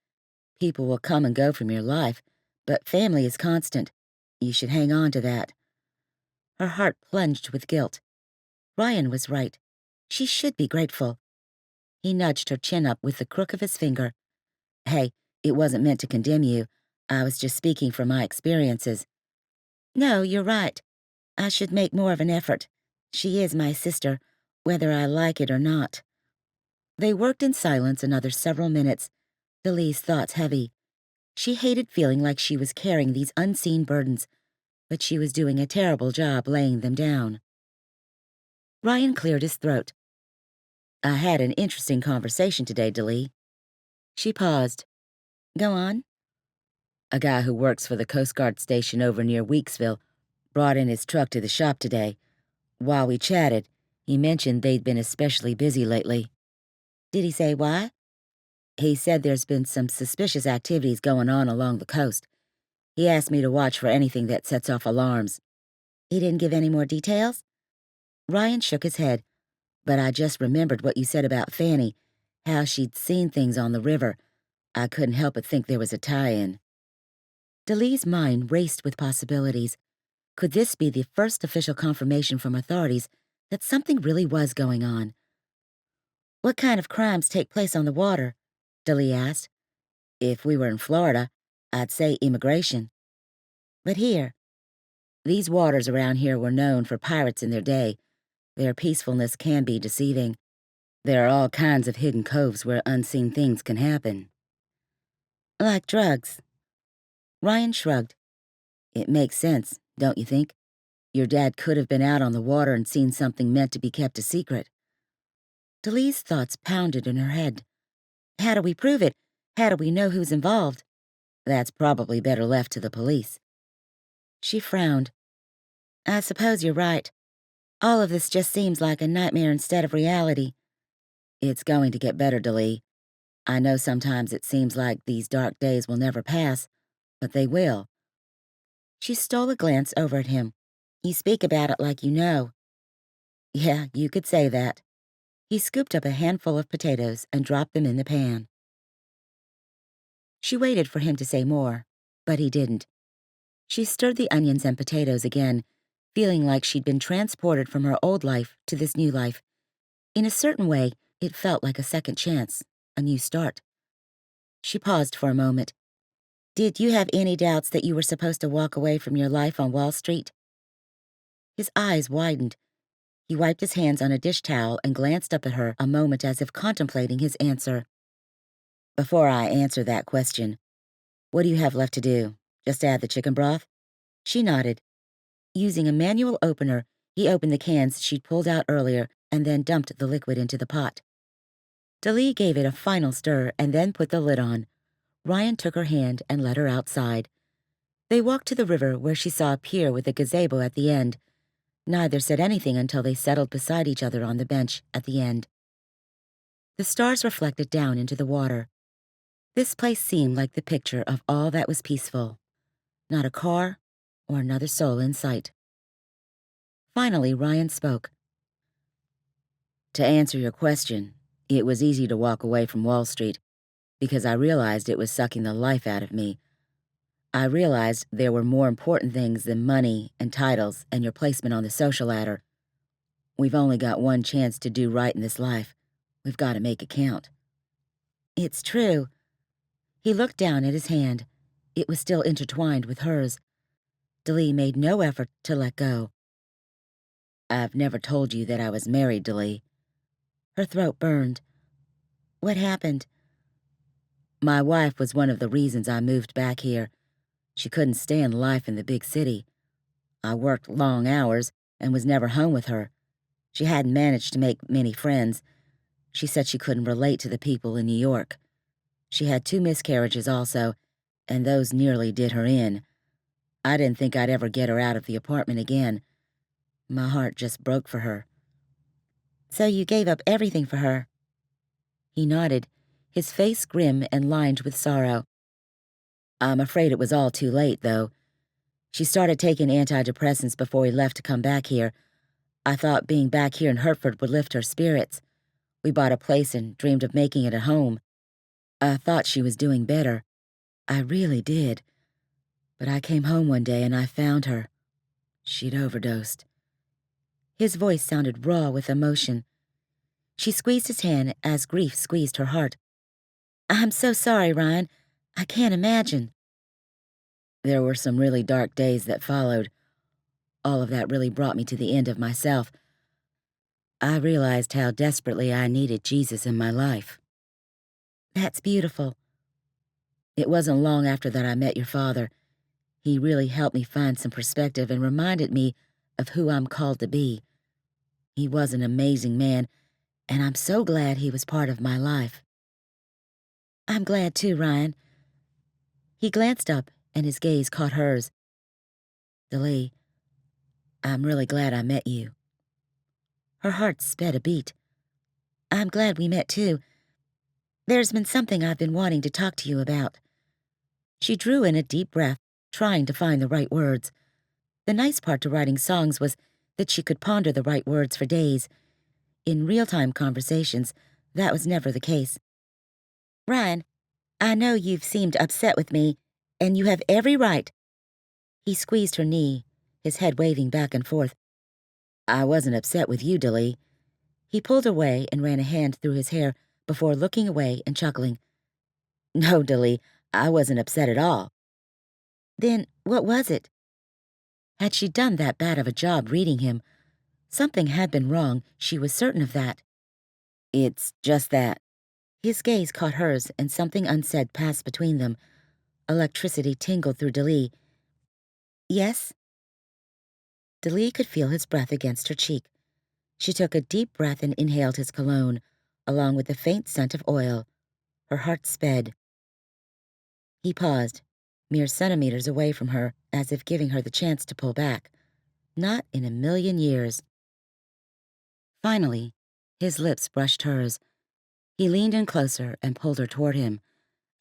People will come and go from your life, but family is constant. You should hang on to that. Her heart plunged with guilt. Ryan was right. She should be grateful. He nudged her chin up with the crook of his finger. Hey, it wasn't meant to condemn you. I was just speaking from my experiences. No, you're right. I should make more of an effort. She is my sister, whether I like it or not. They worked in silence another several minutes, Daleigh's thoughts heavy. She hated feeling like she was carrying these unseen burdens, but she was doing a terrible job laying them down. Ryan cleared his throat. I had an interesting conversation today, Daleigh. She paused. Go on. A guy who works for the Coast Guard station over near Weeksville brought in his truck to the shop today. While we chatted, he mentioned they'd been especially busy lately. Did he say why? He said there's been some suspicious activities going on along the coast. He asked me to watch for anything that sets off alarms. He didn't give any more details? Ryan shook his head. But I just remembered what you said about Fanny, how she'd seen things on the river. I couldn't help but think there was a tie-in. Daleigh's mind raced with possibilities. Could this be the first official confirmation from authorities that something really was going on? What kind of crimes take place on the water? Daleigh asked. If we were in Florida, I'd say immigration. But here, these waters around here were known for pirates in their day. Their peacefulness can be deceiving. There are all kinds of hidden coves where unseen things can happen. Like drugs. Ryan shrugged. It makes sense, don't you think? Your dad could have been out on the water and seen something meant to be kept a secret. Daleigh's thoughts pounded in her head. How do we prove it? How do we know who's involved? That's probably better left to the police. She frowned. I suppose you're right. All of this just seems like a nightmare instead of reality. It's going to get better, Daleigh. I know sometimes it seems like these dark days will never pass, but they will. She stole a glance over at him. You speak about it like you know. Yeah, you could say that. He scooped up a handful of potatoes and dropped them in the pan. She waited for him to say more, but he didn't. She stirred the onions and potatoes again, feeling like she'd been transported from her old life to this new life. In a certain way, it felt like a second chance, a new start. She paused for a moment. Did you have any doubts that you were supposed to walk away from your life on Wall Street? His eyes widened. He wiped his hands on a dish towel and glanced up at her a moment as if contemplating his answer. Before I answer that question, what do you have left to do? Just add the chicken broth? She nodded. Using a manual opener, he opened the cans she'd pulled out earlier and then dumped the liquid into the pot. Daleigh gave it a final stir and then put the lid on. Ryan took her hand and led her outside. They walked to the river where she saw a pier with a gazebo at the end. Neither said anything until they settled beside each other on the bench at the end. The stars reflected down into the water. This place seemed like the picture of all that was peaceful. Not a car or another soul in sight. Finally, Ryan spoke. To answer your question, it was easy to walk away from Wall Street because I realized it was sucking the life out of me. I realized there were more important things than money and titles and your placement on the social ladder. We've only got one chance to do right in this life. We've got to make it count. It's true. He looked down at his hand. It was still intertwined with hers. Daleigh made no effort to let go. I've never told you that I was married, Daleigh. Her throat burned. What happened? My wife was one of the reasons I moved back here. She couldn't stand life in the big city. I worked long hours and was never home with her. She hadn't managed to make many friends. She said she couldn't relate to the people in New York. She had 2 miscarriages also, and those nearly did her in. I didn't think I'd ever get her out of the apartment again. My heart just broke for her. So you gave up everything for her? He nodded, his face grim and lined with sorrow. I'm afraid it was all too late, though. She started taking antidepressants before we left to come back here. I thought being back here in Hertford would lift her spirits. We bought a place and dreamed of making it a home. I thought she was doing better. I really did. But I came home one day and I found her. She'd overdosed. His voice sounded raw with emotion. She squeezed his hand as grief squeezed her heart. I'm so sorry, Ryan. I can't imagine. There were some really dark days that followed. All of that really brought me to the end of myself. I realized how desperately I needed Jesus in my life. That's beautiful. It wasn't long after that I met your father. He really helped me find some perspective and reminded me of who I'm called to be. He was an amazing man, and I'm so glad he was part of my life. I'm glad too, Ryan. He glanced up, and his gaze caught hers. Daleigh, I'm really glad I met you. Her heart sped a beat. I'm glad we met too. There's been something I've been wanting to talk to you about. She drew in a deep breath, trying to find the right words. The nice part to writing songs was that she could ponder the right words for days. In real-time conversations, that was never the case. Ryan, I know you've seemed upset with me, and you have every right. He squeezed her knee, his head waving back and forth. I wasn't upset with you, Daleigh. He pulled away and ran a hand through his hair before looking away and chuckling. No, Daleigh, I wasn't upset at all. Then what was it? Had she done that bad of a job reading him? Something had been wrong, she was certain of that. It's just that. His gaze caught hers, and something unsaid passed between them. Electricity tingled through Daleigh. Yes? Daleigh could feel his breath against her cheek. She took a deep breath and inhaled his cologne, along with the faint scent of oil. Her heart sped. He paused, mere centimeters away from her, as if giving her the chance to pull back. Not in a million years. Finally, his lips brushed hers. He leaned in closer and pulled her toward him.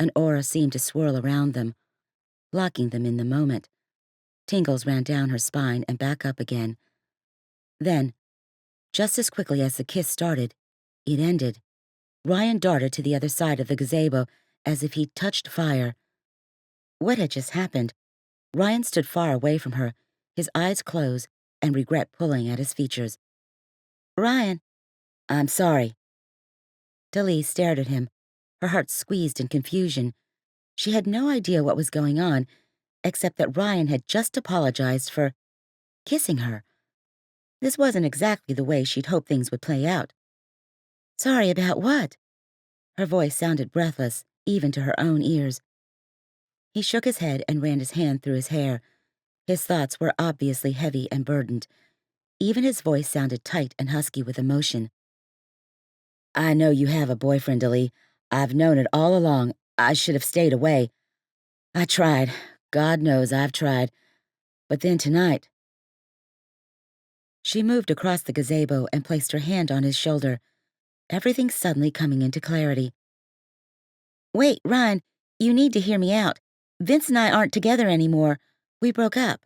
An aura seemed to swirl around them, locking them in the moment. Tingles ran down her spine and back up again. Then, just as quickly as the kiss started, it ended. Ryan darted to the other side of the gazebo as if he'd touched fire. What had just happened? Ryan stood far away from her, his eyes closed, and regret pulling at his features. Ryan, I'm sorry. Daleigh stared at him, her heart squeezed in confusion. She had no idea what was going on, except that Ryan had just apologized for kissing her. This wasn't exactly the way she'd hoped things would play out. Sorry about what? Her voice sounded breathless, even to her own ears. He shook his head and ran his hand through his hair. His thoughts were obviously heavy and burdened. Even his voice sounded tight and husky with emotion. I know you have a boyfriend, Daleigh. I've known it all along. I should have stayed away. I tried. God knows I've tried. But then tonight... She moved across the gazebo and placed her hand on his shoulder, everything suddenly coming into clarity. Wait, Ryan, you need to hear me out. Vince and I aren't together anymore. We broke up.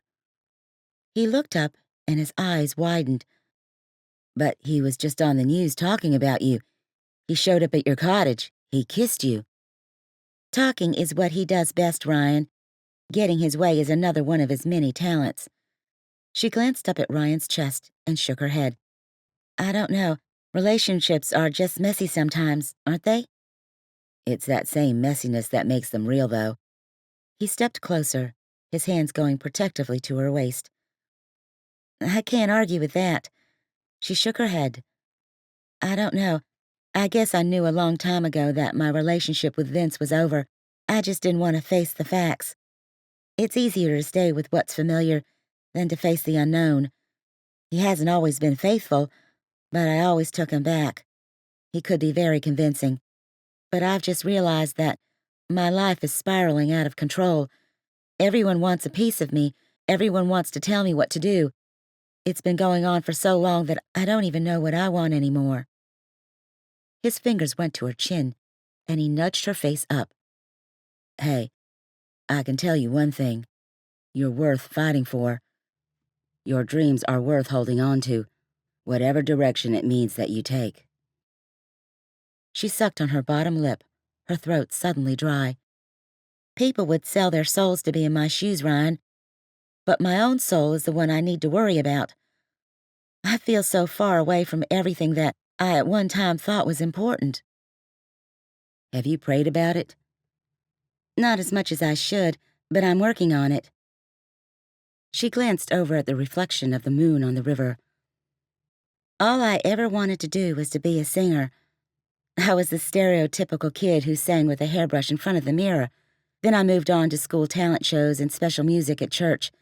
He looked up, and his eyes widened. But he was just on the news talking about you. He showed up at your cottage. He kissed you. Talking is what he does best, Ryan. Getting his way is another one of his many talents. She glanced up at Ryan's chest and shook her head. I don't know. Relationships are just messy sometimes, aren't they? It's that same messiness that makes them real, though. He stepped closer, his hands going protectively to her waist. I can't argue with that. She shook her head. I don't know. I guess I knew a long time ago that my relationship with Vince was over. I just didn't want to face the facts. It's easier to stay with what's familiar than to face the unknown. He hasn't always been faithful, but I always took him back. He could be very convincing. But I've just realized that my life is spiraling out of control. Everyone wants a piece of me. Everyone wants to tell me what to do. It's been going on for so long that I don't even know what I want anymore. His fingers went to her chin, and he nudged her face up. Hey, I can tell you one thing. You're worth fighting for. Your dreams are worth holding on to, whatever direction it means that you take. She sucked on her bottom lip, her throat suddenly dry. People would sell their souls to be in my shoes, Ryan. But my own soul is the one I need to worry about. I feel so far away from everything that I at one time thought was important. Have you prayed about it? Not as much as I should, but I'm working on it. She glanced over at the reflection of the moon on the river. All I ever wanted to do was to be a singer. I was the stereotypical kid who sang with a hairbrush in front of the mirror. Then I moved on to school talent shows and special music at church.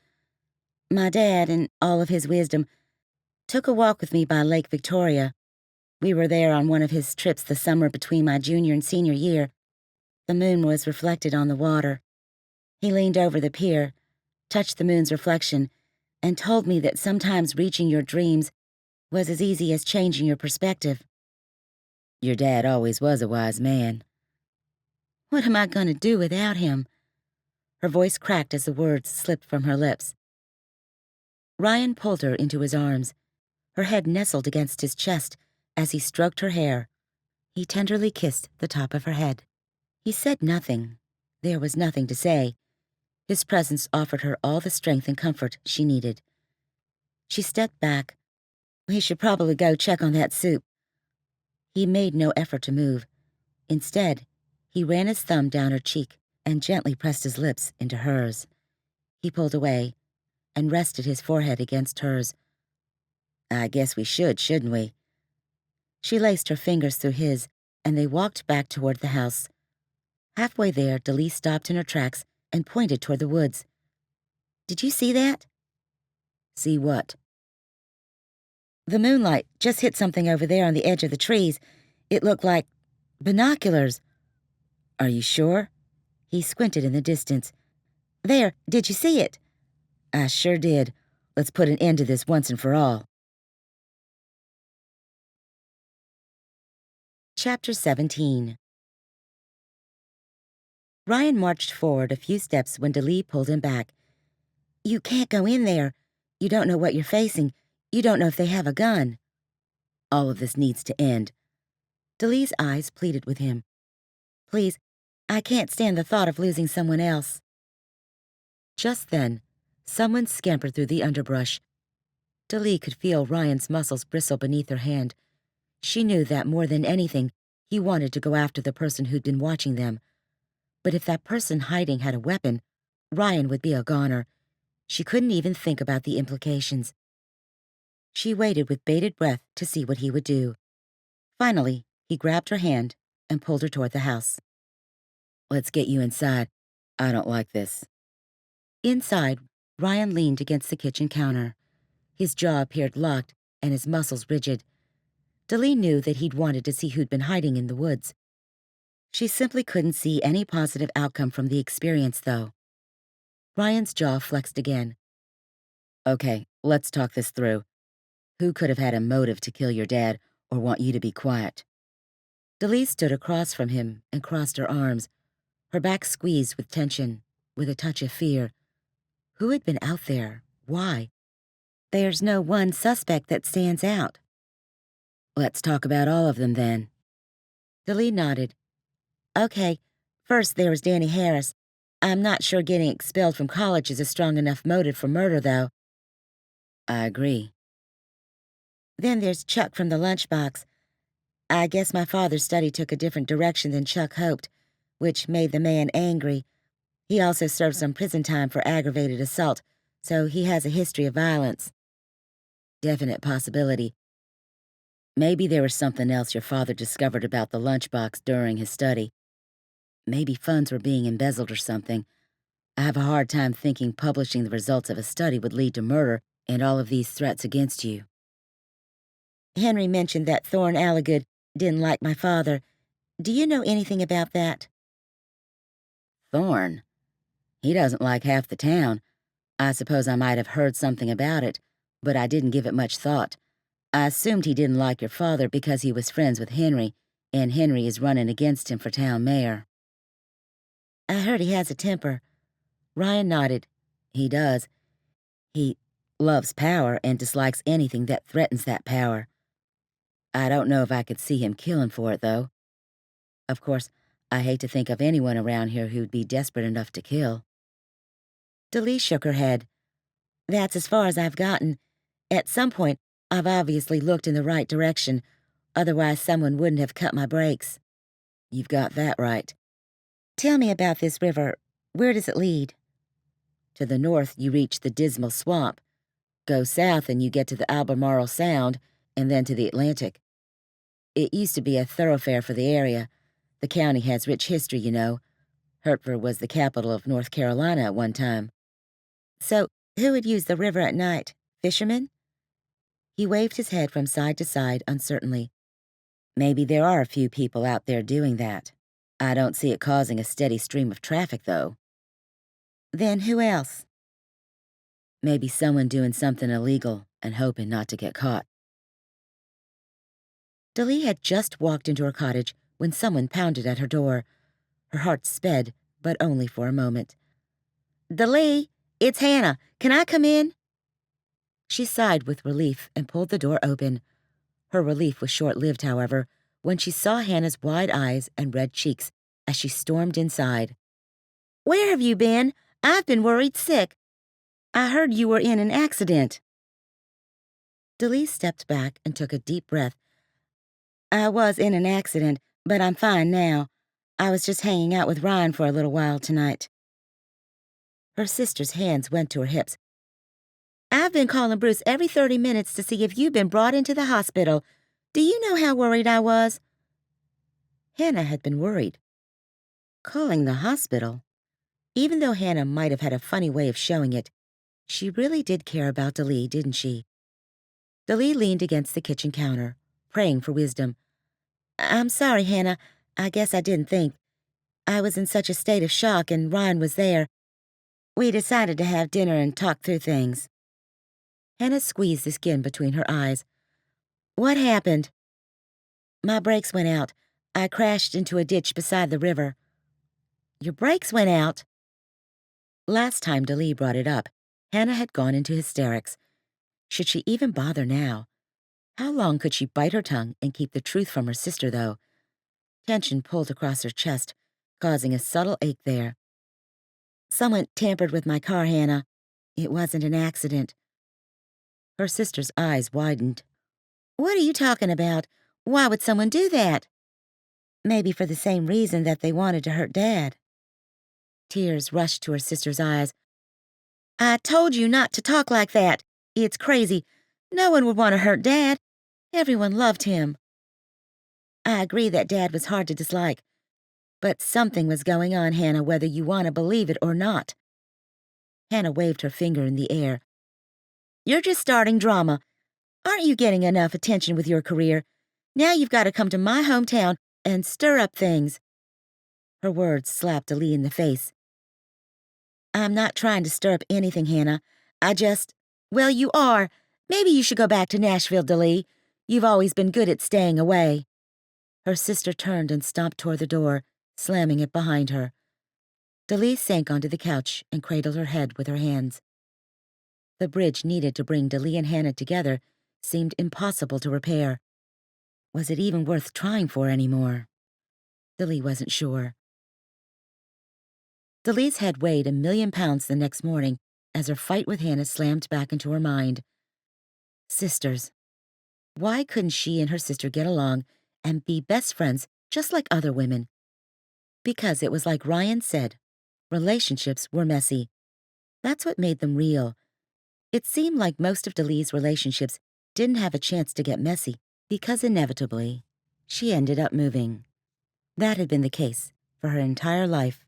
My dad, in all of his wisdom, took a walk with me by Lake Victoria. We were there on one of his trips the summer between my junior and senior year. The moon was reflected on the water. He leaned over the pier, touched the moon's reflection, and told me that sometimes reaching your dreams was as easy as changing your perspective. Your dad always was a wise man. What am I going to do without him? Her voice cracked as the words slipped from her lips. Ryan pulled her into his arms. Her head nestled against his chest as he stroked her hair. He tenderly kissed the top of her head. He said nothing. There was nothing to say. His presence offered her all the strength and comfort she needed. She stepped back. We should probably go check on that soup. He made no effort to move. Instead, he ran his thumb down her cheek and gently pressed his lips into hers. He pulled away and rested his forehead against hers. I guess we should, shouldn't we? She laced her fingers through his, and they walked back toward the house. Halfway there, Daleigh stopped in her tracks and pointed toward the woods. Did you see that? See what? The moonlight just hit something over there on the edge of the trees. It looked like binoculars. Are you sure? He squinted in the distance. There, did you see it? I sure did. Let's put an end to this once and for all. Chapter 17. Ryan marched forward a few steps when Daleigh pulled him back. You can't go in there. You don't know what you're facing. You don't know if they have a gun. All of this needs to end. Daleigh's eyes pleaded with him. Please, I can't stand the thought of losing someone else. Just then, someone scampered through the underbrush. Daleigh could feel Ryan's muscles bristle beneath her hand. She knew that more than anything, he wanted to go after the person who'd been watching them. But if that person hiding had a weapon, Ryan would be a goner. She couldn't even think about the implications. She waited with bated breath to see what he would do. Finally, he grabbed her hand and pulled her toward the house. Let's get you inside. I don't like this. Inside, Ryan leaned against the kitchen counter. His jaw appeared locked and his muscles rigid. Daleigh knew that he'd wanted to see who'd been hiding in the woods. She simply couldn't see any positive outcome from the experience, though. Ryan's jaw flexed again. Okay, let's talk this through. Who could have had a motive to kill your dad or want you to be quiet? Daleigh stood across from him and crossed her arms, her back squeezed with tension, with a touch of fear. Who had been out there? Why? There's no one suspect that stands out. Let's talk about all of them, then. Daleigh nodded. Okay, first there was Danny Harris. I'm not sure getting expelled from college is a strong enough motive for murder, though. I agree. Then there's Chuck from the lunchbox. I guess my father's study took a different direction than Chuck hoped, which made the man angry. He also served some prison time for aggravated assault, so he has a history of violence. Definite possibility. Maybe there was something else your father discovered about the lunchbox during his study. Maybe funds were being embezzled or something. I have a hard time thinking publishing the results of a study would lead to murder and all of these threats against you. Henry mentioned that Thorne Alligood didn't like my father. Do you know anything about that? Thorne? He doesn't like half the town. I suppose I might have heard something about it, but I didn't give it much thought. I assumed he didn't like your father because he was friends with Henry, and Henry is running against him for town mayor. I heard he has a temper. Ryan nodded. He does. He loves power and dislikes anything that threatens that power. I don't know if I could see him killing for it, though. Of course, I hate to think of anyone around here who'd be desperate enough to kill. Daleigh shook her head. That's as far as I've gotten. At some point, I've obviously looked in the right direction, otherwise someone wouldn't have cut my brakes. You've got that right. Tell me about this river. Where does it lead? To the north, you reach the Dismal Swamp. Go south and you get to the Albemarle Sound, and then to the Atlantic. It used to be a thoroughfare for the area. The county has rich history, you know. Hertford was the capital of North Carolina at one time. So, who would use the river at night? Fishermen? He waved his head from side to side uncertainly. Maybe there are a few people out there doing that. I don't see it causing a steady stream of traffic, though. Then who else? Maybe someone doing something illegal and hoping not to get caught. Daleigh had just walked into her cottage when someone pounded at her door. Her heart sped, but only for a moment. Daleigh, it's Hannah. Can I come in? She sighed with relief and pulled the door open. Her relief was short-lived, however, when she saw Hannah's wide eyes and red cheeks as she stormed inside. Where have you been? I've been worried sick. I heard you were in an accident. Daleigh stepped back and took a deep breath. I was in an accident, but I'm fine now. I was just hanging out with Ryan for a little while tonight. Her sister's hands went to her hips. "I've been calling Bruce every 30 minutes to see if you've been brought into the hospital. Do you know how worried I was?" Hannah had been worried. Calling the hospital? Even though Hannah might have had a funny way of showing it, she really did care about Daleigh, didn't she? Daleigh leaned against the kitchen counter, praying for wisdom. "I'm sorry, Hannah. I guess I didn't think. I was in such a state of shock and Ryan was there. We decided to have dinner and talk through things." Hannah squeezed the skin between her eyes. "What happened?" "My brakes went out. I crashed into a ditch beside the river." "Your brakes went out?" Last time Daleigh brought it up, Hannah had gone into hysterics. Should she even bother now? How long could she bite her tongue and keep the truth from her sister, though? Tension pulled across her chest, causing a subtle ache there. "Someone tampered with my car, Hannah. It wasn't an accident." Her sister's eyes widened. "What are you talking about? Why would someone do that?" "Maybe for the same reason that they wanted to hurt Dad." Tears rushed to her sister's eyes. "I told you not to talk like that. It's crazy. No one would want to hurt Dad. Everyone loved him." "I agree that Dad was hard to dislike. But something was going on, Hannah, whether you want to believe it or not." Hannah waved her finger in the air. "You're just starting drama. Aren't you getting enough attention with your career? Now you've got to come to my hometown and stir up things." Her words slapped Daleigh in the face. "I'm not trying to stir up anything, Hannah. Well, you are. Maybe you should go back to Nashville, Daleigh. You've always been good at staying away." Her sister turned and stomped toward the door, slamming it behind her. Daleigh sank onto the couch and cradled her head with her hands. The bridge needed to bring Daleigh and Hannah together seemed impossible to repair. Was it even worth trying for anymore? Daleigh wasn't sure. Daleigh's head weighed 1,000,000 pounds the next morning as her fight with Hannah slammed back into her mind. Sisters. Why couldn't she and her sister get along and be best friends just like other women? Because it was like Ryan said, relationships were messy. That's what made them real. It seemed like most of Daleigh's relationships didn't have a chance to get messy because inevitably, she ended up moving. That had been the case for her entire life.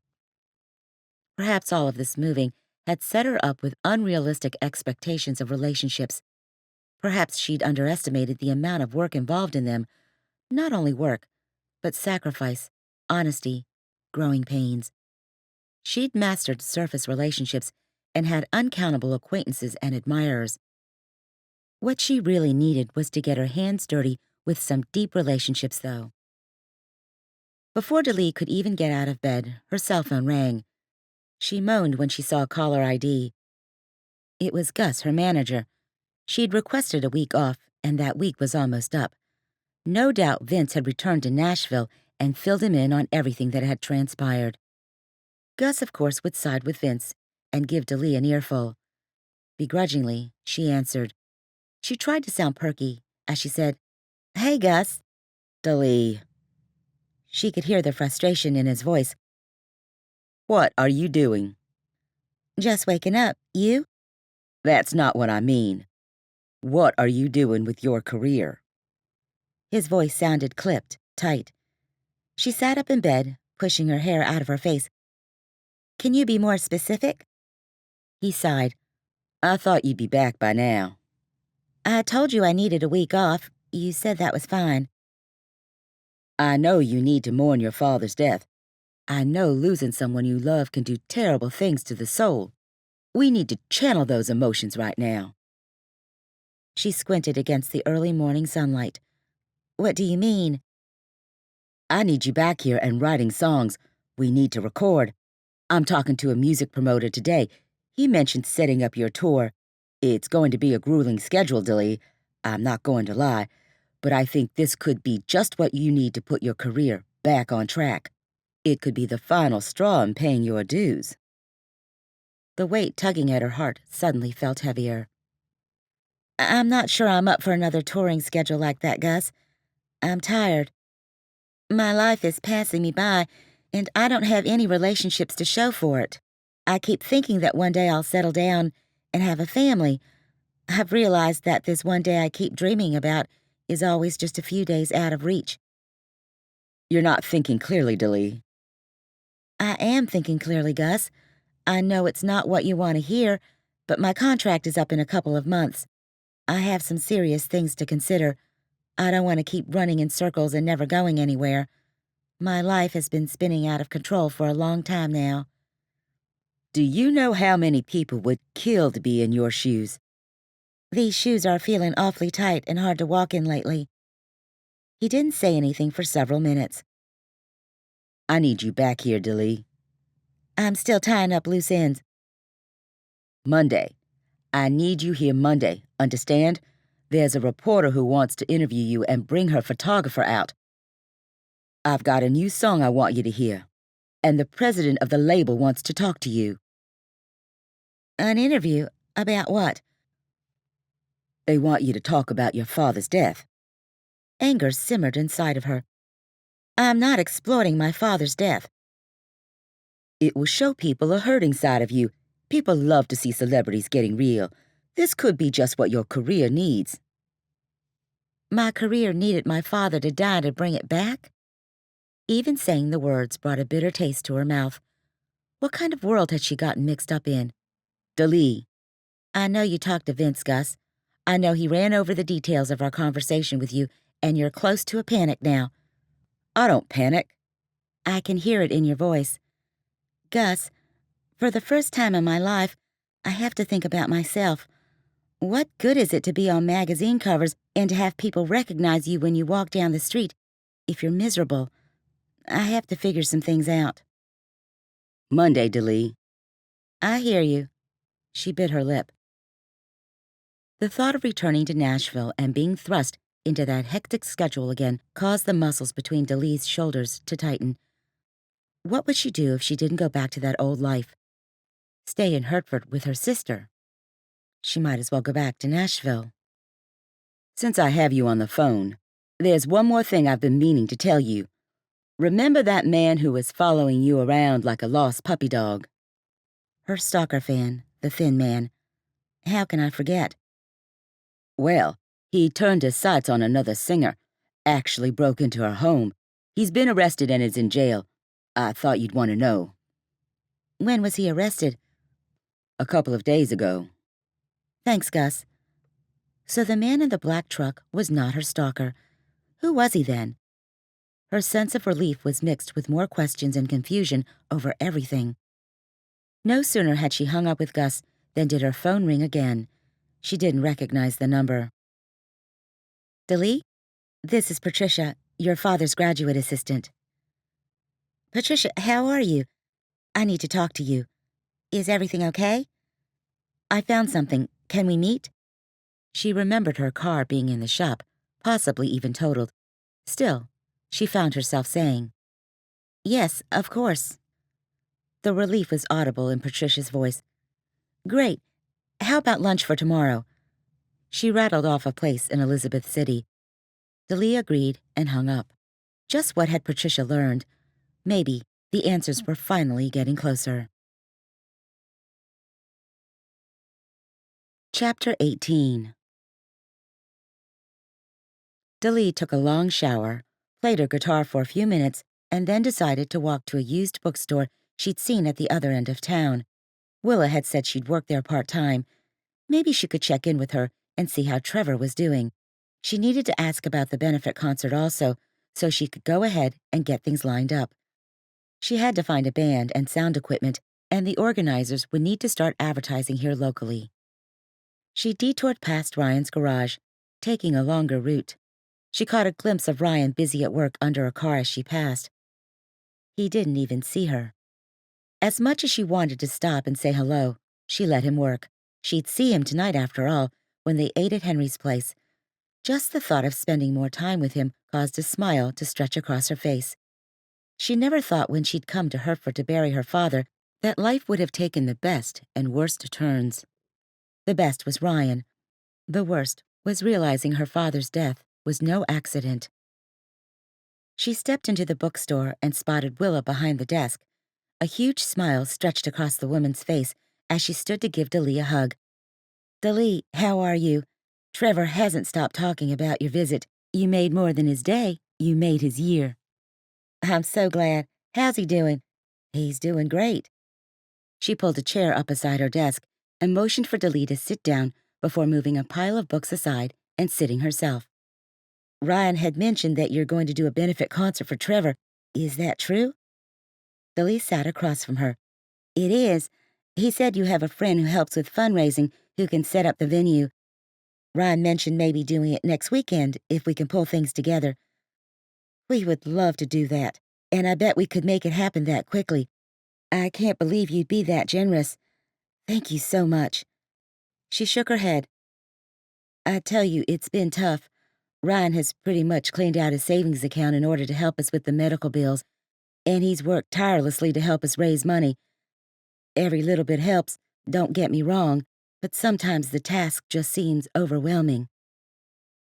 Perhaps all of this moving had set her up with unrealistic expectations of relationships. Perhaps she'd underestimated the amount of work involved in them. Not only work, but sacrifice, honesty, growing pains. She'd mastered surface relationships and had uncountable acquaintances and admirers. What she really needed was to get her hands dirty with some deep relationships, though. Before Daleigh could even get out of bed, her cell phone rang. She moaned when she saw caller ID. It was Gus, her manager. She'd requested a week off, and that week was almost up. No doubt Vince had returned to Nashville and filled him in on everything that had transpired. Gus, of course, would side with Vince and give Daleigh an earful. Begrudgingly, she answered. She tried to sound perky as she said, "Hey, Gus." "Daleigh." She could hear the frustration in his voice. "What are you doing?" "Just waking up. You?" "That's not what I mean. What are you doing with your career?" His voice sounded clipped, tight. She sat up in bed, pushing her hair out of her face. "Can you be more specific?" He sighed. "I thought you'd be back by now." "I told you I needed a week off. You said that was fine." "I know you need to mourn your father's death. I know losing someone you love can do terrible things to the soul. We need to channel those emotions right now." She squinted against the early morning sunlight. "What do you mean?" "I need you back here and writing songs. We need to record. I'm talking to a music promoter today. He mentioned setting up your tour. It's going to be a grueling schedule, Daleigh. I'm not going to lie. But I think this could be just what you need to put your career back on track. It could be the final straw in paying your dues." The weight tugging at her heart suddenly felt heavier. "I'm not sure I'm up for another touring schedule like that, Gus. I'm tired. My life is passing me by, and I don't have any relationships to show for it." I keep thinking that one day I'll settle down and have a family. I've realized that this one day I keep dreaming about is always just a few days out of reach. You're not thinking clearly, Daleigh. I am thinking clearly, Gus. I know it's not what you want to hear, but my contract is up in a couple of months. I have some serious things to consider. I don't want to keep running in circles and never going anywhere. My life has been spinning out of control for a long time now. Do you know how many people would kill to be in your shoes? These shoes are feeling awfully tight and hard to walk in lately. He didn't say anything for several minutes. I need you back here, Daleigh. I'm still tying up loose ends. Monday. I need you here Monday, understand? There's a reporter who wants to interview you and bring her photographer out. I've got a new song I want you to hear, and the president of the label wants to talk to you. An interview? About what? They want you to talk about your father's death. Anger simmered inside of her. I'm not exploiting my father's death. It will show people a hurting side of you. People love to see celebrities getting real. This could be just what your career needs. My career needed my father to die to bring it back? Even saying the words brought a bitter taste to her mouth. What kind of world had she gotten mixed up in? Daleigh. I know you talked to Vince, Gus. I know he ran over the details of our conversation with you, and you're close to a panic now. I don't panic. I can hear it in your voice. Gus, for the first time in my life, I have to think about myself. What good is it to be on magazine covers and to have people recognize you when you walk down the street if you're miserable? I have to figure some things out. Monday, Daleigh. I hear you. She bit her lip. The thought of returning to Nashville and being thrust into that hectic schedule again caused the muscles between Daleigh's shoulders to tighten. What would she do if she didn't go back to that old life? Stay in Hertford with her sister? She might as well go back to Nashville. Since I have you on the phone, there's one more thing I've been meaning to tell you. Remember that man who was following you around like a lost puppy dog? Her stalker fan, the thin man. How can I forget? Well, he turned his sights on another singer, actually broke into her home. He's been arrested and is in jail. I thought you'd want to know. When was he arrested? A couple of days ago. Thanks, Gus. So the man in the black truck was not her stalker. Who was he then? Her sense of relief was mixed with more questions and confusion over everything. No sooner had she hung up with Gus than did her phone ring again. She didn't recognize the number. Daleigh? This is Patricia, your father's graduate assistant. Patricia, how are you? I need to talk to you. Is everything okay? I found something. Can we meet? She remembered her car being in the shop, possibly even totaled. Still, she found herself saying, Yes, of course. The relief was audible in Patricia's voice. Great. How about lunch for tomorrow? She rattled off a place in Elizabeth City. Daleigh agreed and hung up. Just what had Patricia learned? Maybe the answers were finally getting closer. Chapter 18. Daleigh took a long shower, played her guitar for a few minutes, and then decided to walk to a used bookstore she'd seen at the other end of town. Willa had said she'd work there part-time. Maybe she could check in with her and see how Trevor was doing. She needed to ask about the benefit concert also, so she could go ahead and get things lined up. She had to find a band and sound equipment, and the organizers would need to start advertising here locally. She detoured past Ryan's garage, taking a longer route. She caught a glimpse of Ryan busy at work under a car as she passed. He didn't even see her. As much as she wanted to stop and say hello, she let him work. She'd see him tonight after all, when they ate at Henry's place. Just the thought of spending more time with him caused a smile to stretch across her face. She never thought when she'd come to Hertford to bury her father that life would have taken the best and worst turns. The best was Ryan. The worst was realizing her father's death was no accident. She stepped into the bookstore and spotted Willa behind the desk. A huge smile stretched across the woman's face as she stood to give Daleigh a hug. "Daleigh, how are you? Trevor hasn't stopped talking about your visit. You made more than his day. You made his year." "I'm so glad. How's he doing?" "He's doing great." She pulled a chair up beside her desk and motioned for Daleigh to sit down before moving a pile of books aside and sitting herself. "Ryan had mentioned that you're going to do a benefit concert for Trevor. Is that true?" Daleigh sat across from her. "It is. He said you have a friend who helps with fundraising who can set up the venue. Ryan mentioned maybe doing it next weekend if we can pull things together. We would love to do that, and I bet we could make it happen that quickly. I can't believe you'd be that generous. Thank you so much." She shook her head. "I tell you, it's been tough. Ryan has pretty much cleaned out his savings account in order to help us with the medical bills, and he's worked tirelessly to help us raise money. Every little bit helps, don't get me wrong, but sometimes the task just seems overwhelming."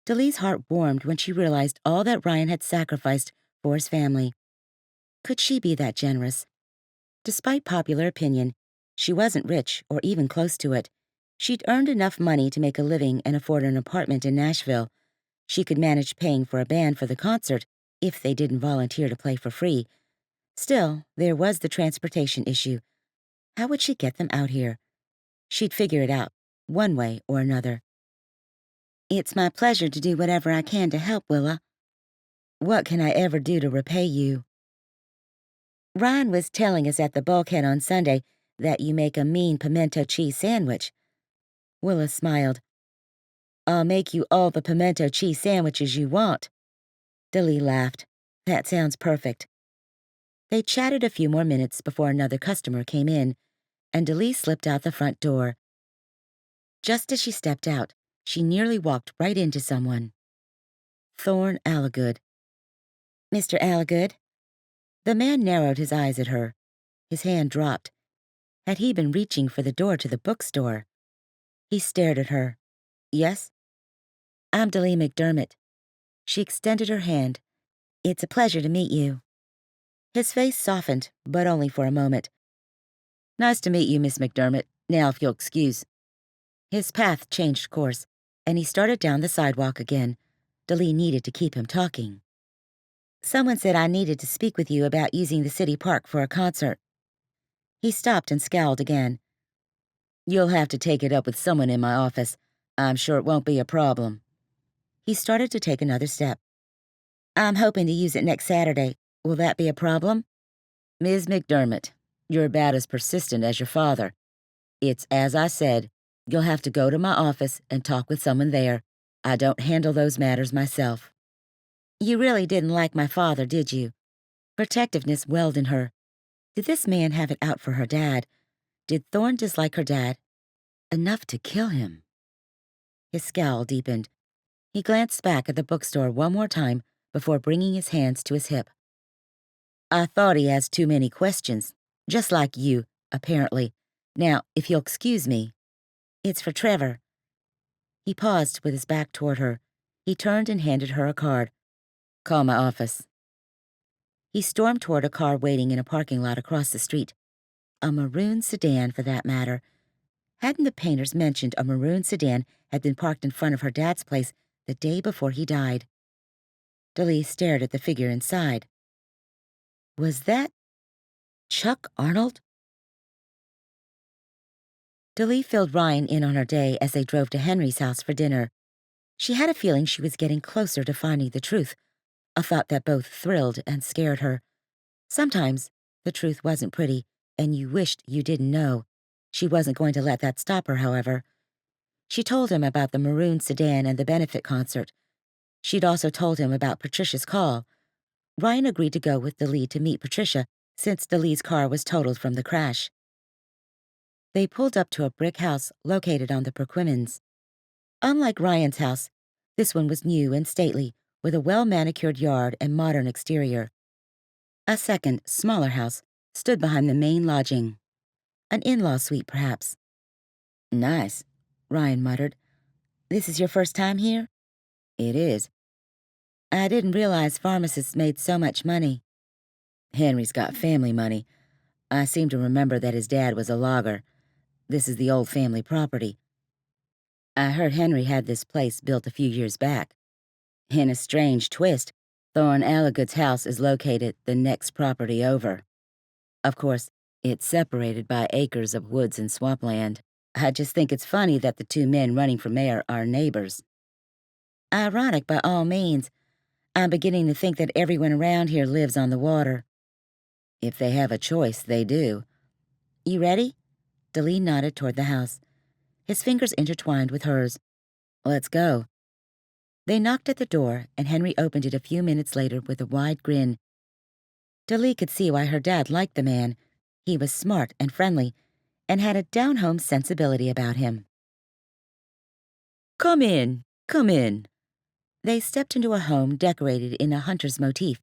Daleigh's heart warmed when she realized all that Ryan had sacrificed for his family. Could she be that generous? Despite popular opinion, she wasn't rich or even close to it. She'd earned enough money to make a living and afford an apartment in Nashville. She could manage paying for a band for the concert if they didn't volunteer to play for free. Still, there was the transportation issue. How would she get them out here? She'd figure it out, one way or another. "It's my pleasure to do whatever I can to help, Willa. What can I ever do to repay you?" "Ryan was telling us at the bulkhead on Sunday that you make a mean pimento cheese sandwich." Willa smiled. "I'll make you all the pimento cheese sandwiches you want." Daleigh laughed. "That sounds perfect." They chatted a few more minutes before another customer came in, and Daleigh slipped out the front door. Just as she stepped out, she nearly walked right into someone. Thorne Alligood. "Mr. Alligood?" The man narrowed his eyes at her. His hand dropped. Had he been reaching for the door to the bookstore? He stared at her. "Yes?" "I'm Daleigh McDermott." She extended her hand. "It's a pleasure to meet you." His face softened, but only for a moment. "Nice to meet you, Miss McDermott. Now, if you'll excuse." His path changed course, and he started down the sidewalk again. Daleigh needed to keep him talking. "Someone said I needed to speak with you about using the city park for a concert." He stopped and scowled again. "You'll have to take it up with someone in my office. I'm sure it won't be a problem." He started to take another step. "I'm hoping to use it next Saturday. Will that be a problem?" "Ms. McDermott, you're about as persistent as your father. It's as I said, you'll have to go to my office and talk with someone there. I don't handle those matters myself." You really didn't like my father, did you? Protectiveness welled in her. Did this man have it out for her dad? Did Thorne dislike her dad enough to kill him? His scowl deepened. He glanced back at the bookstore one more time before bringing his hands to his hip. "I thought he has too many questions. Just like you, apparently. Now, if you'll excuse me." "It's for Trevor." He paused with his back toward her. He turned and handed her a card. "Call my office." He stormed toward a car waiting in a parking lot across the street. A maroon sedan, for that matter. Hadn't the painters mentioned a maroon sedan had been parked in front of her dad's place the day before he died? Daleigh stared at the figure inside. Was that Chuck Arnold? Daleigh filled Ryan in on her day as they drove to Henry's house for dinner. She had a feeling she was getting closer to finding the truth, a thought that both thrilled and scared her. Sometimes the truth wasn't pretty, and you wished you didn't know. She wasn't going to let that stop her, however. She told him about the maroon sedan and the benefit concert. She'd also told him about Patricia's call. Ryan agreed to go with Daleigh to meet Patricia, since Daleigh's car was totaled from the crash. They pulled up to a brick house located on the Perquimmins. Unlike Ryan's house, this one was new and stately, with a well-manicured yard and modern exterior. A second, smaller house stood behind the main lodging. An in-law suite, perhaps. "Nice," Ryan muttered. "This is your first time here?" "It is." "I didn't realize pharmacists made so much money." "Henry's got family money. I seem to remember that his dad was a logger. This is the old family property. I heard Henry had this place built a few years back. In a strange twist, Thorne Alligood's house is located the next property over. Of course, it's separated by acres of woods and swampland. I just think it's funny that the two men running for mayor are neighbors. Ironic by all means. I'm beginning to think that everyone around here lives on the water. If they have a choice, they do. You ready? Daleigh nodded toward the house. His fingers intertwined with hers. Let's go. They knocked at the door, and Henry opened it a few minutes later with a wide grin. Daleigh could see why her dad liked the man. He was smart and friendly, and had a down-home sensibility about him. Come in, come in. They stepped into a home decorated in a hunter's motif.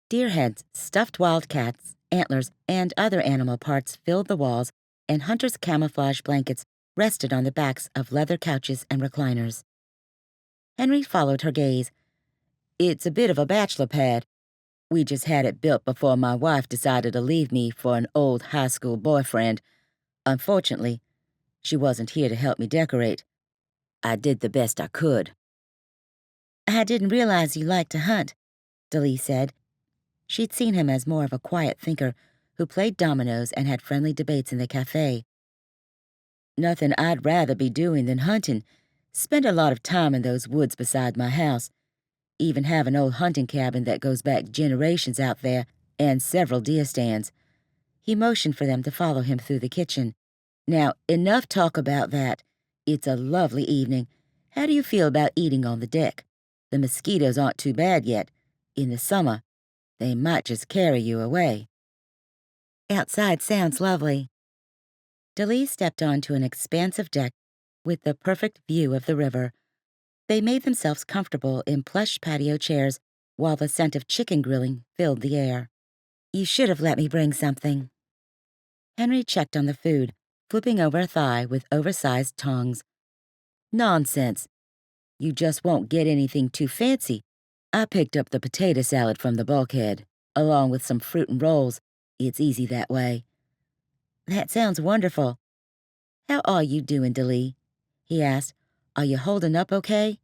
Deer heads, stuffed wildcats, antlers, and other animal parts filled the walls, and hunter's camouflage blankets rested on the backs of leather couches and recliners. Henry followed her gaze. It's a bit of a bachelor pad. We just had it built before my wife decided to leave me for an old high school boyfriend. Unfortunately, she wasn't here to help me decorate. I did the best I could. I didn't realize you liked to hunt, Daleigh said. She'd seen him as more of a quiet thinker who played dominoes and had friendly debates in the cafe. Nothing I'd rather be doing than hunting. Spend a lot of time in those woods beside my house. Even have an old hunting cabin that goes back generations out there, and several deer stands. He motioned for them to follow him through the kitchen. Now, enough talk about that. It's a lovely evening. How do you feel about eating on the deck? The mosquitoes aren't too bad yet. In the summer, they might just carry you away. Outside sounds lovely. Daleigh stepped onto an expansive deck with the perfect view of the river. They made themselves comfortable in plush patio chairs while the scent of chicken grilling filled the air. You should have let me bring something. Henry checked on the food, flipping over a thigh with oversized tongs. Nonsense. You just won't get anything too fancy. I picked up the potato salad from the bulkhead, along with some fruit and rolls. It's easy that way. That sounds wonderful. How are you doing, Daleigh? He asked. Are you holding up okay?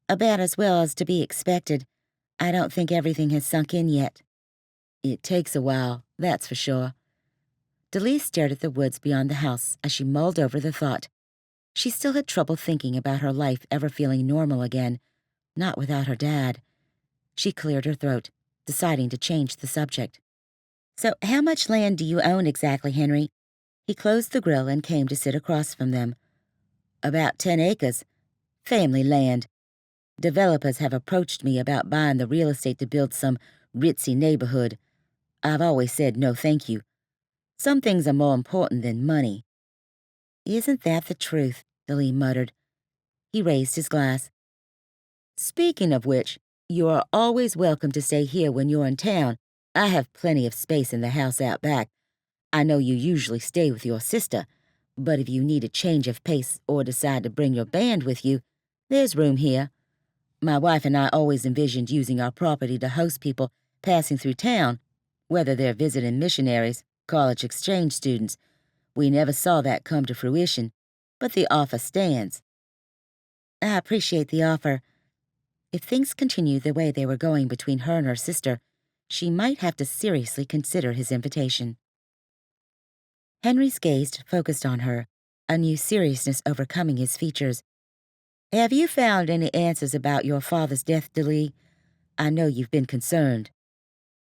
About as well as to be expected. I don't think everything has sunk in yet. It takes a while, that's for sure. Daleigh stared at the woods beyond the house as she mulled over the thought. She still had trouble thinking about her life ever feeling normal again, not without her dad. She cleared her throat, deciding to change the subject. So how much land do you own exactly, Henry? He closed the grill and came to sit across from them. About 10 acres. Family land. Developers have approached me about buying the real estate to build some ritzy neighborhood. I've always said no thank you. Some things are more important than money. Isn't that the truth? Daleigh muttered. He raised his glass. Speaking of which, you are always welcome to stay here when you're in town. I have plenty of space in the house out back. I know you usually stay with your sister, but if you need a change of pace or decide to bring your band with you, there's room here. My wife and I always envisioned using our property to host people passing through town, whether they're visiting missionaries, college exchange students. We never saw that come to fruition, but the offer stands. I appreciate the offer. If things continued the way they were going between her and her sister, she might have to seriously consider his invitation. Henry's gaze focused on her, a new seriousness overcoming his features. Have you found any answers about your father's death, Daleigh? I know you've been concerned.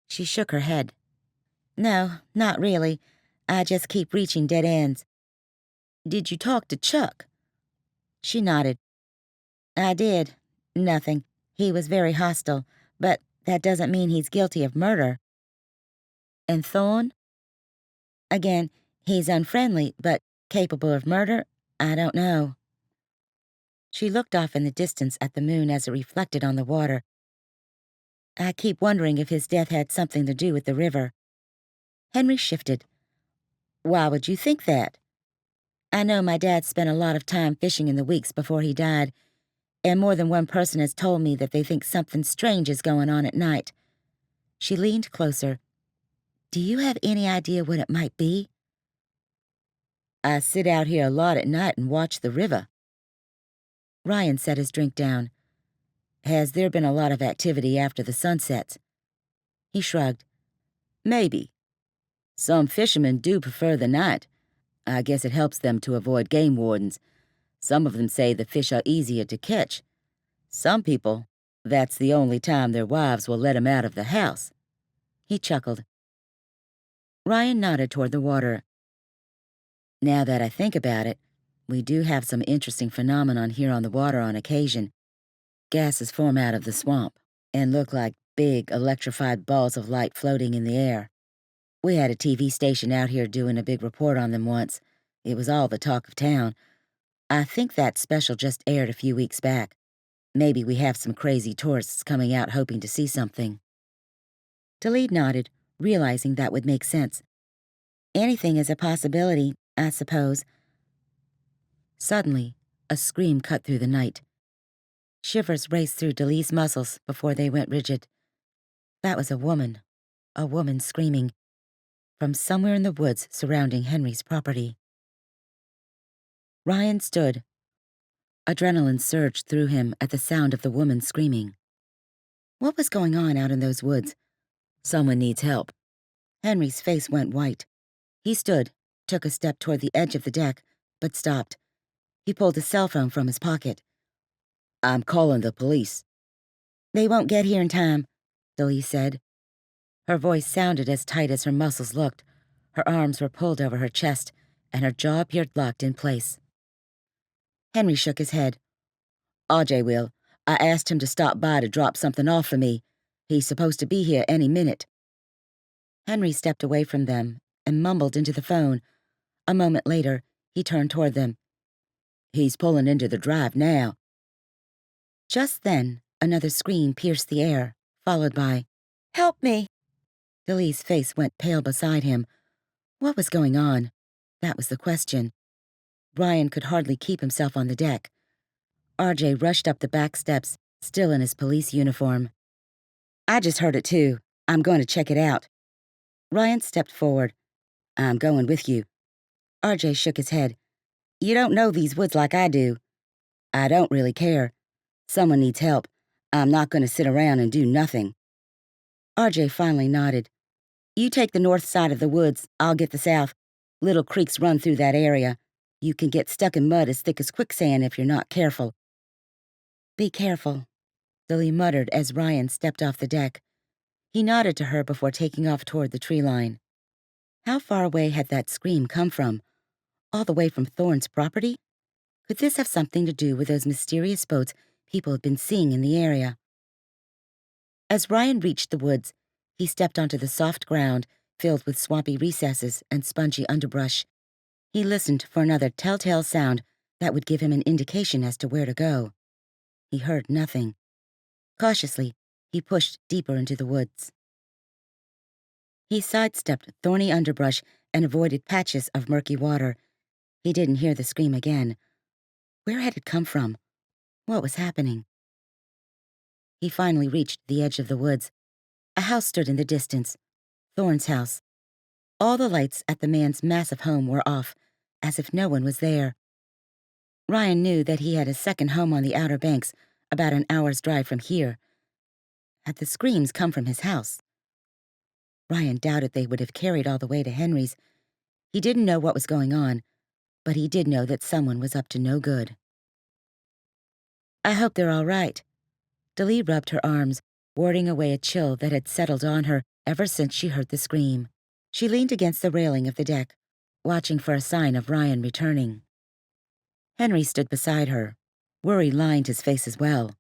She shook her head. No, not really. I just keep reaching dead ends. Did you talk to Chuck? She nodded. I did. Nothing. He was very hostile, but that doesn't mean he's guilty of murder. And Thorne? Again, he's unfriendly, but capable of murder? I don't know. She looked off in the distance at the moon as it reflected on the water. I keep wondering if his death had something to do with the river. Henry shifted. Why would you think that? I know my dad spent a lot of time fishing in the weeks before he died, and more than one person has told me that they think something strange is going on at night. She leaned closer. Do you have any idea what it might be? I sit out here a lot at night and watch the river. Ryan set his drink down. Has there been a lot of activity after the sun sets? He shrugged. Maybe. Some fishermen do prefer the night. I guess it helps them to avoid game wardens. Some of them say the fish are easier to catch. Some people, that's the only time their wives will let 'em out of the house. He chuckled. Ryan nodded toward the water. Now that I think about it, we do have some interesting phenomenon here on the water on occasion. Gases form out of the swamp and look like big electrified balls of light floating in the air. We had a TV station out here doing a big report on them once. It was all the talk of town. I think that special just aired a few weeks back. Maybe we have some crazy tourists coming out hoping to see something. Daleigh nodded, realizing that would make sense. Anything is a possibility, I suppose. Suddenly, a scream cut through the night. Shivers raced through Daleigh's muscles before they went rigid. That was a woman screaming, from somewhere in the woods surrounding Henry's property. Ryan stood. Adrenaline surged through him at the sound of the woman screaming. What was going on out in those woods? Someone needs help. Henry's face went white. He stood, took a step toward the edge of the deck, but stopped. He pulled his cell phone from his pocket. I'm calling the police. They won't get here in time, Daleigh said. Her voice sounded as tight as her muscles looked. Her arms were pulled over her chest, and her jaw appeared locked in place. Henry shook his head. RJ will. I asked him to stop by to drop something off for me. He's supposed to be here any minute. Henry stepped away from them and mumbled into the phone. A moment later, he turned toward them. He's pulling into the drive now. Just then, another scream pierced the air, followed by, Help me! Daleigh's face went pale beside him. What was going on? That was the question. Ryan could hardly keep himself on the deck. RJ rushed up the back steps, still in his police uniform. I just heard it too. I'm going to check it out. Ryan stepped forward. I'm going with you. RJ shook his head. You don't know these woods like I do. I don't really care. Someone needs help. I'm not going to sit around and do nothing. RJ finally nodded. You take the north side of the woods, I'll get the south. Little creeks run through that area. You can get stuck in mud as thick as quicksand if you're not careful. Be careful, Daleigh muttered as Ryan stepped off the deck. He nodded to her before taking off toward the tree line. How far away had that scream come from? All the way from Thorne's property? Could this have something to do with those mysterious boats people had been seeing in the area? As Ryan reached the woods, he stepped onto the soft ground filled with swampy recesses and spongy underbrush. He listened for another telltale sound that would give him an indication as to where to go. He heard nothing. Cautiously, he pushed deeper into the woods. He sidestepped thorny underbrush and avoided patches of murky water. He didn't hear the scream again. Where had it come from? What was happening? He finally reached the edge of the woods. A house stood in the distance. Thorne's house. All the lights at the man's massive home were off, as if no one was there. Ryan knew that he had a second home on the Outer Banks, about an hour's drive from here. Had the screams come from his house? Ryan doubted they would have carried all the way to Henry's. He didn't know what was going on, but he did know that someone was up to no good. I hope they're all right. Daleigh rubbed her arms, warding away a chill that had settled on her ever since she heard the scream. She leaned against the railing of the deck, watching for a sign of Ryan returning. Henry stood beside her. Worry lined his face as well.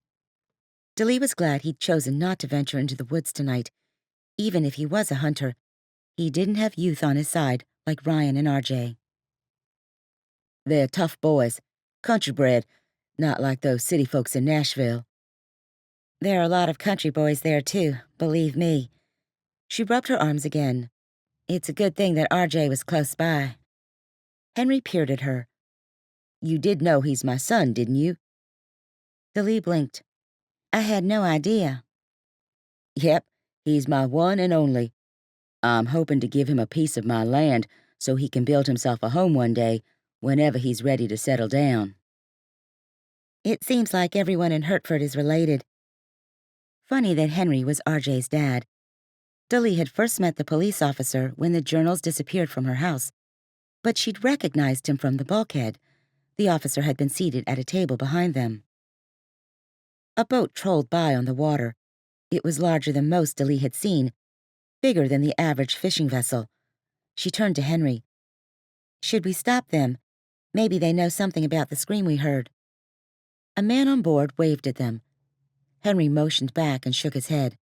Daleigh was glad he'd chosen not to venture into the woods tonight. Even if he was a hunter, he didn't have youth on his side like Ryan and RJ. They're tough boys, country bred, not like those city folks in Nashville. There are a lot of country boys there, too, believe me. She rubbed her arms again. It's a good thing that RJ was close by. Henry peered at her. You did know he's my son, didn't you? Daleigh blinked. I had no idea. Yep, he's my one and only. I'm hoping to give him a piece of my land so he can build himself a home one day whenever he's ready to settle down. It seems like everyone in Hertford is related. Funny that Henry was RJ's dad. Daleigh had first met the police officer when the journals disappeared from her house, but she'd recognized him from the bulkhead. The officer had been seated at a table behind them. A boat trolled by on the water. It was larger than most Daleigh had seen, bigger than the average fishing vessel. She turned to Henry. "Should we stop them? Maybe they know something about the scream we heard." A man on board waved at them. Henry motioned back and shook his head.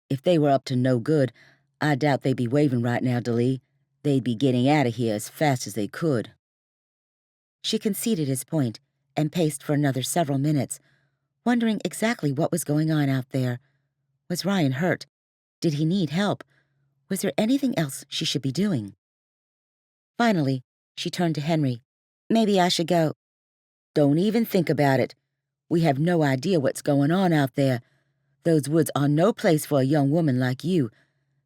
If they were up to no good, I doubt they'd be waving right now, Daleigh. They'd be getting out of here as fast as they could. She conceded his point and paced for another several minutes, wondering exactly what was going on out there. Was Ryan hurt? Did he need help? Was there anything else she should be doing? Finally, she turned to Henry. "Maybe I should go." Don't even think about it. We have no idea what's going on out there. Those woods are no place for a young woman like you.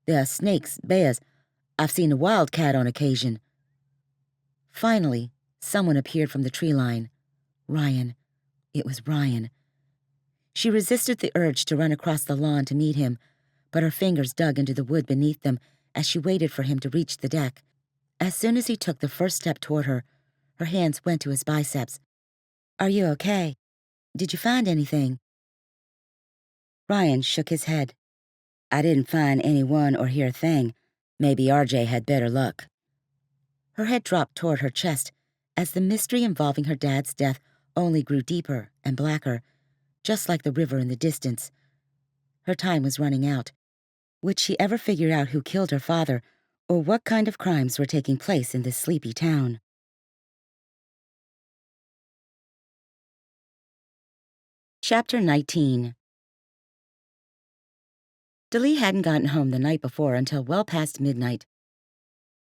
There are snakes, bears. I've seen a wildcat on occasion. Finally, someone appeared from the tree line. Ryan. It was Ryan. She resisted the urge to run across the lawn to meet him, but her fingers dug into the wood beneath them as she waited for him to reach the deck. As soon as he took the first step toward her, her hands went to his biceps. "Are you okay? Did you find anything?" Ryan shook his head. I didn't find anyone or hear a thing. Maybe RJ had better luck. Her head dropped toward her chest as the mystery involving her dad's death only grew deeper and blacker, just like the river in the distance. Her time was running out. Would she ever figure out who killed her father, or what kind of crimes were taking place in this sleepy town? Chapter 19. Daleigh hadn't gotten home the night before until well past midnight.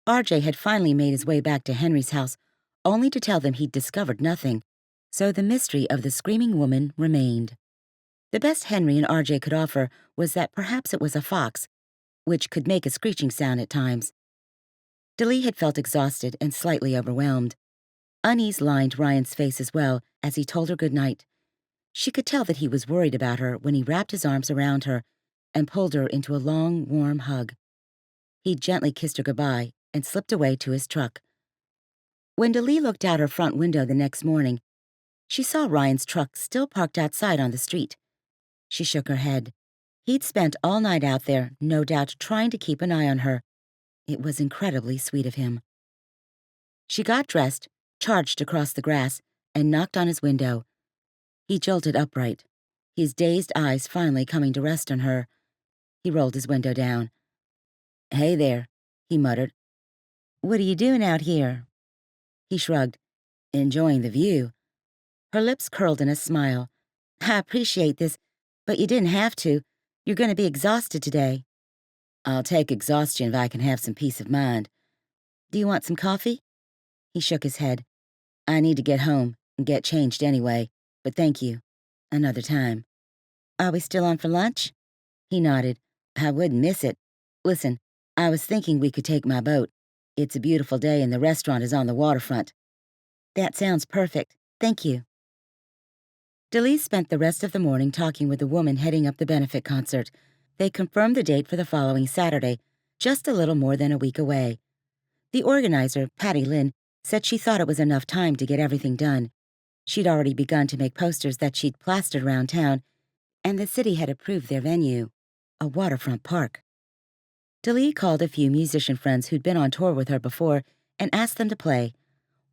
RJ had finally made his way back to Henry's house, only to tell them he'd discovered nothing, so the mystery of the screaming woman remained. The best Henry and RJ could offer was that perhaps it was a fox, which could make a screeching sound at times. Daleigh had felt exhausted and slightly overwhelmed. Unease lined Ryan's face as well as he told her good night. She could tell that he was worried about her when he wrapped his arms around her and pulled her into a long, warm hug. He gently kissed her goodbye and slipped away to his truck. When Daleigh looked out her front window the next morning, she saw Ryan's truck still parked outside on the street. She shook her head. He'd spent all night out there, no doubt trying to keep an eye on her. It was incredibly sweet of him. She got dressed, charged across the grass, and knocked on his window. He jolted upright, his dazed eyes finally coming to rest on her. He rolled his window down. "Hey there," he muttered. "What are you doing out here?" He shrugged. "Enjoying the view." Her lips curled in a smile. "I appreciate this, but you didn't have to. You're going to be exhausted today." I'll take exhaustion if I can have some peace of mind. "Do you want some coffee?" He shook his head. I need to get home and get changed anyway, but thank you. Another time. "Are we still on for lunch?" He nodded. I wouldn't miss it. Listen, I was thinking we could take my boat. It's a beautiful day and the restaurant is on the waterfront. "That sounds perfect. Thank you." Daleigh spent the rest of the morning talking with the woman heading up the benefit concert. They confirmed the date for the following Saturday, just a little more than a week away. The organizer, Patty Lynn, said she thought it was enough time to get everything done. She'd already begun to make posters that she'd plastered around town, and the city had approved their venue, a waterfront park. Daleigh called a few musician friends who'd been on tour with her before and asked them to play.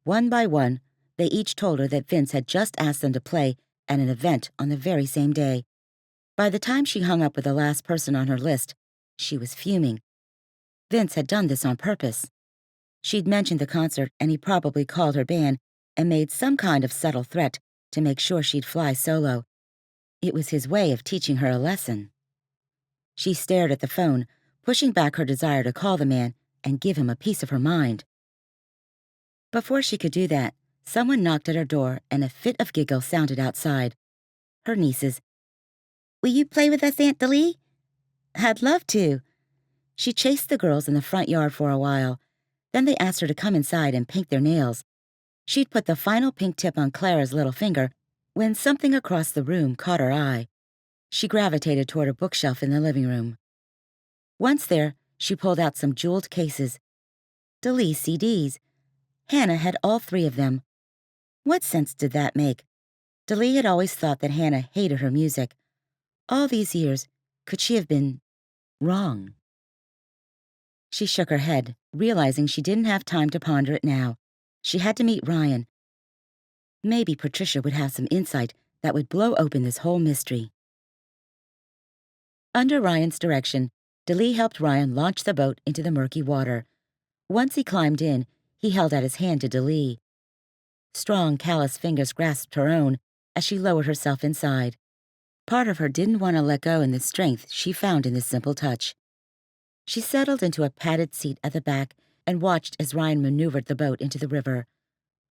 One by one, they each told her that Vince had just asked them to play at an event on the very same day. By the time she hung up with the last person on her list, she was fuming. Vince had done this on purpose. She'd mentioned the concert, and he probably called her band and made some kind of subtle threat to make sure she'd fly solo. It was his way of teaching her a lesson. She stared at the phone, pushing back her desire to call the man and give him a piece of her mind. Before she could do that, someone knocked at her door and a fit of giggles sounded outside. Her nieces. "Will you play with us, Aunt Daleigh?" "I'd love to." She chased the girls in the front yard for a while. Then they asked her to come inside and paint their nails. She'd put the final pink tip on Clara's little finger when something across the room caught her eye. She gravitated toward a bookshelf in the living room. Once there, she pulled out some jeweled cases. Daleigh CDs. Hannah had all 3 of them. What sense did that make? Daleigh had always thought that Hannah hated her music. All these years, could she have been wrong? She shook her head, realizing she didn't have time to ponder it now. She had to meet Ryan. Maybe Patricia would have some insight that would blow open this whole mystery. Under Ryan's direction, Daleigh helped Ryan launch the boat into the murky water. Once he climbed in, he held out his hand to Daleigh. Strong, callous fingers grasped her own as she lowered herself inside. Part of her didn't want to let go in the strength she found in this simple touch. She settled into a padded seat at the back and watched as Ryan maneuvered the boat into the river.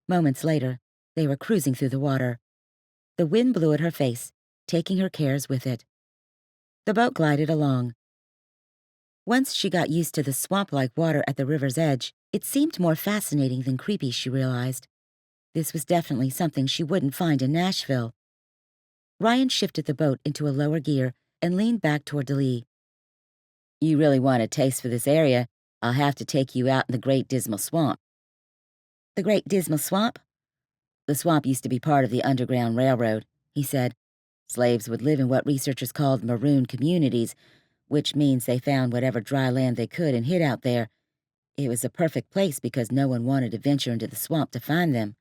Moments later, they were cruising through the water. The wind blew at her face, taking her cares with it. The boat glided along. Once she got used to the swamp-like water at the river's edge, it seemed more fascinating than creepy, she realized. This was definitely something she wouldn't find in Nashville. Ryan shifted the boat into a lower gear and leaned back toward Daleigh. You really want a taste for this area, I'll have to take you out in the Great Dismal Swamp. The Great Dismal Swamp? The swamp used to be part of the Underground Railroad, he said. Slaves would live in what researchers called maroon communities, which means they found whatever dry land they could and hid out there. It was a perfect place because no one wanted to venture into the swamp to find them.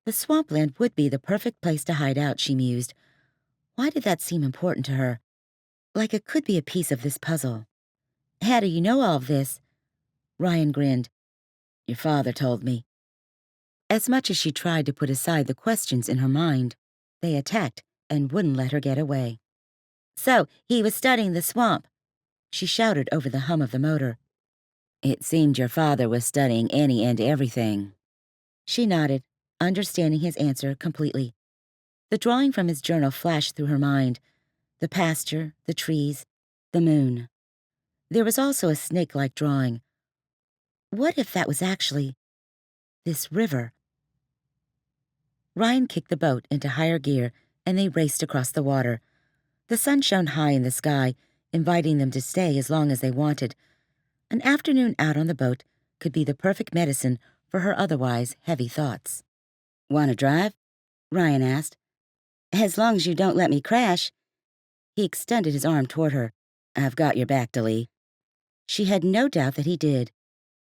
The swampland would be the perfect place to hide out, she mused. Why did that seem important to her? Like it could be a piece of this puzzle. How do you know all of this? Ryan grinned. Your father told me. As much as she tried to put aside the questions in her mind, they attacked and wouldn't let her get away. So, he was studying the swamp, she shouted over the hum of the motor. It seemed your father was studying any and everything. She nodded, understanding his answer completely. The drawing from his journal flashed through her mind. The pasture, the trees, the moon. There was also a snake-like drawing. What if that was actually this river? Ryan kicked the boat into higher gear, and they raced across the water. The sun shone high in the sky, inviting them to stay as long as they wanted. An afternoon out on the boat could be the perfect medicine for her otherwise heavy thoughts. Want to drive? Ryan asked. As long as you don't let me crash. He extended his arm toward her. I've got your back, Daleigh. She had no doubt that he did.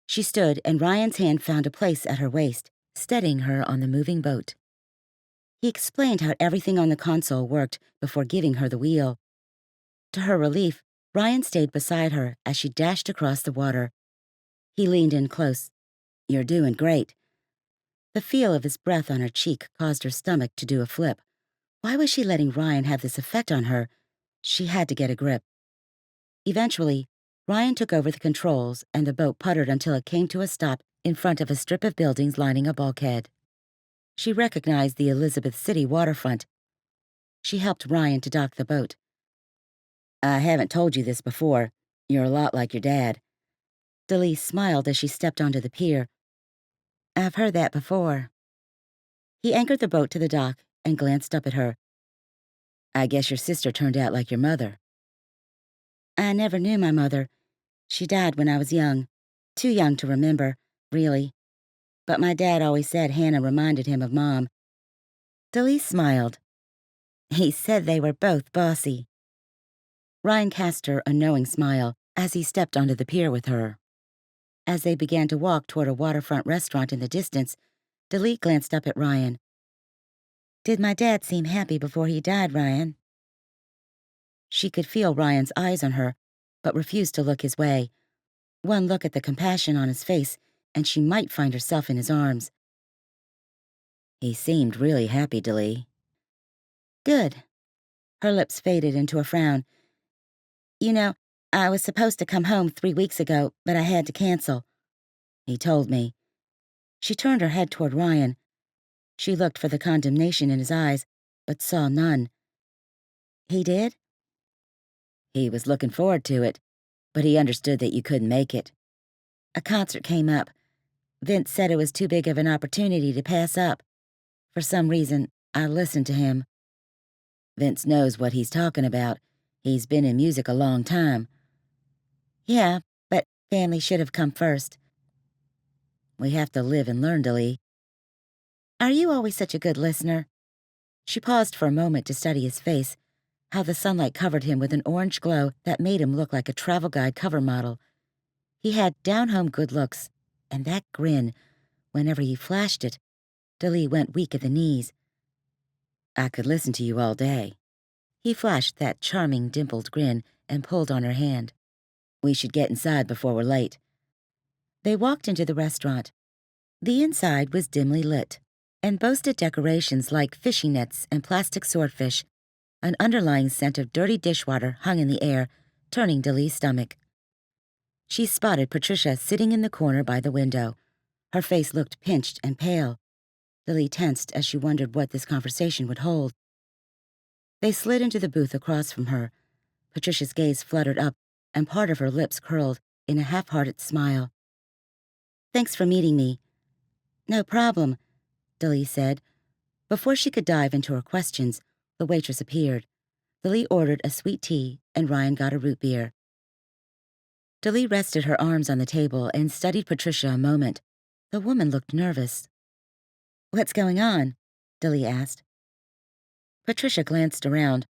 She stood, and Ryan's hand found a place at her waist, steadying her on the moving boat. He explained how everything on the console worked before giving her the wheel. To her relief, Ryan stayed beside her as she dashed across the water. He leaned in close. You're doing great. The feel of his breath on her cheek caused her stomach to do a flip. Why was she letting Ryan have this effect on her? She had to get a grip. Eventually, Ryan took over the controls and the boat puttered until it came to a stop in front of a strip of buildings lining a bulkhead. She recognized the Elizabeth City waterfront. She helped Ryan to dock the boat. I haven't told you this before. You're a lot like your dad. Daleigh smiled as she stepped onto the pier. I've heard that before. He anchored the boat to the dock and glanced up at her. I guess your sister turned out like your mother. I never knew my mother. She died when I was young. Too young to remember, really. But my dad always said Hannah reminded him of Mom. Daleigh smiled. He said they were both bossy. Ryan cast her a knowing smile as he stepped onto the pier with her. As they began to walk toward a waterfront restaurant in the distance, Daleigh glanced up at Ryan. Did my dad seem happy before he died, Ryan? She could feel Ryan's eyes on her, but refused to look his way. One look at the compassion on his face, and she might find herself in his arms. He seemed really happy, Daleigh. Good. Her lips faded into a frown. You know, I was supposed to come home 3 weeks ago, but I had to cancel. He told me. She turned her head toward Ryan. She looked for the condemnation in his eyes, but saw none. He did? He was looking forward to it, but he understood that you couldn't make it. A concert came up. Vince said it was too big of an opportunity to pass up. For some reason, I listened to him. Vince knows what he's talking about. He's been in music a long time. Yeah, but family should have come first. We have to live and learn, Daleigh. Are you always such a good listener? She paused for a moment to study his face, how the sunlight covered him with an orange glow that made him look like a travel guide cover model. He had down-home good looks, and that grin, whenever he flashed it, Daleigh went weak at the knees. I could listen to you all day. He flashed that charming dimpled grin and pulled on her hand. We should get inside before we're late. They walked into the restaurant. The inside was dimly lit and boasted decorations like fishing nets and plastic swordfish. An underlying scent of dirty dishwater hung in the air, turning Daleigh's stomach. She spotted Patricia sitting in the corner by the window. Her face looked pinched and pale. Daleigh tensed as she wondered what this conversation would hold. They slid into the booth across from her. Patricia's gaze fluttered up, and part of her lips curled in a half-hearted smile. Thanks for meeting me. No problem, Daleigh said. Before she could dive into her questions, the waitress appeared. Daleigh ordered a sweet tea, and Ryan got a root beer. Daleigh rested her arms on the table and studied Patricia a moment. The woman looked nervous. What's going on? Daleigh asked. Patricia glanced around,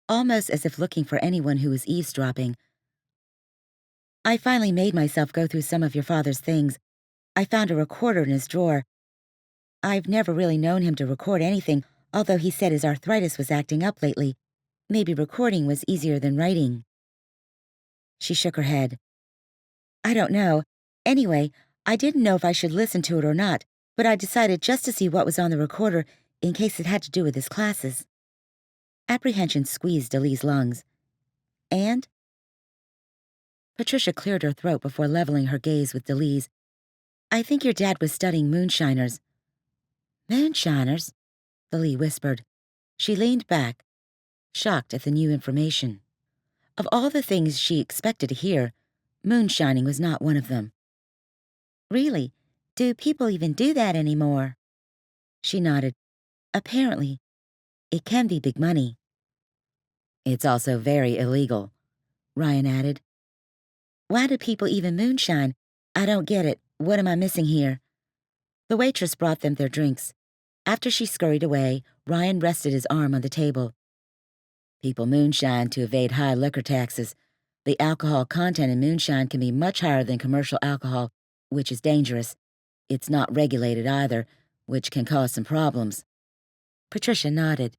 almost as if looking for anyone who was eavesdropping. I finally made myself go through some of your father's things. I found a recorder in his drawer. I've never really known him to record anything, although he said his arthritis was acting up lately. Maybe recording was easier than writing. She shook her head. I don't know. Anyway, I didn't know if I should listen to it or not, but I decided just to see what was on the recorder in case it had to do with his classes. Apprehension squeezed Daleigh's lungs. And? Patricia cleared her throat before leveling her gaze with Daleigh's. I think your dad was studying moonshiners. Moonshiners? Daleigh whispered. She leaned back, shocked at the new information. Of all the things she expected to hear, moonshining was not one of them. Really? Do people even do that anymore? She nodded. Apparently. It can be big money. It's also very illegal, Ryan added. Why do people even moonshine? I don't get it. What am I missing here? The waitress brought them their drinks. After she scurried away, Ryan rested his arm on the table. People moonshine to evade high liquor taxes. The alcohol content in moonshine can be much higher than commercial alcohol, which is dangerous. It's not regulated either, which can cause some problems. Patricia nodded.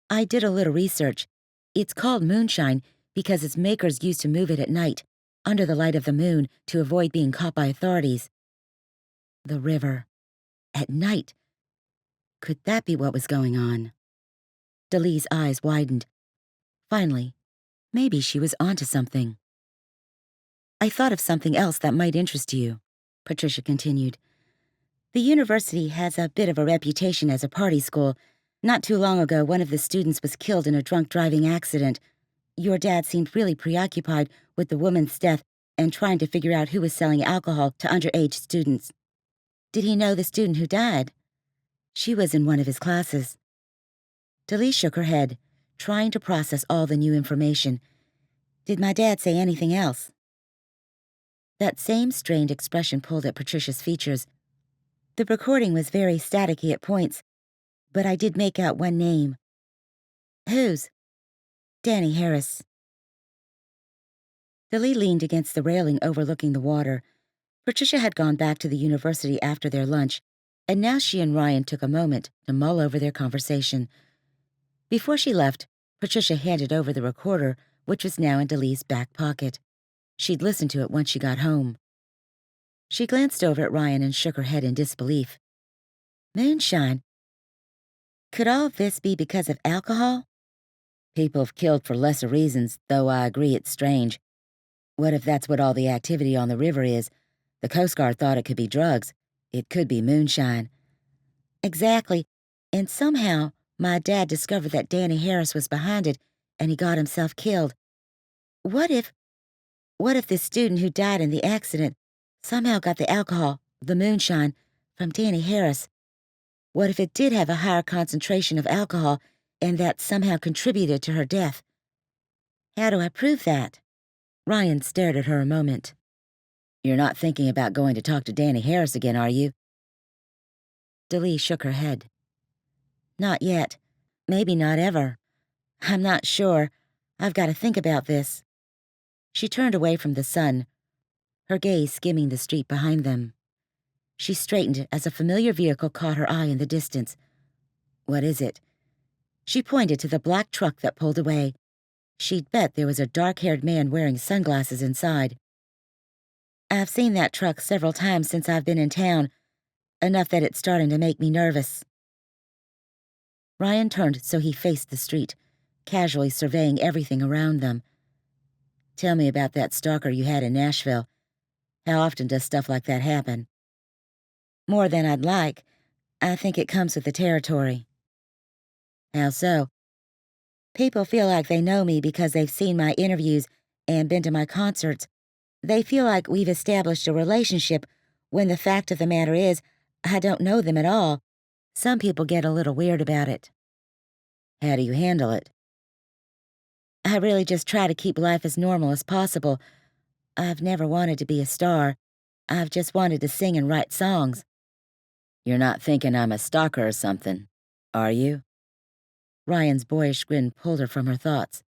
I did a little research. It's called moonshine because its makers used to move it at night, under the light of the moon, to avoid being caught by authorities. The river. At night. Could that be what was going on? Daleigh's eyes widened. Finally, maybe she was onto something. I thought of something else that might interest you, Patricia continued. The university has a bit of a reputation as a party school. Not too long ago, one of the students was killed in a drunk driving accident. Your dad seemed really preoccupied with the woman's death and trying to figure out who was selling alcohol to underage students. Did he know the student who died? She was in one of his classes. Daleigh shook her head, trying to process all the new information. Did my dad say anything else? That same strained expression pulled at Patricia's features. The recording was very staticky at points, but I did make out one name. Whose? Danny Harris. Daleigh leaned against the railing overlooking the water. Patricia had gone back to the university after their lunch, and now she and Ryan took a moment to mull over their conversation. Before she left, Patricia handed over the recorder, which was now in Daleigh's back pocket. She'd listen to it once she got home. She glanced over at Ryan and shook her head in disbelief. Moonshine? Could all of this be because of alcohol? People have killed for lesser reasons, though I agree it's strange. What if that's what all the activity on the river is? The Coast Guard thought it could be drugs. It could be moonshine. Exactly. And somehow, my dad discovered that Danny Harris was behind it, and he got himself killed. What if... What if this student who died in the accident somehow got the alcohol, the moonshine, from Danny Harris? What if it did have a higher concentration of alcohol and that somehow contributed to her death? How do I prove that? Ryan stared at her a moment. You're not thinking about going to talk to Danny Harris again, are you? Daleigh shook her head. Not yet. Maybe not ever. I'm not sure. I've got to think about this. She turned away from the sun, her gaze skimming the street behind them. She straightened as a familiar vehicle caught her eye in the distance. What is it? She pointed to the black truck that pulled away. She'd bet there was a dark-haired man wearing sunglasses inside. I've seen that truck several times since I've been in town, enough that it's starting to make me nervous. Ryan turned so he faced the street, casually surveying everything around them. Tell me about that stalker you had in Nashville. How often does stuff like that happen? More than I'd like. I think it comes with the territory. How so? People feel like they know me because they've seen my interviews and been to my concerts. They feel like we've established a relationship when the fact of the matter is, I don't know them at all. Some people get a little weird about it. How do you handle it? I really just try to keep life as normal as possible. I've never wanted to be a star. I've just wanted to sing and write songs. You're not thinking I'm a stalker or something, are you? Ryan's boyish grin pulled her from her thoughts.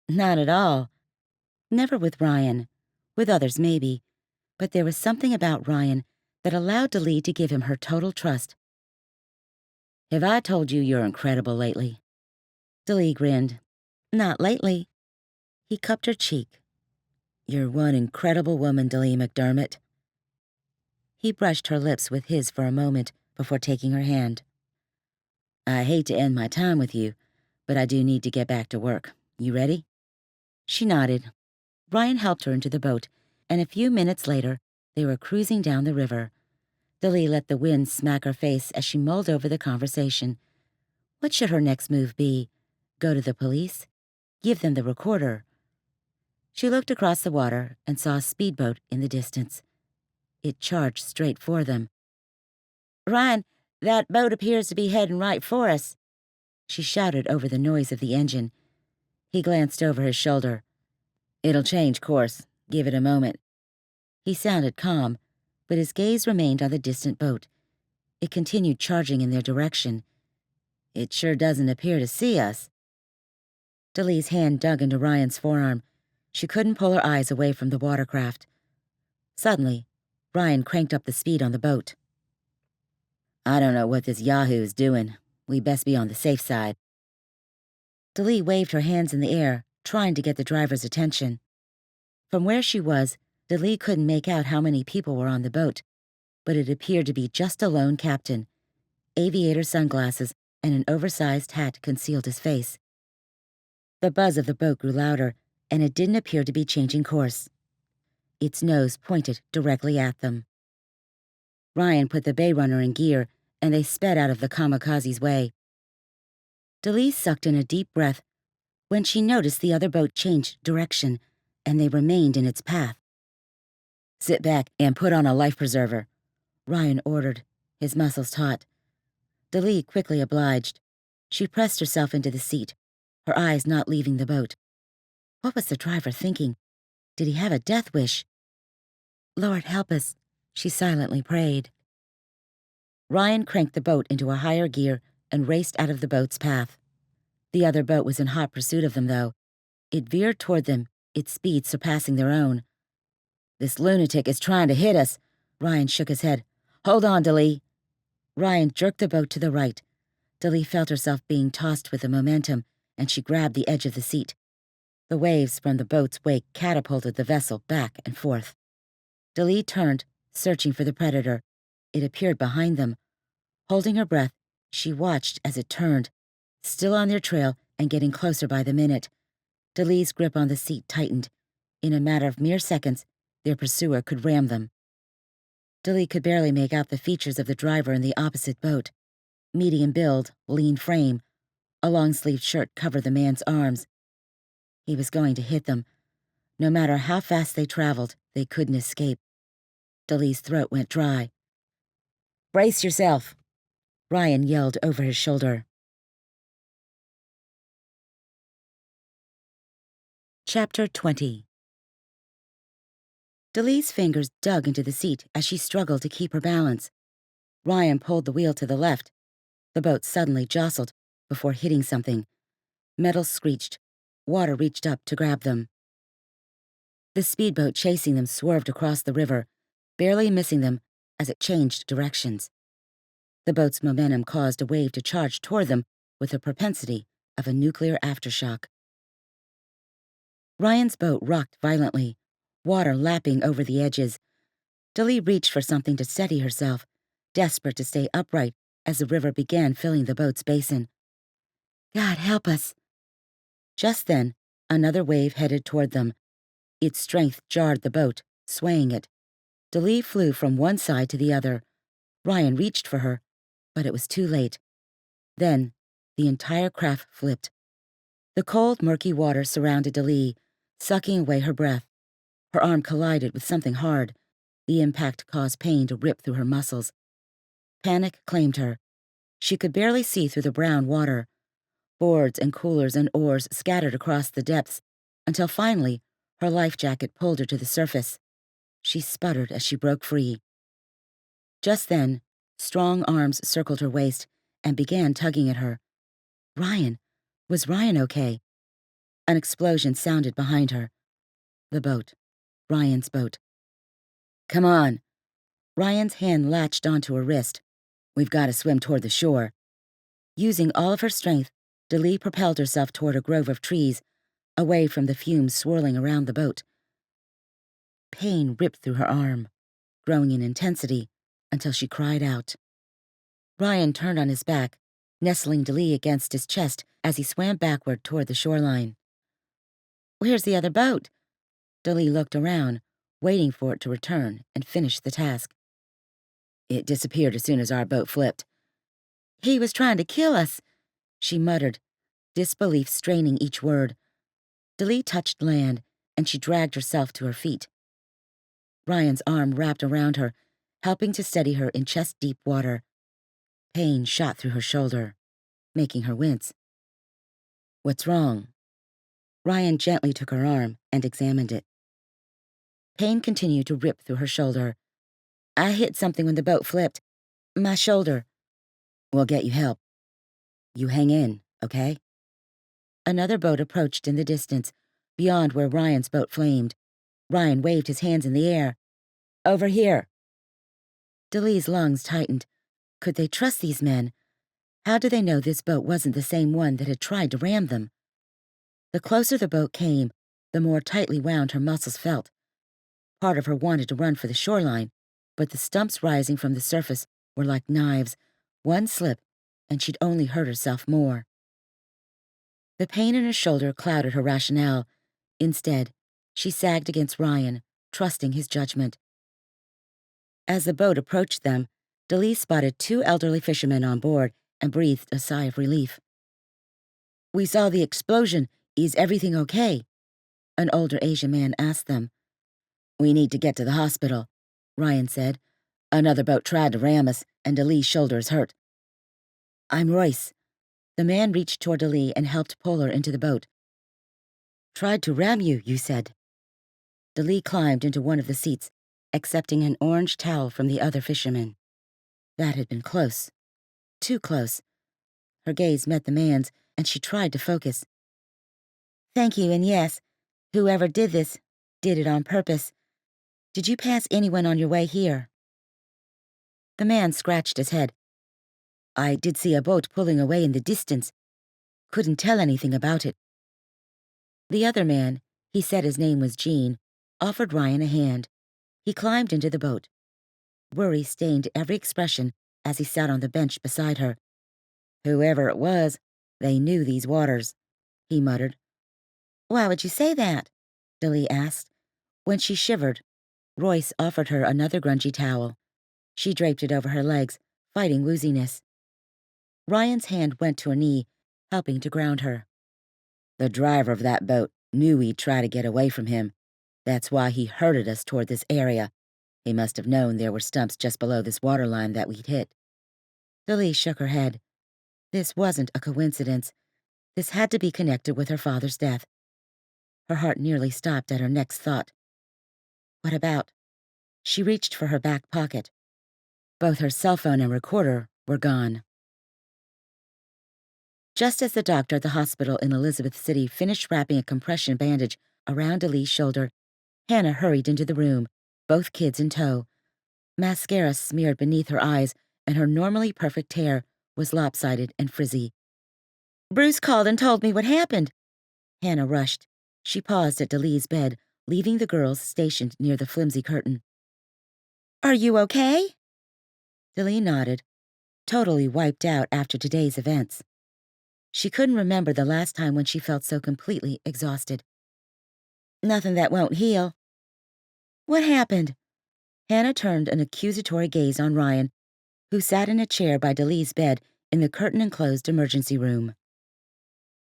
Not at all. Never with Ryan. With others, maybe. But there was something about Ryan that allowed Daleigh to give him her total trust. Have I told you you're incredible lately? Daleigh grinned. Not lately. He cupped her cheek. You're one incredible woman, Daleigh McDermott. He brushed her lips with his for a moment before taking her hand. I hate to end my time with you, but I do need to get back to work. You ready? She nodded. Ryan helped her into the boat, and a few minutes later, they were cruising down the river. Daleigh let the wind smack her face as she mulled over the conversation. What should her next move be? Go to the police? Give them the recorder? She looked across the water and saw a speedboat in the distance. It charged straight for them. Ryan, that boat appears to be heading right for us, she shouted over the noise of the engine. He glanced over his shoulder. It'll change course. Give it a moment. He sounded calm, but his gaze remained on the distant boat. It continued charging in their direction. It sure doesn't appear to see us. Daleigh's hand dug into Ryan's forearm. She couldn't pull her eyes away from the watercraft. Suddenly, Ryan cranked up the speed on the boat. I don't know what this yahoo's doing. We best be on the safe side. Daleigh waved her hands in the air, trying to get the driver's attention. From where she was, Daleigh couldn't make out how many people were on the boat, but it appeared to be just a lone captain. Aviator sunglasses and an oversized hat concealed his face. The buzz of the boat grew louder, and it didn't appear to be changing course. Its nose pointed directly at them. Ryan put the bay runner in gear, and they sped out of the kamikaze's way. Daleigh sucked in a deep breath when she noticed the other boat changed direction, and they remained in its path. Sit back and put on a life preserver, Ryan ordered, his muscles taut. Daleigh quickly obliged. She pressed herself into the seat, her eyes not leaving the boat. What was the driver thinking? Did he have a death wish? Lord help us, she silently prayed. Ryan cranked the boat into a higher gear and raced out of the boat's path. The other boat was in hot pursuit of them, though. It veered toward them, its speed surpassing their own. This lunatic is trying to hit us. Ryan shook his head. Hold on, Daleigh. Ryan jerked the boat to the right. Daleigh felt herself being tossed with the momentum, and she grabbed the edge of the seat. The waves from the boat's wake catapulted the vessel back and forth. Daleigh turned, searching for the predator. It appeared behind them. Holding her breath, she watched as it turned, still on their trail and getting closer by the minute. Daleigh's grip on the seat tightened. In a matter of mere seconds, their pursuer could ram them. Daleigh could barely make out the features of the driver in the opposite boat. Medium build, lean frame. A long-sleeved shirt covered the man's arms. He was going to hit them. No matter how fast they traveled, they couldn't escape. Daleigh's throat went dry. "Brace yourself," Ryan yelled over his shoulder. Chapter 20. Daleigh's fingers dug into the seat as she struggled to keep her balance. Ryan pulled the wheel to the left. The boat suddenly jostled before hitting something. Metal screeched. Water reached up to grab them. The speedboat chasing them swerved across the river, barely missing them as it changed directions. The boat's momentum caused a wave to charge toward them with the propensity of a nuclear aftershock. Ryan's boat rocked violently, water lapping over the edges. Daleigh reached for something to steady herself, desperate to stay upright as the river began filling the boat's basin. "God help us." Just then, another wave headed toward them. Its strength jarred the boat, swaying it. Daleigh flew from one side to the other. Ryan reached for her, but it was too late. Then, the entire craft flipped. The cold, murky water surrounded Daleigh, sucking away her breath. Her arm collided with something hard. The impact caused pain to rip through her muscles. Panic claimed her. She could barely see through the brown water. Boards and coolers and oars scattered across the depths, until finally her life jacket pulled her to the surface. She sputtered as she broke free. Just then, strong arms circled her waist and began tugging at her. Ryan. Was Ryan okay? An explosion sounded behind her. The boat. Ryan's boat. "Come on." Ryan's hand latched onto her wrist. "We've got to swim toward the shore." Using all of her strength, Daleigh propelled herself toward a grove of trees, away from the fumes swirling around the boat. Pain ripped through her arm, growing in intensity until she cried out. Ryan turned on his back, nestling Daleigh against his chest as he swam backward toward the shoreline. "Where's the other boat?" Daleigh looked around, waiting for it to return and finish the task. "It disappeared as soon as our boat flipped." "He was trying to kill us," she muttered, disbelief straining each word. Daleigh touched land, and she dragged herself to her feet. Ryan's arm wrapped around her, helping to steady her in chest-deep water. Pain shot through her shoulder, making her wince. "What's wrong?" Ryan gently took her arm and examined it. Pain continued to rip through her shoulder. "I hit something when the boat flipped. My shoulder." "We'll get you help. You hang in, okay?" Another boat approached in the distance, beyond where Ryan's boat flamed. Ryan waved his hands in the air. "Over here." Daleigh's lungs tightened. Could they trust these men? How did they know this boat wasn't the same one that had tried to ram them? The closer the boat came, the more tightly wound her muscles felt. Part of her wanted to run for the shoreline, but the stumps rising from the surface were like knives. One slip, and she'd only hurt herself more. The pain in her shoulder clouded her rationale. Instead, she sagged against Ryan, trusting his judgment. As the boat approached them, Daleigh spotted two elderly fishermen on board and breathed a sigh of relief. "We saw the explosion. Is everything okay?" An older Asian man asked them. "We need to get to the hospital," Ryan said. "Another boat tried to ram us, and Daleigh's shoulder is hurt." "I'm Royce." The man reached toward Daleigh and helped pull her into the boat. "Tried to ram you, you said." Daleigh climbed into one of the seats, accepting an orange towel from the other fisherman. That had been close. Too close. Her gaze met the man's, and she tried to focus. "Thank you, and yes, whoever did this did it on purpose. Did you pass anyone on your way here?" The man scratched his head. "I did see a boat pulling away in the distance. Couldn't tell anything about it." The other man, he said his name was Gene, offered Ryan a hand. He climbed into the boat. Worry stained every expression as he sat on the bench beside her. "Whoever it was, they knew these waters," he muttered. "Why would you say that?" Daleigh asked. When she shivered, Royce offered her another grungy towel. She draped it over her legs, fighting wooziness. Ryan's hand went to her knee, helping to ground her. "The driver of that boat knew we'd try to get away from him," That's why he herded us toward this area. He must have known there were stumps just below this water line that we'd hit. Daleigh shook her head. This wasn't a coincidence. This had to be connected with her father's death. Her heart nearly stopped at her next thought. What about? She reached for her back pocket. Both her cell phone and recorder were gone. Just as the doctor at the hospital in Elizabeth City finished wrapping a compression bandage around Daleigh's shoulder, Hannah hurried into the room, both kids in tow. Mascara smeared beneath her eyes, and her normally perfect hair was lopsided and frizzy. "Bruce called and told me what happened." Hannah rushed. She paused at Daleigh's bed, leaving the girls stationed near the flimsy curtain. "Are you okay?" Daleigh nodded, totally wiped out after today's events. She couldn't remember the last time when she felt so completely exhausted. "Nothing that won't heal." "What happened?" Hannah turned an accusatory gaze on Ryan, who sat in a chair by Daleigh's bed in the curtain-enclosed emergency room.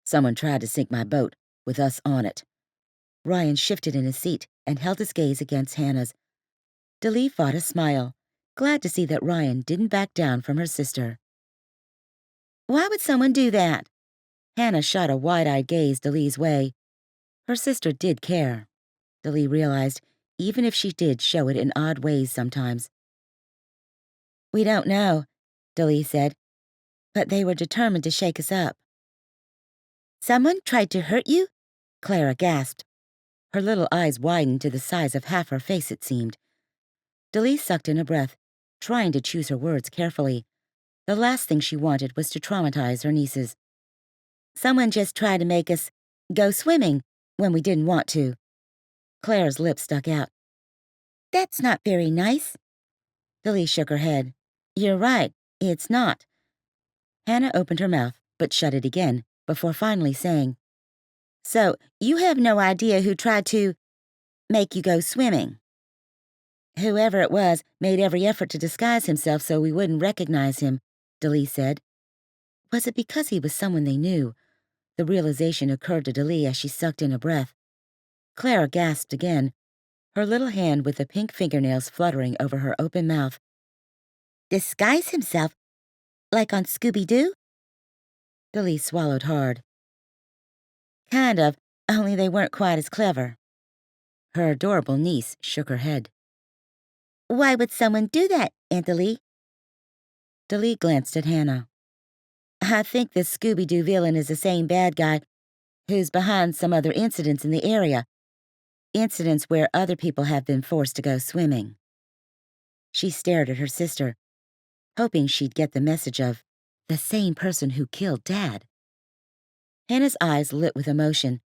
Someone tried to sink my boat, with us on it. Ryan shifted in his seat and held his gaze against Hannah's. Daleigh fought a smile, glad to see that Ryan didn't back down from her sister. "Why would someone do that?" Hannah shot a wide-eyed gaze Daleigh's way. Her sister did care, Daleigh realized, even if she did show it in odd ways sometimes. "We don't know," Daleigh said, "but they were determined to shake us up." "Someone tried to hurt you?" Clara gasped. Her little eyes widened to the size of half her face, it seemed. Daleigh sucked in a breath, trying to choose her words carefully. The last thing she wanted was to traumatize her nieces. "Someone just tried to make us go swimming when we didn't want to." Clara's lips stuck out. "That's not very nice." Daleigh shook her head. "You're right, it's not." Hannah opened her mouth, but shut it again, before finally saying, "So, you have no idea who tried to make you go swimming?" "Whoever it was made every effort to disguise himself so we wouldn't recognize him," Daleigh said. Was it because he was someone they knew? The realization occurred to Daleigh as she sucked in a breath. Clara gasped again, her little hand with the pink fingernails fluttering over her open mouth. "Disguise himself? Like on Scooby-Doo?" Daleigh swallowed hard. "Kind of, only they weren't quite as clever." Her adorable niece shook her head. "Why would someone do that, Aunt Daleigh?" Daleigh glanced at Hannah. "I think this Scooby-Doo villain is the same bad guy who's behind some other incidents in the area. Incidents where other people have been forced to go swimming." She stared at her sister, hoping she'd get the message of the same person who killed Dad. Hannah's eyes lit with emotion.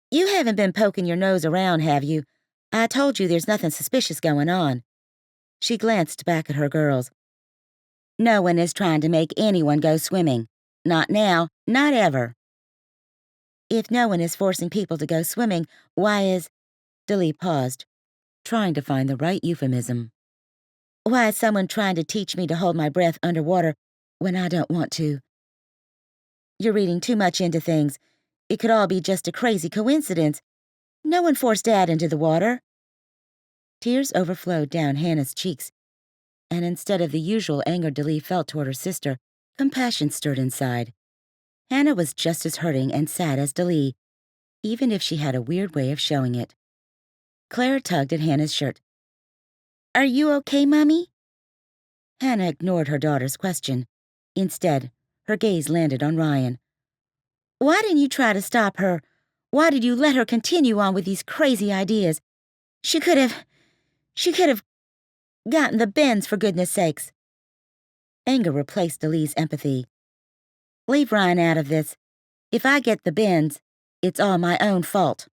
"You haven't been poking your nose around, have you? I told you there's nothing suspicious going on." She glanced back at her girls. "No one is trying to make anyone go swimming. Not now, not ever." "If no one is forcing people to go swimming, why is—" Daleigh paused, trying to find the right euphemism. "Why is someone trying to teach me to hold my breath underwater when I don't want to?" "You're reading too much into things. It could all be just a crazy coincidence. No one forced Dad into the water." Tears overflowed down Hannah's cheeks, and instead of the usual anger Daleigh felt toward her sister, compassion stirred inside. Hannah was just as hurting and sad as Daleigh, even if she had a weird way of showing it. Clara tugged at Hannah's shirt. "Are you okay, Mommy?" Hannah ignored her daughter's question. Instead, her gaze landed on Ryan. "Why didn't you try to stop her? Why did you let her continue on with these crazy ideas? She could have gotten the bends, for goodness sakes." Anger replaced Daleigh's empathy. "Leave Ryan out of this. If I get the bends, it's all my own fault."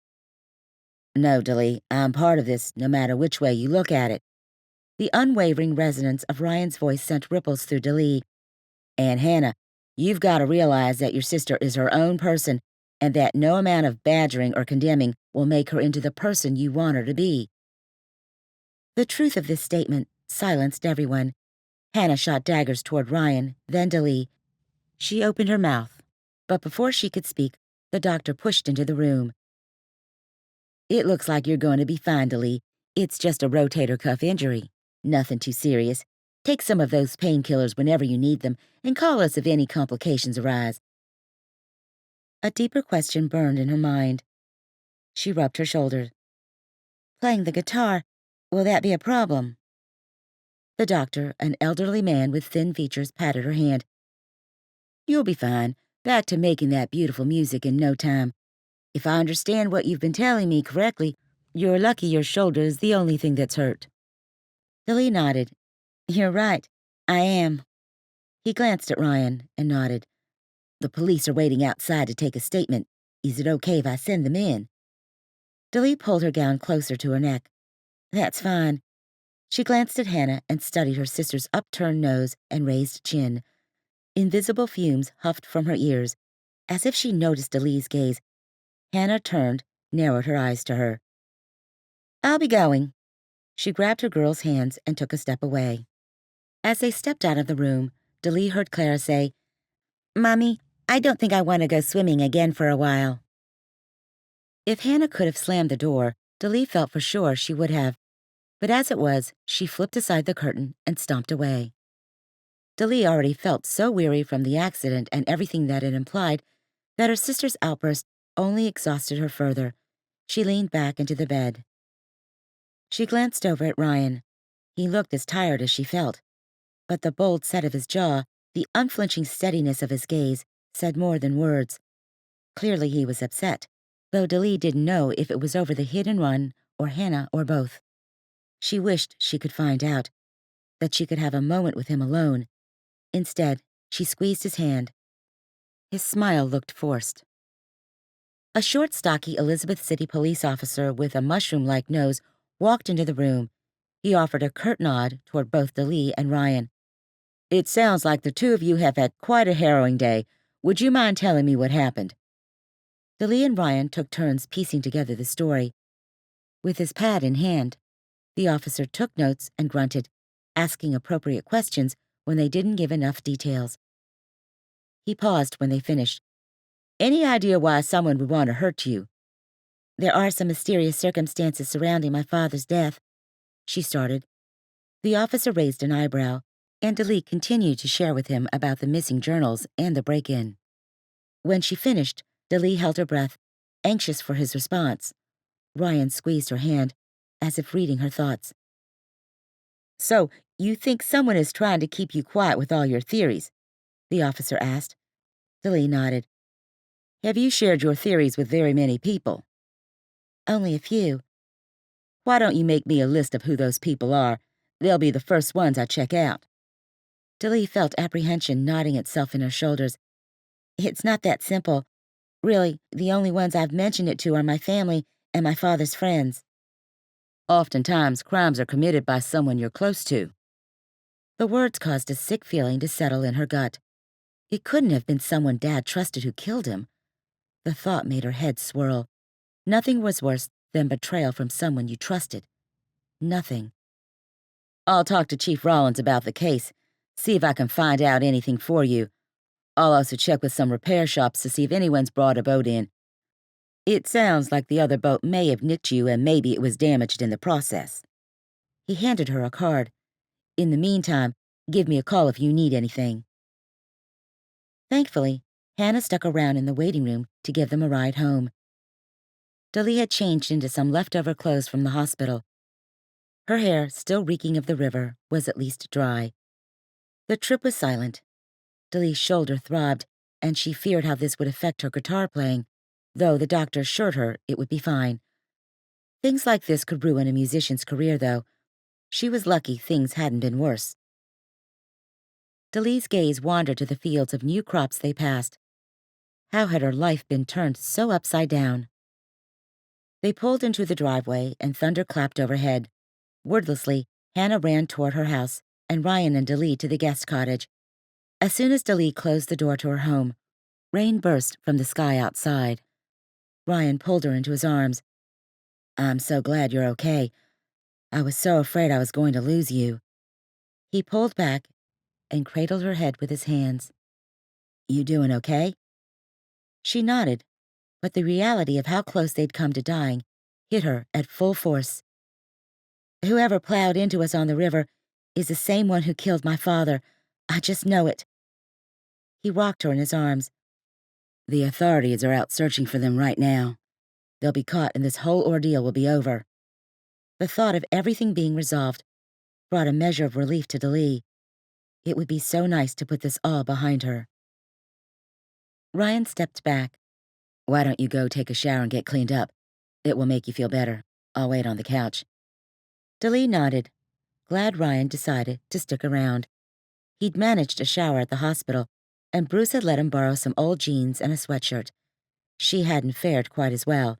"No, Daleigh, I'm part of this, no matter which way you look at it." The unwavering resonance of Ryan's voice sent ripples through Daleigh. "And Hannah, you've got to realize that your sister is her own person and that no amount of badgering or condemning will make her into the person you want her to be." The truth of this statement silenced everyone. Hannah shot daggers toward Ryan, then Daleigh. She opened her mouth, but before she could speak, the doctor pushed into the room. It looks like you're going to be fine, Daleigh. It's just a rotator cuff injury. Nothing too serious. Take some of those painkillers whenever you need them, and call us if any complications arise." A deeper question burned in her mind. She rubbed her shoulders. "Playing the guitar, will that be a problem?" The doctor, an elderly man with thin features, patted her hand. "You'll be fine. Back to making that beautiful music in no time. If I understand what you've been telling me correctly, you're lucky your shoulder is the only thing that's hurt." Daleigh nodded. "You're right. I am." He glanced at Ryan and nodded. "The police are waiting outside to take a statement. Is it okay if I send them in?" Daleigh pulled her gown closer to her neck. "That's fine." She glanced at Hannah and studied her sister's upturned nose and raised chin. Invisible fumes huffed from her ears. As if she noticed Daleigh's gaze, Hannah turned, narrowed her eyes to her. "I'll be going." She grabbed her girl's hands and took a step away. As they stepped out of the room, Daleigh heard Clara say, "Mommy, I don't think I want to go swimming again for a while." If Hannah could have slammed the door, Daleigh felt for sure she would have. But as it was, she flipped aside the curtain and stomped away. Daleigh already felt so weary from the accident and everything that it implied that her sister's outburst only exhausted her further. She leaned back into the bed. She glanced over at Ryan. He looked as tired as she felt. But the bold set of his jaw, the unflinching steadiness of his gaze, said more than words. Clearly he was upset, though Daleigh didn't know if it was over the hit and run or Hannah or both. She wished she could find out, that she could have a moment with him alone. Instead, she squeezed his hand. His smile looked forced. A short, stocky Elizabeth City police officer with a mushroom-like nose walked into the room. He offered a curt nod toward both Daleigh and Ryan. "It sounds like the two of you have had quite a harrowing day. Would you mind telling me what happened?" Daleigh and Ryan took turns piecing together the story. With his pad in hand, the officer took notes and grunted, asking appropriate questions when they didn't give enough details. He paused when they finished. "Any idea why someone would want to hurt you?" "There are some mysterious circumstances surrounding my father's death," she started. The officer raised an eyebrow, and Daleigh continued to share with him about the missing journals and the break-in. When she finished, Daleigh held her breath, anxious for his response. Ryan squeezed her hand, as if reading her thoughts. "So, you think someone is trying to keep you quiet with all your theories?" the officer asked. Daleigh nodded. "Have you shared your theories with very many people?" "Only a few." "Why don't you make me a list of who those people are? They'll be the first ones I check out." Daleigh felt apprehension knotting itself in her shoulders. "It's not that simple. Really, the only ones I've mentioned it to are my family and my father's friends." "Oftentimes, crimes are committed by someone you're close to." The words caused a sick feeling to settle in her gut. It couldn't have been someone Dad trusted who killed him. The thought made her head swirl. Nothing was worse than betrayal from someone you trusted. Nothing. "I'll talk to Chief Rollins about the case, see if I can find out anything for you. I'll also check with some repair shops to see if anyone's brought a boat in. It sounds like the other boat may have nicked you and maybe it was damaged in the process." He handed her a card. "In the meantime, give me a call if you need anything." Thankfully, Hannah stuck around in the waiting room to give them a ride home. Daleigh had changed into some leftover clothes from the hospital. Her hair, still reeking of the river, was at least dry. The trip was silent. Daleigh's shoulder throbbed, and she feared how this would affect her guitar playing, though the doctor assured her it would be fine. Things like this could ruin a musician's career, though. She was lucky things hadn't been worse. Daleigh's gaze wandered to the fields of new crops they passed. How had her life been turned so upside down? They pulled into the driveway, and thunder clapped overhead. Wordlessly, Hannah ran toward her house, and Ryan and Daleigh to the guest cottage. As soon as Daleigh closed the door to her home, rain burst from the sky outside. Ryan pulled her into his arms. "I'm so glad you're okay. I was so afraid I was going to lose you." He pulled back and cradled her head with his hands. "You doing okay?" She nodded, but the reality of how close they'd come to dying hit her at full force. Whoever plowed into us on the river is the same one who killed my father. I just know it. He rocked her in his arms. The authorities are out searching for them right now. They'll be caught and this whole ordeal will be over. The thought of everything being resolved brought a measure of relief to Daleigh. It would be so nice to put this all behind her. Ryan stepped back. Why don't you go take a shower and get cleaned up? It will make you feel better. I'll wait on the couch. Daleigh nodded, glad Ryan decided to stick around. He'd managed a shower at the hospital, and Bruce had let him borrow some old jeans and a sweatshirt. She hadn't fared quite as well.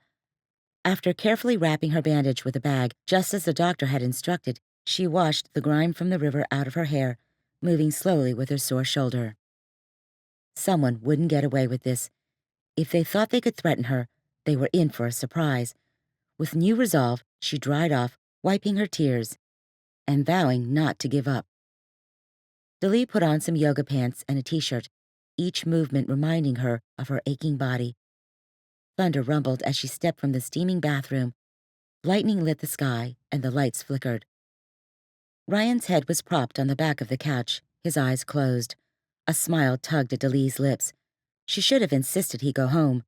After carefully wrapping her bandage with a bag, just as the doctor had instructed, she washed the grime from the river out of her hair, moving slowly with her sore shoulder. Someone wouldn't get away with this. If they thought they could threaten her, they were in for a surprise. With new resolve, she dried off, wiping her tears, and vowing not to give up. Daleigh put on some yoga pants and a t-shirt, each movement reminding her of her aching body. Thunder rumbled as she stepped from the steaming bathroom. Lightning lit the sky, and the lights flickered. Ryan's head was propped on the back of the couch, his eyes closed. A smile tugged at Daleigh's lips. She should have insisted he go home.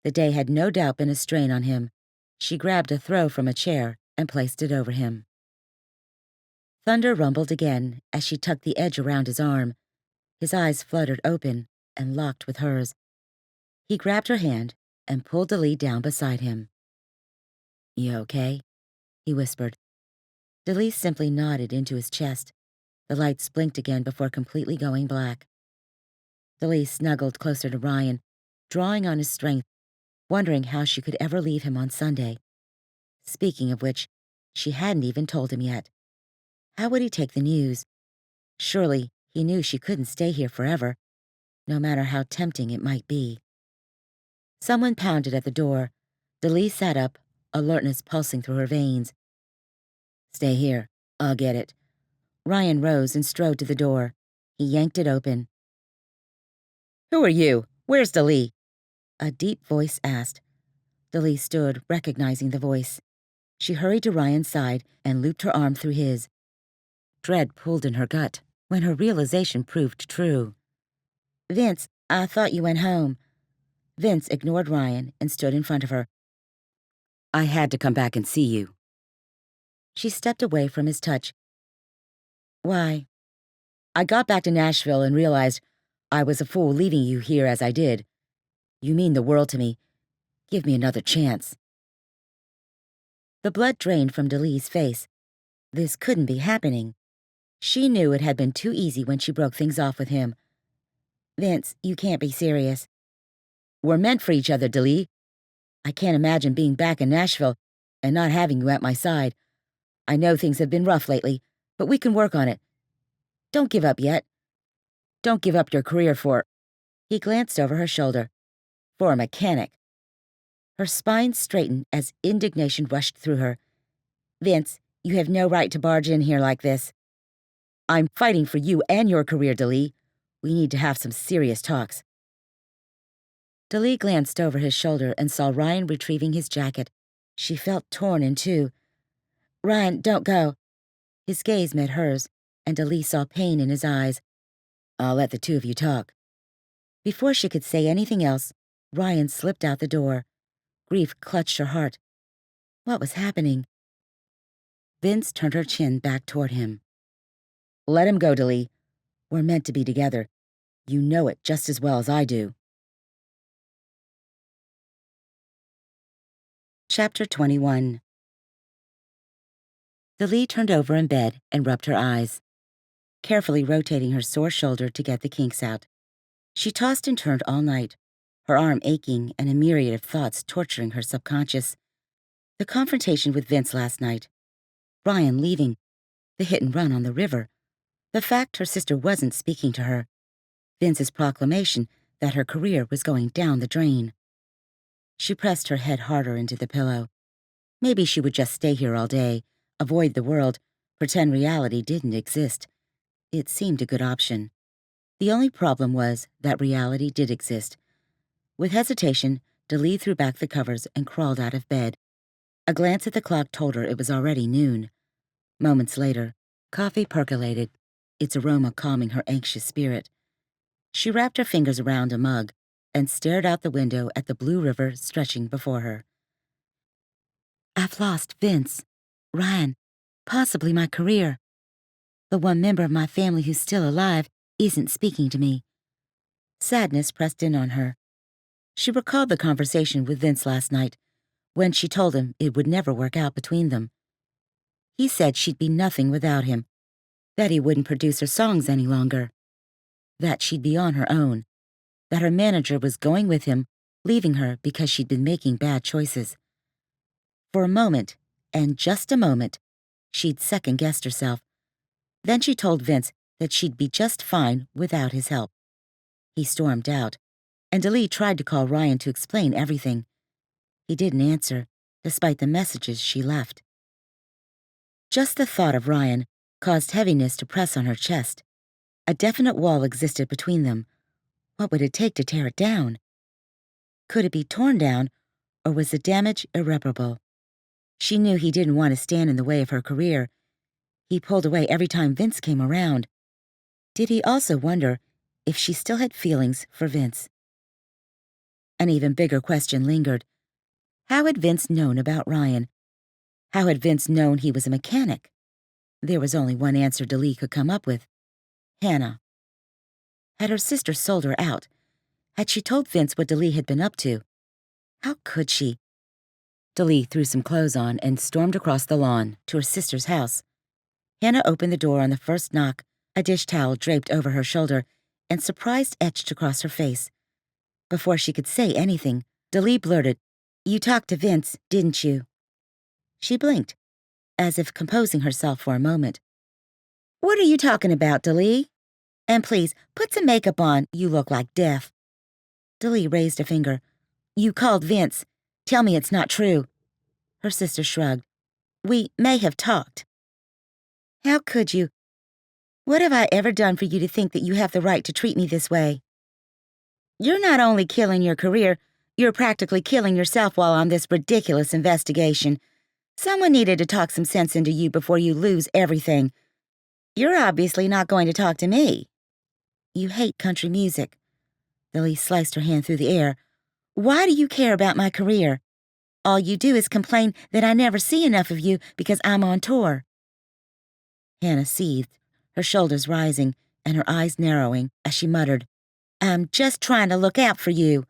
The day had no doubt been a strain on him. She grabbed a throw from a chair and placed it over him. Thunder rumbled again as she tucked the edge around his arm. His eyes fluttered open and locked with hers. He grabbed her hand and pulled Daleigh down beside him. You okay? He whispered. Daleigh simply nodded into his chest. The lights blinked again before completely going black. Daleigh snuggled closer to Ryan, drawing on his strength, wondering how she could ever leave him on Sunday. Speaking of which, she hadn't even told him yet. How would he take the news? Surely he knew she couldn't stay here forever, no matter how tempting it might be. Someone pounded at the door. Daleigh sat up, alertness pulsing through her veins. Stay here. I'll get it. Ryan rose and strode to the door. He yanked it open. Who are you? Where's Daleigh? A deep voice asked. Daleigh stood, recognizing the voice. She hurried to Ryan's side and looped her arm through his. Dread pulled in her gut when her realization proved true. Vince, I thought you went home. Vince ignored Ryan and stood in front of her. I had to come back and see you. She stepped away from his touch. Why? I got back to Nashville and realized I was a fool leaving you here as I did. You mean the world to me. Give me another chance. The blood drained from Daleigh's face. This couldn't be happening. She knew it had been too easy when she broke things off with him. Vince, you can't be serious. We're meant for each other, Daleigh. I can't imagine being back in Nashville and not having you at my side. I know things have been rough lately, but we can work on it. Don't give up yet. Don't give up your career for... He glanced over her shoulder. For a mechanic. Her spine straightened as indignation rushed through her. Vince, you have no right to barge in here like this. I'm fighting for you and your career, Daleigh. We need to have some serious talks. Daleigh glanced over his shoulder and saw Ryan retrieving his jacket. She felt torn in two. Ryan, don't go. His gaze met hers, and Daleigh saw pain in his eyes. I'll let the two of you talk. Before she could say anything else, Ryan slipped out the door. Grief clutched her heart. What was happening? Vince turned her chin back toward him. Let him go, Daleigh. We're meant to be together. You know it just as well as I do. Chapter 21. Daleigh turned over in bed and rubbed her eyes, carefully rotating her sore shoulder to get the kinks out. She tossed and turned all night, her arm aching and a myriad of thoughts torturing her subconscious. The confrontation with Vince last night, Ryan leaving, the hit and run on the river, the fact her sister wasn't speaking to her, Vince's proclamation that her career was going down the drain. She pressed her head harder into the pillow. Maybe she would just stay here all day, avoid the world, pretend reality didn't exist. It seemed a good option. The only problem was that reality did exist. With hesitation, Daleigh threw back the covers and crawled out of bed. A glance at the clock told her it was already noon. Moments later, coffee percolated, its aroma calming her anxious spirit. She wrapped her fingers around a mug and stared out the window at the blue river stretching before her. I've lost Vince, Ryan, possibly my career. The one member of my family who's still alive isn't speaking to me. Sadness pressed in on her. She recalled the conversation with Vince last night, when she told him it would never work out between them. He said she'd be nothing without him, that he wouldn't produce her songs any longer, that she'd be on her own, that her manager was going with him, leaving her because she'd been making bad choices. For a moment, and just a moment, she'd second-guessed herself. Then she told Vince that she'd be just fine without his help. He stormed out, and Daleigh tried to call Ryan to explain everything. He didn't answer, despite the messages she left. Just the thought of Ryan caused heaviness to press on her chest. A definite wall existed between them. What would it take to tear it down? Could it be torn down, or was the damage irreparable? She knew he didn't want to stand in the way of her career. He pulled away every time Vince came around. Did he also wonder if she still had feelings for Vince? An even bigger question lingered. How had Vince known about Ryan? How had Vince known he was a mechanic? There was only one answer Daleigh could come up with. Hannah. Had her sister sold her out? Had she told Vince what Daleigh had been up to? How could she? Daleigh threw some clothes on and stormed across the lawn to her sister's house. Hannah opened the door on the first knock, a dish towel draped over her shoulder, and surprise etched across her face. Before she could say anything, Daleigh blurted, "You talked to Vince, didn't you?" She blinked, as if composing herself for a moment. "What are you talking about, Daleigh? And please, put some makeup on, you look like death." Daleigh raised a finger. "You called Vince. Tell me it's not true." Her sister shrugged. "We may have talked." "How could you? What have I ever done for you to think that you have the right to treat me this way? You're not only killing your career, you're practically killing yourself while on this ridiculous investigation. Someone needed to talk some sense into you before you lose everything. You're obviously not going to talk to me. You hate country music." Daleigh sliced her hand through the air. "Why do you care about my career? All you do is complain that I never see enough of you because I'm on tour." Hannah seethed, her shoulders rising and her eyes narrowing as she muttered, "I'm just trying to look out for you.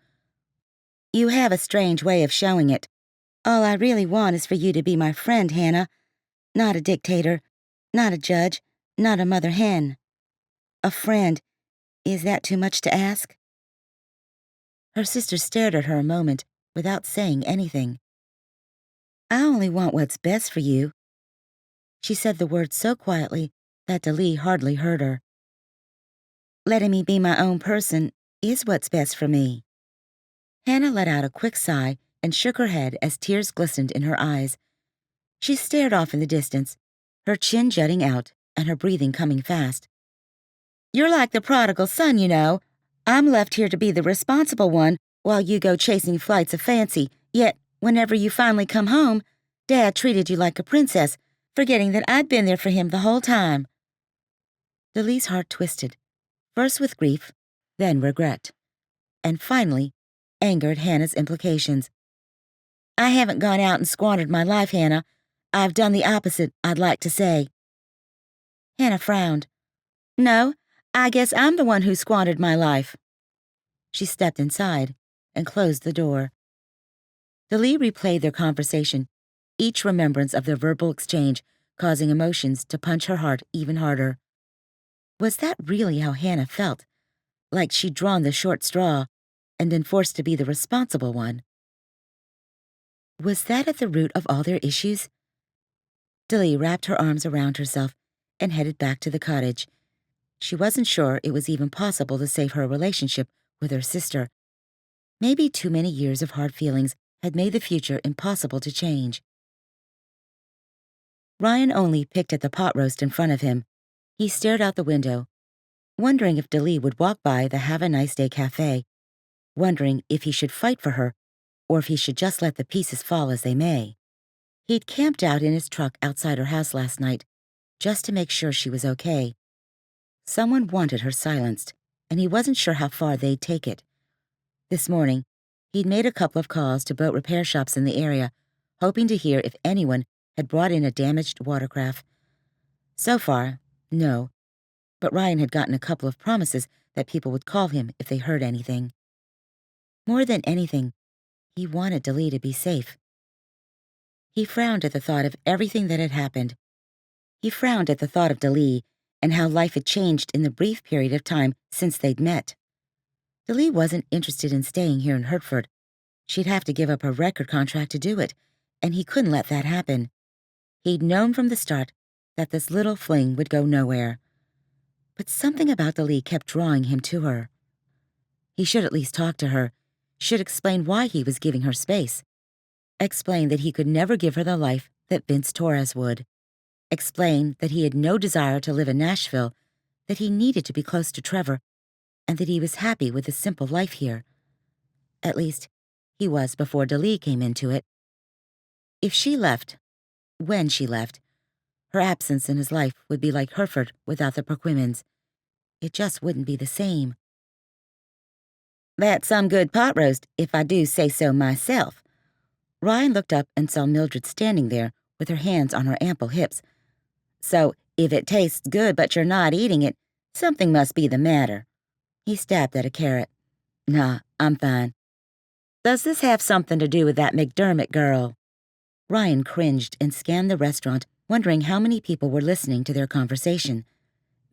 You have a strange way of showing it. All I really want is for you to be my friend, Hannah. Not a dictator, not a judge, not a mother hen. A friend. Is that too much to ask?" Her sister stared at her a moment without saying anything. "I only want what's best for you." She said the words so quietly that Daleigh hardly heard her. "Letting me be my own person is what's best for me." Hannah let out a quick sigh and shook her head as tears glistened in her eyes. She stared off in the distance, her chin jutting out and her breathing coming fast. "You're like the prodigal son, you know. I'm left here to be the responsible one while you go chasing flights of fancy, yet whenever you finally come home, Dad treated you like a princess, forgetting that I'd been there for him the whole time." Daleigh's heart twisted, first with grief, then regret, and finally, anger at Hannah's implications. "I haven't gone out and squandered my life, Hannah. I've done the opposite, I'd like to say." Hannah frowned. "No, I guess I'm the one who squandered my life." She stepped inside and closed the door. Daleigh replayed their conversation, each remembrance of their verbal exchange causing emotions to punch her heart even harder. Was that really how Hannah felt? Like she'd drawn the short straw and been forced to be the responsible one? Was that at the root of all their issues? Daleigh wrapped her arms around herself and headed back to the cottage. She wasn't sure it was even possible to save her relationship with her sister. Maybe too many years of hard feelings had made the future impossible to change. Ryan only picked at the pot roast in front of him. He stared out the window, wondering if Daleigh would walk by the Have a Nice Day cafe, wondering if he should fight for her or if he should just let the pieces fall as they may. He'd camped out in his truck outside her house last night, just to make sure she was okay. Someone wanted her silenced, and he wasn't sure how far they'd take it. This morning, he'd made a couple of calls to boat repair shops in the area, hoping to hear if anyone had brought in a damaged watercraft. So far, no, but Ryan had gotten a couple of promises that people would call him if they heard anything. More than anything, he wanted Daleigh to be safe. He frowned at the thought of everything that had happened. He frowned at the thought of Daleigh and how life had changed in the brief period of time since they'd met. Daleigh wasn't interested in staying here in Hertford. She'd have to give up her record contract to do it, and he couldn't let that happen. He'd known from the start that this little fling would go nowhere. But something about Daleigh kept drawing him to her. He should at least talk to her, should explain why he was giving her space. Explain that he could never give her the life that Vince Torres would. Explain that he had no desire to live in Nashville, that he needed to be close to Trevor, and that he was happy with a simple life here. At least, he was before Daleigh came into it. If she left, when she left, her absence in his life would be like Hertford without the Perquimmins. It just wouldn't be the same. "That's some good pot roast, if I do say so myself." Ryan looked up and saw Mildred standing there with her hands on her ample hips. "So, if it tastes good but you're not eating it, something must be the matter." He stabbed at a carrot. "Nah, I'm fine." "Does this have something to do with that McDermott girl?" Ryan cringed and scanned the restaurant, wondering how many people were listening to their conversation.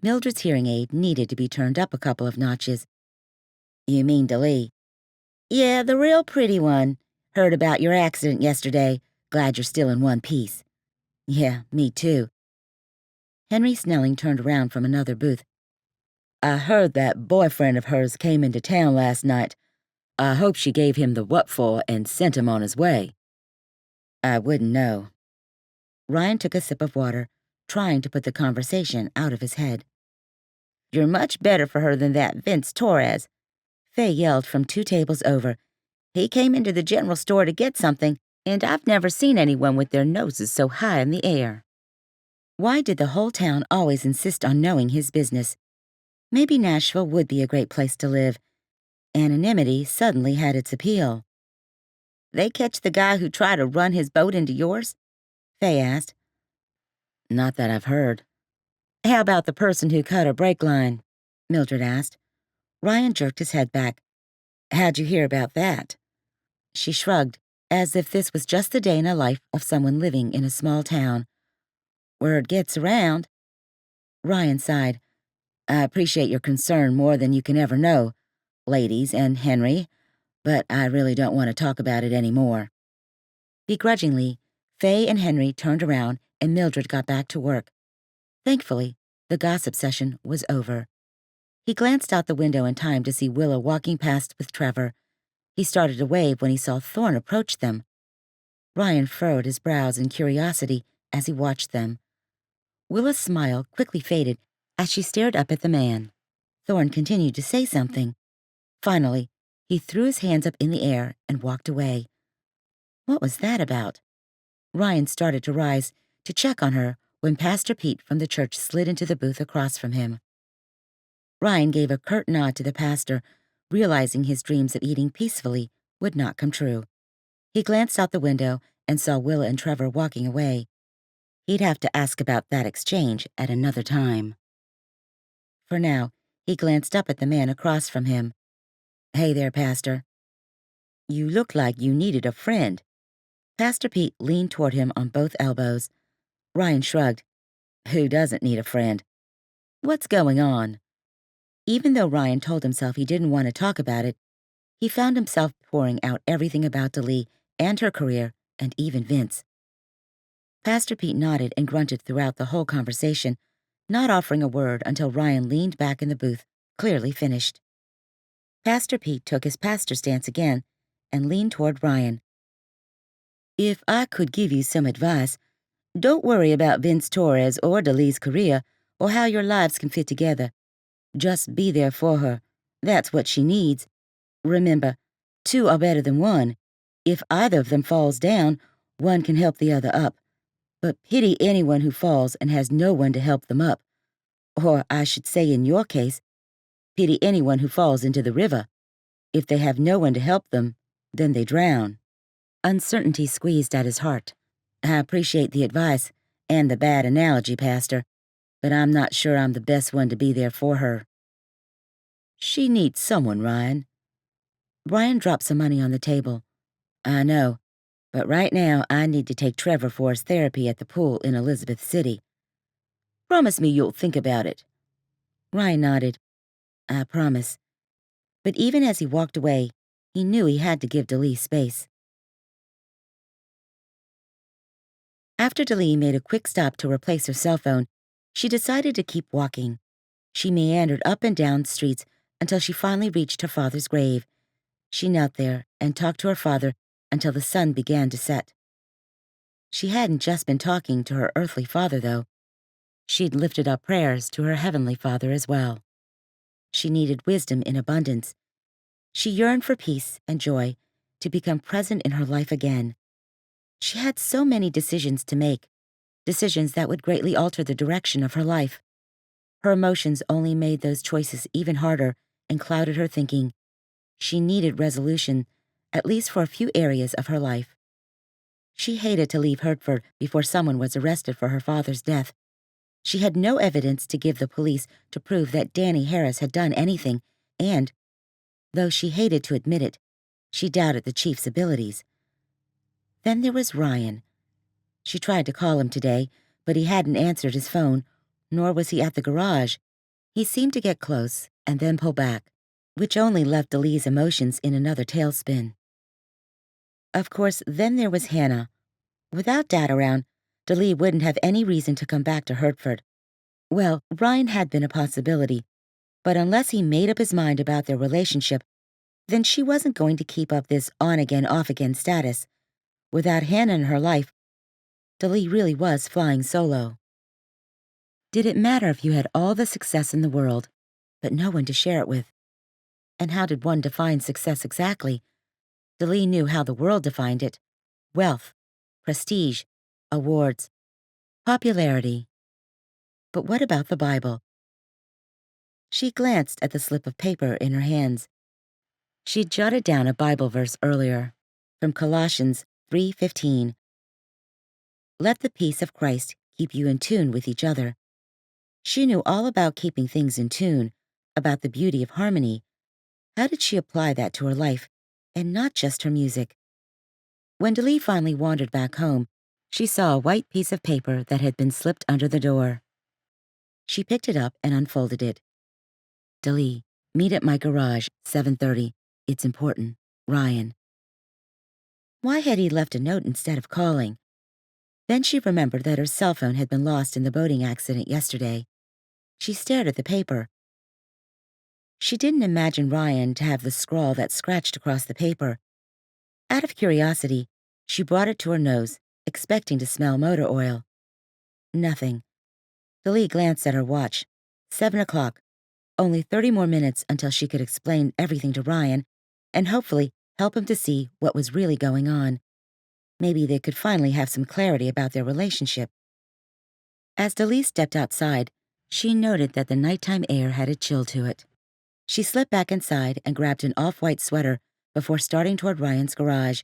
Mildred's hearing aid needed to be turned up a couple of notches. "You mean Daleigh?" "Yeah, the real pretty one. Heard about your accident yesterday. Glad you're still in one piece." "Yeah, me too." Henry Snelling turned around from another booth. "I heard that boyfriend of hers came into town last night. I hope she gave him the what for and sent him on his way." "I wouldn't know." Ryan took a sip of water, trying to put the conversation out of his head. "You're much better for her than that Vince Torres," Faye yelled from 2 tables over. "He came into the general store to get something, and I've never seen anyone with their noses so high in the air." Why did the whole town always insist on knowing his business? Maybe Nashville would be a great place to live. Anonymity suddenly had its appeal. "They catch the guy who tried to run his boat into yours?" Faye asked. "Not that I've heard." "How about the person who cut her brake line?" Mildred asked. Ryan jerked his head back. "How'd you hear about that?" She shrugged, as if this was just the day in the life of someone living in a small town. "Word gets around." Ryan sighed. "I appreciate your concern more than you can ever know, ladies and Henry, but I really don't want to talk about it anymore." Begrudgingly, Faye and Henry turned around and Mildred got back to work. Thankfully, the gossip session was over. He glanced out the window in time to see Willa walking past with Trevor. He started to wave when he saw Thorne approach them. Ryan furrowed his brows in curiosity as he watched them. Willa's smile quickly faded as she stared up at the man. Thorne continued to say something. Finally, he threw his hands up in the air and walked away. What was that about? Ryan started to rise to check on her when Pastor Pete from the church slid into the booth across from him. Ryan gave a curt nod to the pastor, realizing his dreams of eating peacefully would not come true. He glanced out the window and saw Willa and Trevor walking away. He'd have to ask about that exchange at another time. For now, he glanced up at the man across from him. "Hey there, Pastor." "You look like you needed a friend." Pastor Pete leaned toward him on both elbows. Ryan shrugged. "Who doesn't need a friend? What's going on?" Even though Ryan told himself he didn't want to talk about it, he found himself pouring out everything about Daleigh and her career and even Vince. Pastor Pete nodded and grunted throughout the whole conversation, not offering a word until Ryan leaned back in the booth, clearly finished. Pastor Pete took his pastor stance again and leaned toward Ryan. "If I could give you some advice, don't worry about Vince Torres or Daleigh's career or how your lives can fit together. Just be there for her. That's what she needs. Remember, 2 are better than 1. If either of them falls down, one can help the other up, but pity anyone who falls and has no one to help them up. Or, I should say in your case, pity anyone who falls into the river. If they have no one to help them, then they drown." Uncertainty squeezed at his heart. "I appreciate the advice and the bad analogy, Pastor, but I'm not sure I'm the best one to be there for her." "She needs someone, Ryan." Ryan dropped some money on the table. "I know, but right now I need to take Trevor for his therapy at the pool in Elizabeth City. Promise me you'll think about it." Ryan nodded. "I promise." But even as he walked away, he knew he had to give Daleigh space. After Daleigh made a quick stop to replace her cell phone, she decided to keep walking. She meandered up and down streets until she finally reached her father's grave. She knelt there and talked to her father until the sun began to set. She hadn't just been talking to her earthly father, though. She'd lifted up prayers to her heavenly Father as well. She needed wisdom in abundance. She yearned for peace and joy to become present in her life again. She had so many decisions to make, decisions that would greatly alter the direction of her life. Her emotions only made those choices even harder and clouded her thinking. She needed resolution, at least for a few areas of her life. She hated to leave Hertford before someone was arrested for her father's death. She had no evidence to give the police to prove that Danny Harris had done anything, and, though she hated to admit it, she doubted the chief's abilities. Then there was Ryan. She tried to call him today, but he hadn't answered his phone, nor was he at the garage. He seemed to get close and then pull back, which only left Daleigh's emotions in another tailspin. Of course, then there was Hannah. Without Dad around, Daleigh wouldn't have any reason to come back to Hertford. Well, Ryan had been a possibility, but unless he made up his mind about their relationship, then she wasn't going to keep up this on-again, off-again status. Without Hannah in her life, Daleigh really was flying solo. Did it matter if you had all the success in the world, but no one to share it with? And how did one define success exactly? Daleigh knew how the world defined it: wealth, prestige, awards, popularity. But what about the Bible? She glanced at the slip of paper in her hands. She'd jotted down a Bible verse earlier, from Colossians 3:15. "Let the peace of Christ keep you in tune with each other." She knew all about keeping things in tune, about the beauty of harmony. How did she apply that to her life, and not just her music? When Daleigh finally wandered back home, she saw a white piece of paper that had been slipped under the door. She picked it up and unfolded it. "Daleigh, meet at my garage, 7:30. It's important. Ryan." Why had he left a note instead of calling? Then she remembered that her cell phone had been lost in the boating accident yesterday. She stared at the paper. She didn't imagine Ryan to have the scrawl that scratched across the paper. Out of curiosity, she brought it to her nose, expecting to smell motor oil. Nothing. Daleigh glanced at her watch. 7 o'clock. Only 30 more minutes until she could explain everything to Ryan and hopefully help him to see what was really going on. Maybe they could finally have some clarity about their relationship. As Daleigh stepped outside, she noted that the nighttime air had a chill to it. She slipped back inside and grabbed an off-white sweater before starting toward Ryan's garage.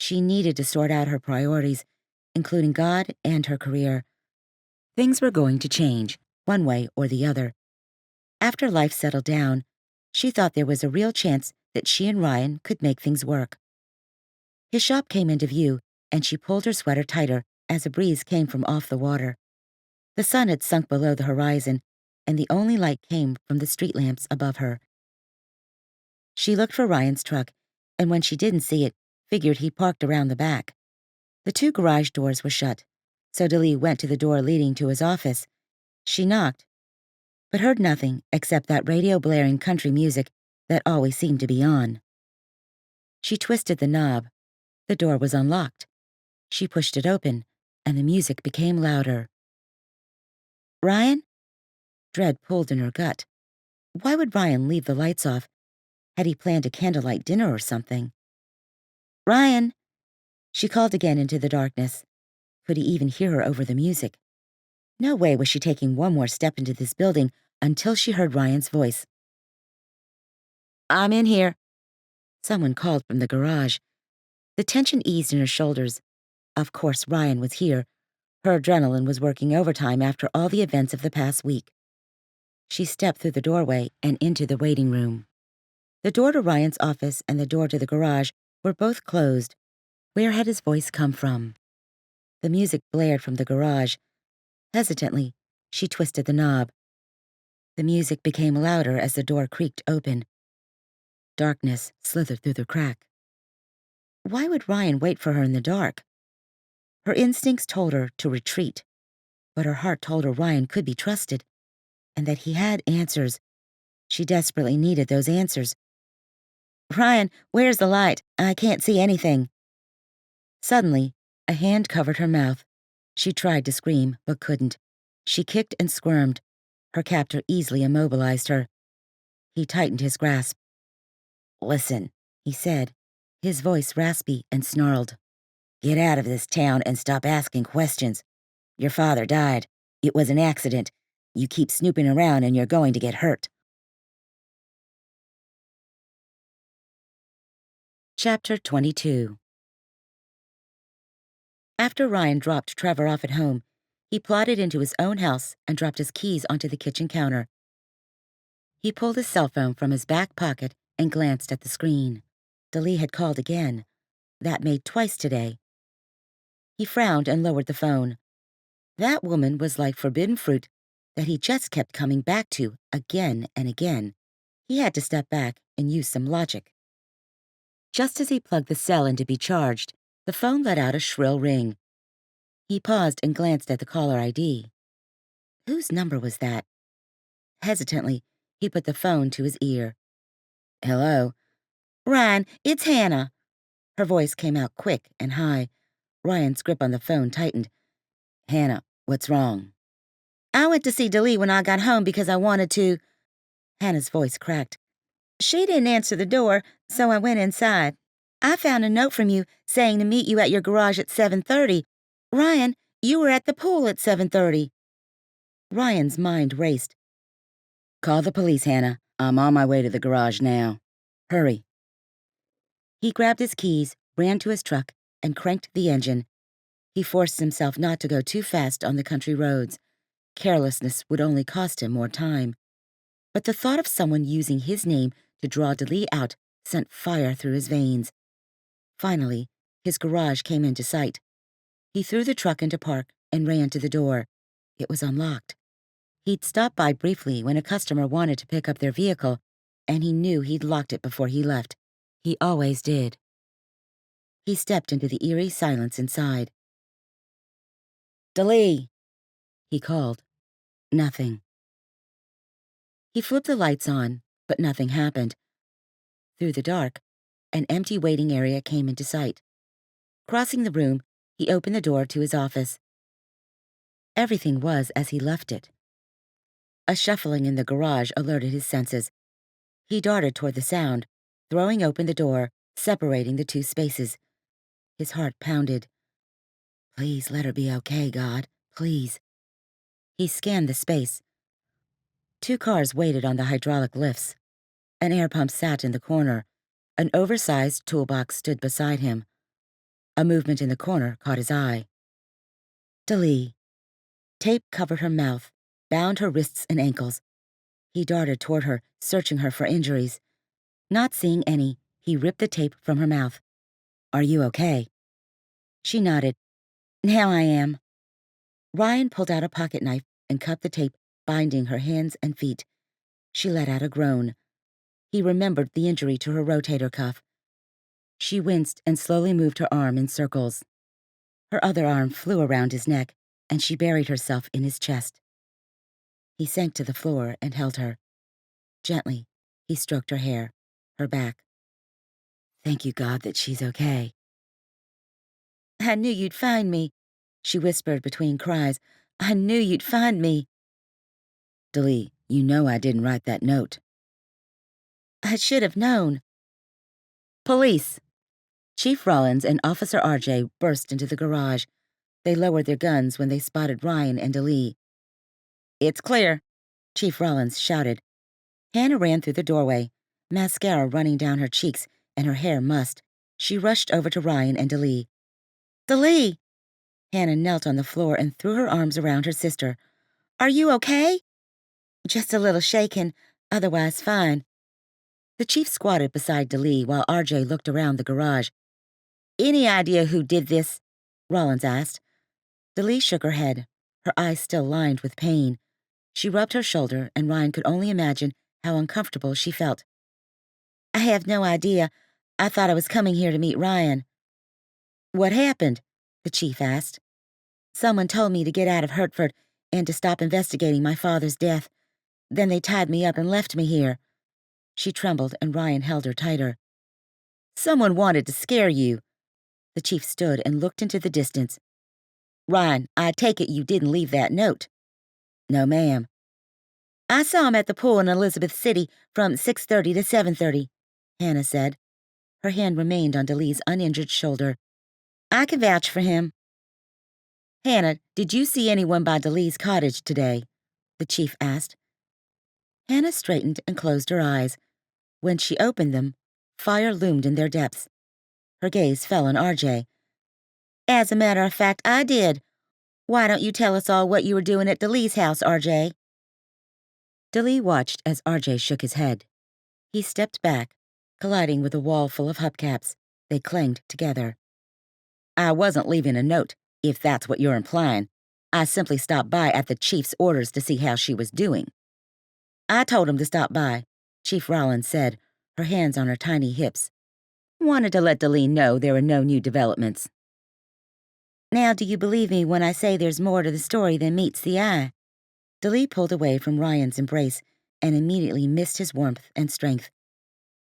She needed to sort out her priorities, including God and her career. Things were going to change, one way or the other. After life settled down, she thought there was a real chance that she and Ryan could make things work. His shop came into view, and she pulled her sweater tighter as a breeze came from off the water. The sun had sunk below the horizon, and the only light came from the street lamps above her. She looked for Ryan's truck, and when she didn't see it, figured he parked around the back. The 2 garage doors were shut, so Daleigh went to the door leading to his office. She knocked, but heard nothing except that radio blaring country music that always seemed to be on. She twisted the knob. The door was unlocked. She pushed it open, and the music became louder. "Ryan?" Dread pulled in her gut. Why would Ryan leave the lights off? Had he planned a candlelight dinner or something? "Ryan!" She called again into the darkness. Could he even hear her over the music? No way was she taking one more step into this building until she heard Ryan's voice. "I'm in here," someone called from the garage. The tension eased in her shoulders. Of course, Ryan was here. Her adrenaline was working overtime after all the events of the past week. She stepped through the doorway and into the waiting room. The door to Ryan's office and the door to the garage were both closed. Where had his voice come from? The music blared from the garage. Hesitantly, she twisted the knob. The music became louder as the door creaked open. Darkness slithered through the crack. Why would Ryan wait for her in the dark? Her instincts told her to retreat, but her heart told her Ryan could be trusted, and that he had answers. She desperately needed those answers. "Ryan, where's the light? I can't see anything." Suddenly, a hand covered her mouth. She tried to scream, but couldn't. She kicked and squirmed. Her captor easily immobilized her. He tightened his grasp. "Listen," he said, his voice raspy and snarled. "Get out of this town and stop asking questions. Your father died. It was an accident. You keep snooping around and you're going to get hurt." Chapter 22. After Ryan dropped Trevor off at home, he plodded into his own house and dropped his keys onto the kitchen counter. He pulled his cell phone from his back pocket and glanced at the screen. Daleigh had called again. That made twice today. He frowned and lowered the phone. That woman was like forbidden fruit that he just kept coming back to again and again. He had to step back and use some logic. Just as he plugged the cell in to be charged, the phone let out a shrill ring. He paused and glanced at the caller ID. Whose number was that? Hesitantly, he put the phone to his ear. "Hello?" "Ryan, it's Hannah." Her voice came out quick and high. Ryan's grip on the phone tightened. "Hannah, what's wrong?" "I went to see Daleigh when I got home because I wanted to." Hannah's voice cracked. "She didn't answer the door, so I went inside. I found a note from you saying to meet you at your garage at 7:30. Ryan, you were at the pool at 7:30. Ryan's mind raced. "Call the police, Hannah. I'm on my way to the garage now. Hurry." He grabbed his keys, ran to his truck, and cranked the engine. He forced himself not to go too fast on the country roads. Carelessness would only cost him more time. But the thought of someone using his name to draw Daleigh out sent fire through his veins. Finally, his garage came into sight. He threw the truck into park and ran to the door. It was unlocked. He'd stopped by briefly when a customer wanted to pick up their vehicle, and he knew he'd locked it before he left. He always did. He stepped into the eerie silence inside. "Daleigh," he called. Nothing. He flipped the lights on, but nothing happened. Through the dark, an empty waiting area came into sight. Crossing the room, he opened the door to his office. Everything was as he left it. A shuffling in the garage alerted his senses. He darted toward the sound, throwing open the door, separating the two spaces. His heart pounded. Please let her be okay, God. Please. He scanned the space. 2 cars waited on the hydraulic lifts. An air pump sat in the corner. An oversized toolbox stood beside him. A movement in the corner caught his eye. Daleigh. Tape covered her mouth, bound her wrists and ankles. He darted toward her, searching her for injuries. Not seeing any, he ripped the tape from her mouth. "Are you okay?" She nodded. "Now I am." Ryan pulled out a pocket knife and cut the tape, binding her hands and feet. She let out a groan. He remembered the injury to her rotator cuff. She winced and slowly moved her arm in circles. Her other arm flew around his neck, and she buried herself in his chest. He sank to the floor and held her. Gently, he stroked her hair, her back. "Thank you, God, that she's okay." "I knew you'd find me," she whispered between cries. "I knew you'd find me." "Daleigh, you know I didn't write that note." "I should have known." "Police." Chief Rollins and Officer RJ burst into the garage. They lowered their guns when they spotted Ryan and Daleigh. "It's clear," Chief Rollins shouted. Hannah ran through the doorway, mascara running down her cheeks and her hair mussed. She rushed over to Ryan and Daleigh. "Daleigh!" Hannah knelt on the floor and threw her arms around her sister. "Are you okay?" "Just a little shaken, otherwise fine." The chief squatted beside Daleigh while RJ looked around the garage. "Any idea who did this?" Rollins asked. Daleigh shook her head, her eyes still lined with pain. She rubbed her shoulder, and Ryan could only imagine how uncomfortable she felt. "I have no idea. I thought I was coming here to meet Ryan." "What happened?" the chief asked. "Someone told me to get out of Hertford and to stop investigating my father's death. Then they tied me up and left me here." She trembled, and Ryan held her tighter. "Someone wanted to scare you." The chief stood and looked into the distance. "Ryan, I take it you didn't leave that note." "No, ma'am." "I saw him at the pool in Elizabeth City from 6:30 to 7:30, Hannah said. Her hand remained on Daleigh's uninjured shoulder. "I can vouch for him." "Hannah, did you see anyone by Daleigh's cottage today?" the chief asked. Hannah straightened and closed her eyes. When she opened them, fire loomed in their depths. Her gaze fell on RJ. "As a matter of fact, I did. Why don't you tell us all what you were doing at Daleigh's house, RJ?" Daleigh watched as RJ shook his head. He stepped back, colliding with a wall full of hubcaps. They clanged together. "I wasn't leaving a note, if that's what you're implying. I simply stopped by at the chief's orders to see how she was doing." "I told him to stop by," Chief Rollins said, her hands on her tiny hips. "Wanted to let Daleigh know there were no new developments." "Now do you believe me when I say there's more to the story than meets the eye?" Daleigh pulled away from Ryan's embrace and immediately missed his warmth and strength.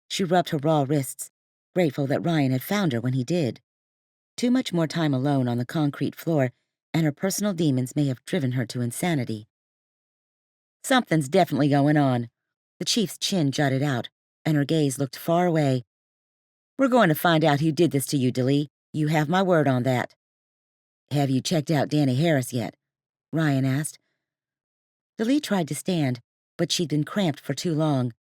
She rubbed her raw wrists, grateful that Ryan had found her when he did. Too much more time alone on the concrete floor, and her personal demons may have driven her to insanity. "Something's definitely going on." The chief's chin jutted out, and her gaze looked far away. "We're going to find out who did this to you, Daleigh. You have my word on that." "Have you checked out Danny Harris yet?" Ryan asked. Daleigh tried to stand, but she'd been cramped for too long.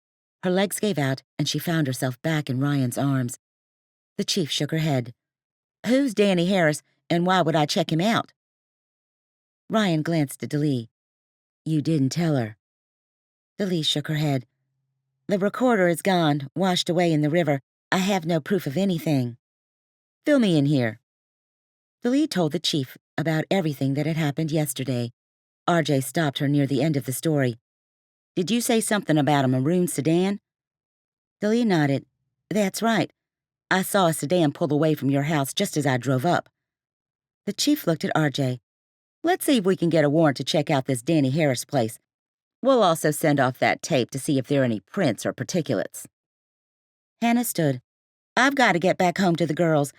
Her legs gave out, and she found herself back in Ryan's arms. The chief shook her head. "Who's Danny Harris, and why would I check him out?" Ryan glanced at Daleigh. "You didn't tell her." Daleigh shook her head. "The recorder is gone, washed away in the river. I have no proof of anything." "Fill me in here." Daleigh told the chief about everything that had happened yesterday. RJ stopped her near the end of the story. "Did you say something about a maroon sedan?" Daleigh nodded. "That's right. I saw a sedan pull away from your house just as I drove up." The chief looked at RJ. "Let's see if we can get a warrant to check out this Danny Harris place. We'll also send off that tape to see if there are any prints or particulates." Hannah stood. "I've got to get back home to the girls.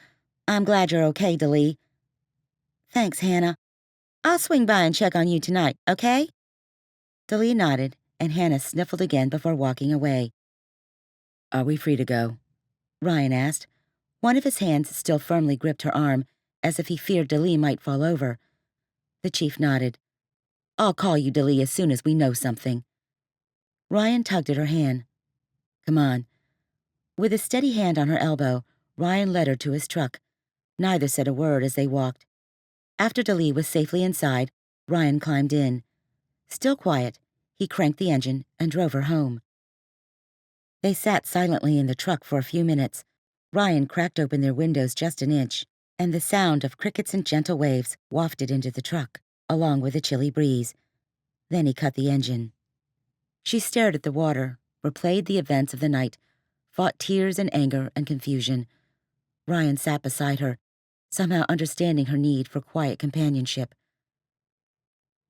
I'm glad you're okay, Daleigh." "Thanks, Hannah. I'll swing by and check on you tonight, okay?" Daleigh nodded, and Hannah sniffled again before walking away. "Are we free to go?" Ryan asked. One of his hands still firmly gripped her arm, as if he feared Daleigh might fall over. The chief nodded. "I'll call you, Daleigh, as soon as we know something." Ryan tugged at her hand. "Come on." With a steady hand on her elbow, Ryan led her to his truck. Neither said a word as they walked. After Daleigh was safely inside, Ryan climbed in. Still quiet, he cranked the engine and drove her home. They sat silently in the truck for a few minutes. Ryan cracked open their windows just an inch, and the sound of crickets and gentle waves wafted into the truck, along with a chilly breeze. Then he cut the engine. She stared at the water, replayed the events of the night, fought tears and anger and confusion. Ryan sat beside her, somehow understanding her need for quiet companionship.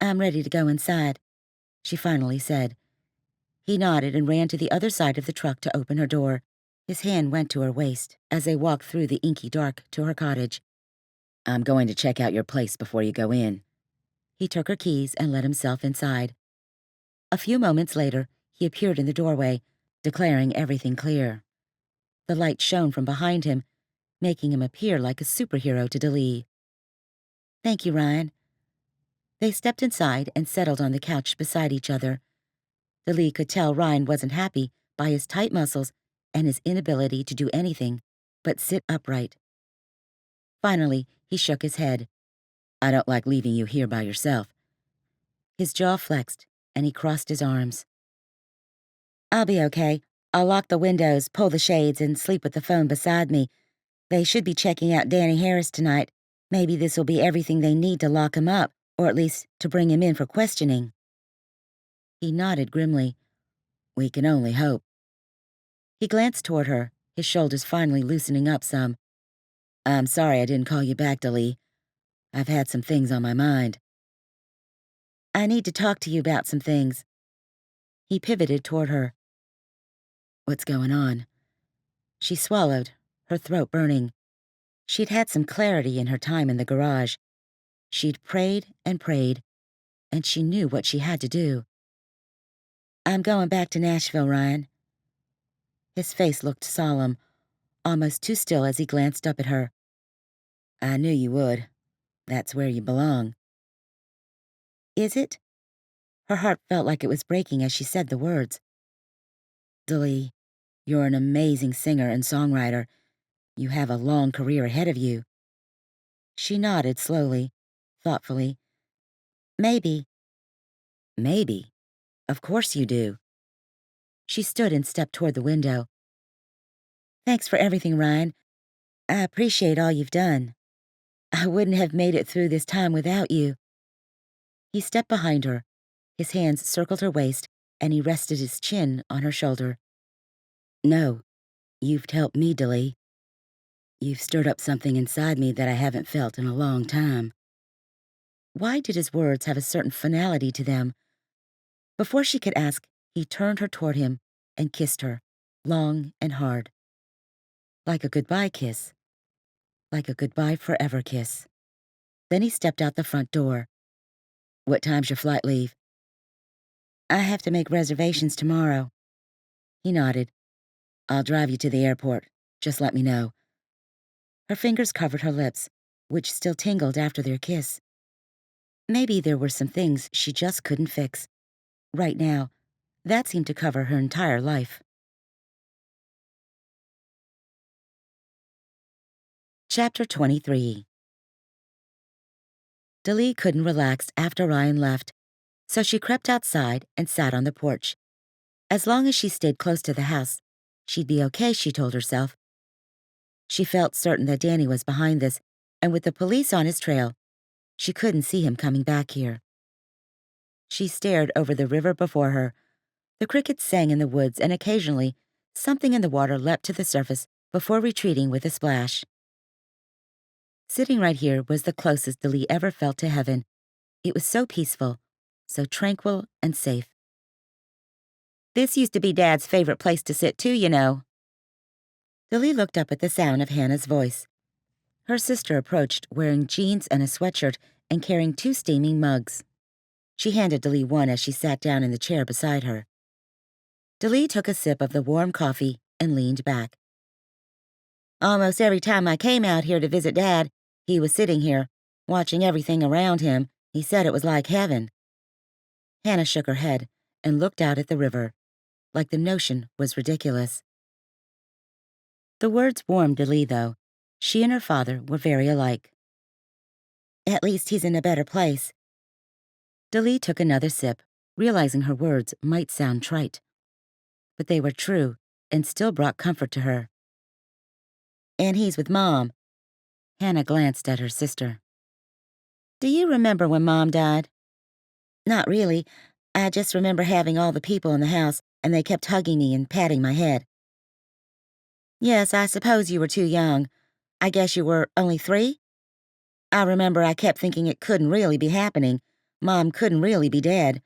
"I'm ready to go inside," she finally said. He nodded and ran to the other side of the truck to open her door. His hand went to her waist as they walked through the inky dark to her cottage. "I'm going to check out your place before you go in." He took her keys and let himself inside. A few moments later, he appeared in the doorway, declaring everything clear. The light shone from behind him, making him appear like a superhero to Daleigh. "Thank you, Ryan." They stepped inside and settled on the couch beside each other. Daleigh could tell Ryan wasn't happy by his tight muscles and his inability to do anything but sit upright. Finally, he shook his head. "I don't like leaving you here by yourself." His jaw flexed, and he crossed his arms. "I'll be okay. I'll lock the windows, pull the shades, and sleep with the phone beside me. They should be checking out Danny Harris tonight. Maybe this will be everything they need to lock him up, or at least to bring him in for questioning." He nodded grimly. "We can only hope." He glanced toward her, his shoulders finally loosening up some. "I'm sorry I didn't call you back, Daleigh. I've had some things on my mind." "I need to talk to you about some things." He pivoted toward her. "What's going on?" She swallowed, her throat burning. She'd had some clarity in her time in the garage. She'd prayed, and she knew what she had to do. "I'm going back to Nashville, Ryan." His face looked solemn, almost too still as he glanced up at her. "I knew you would. That's where you belong." "Is it?" Her heart felt like it was breaking as she said the words. "Daleigh, you're an amazing singer and songwriter. You have a long career ahead of you." She nodded slowly, thoughtfully. "Maybe." "Maybe? Of course you do." She stood and stepped toward the window. "Thanks for everything, Ryan. I appreciate all you've done. I wouldn't have made it through this time without you." He stepped behind her. His hands circled her waist, and he rested his chin on her shoulder. "No, you've helped me, Daleigh. You've stirred up something inside me that I haven't felt in a long time." Why did his words have a certain finality to them? Before she could ask, he turned her toward him and kissed her, long and hard. Like a goodbye kiss. Like a goodbye forever kiss. Then he stepped out the front door. "What time's your flight leave?" "I have to make reservations tomorrow." He nodded. "I'll drive you to the airport. Just let me know." Her fingers covered her lips, which still tingled after their kiss. Maybe there were some things she just couldn't fix. Right now, that seemed to cover her entire life. Chapter 23. Daleigh couldn't relax after Ryan left, so she crept outside and sat on the porch. As long as she stayed close to the house, she'd be okay, she told herself. She felt certain that Danny was behind this, and with the police on his trail, she couldn't see him coming back here. She stared over the river before her. The crickets sang in the woods, and occasionally, something in the water leapt to the surface before retreating with a splash. Sitting right here was the closest Daleigh ever felt to heaven. It was so peaceful, so tranquil and safe. "This used to be Dad's favorite place to sit too, you know." Daleigh looked up at the sound of Hannah's voice. Her sister approached, wearing jeans and a sweatshirt and carrying 2 steaming mugs. She handed Daleigh one as she sat down in the chair beside her. Daleigh took a sip of the warm coffee and leaned back. "Almost every time I came out here to visit Dad, he was sitting here, watching everything around him. He said it was like heaven." Hannah shook her head and looked out at the river, like the notion was ridiculous. The words warmed Daleigh, though. She and her father were very alike. "At least he's in a better place." Daleigh took another sip, realizing her words might sound trite. But they were true and still brought comfort to her. "And he's with Mom." Hannah glanced at her sister. "Do you remember when Mom died?" "Not really. I just remember having all the people in the house, and they kept hugging me and patting my head." "Yes, I suppose you were too young. I guess you were only 3? I remember I kept thinking it couldn't really be happening. Mom couldn't really be dead.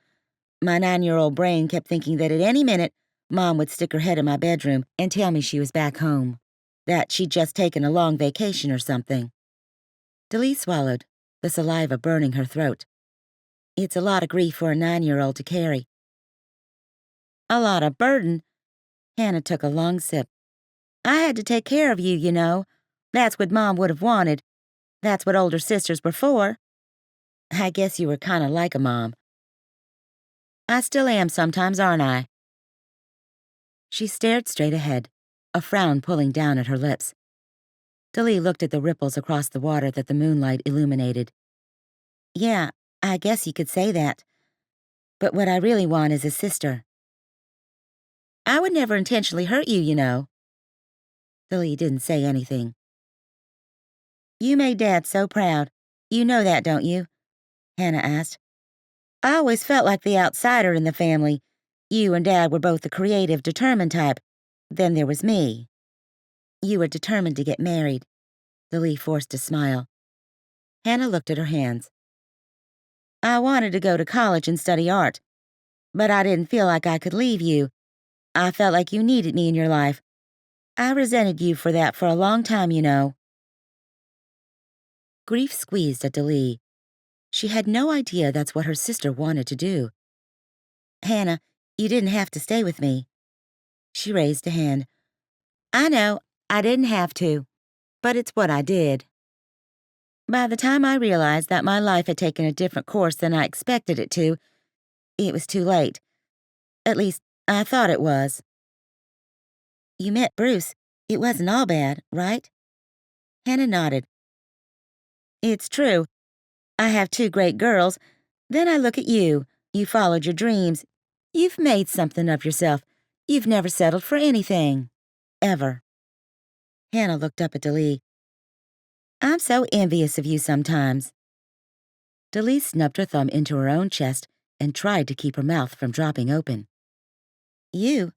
My 9-year-old brain kept thinking that at any minute, Mom would stick her head in my bedroom and tell me she was back home, that she'd just taken a long vacation or something." Daleigh swallowed, the saliva burning her throat. "It's a lot of grief for a 9-year-old to carry." "A lot of burden." Hannah took a long sip. "I had to take care of you, you know. That's what Mom would have wanted. That's what older sisters were for. I guess you were kind of like a mom. I still am sometimes, aren't I? She stared straight ahead, a frown pulling down at her lips. Daleigh looked at the ripples across the water that the moonlight illuminated. Yeah, I guess you could say that. But what I really want is a sister. I would never intentionally hurt you, you know. Daleigh didn't say anything. You made Dad so proud. You know that, don't you? Hannah asked. I always felt like the outsider in the family. You and Dad were both the creative, determined type. Then there was me. You were determined to get married. Daleigh forced a smile. Hannah looked at her hands. I wanted to go to college and study art, but I didn't feel like I could leave you. I felt like you needed me in your life. I resented you for that for a long time, you know. Grief squeezed at Daleigh. She had no idea that's what her sister wanted to do. Hannah, you didn't have to stay with me. She raised a hand. I know, I didn't have to, but it's what I did. By the time I realized that my life had taken a different course than I expected it to, it was too late. At least, I thought it was. You met Bruce. It wasn't all bad, right? Hannah nodded. It's true. I have two great girls. Then I look at you. You followed your dreams. You've made something of yourself. You've never settled for anything. Ever. Hannah looked up at Daleigh. I'm so envious of you sometimes. Daleigh snubbed her thumb into her own chest and tried to keep her mouth from dropping open. You?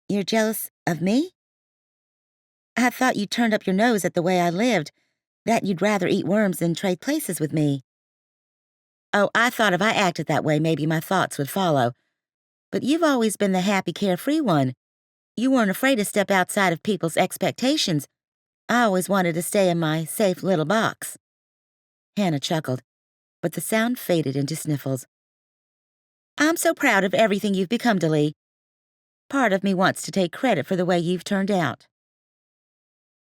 You're jealous of me? I thought you turned up your nose at the way I lived, that you'd rather eat worms than trade places with me. Oh, I thought if I acted that way, maybe my thoughts would follow. But you've always been the happy, carefree one. You weren't afraid to step outside of people's expectations. I always wanted to stay in my safe little box. Hannah chuckled, but the sound faded into sniffles. I'm so proud of everything you've become, Daleigh. Part of me wants to take credit for the way you've turned out.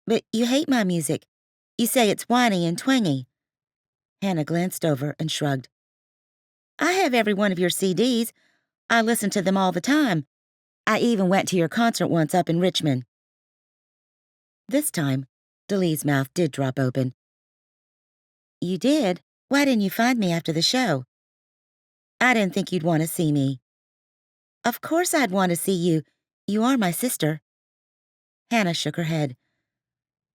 But you hate my music. You say it's whiny and twangy. Hannah glanced over and shrugged. I have every one of your CDs. I listen to them all the time. I even went to your concert once up in Richmond. This time, Daleigh's mouth did drop open. You did? Why didn't you find me after the show? I didn't think you'd want to see me. Of course I'd want to see you. You are my sister. Hannah shook her head.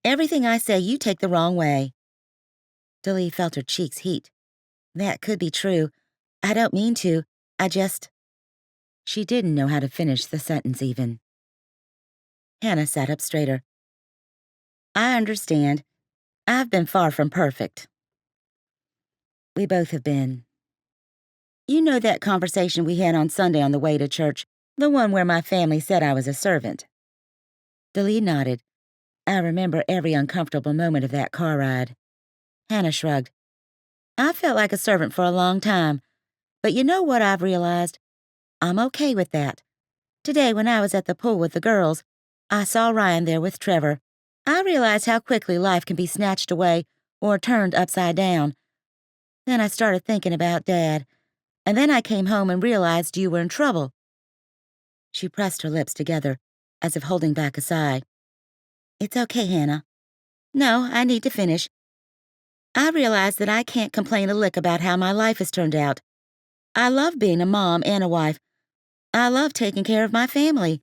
Everything I say you take the wrong way. Daleigh felt her cheeks heat. That could be true. I don't mean to. I just... She didn't know how to finish the sentence even. Hannah sat up straighter. I understand. I've been far from perfect. We both have been. You know that conversation we had on Sunday on the way to church, the one where my family said I was a servant? Daleigh nodded. I remember every uncomfortable moment of that car ride. Hannah shrugged. I felt like a servant for a long time, but you know what I've realized? I'm okay with that. Today, when I was at the pool with the girls, I saw Ryan there with Trevor. I realized how quickly life can be snatched away or turned upside down. Then I started thinking about Dad, and then I came home and realized you were in trouble. She pressed her lips together, as if holding back a sigh. It's okay, Hannah. No, I need to finish. I realized that I can't complain a lick about how my life has turned out. I love being a mom and a wife. I love taking care of my family.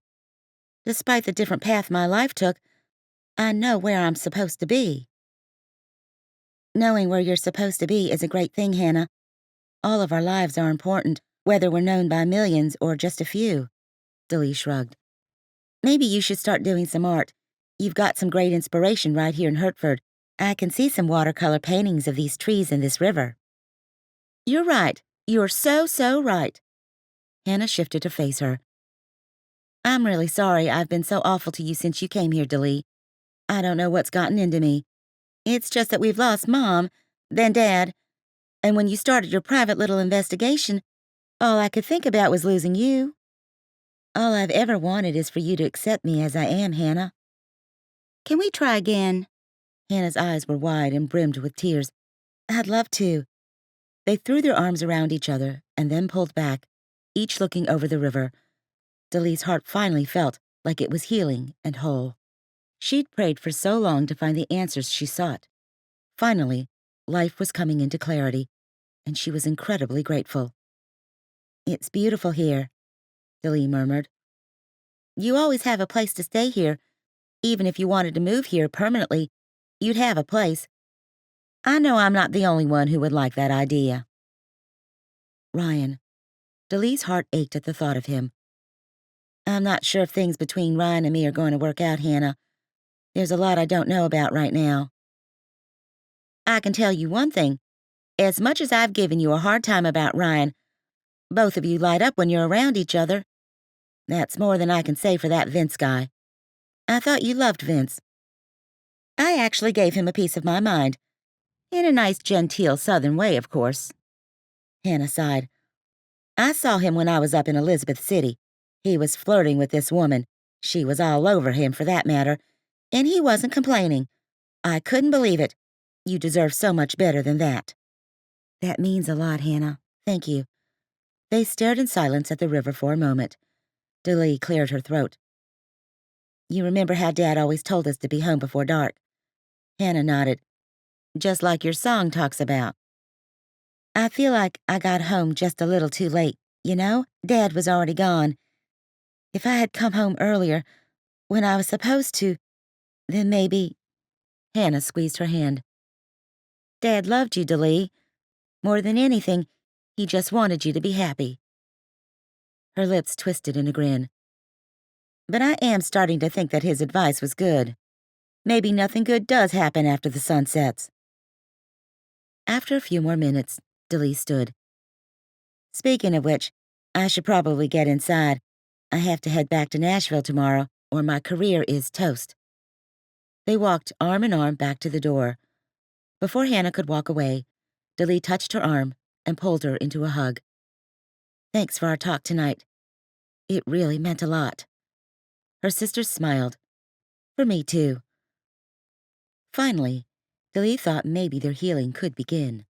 Despite the different path my life took, I know where I'm supposed to be. Knowing where you're supposed to be is a great thing, Hannah. All of our lives are important, whether we're known by millions or just a few. Daleigh shrugged. Maybe you should start doing some art. You've got some great inspiration right here in Hertford. I can see some watercolor paintings of these trees and this river. You're right. You're so right. Hannah shifted to face her. I'm really sorry I've been so awful to you since you came here, Daleigh. I don't know what's gotten into me. It's just that we've lost Mom, then Dad, and when you started your private little investigation, all I could think about was losing you. All I've ever wanted is for you to accept me as I am, Hannah. Can we try again? Hannah's eyes were wide and brimmed with tears. I'd love to. They threw their arms around each other and then pulled back, each looking over the river. Daleigh's heart finally felt like it was healing and whole. She'd prayed for so long to find the answers she sought. Finally, life was coming into clarity, and she was incredibly grateful. It's beautiful here, Daleigh murmured. You always have a place to stay here. Even if you wanted to move here permanently, you'd have a place. I know I'm not the only one who would like that idea. Ryan. Daleigh's heart ached at the thought of him. I'm not sure if things between Ryan and me are going to work out, Hannah. There's a lot I don't know about right now. I can tell you one thing. As much as I've given you a hard time about Ryan, both of you light up when you're around each other. That's more than I can say for that Vince guy. I thought you loved Vince. I actually gave him a piece of my mind. In a nice, genteel Southern way, of course. Hannah sighed. I saw him when I was up in Elizabeth City. He was flirting with this woman. She was all over him, for that matter. And he wasn't complaining. I couldn't believe it. You deserve so much better than that. That means a lot, Hannah. Thank you. They stared in silence at the river for a moment. Daleigh cleared her throat. You remember how Dad always told us to be home before dark? Hannah nodded. Just like your song talks about. I feel like I got home just a little too late, you know? Dad was already gone. If I had come home earlier, when I was supposed to, then maybe... Hannah squeezed her hand. Dad loved you, Daleigh. More than anything, he just wanted you to be happy. Her lips twisted in a grin. But I am starting to think that his advice was good. Maybe nothing good does happen after the sun sets. After a few more minutes, Daleigh stood. Speaking of which, I should probably get inside. I have to head back to Nashville tomorrow, or my career is toast. They walked arm in arm back to the door. Before Hannah could walk away, Daleigh touched her arm and pulled her into a hug. Thanks for our talk tonight. It really meant a lot. Her sister smiled. For me, too. Finally, Daleigh thought maybe their healing could begin.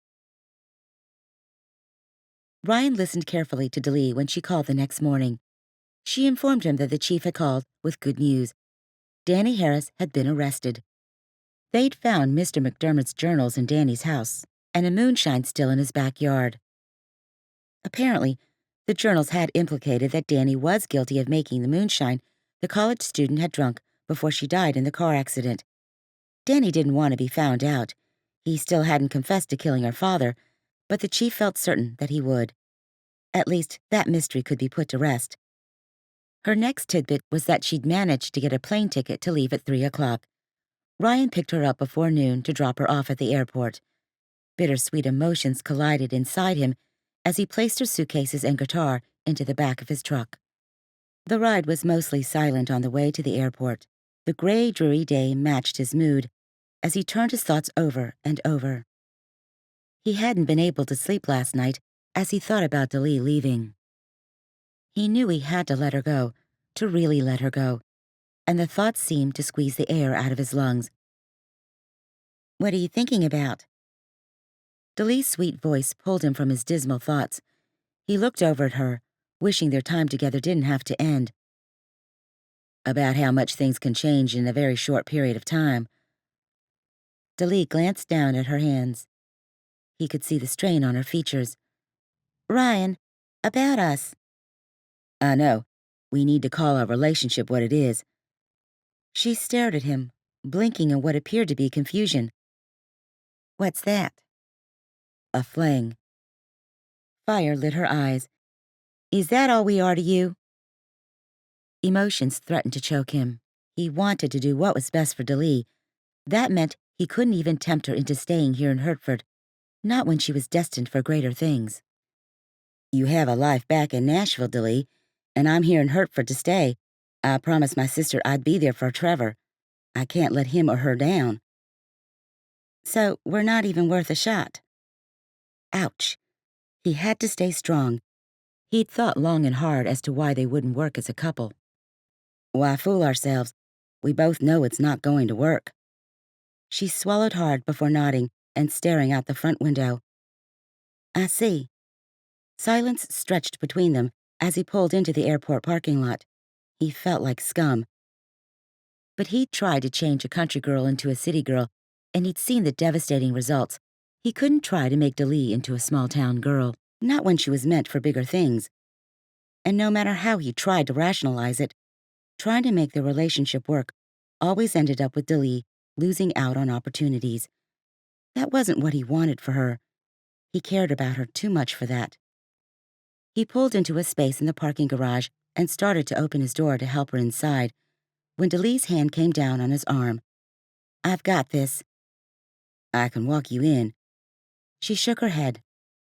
Ryan listened carefully to Daleigh when she called the next morning. She informed him that the chief had called with good news. Danny Harris had been arrested. They'd found Mr. McDermott's journals in Danny's house, and a moonshine still in his backyard. Apparently, the journals had implicated that Danny was guilty of making the moonshine the college student had drunk before she died in the car accident. Danny didn't want to be found out. He still hadn't confessed to killing her father, but the chief felt certain that he would. At least, that mystery could be put to rest. Her next tidbit was that she'd managed to get a plane ticket to leave at 3 o'clock. Ryan picked her up before noon to drop her off at the airport. Bittersweet emotions collided inside him as he placed her suitcases and guitar into the back of his truck. The ride was mostly silent on the way to the airport. The gray, dreary day matched his mood as he turned his thoughts over and over. He hadn't been able to sleep last night as he thought about Daleigh leaving. He knew he had to let her go, to really let her go, and the thought seemed to squeeze the air out of his lungs. What are you thinking about? Daleigh's sweet voice pulled him from his dismal thoughts. He looked over at her, wishing their time together didn't have to end. About how much things can change in a very short period of time. Daleigh glanced down at her hands. He could see the strain on her features. Ryan, about us. I know. We need to call our relationship what it is. She stared at him, blinking in what appeared to be confusion. What's that? A fling. Fire lit her eyes. Is that all we are to you? Emotions threatened to choke him. He wanted to do what was best for Daleigh. That meant he couldn't even tempt her into staying here in Hertford, not when she was destined for greater things. You have a life back in Nashville, Daleigh, and I'm here in Hertford to stay. I promised my sister I'd be there for Trevor. I can't let him or her down. So we're not even worth a shot. Ouch. He had to stay strong. He'd thought long and hard as to why they wouldn't work as a couple. Why fool ourselves? We both know it's not going to work. She swallowed hard before nodding and staring out the front window. I see. Silence stretched between them as he pulled into the airport parking lot. He felt like scum. But he'd tried to change a country girl into a city girl, and he'd seen the devastating results. He couldn't try to make Daleigh into a small-town girl, not when she was meant for bigger things. And no matter how he tried to rationalize it, trying to make their relationship work always ended up with Daleigh losing out on opportunities. That wasn't what he wanted for her. He cared about her too much for that. He pulled into a space in the parking garage and started to open his door to help her inside, when Daleigh's hand came down on his arm. I've got this. I can walk you in. She shook her head,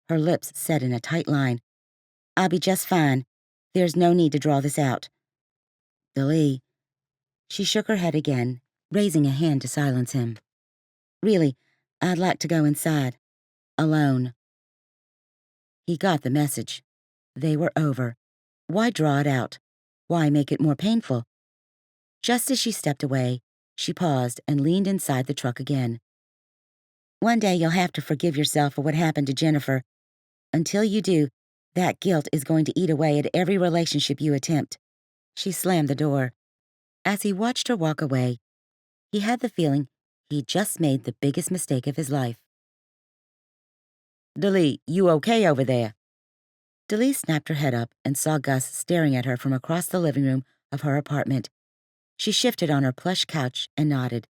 her lips set in a tight line. I'll be just fine. There's no need to draw this out. Daleigh. She shook her head again, raising a hand to silence him. Really, I'd like to go inside. Alone. He got the message. They were over. Why draw it out? Why make it more painful? Just as she stepped away, she paused and leaned inside the truck again. One day you'll have to forgive yourself for what happened to Jennifer. Until you do, that guilt is going to eat away at every relationship you attempt. She slammed the door. As he watched her walk away, he had the feeling he'd just made the biggest mistake of his life. Daleigh, you okay over there? Daleigh snapped her head up and saw Gus staring at her from across the living room of her apartment. She shifted on her plush couch and nodded.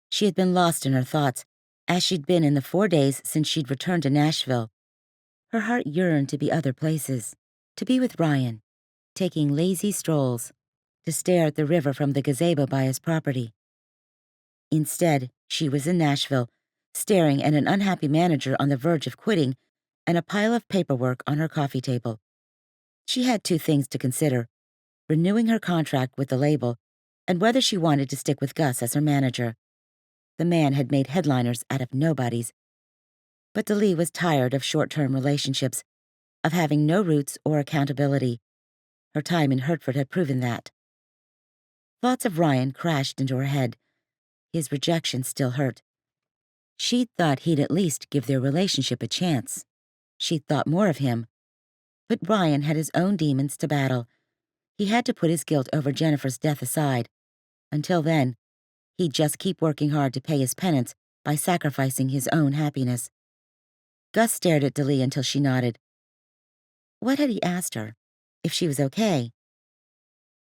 She had been lost in her thoughts, as she'd been in the 4 days since she'd returned to Nashville. Her heart yearned to be other places, to be with Ryan, taking lazy strolls, to stare at the river from the gazebo by his property. Instead, she was in Nashville, staring at an unhappy manager on the verge of quitting and a pile of paperwork on her coffee table. She had 2 things to consider: renewing her contract with the label and whether she wanted to stick with Gus as her manager. The man had made headliners out of nobodies. But Daleigh was tired of short-term relationships, of having no roots or accountability. Her time in Hertford had proven that. Thoughts of Ryan crashed into her head. His rejection still hurt. She'd thought he'd at least give their relationship a chance. She'd thought more of him. But Ryan had his own demons to battle. He had to put his guilt over Jennifer's death aside. Until then, he'd just keep working hard to pay his penance by sacrificing his own happiness. Gus stared at Daleigh until she nodded. What had he asked her? If she was okay?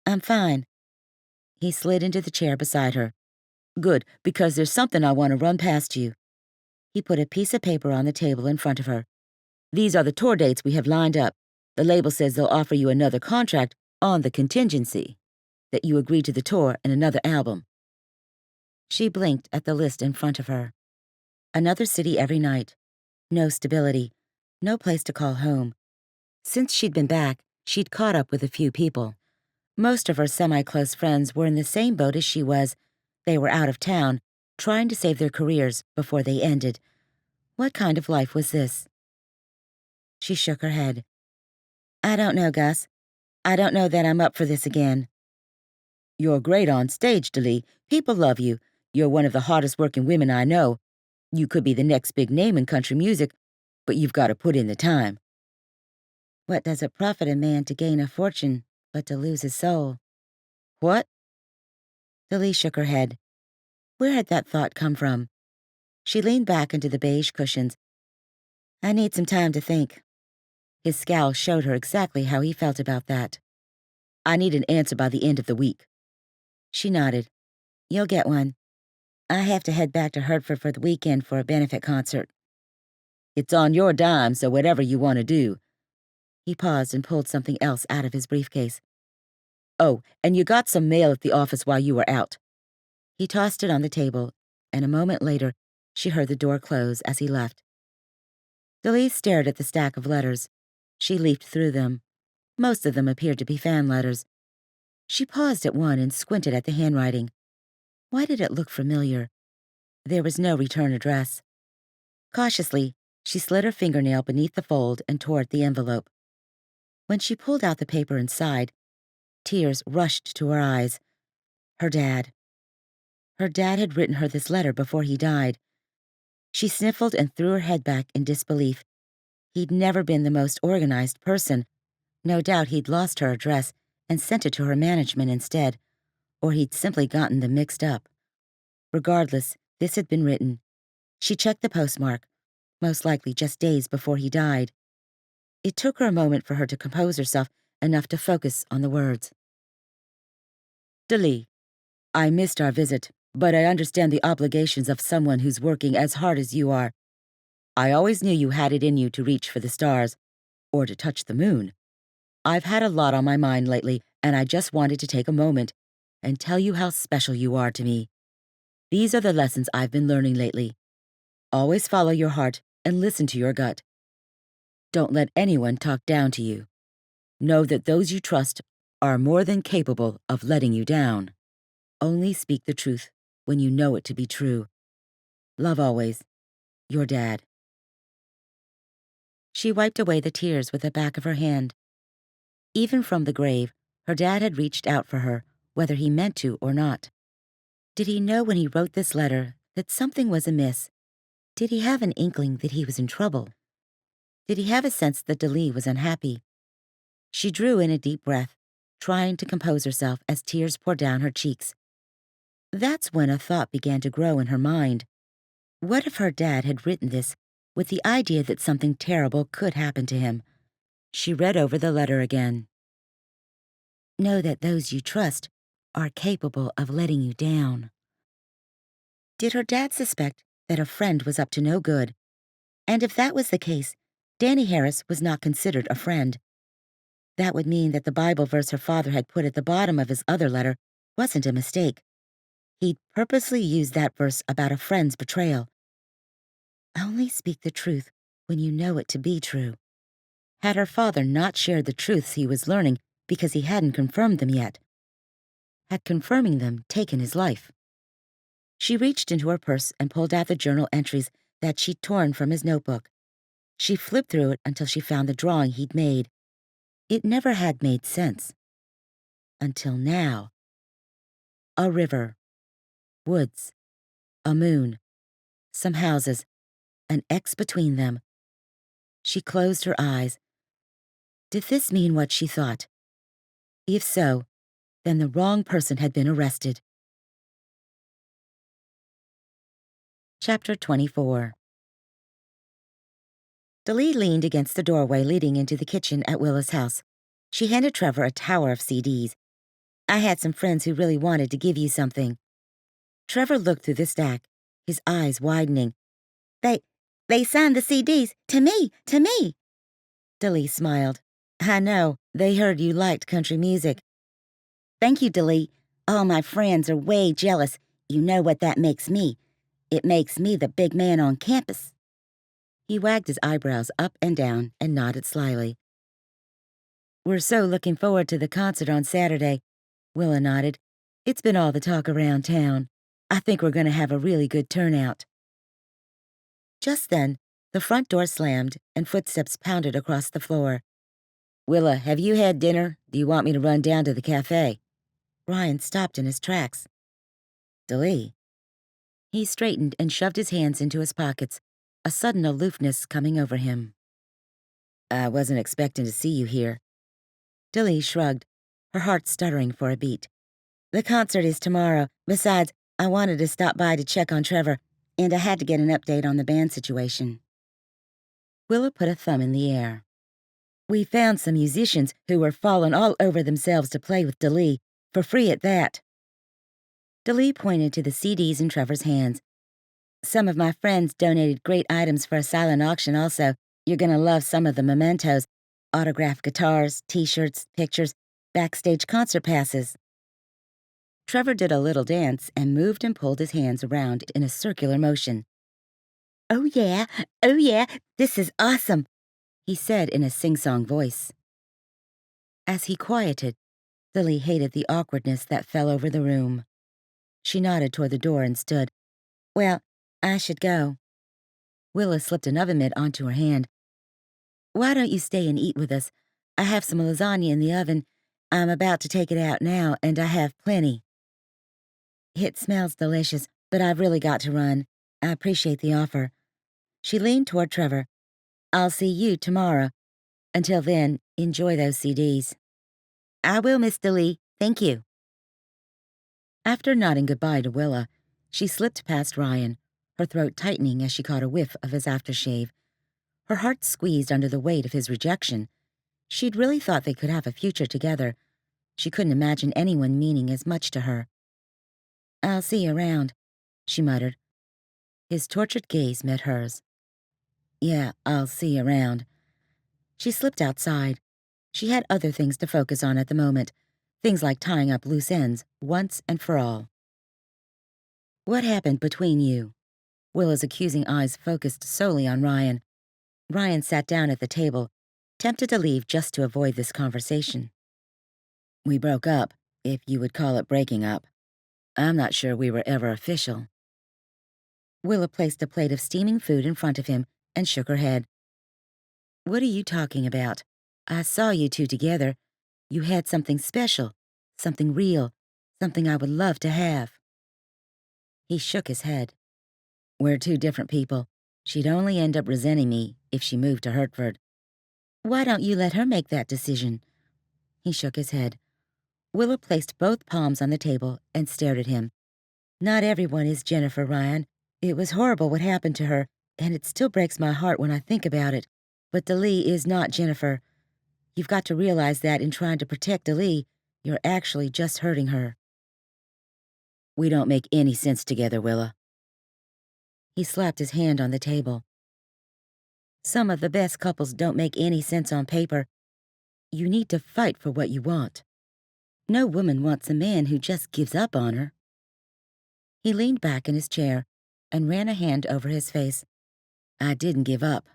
I'm fine. He slid into the chair beside her. Good, because there's something I want to run past you. He put a piece of paper on the table in front of her. These are the tour dates we have lined up. The label says they'll offer you another contract on the contingency that you agree to the tour and another album. She blinked at the list in front of her. Another city every night. No stability. No place to call home. Since she'd been back, she'd caught up with a few people. Most of her semi-close friends were in the same boat as she was. They were out of town, trying to save their careers before they ended. What kind of life was this? She shook her head. I don't know, Gus. I don't know that I'm up for this again. You're great on stage, Daleigh. People love you. You're one of the hardest working women I know. You could be the next big name in country music, but you've got to put in the time. What does it profit a man to gain a fortune but to lose his soul? What? Daleigh shook her head. Where had that thought come from? She leaned back into the beige cushions. I need some time to think. His scowl showed her exactly how he felt about that. I need an answer by the end of the week. She nodded. You'll get one. I have to head back to Hertford for the weekend for a benefit concert. It's on your dime, so whatever you want to do. He paused and pulled something else out of his briefcase. Oh, and you got some mail at the office while you were out. He tossed it on the table, and a moment later, she heard the door close as he left. Daleigh stared at the stack of letters. She leafed through them. Most of them appeared to be fan letters. She paused at one and squinted at the handwriting. Why did it look familiar? There was no return address. Cautiously, she slid her fingernail beneath the fold and tore at the envelope. When she pulled out the paper inside, tears rushed to her eyes. Her dad. Her dad had written her this letter before he died. She sniffled and threw her head back in disbelief. He'd never been the most organized person. No doubt he'd lost her address and sent it to her management instead, or he'd simply gotten them mixed up. Regardless, this had been written. She checked the postmark, most likely just days before he died. It took her a moment for her to compose herself enough to focus on the words. Daleigh, I missed our visit, but I understand the obligations of someone who's working as hard as you are. I always knew you had it in you to reach for the stars, or to touch the moon. I've had a lot on my mind lately, and I just wanted to take a moment and tell you how special you are to me. These are the lessons I've been learning lately. Always follow your heart and listen to your gut. Don't let anyone talk down to you. Know that those you trust are more than capable of letting you down. Only speak the truth when you know it to be true. Love always, your dad. She wiped away the tears with the back of her hand. Even from the grave, her dad had reached out for her, whether he meant to or not. Did he know when he wrote this letter that something was amiss? Did he have an inkling that he was in trouble? Did he have a sense that Daleigh was unhappy? She drew in a deep breath, trying to compose herself as tears poured down her cheeks. That's when a thought began to grow in her mind. What if her dad had written this with the idea that something terrible could happen to him? She read over the letter again. Know that those you trust are capable of letting you down. Did her dad suspect that a friend was up to no good? And if that was the case, Danny Harris was not considered a friend. That would mean that the Bible verse her father had put at the bottom of his other letter wasn't a mistake. He'd purposely used that verse about a friend's betrayal. Only speak the truth when you know it to be true. Had her father not shared the truths he was learning because he hadn't confirmed them yet? Had confirming them taken his life? She reached into her purse and pulled out the journal entries that she'd torn from his notebook. She flipped through it until she found the drawing he'd made. It never had made sense. Until now. A river. Woods. A moon. Some houses. An X between them. She closed her eyes. Did this mean what she thought? If so, then the wrong person had been arrested. Chapter 24. Daleigh leaned against the doorway leading into the kitchen at Willa's house. She handed Trevor a tower of CDs. I had some friends who really wanted to give you something. Trevor looked through the stack, his eyes widening. They signed the CDs to me. Daleigh smiled. I know, they heard you liked country music. Thank you, Daleigh. All my friends are way jealous. You know what that makes me. It makes me the big man on campus. He wagged his eyebrows up and down and nodded slyly. We're so looking forward to the concert on Saturday. Willa nodded. It's been all the talk around town. I think we're going to have a really good turnout. Just then, the front door slammed and footsteps pounded across the floor. Willa, have you had dinner? Do you want me to run down to the cafe? Ryan stopped in his tracks. Daleigh. He straightened and shoved his hands into his pockets, a sudden aloofness coming over him. I wasn't expecting to see you here. Daleigh shrugged, her heart stuttering for a beat. The concert is tomorrow. Besides, I wanted to stop by to check on Trevor, and I had to get an update on the band situation. Willa put a thumb in the air. We found some musicians who were falling all over themselves to play with Daleigh, for free at that. Daleigh pointed to the CDs in Trevor's hands. Some of my friends donated great items for a silent auction also. You're gonna love some of the mementos. Autographed guitars, t-shirts, pictures, backstage concert passes. Trevor did a little dance and moved and pulled his hands around in a circular motion. Oh yeah, this is awesome, he said in a sing-song voice. As he quieted, Daleigh hated the awkwardness that fell over the room. She nodded toward the door and stood. Well, I should go. Willa slipped an oven mitt onto her hand. Why don't you stay and eat with us? I have some lasagna in the oven. I'm about to take it out now, and I have plenty. It smells delicious, but I've really got to run. I appreciate the offer. She leaned toward Trevor. I'll see you tomorrow. Until then, enjoy those CDs. I will, Miss Daleigh. Thank you. After nodding goodbye to Willa, she slipped past Ryan, her throat tightening as she caught a whiff of his aftershave. Her heart squeezed under the weight of his rejection. She'd really thought they could have a future together. She couldn't imagine anyone meaning as much to her. I'll see you around, she muttered. His tortured gaze met hers. Yeah, I'll see you around. She slipped outside. She had other things to focus on at the moment, things like tying up loose ends once and for all. What happened between you? Willa's accusing eyes focused solely on Ryan. Ryan sat down at the table, tempted to leave just to avoid this conversation. We broke up, if you would call it breaking up. I'm not sure we were ever official. Willa placed a plate of steaming food in front of him and shook her head. What are you talking about? I saw you two together. You had something special, something real, something I would love to have. He shook his head. We're two different people. She'd only end up resenting me if she moved to Hertford. Why don't you let her make that decision? He shook his head. Willa placed both palms on the table and stared at him. Not everyone is Jennifer, Ryan. It was horrible what happened to her, and it still breaks my heart when I think about it. But Daleigh is not Jennifer. You've got to realize that in trying to protect Daleigh, you're actually just hurting her. We don't make any sense together, Willa. He slapped his hand on the table. Some of the best couples don't make any sense on paper. You need to fight for what you want. No woman wants a man who just gives up on her. He leaned back in his chair and ran a hand over his face. I didn't give up.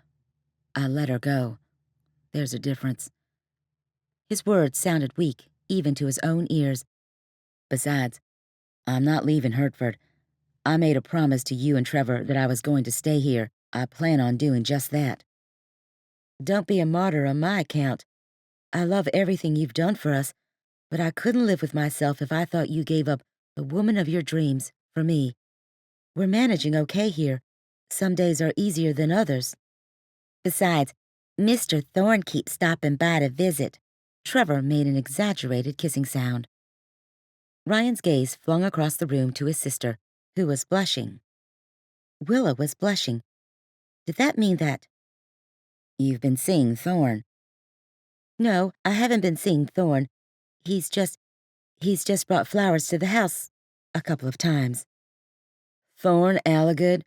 I let her go. There's a difference. His words sounded weak, even to his own ears. Besides, I'm not leaving Hertford. I made a promise to you and Trevor that I was going to stay here. I plan on doing just that. Don't be a martyr on my account. I love everything you've done for us, but I couldn't live with myself if I thought you gave up the woman of your dreams for me. We're managing okay here. Some days are easier than others. Besides, Mr. Thorne keeps stopping by to visit. Trevor made an exaggerated kissing sound. Ryan's gaze flung across the room to his sister, who was blushing. Willa was blushing. Did that mean that? You've been seeing Thorne. No, I haven't been seeing Thorne. He's just brought flowers to the house a couple of times. Thorne Alligood?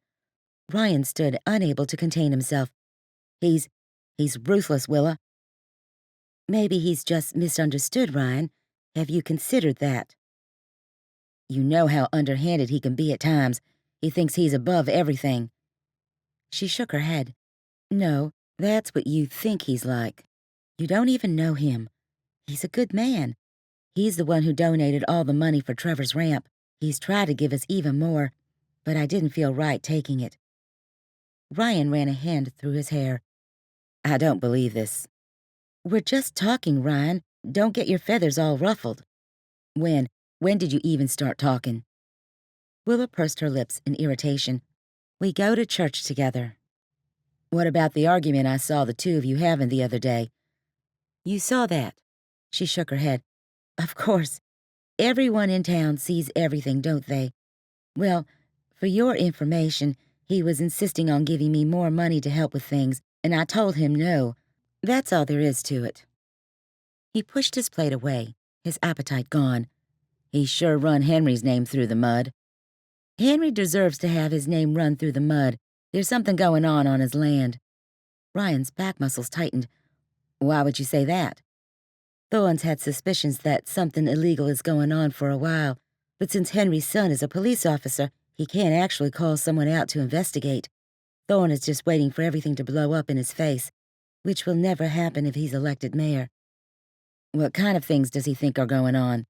Ryan stood, unable to contain himself. He's ruthless, Willa. Maybe he's just misunderstood, Ryan. Have you considered that? You know how underhanded he can be at times. He thinks he's above everything. She shook her head. No, that's what you think he's like. You don't even know him. He's a good man. He's the one who donated all the money for Trevor's ramp. He's tried to give us even more, but I didn't feel right taking it. Ryan ran a hand through his hair. I don't believe this. We're just talking, Ryan. Don't get your feathers all ruffled. When did you even start talking? Willa pursed her lips in irritation. We go to church together. What about the argument I saw the two of you having the other day? You saw that? She shook her head. Of course. Everyone in town sees everything, don't they? Well, for your information, he was insisting on giving me more money to help with things, and I told him no. That's all there is to it. He pushed his plate away, his appetite gone. He sure run Henry's name through the mud. Henry deserves to have his name run through the mud. There's something going on his land. Ryan's back muscles tightened. Why would you say that? Thorne's had suspicions that something illegal is going on for a while, but since Henry's son is a police officer, he can't actually call someone out to investigate. Thorne is just waiting for everything to blow up in his face, which will never happen if he's elected mayor. What kind of things does he think are going on?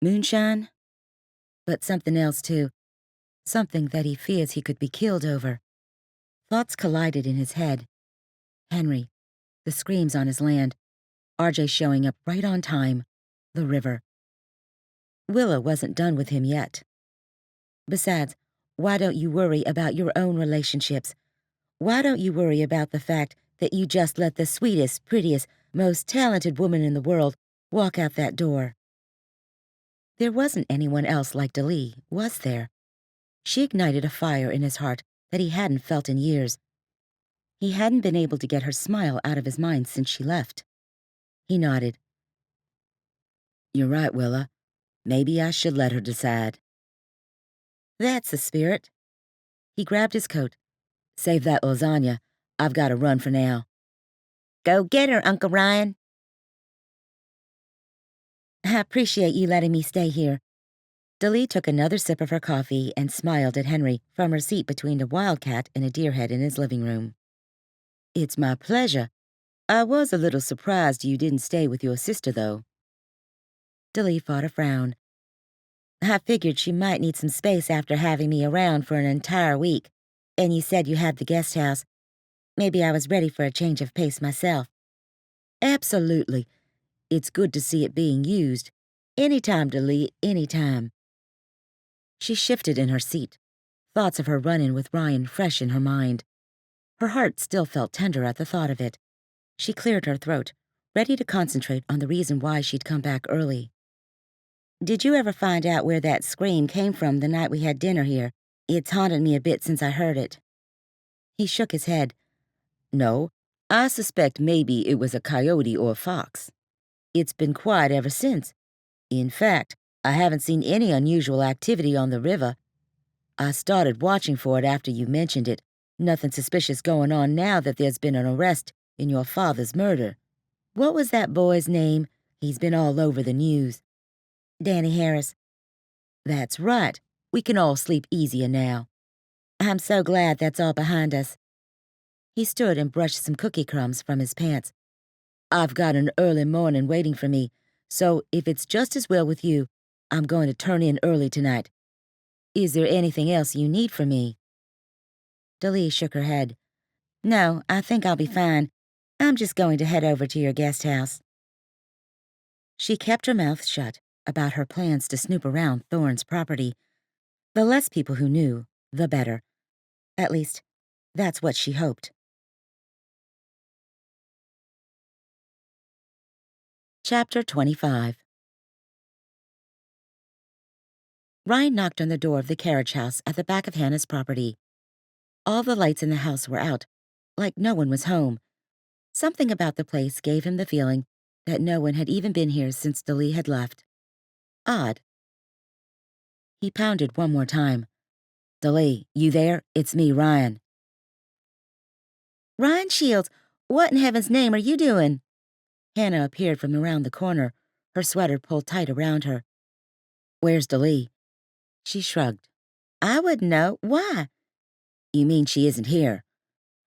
Moonshine? But something else, too. Something that he fears he could be killed over. Thoughts collided in his head. Henry, the screams on his land, RJ showing up right on time, the river. Willa wasn't done with him yet. Besides, why don't you worry about your own relationships? Why don't you worry about the fact that you just let the sweetest, prettiest, most talented woman in the world walk out that door? There wasn't anyone else like Daleigh, was there? She ignited a fire in his heart that he hadn't felt in years. He hadn't been able to get her smile out of his mind since she left. He nodded. You're right, Willa. Maybe I should let her decide. That's the spirit. He grabbed his coat. Save that lasagna. I've got to run for now. Go get her, Uncle Ryan. I appreciate you letting me stay here. Daleigh took another sip of her coffee and smiled at Henry from her seat between a wildcat and a deer head in his living room. It's my pleasure. I was a little surprised you didn't stay with your sister, though. Daleigh fought a frown. I figured she might need some space after having me around for an entire week, and you said you had the guest house. Maybe I was ready for a change of pace myself. Absolutely. It's good to see it being used. Anytime, Daleigh, anytime. She shifted in her seat, thoughts of her run-in with Ryan fresh in her mind. Her heart still felt tender at the thought of it. She cleared her throat, ready to concentrate on the reason why she'd come back early. Did you ever find out where that scream came from the night we had dinner here? It's haunted me a bit since I heard it. He shook his head. No, I suspect maybe it was a coyote or a fox. It's been quiet ever since. In fact, I haven't seen any unusual activity on the river. I started watching for it after you mentioned it. Nothing suspicious going on now that there's been an arrest in your father's murder. What was that boy's name? He's been all over the news. Danny Harris. That's right. We can all sleep easier now. I'm so glad that's all behind us. He stood and brushed some cookie crumbs from his pants. I've got an early morning waiting for me, so if it's just as well with you, I'm going to turn in early tonight. Is there anything else you need from me? Daleigh shook her head. No, I think I'll be fine. I'm just going to head over to your guest house. She kept her mouth shut about her plans to snoop around Thorne's property. The less people who knew, the better. At least, that's what she hoped. Chapter 25. Ryan knocked on the door of the carriage house at the back of Hannah's property. All the lights in the house were out, like no one was home. Something about the place gave him the feeling that no one had even been here since Daleigh had left. Odd. He pounded one more time. Daleigh, you there? It's me, Ryan. Ryan Shields, what in heaven's name are you doing? Hannah appeared from around the corner, her sweater pulled tight around her. Where's Daleigh? She shrugged. I wouldn't know. Why? You mean she isn't here?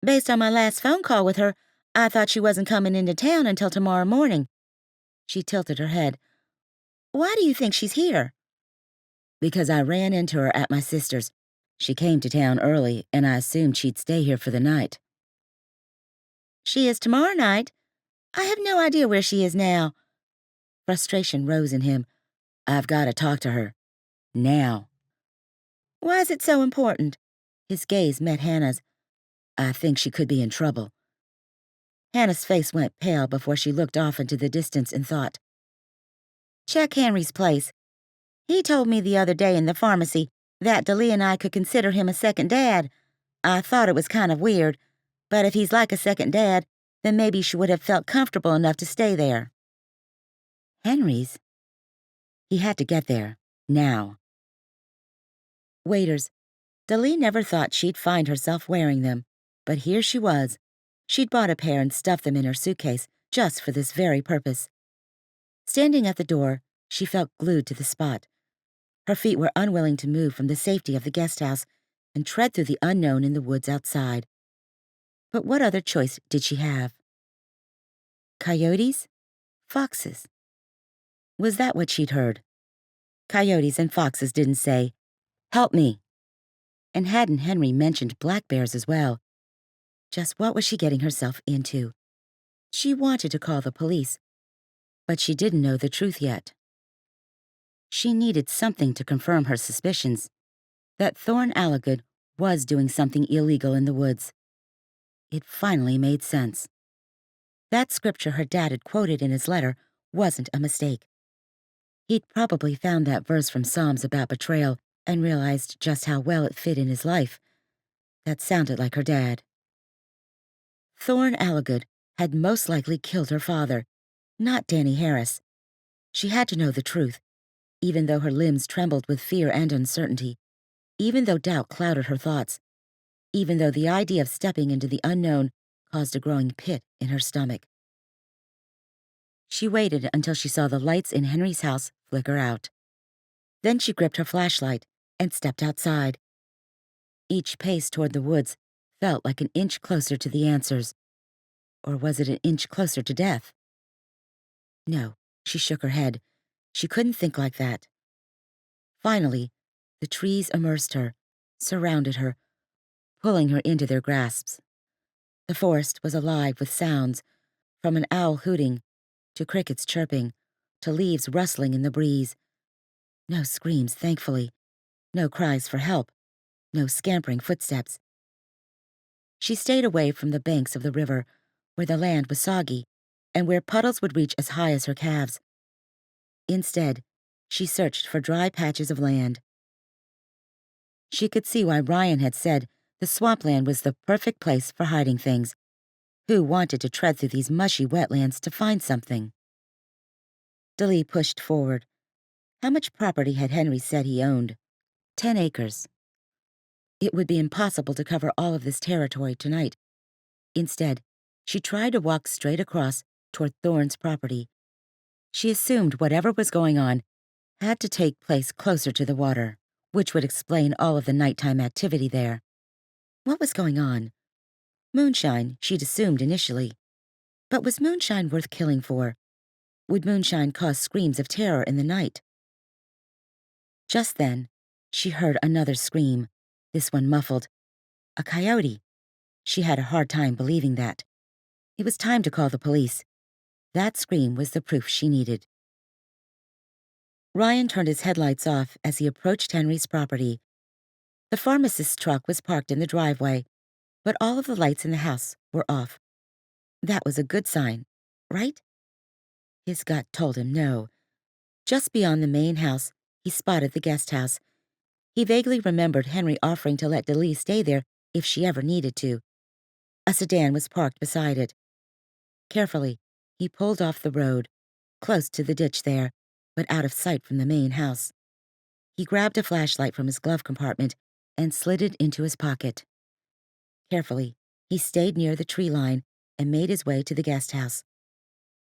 Based on my last phone call with her, I thought she wasn't coming into town until tomorrow morning. She tilted her head. Why do you think she's here? Because I ran into her at my sister's. She came to town early, and I assumed she'd stay here for the night. She is tomorrow night? I have no idea where she is now. Frustration rose in him. I've got to talk to her. Now. Why is it so important? His gaze met Hannah's. I think she could be in trouble. Hannah's face went pale before she looked off into the distance and thought. Check Henry's place. He told me the other day in the pharmacy that Daleigh and I could consider him a second dad. I thought it was kind of weird, but if he's like a second dad, then maybe she would have felt comfortable enough to stay there. Henry's? He had to get there, now. Waiters. Daleigh never thought she'd find herself wearing them, but here she was. She'd bought a pair and stuffed them in her suitcase just for this very purpose. Standing at the door, she felt glued to the spot. Her feet were unwilling to move from the safety of the guest house and tread through the unknown in the woods outside. But what other choice did she have? Coyotes? Foxes? Was that what she'd heard? Coyotes and foxes didn't say, "Help me." And hadn't Henry mentioned black bears as well? Just what was she getting herself into? She wanted to call the police, but she didn't know the truth yet. She needed something to confirm her suspicions. that Thorn Alligood was doing something illegal in the woods. It finally made sense. That scripture her dad had quoted in his letter wasn't a mistake. He'd probably found that verse from Psalms about betrayal and realized just how well it fit in his life. That sounded like her dad. Thorn Alligood had most likely killed her father, not Danny Harris. She had to know the truth, even though her limbs trembled with fear and uncertainty, even though doubt clouded her thoughts, even though the idea of stepping into the unknown caused a growing pit in her stomach. She waited until she saw the lights in Henry's house flicker out. Then she gripped her flashlight and stepped outside. Each pace toward the woods felt like an inch closer to the answers. Or was it an inch closer to death? No, she shook her head. She couldn't think like that. Finally, the trees immersed her, surrounded her, pulling her into their grasps. The forest was alive with sounds, from an owl hooting, to crickets chirping, to leaves rustling in the breeze. No screams, thankfully. No cries for help. No scampering footsteps. She stayed away from the banks of the river, where the land was soggy, and where puddles would reach as high as her calves. Instead, she searched for dry patches of land. She could see why Ryan had said the swampland was the perfect place for hiding things. Who wanted to tread through these mushy wetlands to find something? Daleigh pushed forward. How much property had Henry said he owned? 10 acres. It would be impossible to cover all of this territory tonight. Instead, she tried to walk straight across toward Thorn's property. She assumed whatever was going on had to take place closer to the water, which would explain all of the nighttime activity there. What was going on? Moonshine, she'd assumed initially. But was moonshine worth killing for? Would moonshine cause screams of terror in the night? Just then, she heard another scream, this one muffled. A coyote. She had a hard time believing that. It was time to call the police. That scream was the proof she needed. Ryan turned his headlights off as he approached Henry's property. The pharmacist's truck was parked in the driveway, but all of the lights in the house were off. That was a good sign, right? His gut told him no. Just beyond the main house, he spotted the guest house. He vaguely remembered Henry offering to let Daleigh stay there if she ever needed to. A sedan was parked beside it. Carefully, he pulled off the road, close to the ditch there, but out of sight from the main house. He grabbed a flashlight from his glove compartment and slid it into his pocket. Carefully, he stayed near the tree line and made his way to the guest house.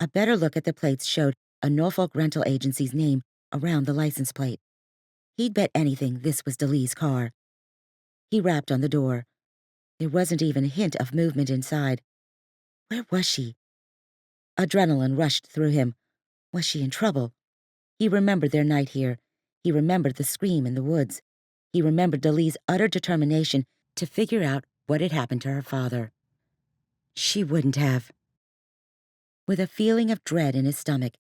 A better look at the plates showed a Norfolk rental agency's name around the license plate. He'd bet anything this was Daleigh's car. He rapped on the door. There wasn't even a hint of movement inside. Where was she? Adrenaline rushed through him. Was she in trouble? He remembered their night here. He remembered the scream in the woods. He remembered Daleigh's utter determination to figure out what had happened to her father. She wouldn't have. With a feeling of dread in his stomach,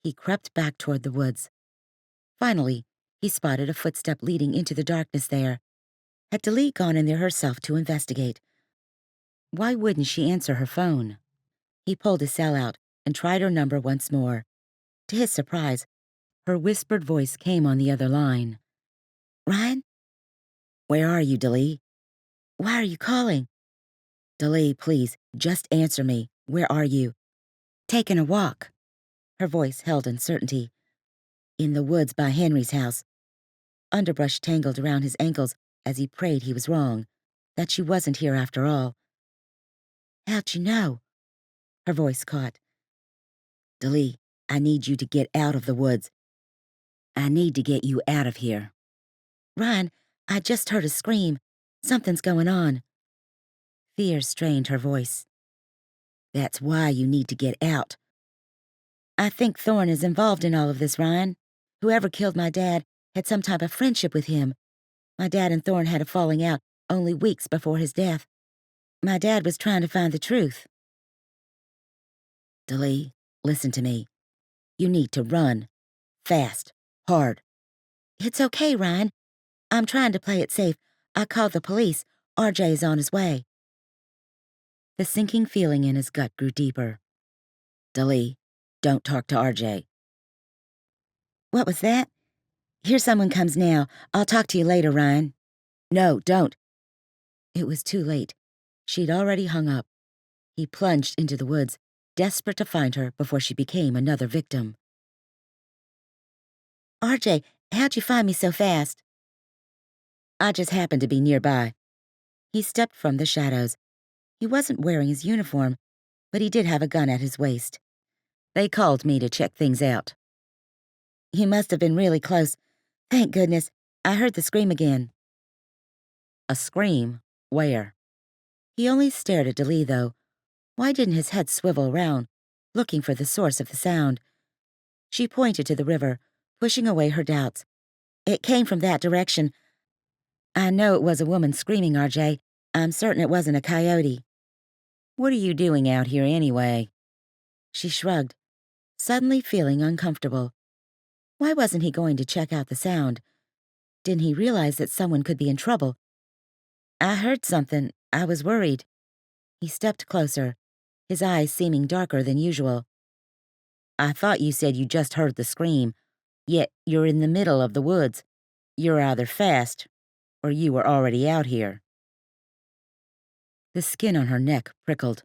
he crept back toward the woods. Finally, he spotted a footstep leading into the darkness there. Had Daleigh gone in there herself to investigate? Why wouldn't she answer her phone? He pulled his cell out and tried her number once more. To his surprise, her whispered voice came on the other line. Ryan? Where are you, Daleigh? Why are you calling? Daleigh, please, just answer me. Where are you? Taking a walk. Her voice held uncertainty. In the woods by Henry's house. Underbrush tangled around his ankles as he prayed he was wrong, that she wasn't here after all. How'd you know? Her voice caught. Daleigh, I need you to get out of the woods. I need to get you out of here. Ryan, I just heard a scream. Something's going on. Fear strained her voice. That's why you need to get out. I think Thorn is involved in all of this, Ryan. Whoever killed my dad had some type of friendship with him. My dad and Thorn had a falling out only weeks before his death. My dad was trying to find the truth. Daleigh, listen to me. You need to run. Fast. Hard. It's okay, Ryan. I'm trying to play it safe. I called the police. RJ's on his way. The sinking feeling in his gut grew deeper. Daleigh, don't talk to RJ. What was that? Here someone comes now. I'll talk to you later, Ryan. No, don't. It was too late. She'd already hung up. He plunged into the woods, desperate to find her before she became another victim. RJ, how'd you find me so fast? I just happened to be nearby. He stepped from the shadows. He wasn't wearing his uniform, but he did have a gun at his waist. They called me to check things out. You must have been really close. Thank goodness. I heard the scream again. A scream? Where? He only stared at Daleigh, though. Why didn't his head swivel around, looking for the source of the sound? She pointed to the river, pushing away her doubts. It came from that direction. I know it was a woman screaming, RJ. I'm certain it wasn't a coyote. What are you doing out here anyway? She shrugged, suddenly feeling uncomfortable. Why wasn't he going to check out the sound? Didn't he realize that someone could be in trouble? I heard something. I was worried. He stepped closer, his eyes seeming darker than usual. I thought you said you just heard the scream, yet you're in the middle of the woods. You're either fast, or you were already out here. The skin on her neck prickled.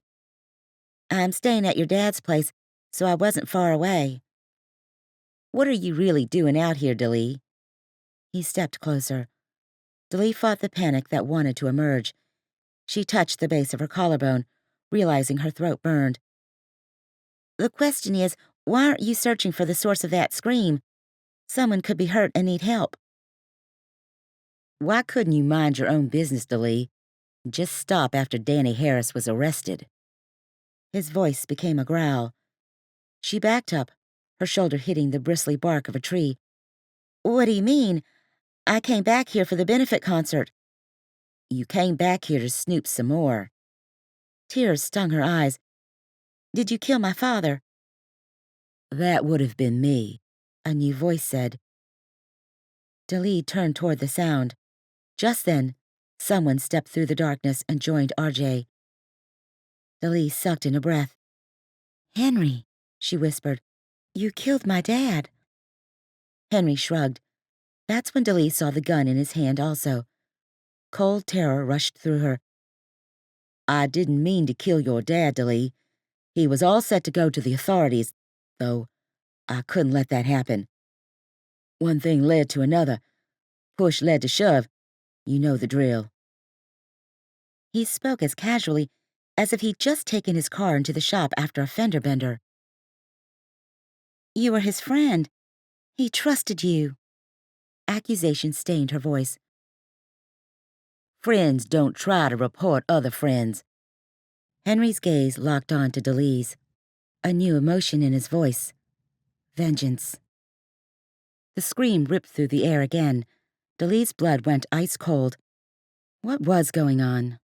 I'm staying at your dad's place, so I wasn't far away. What are you really doing out here, Daleigh? He stepped closer. Daleigh fought the panic that wanted to emerge. She touched the base of her collarbone, realizing her throat burned. The question is, why aren't you searching for the source of that scream? Someone could be hurt and need help. Why couldn't you mind your own business, Daleigh? Just stop after Danny Harris was arrested. His voice became a growl. She backed up, her shoulder hitting the bristly bark of a tree. What do you mean? I came back here for the benefit concert. You came back here to snoop some more. Tears stung her eyes. Did you kill my father? That would have been me, a new voice said. Daleigh turned toward the sound. Just then, someone stepped through the darkness and joined RJ. Daleigh sucked in a breath. Henry, she whispered, you killed my dad. Henry shrugged. That's when Daleigh saw the gun in his hand also. Cold terror rushed through her. I didn't mean to kill your dad, Daleigh. He was all set to go to the authorities, though I couldn't let that happen. One thing led to another. Push led to shove. You know the drill. He spoke as casually as if he'd just taken his car into the shop after a fender bender. You were his friend. He trusted you. Accusation stained her voice. Friends don't try to report other friends. Henry's gaze locked on to Daleigh's, a new emotion in his voice. Vengeance. The scream ripped through the air again. Daleigh's blood went ice cold. What was going on?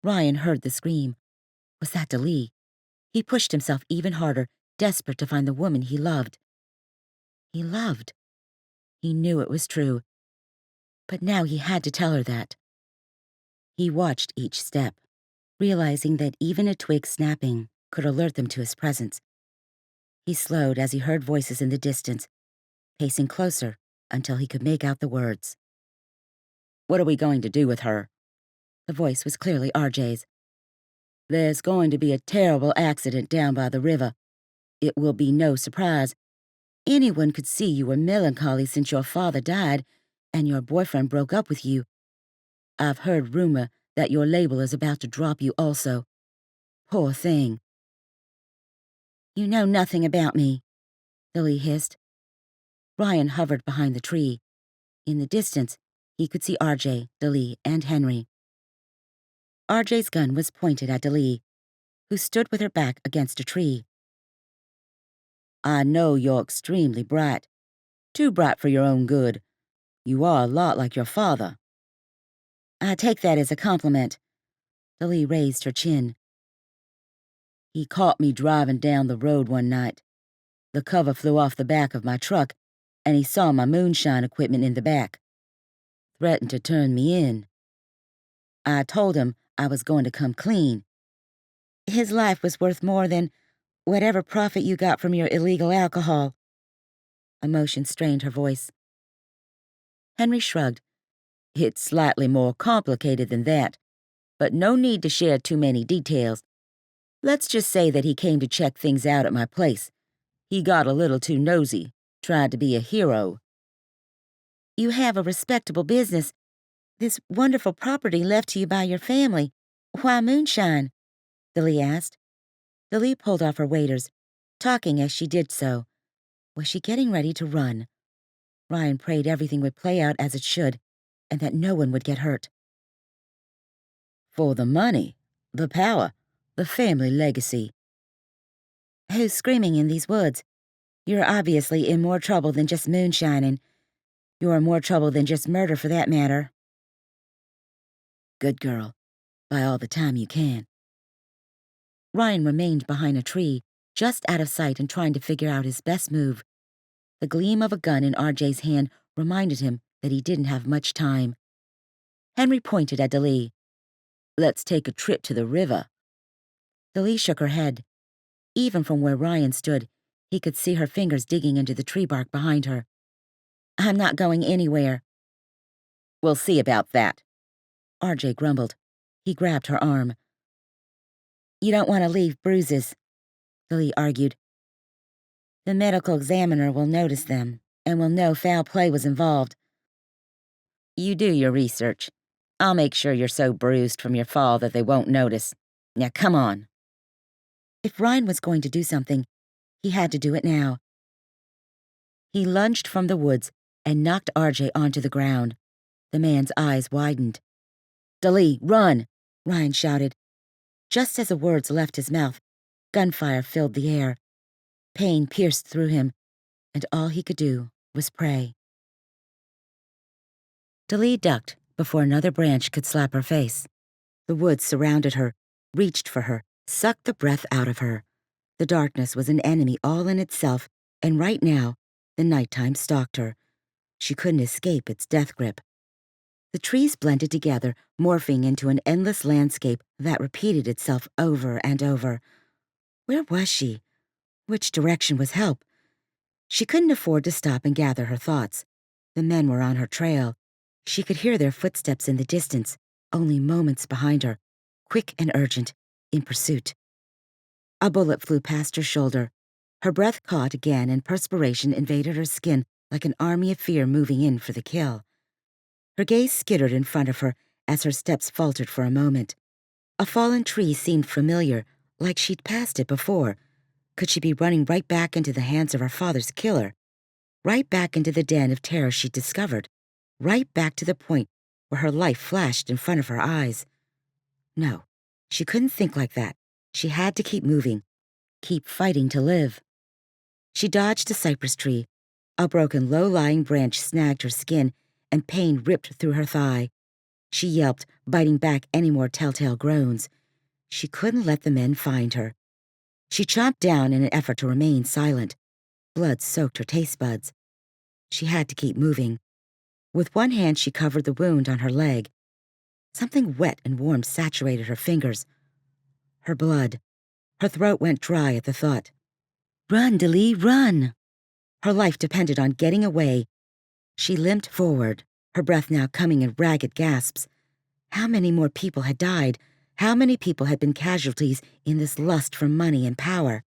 Ryan heard the scream. Was that Daleigh? He pushed himself even harder, desperate to find the woman he loved. He loved. He knew it was true. But now he had to tell her that. He watched each step, realizing that even a twig snapping could alert them to his presence. He slowed as he heard voices in the distance, pacing closer until he could make out the words. What are we going to do with her? The voice was clearly RJ's. There's going to be a terrible accident down by the river. It will be no surprise. Anyone could see you were melancholy since your father died and your boyfriend broke up with you. I've heard rumor that your label is about to drop you also. Poor thing. You know nothing about me, Daleigh hissed. Ryan hovered behind the tree. In the distance, he could see RJ, Daleigh, and Henry. RJ's gun was pointed at Daleigh, who stood with her back against a tree. I know you're extremely bright. Too bright for your own good. You are a lot like your father. I take that as a compliment. Daleigh raised her chin. He caught me driving down the road one night. The cover flew off the back of my truck, and he saw my moonshine equipment in the back. Threatened to turn me in. I told him I was going to come clean. His life was worth more than whatever profit you got from your illegal alcohol. Emotion strained her voice. Henry shrugged. It's slightly more complicated than that, but no need to share too many details. Let's just say that he came to check things out at my place. He got a little too nosy, tried to be a hero. You have a respectable business. This wonderful property left to you by your family. Why moonshine? Daleigh asked. Daleigh pulled off her waders, talking as she did so. Was she getting ready to run? Ryan prayed everything would play out as it should, and that no one would get hurt. For the money, the power, the family legacy. Who's screaming in these woods? You're obviously in more trouble than just moonshining. You're in more trouble than just murder, for that matter. Good girl. Buy all the time you can. Ryan remained behind a tree, just out of sight and trying to figure out his best move. The gleam of a gun in RJ's hand reminded him that he didn't have much time. Henry pointed at Daleigh. Let's take a trip to the river. Daleigh shook her head. Even from where Ryan stood, he could see her fingers digging into the tree bark behind her. I'm not going anywhere. We'll see about that, RJ grumbled. He grabbed her arm. You don't want to leave bruises, Daleigh argued. The medical examiner will notice them, and will know foul play was involved. You do your research. I'll make sure you're so bruised from your fall that they won't notice. Now come on. If Ryan was going to do something, he had to do it now. He lunged from the woods and knocked RJ onto the ground. The man's eyes widened. Daleigh, run! Ryan shouted. Just as the words left his mouth, gunfire filled the air. Pain pierced through him, and all he could do was pray. Daleigh ducked before another branch could slap her face. The woods surrounded her, reached for her, sucked the breath out of her. The darkness was an enemy all in itself, and right now, the nighttime stalked her. She couldn't escape its death grip. The trees blended together, morphing into an endless landscape that repeated itself over and over. Where was she? Which direction was help? She couldn't afford to stop and gather her thoughts. The men were on her trail. She could hear their footsteps in the distance, only moments behind her, quick and urgent, in pursuit. A bullet flew past her shoulder. Her breath caught again and perspiration invaded her skin like an army of fear moving in for the kill. Her gaze skittered in front of her as her steps faltered for a moment. A fallen tree seemed familiar, like she'd passed it before. Could she be running right back into the hands of her father's killer? Right back into the den of terror she'd discovered? Right back to the point where her life flashed in front of her eyes? No, she couldn't think like that. She had to keep moving, keep fighting to live. She dodged a cypress tree. A broken, low-lying branch snagged her skin, and pain ripped through her thigh. She yelped, biting back any more telltale groans. She couldn't let the men find her. She chomped down in an effort to remain silent. Blood soaked her taste buds. She had to keep moving. With one hand, she covered the wound on her leg. Something wet and warm saturated her fingers. Her blood. Her throat went dry at the thought. Run, Daleigh, run! Her life depended on getting away. She limped forward, her breath now coming in ragged gasps. How many more people had died? How many people had been casualties in this lust for money and power?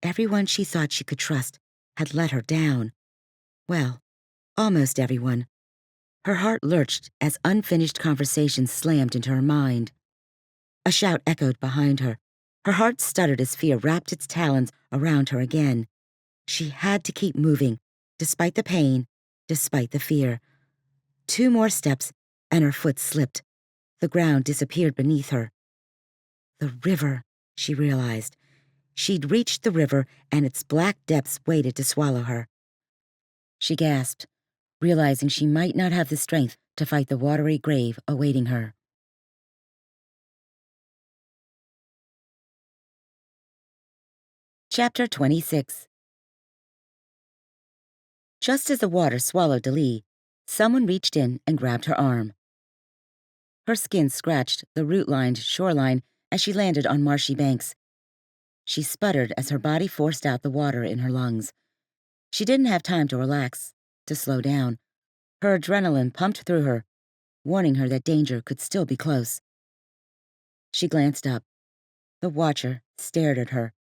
Everyone she thought she could trust had let her down. Well, almost everyone. Her heart lurched as unfinished conversations slammed into her mind. A shout echoed behind her. Her heart stuttered as fear wrapped its talons around her again. She had to keep moving, despite the pain, despite the fear. 2 more steps, and her foot slipped. The ground disappeared beneath her. The river, she realized. She'd reached the river, and its black depths waited to swallow her. She gasped, realizing she might not have the strength to fight the watery grave awaiting her. Chapter 26. Just as the water swallowed Daleigh, someone reached in and grabbed her arm. Her skin scratched the root-lined shoreline as she landed on marshy banks. She sputtered as her body forced out the water in her lungs. She didn't have time to relax, to slow down. Her adrenaline pumped through her, warning her that danger could still be close. She glanced up. The watcher stared at her.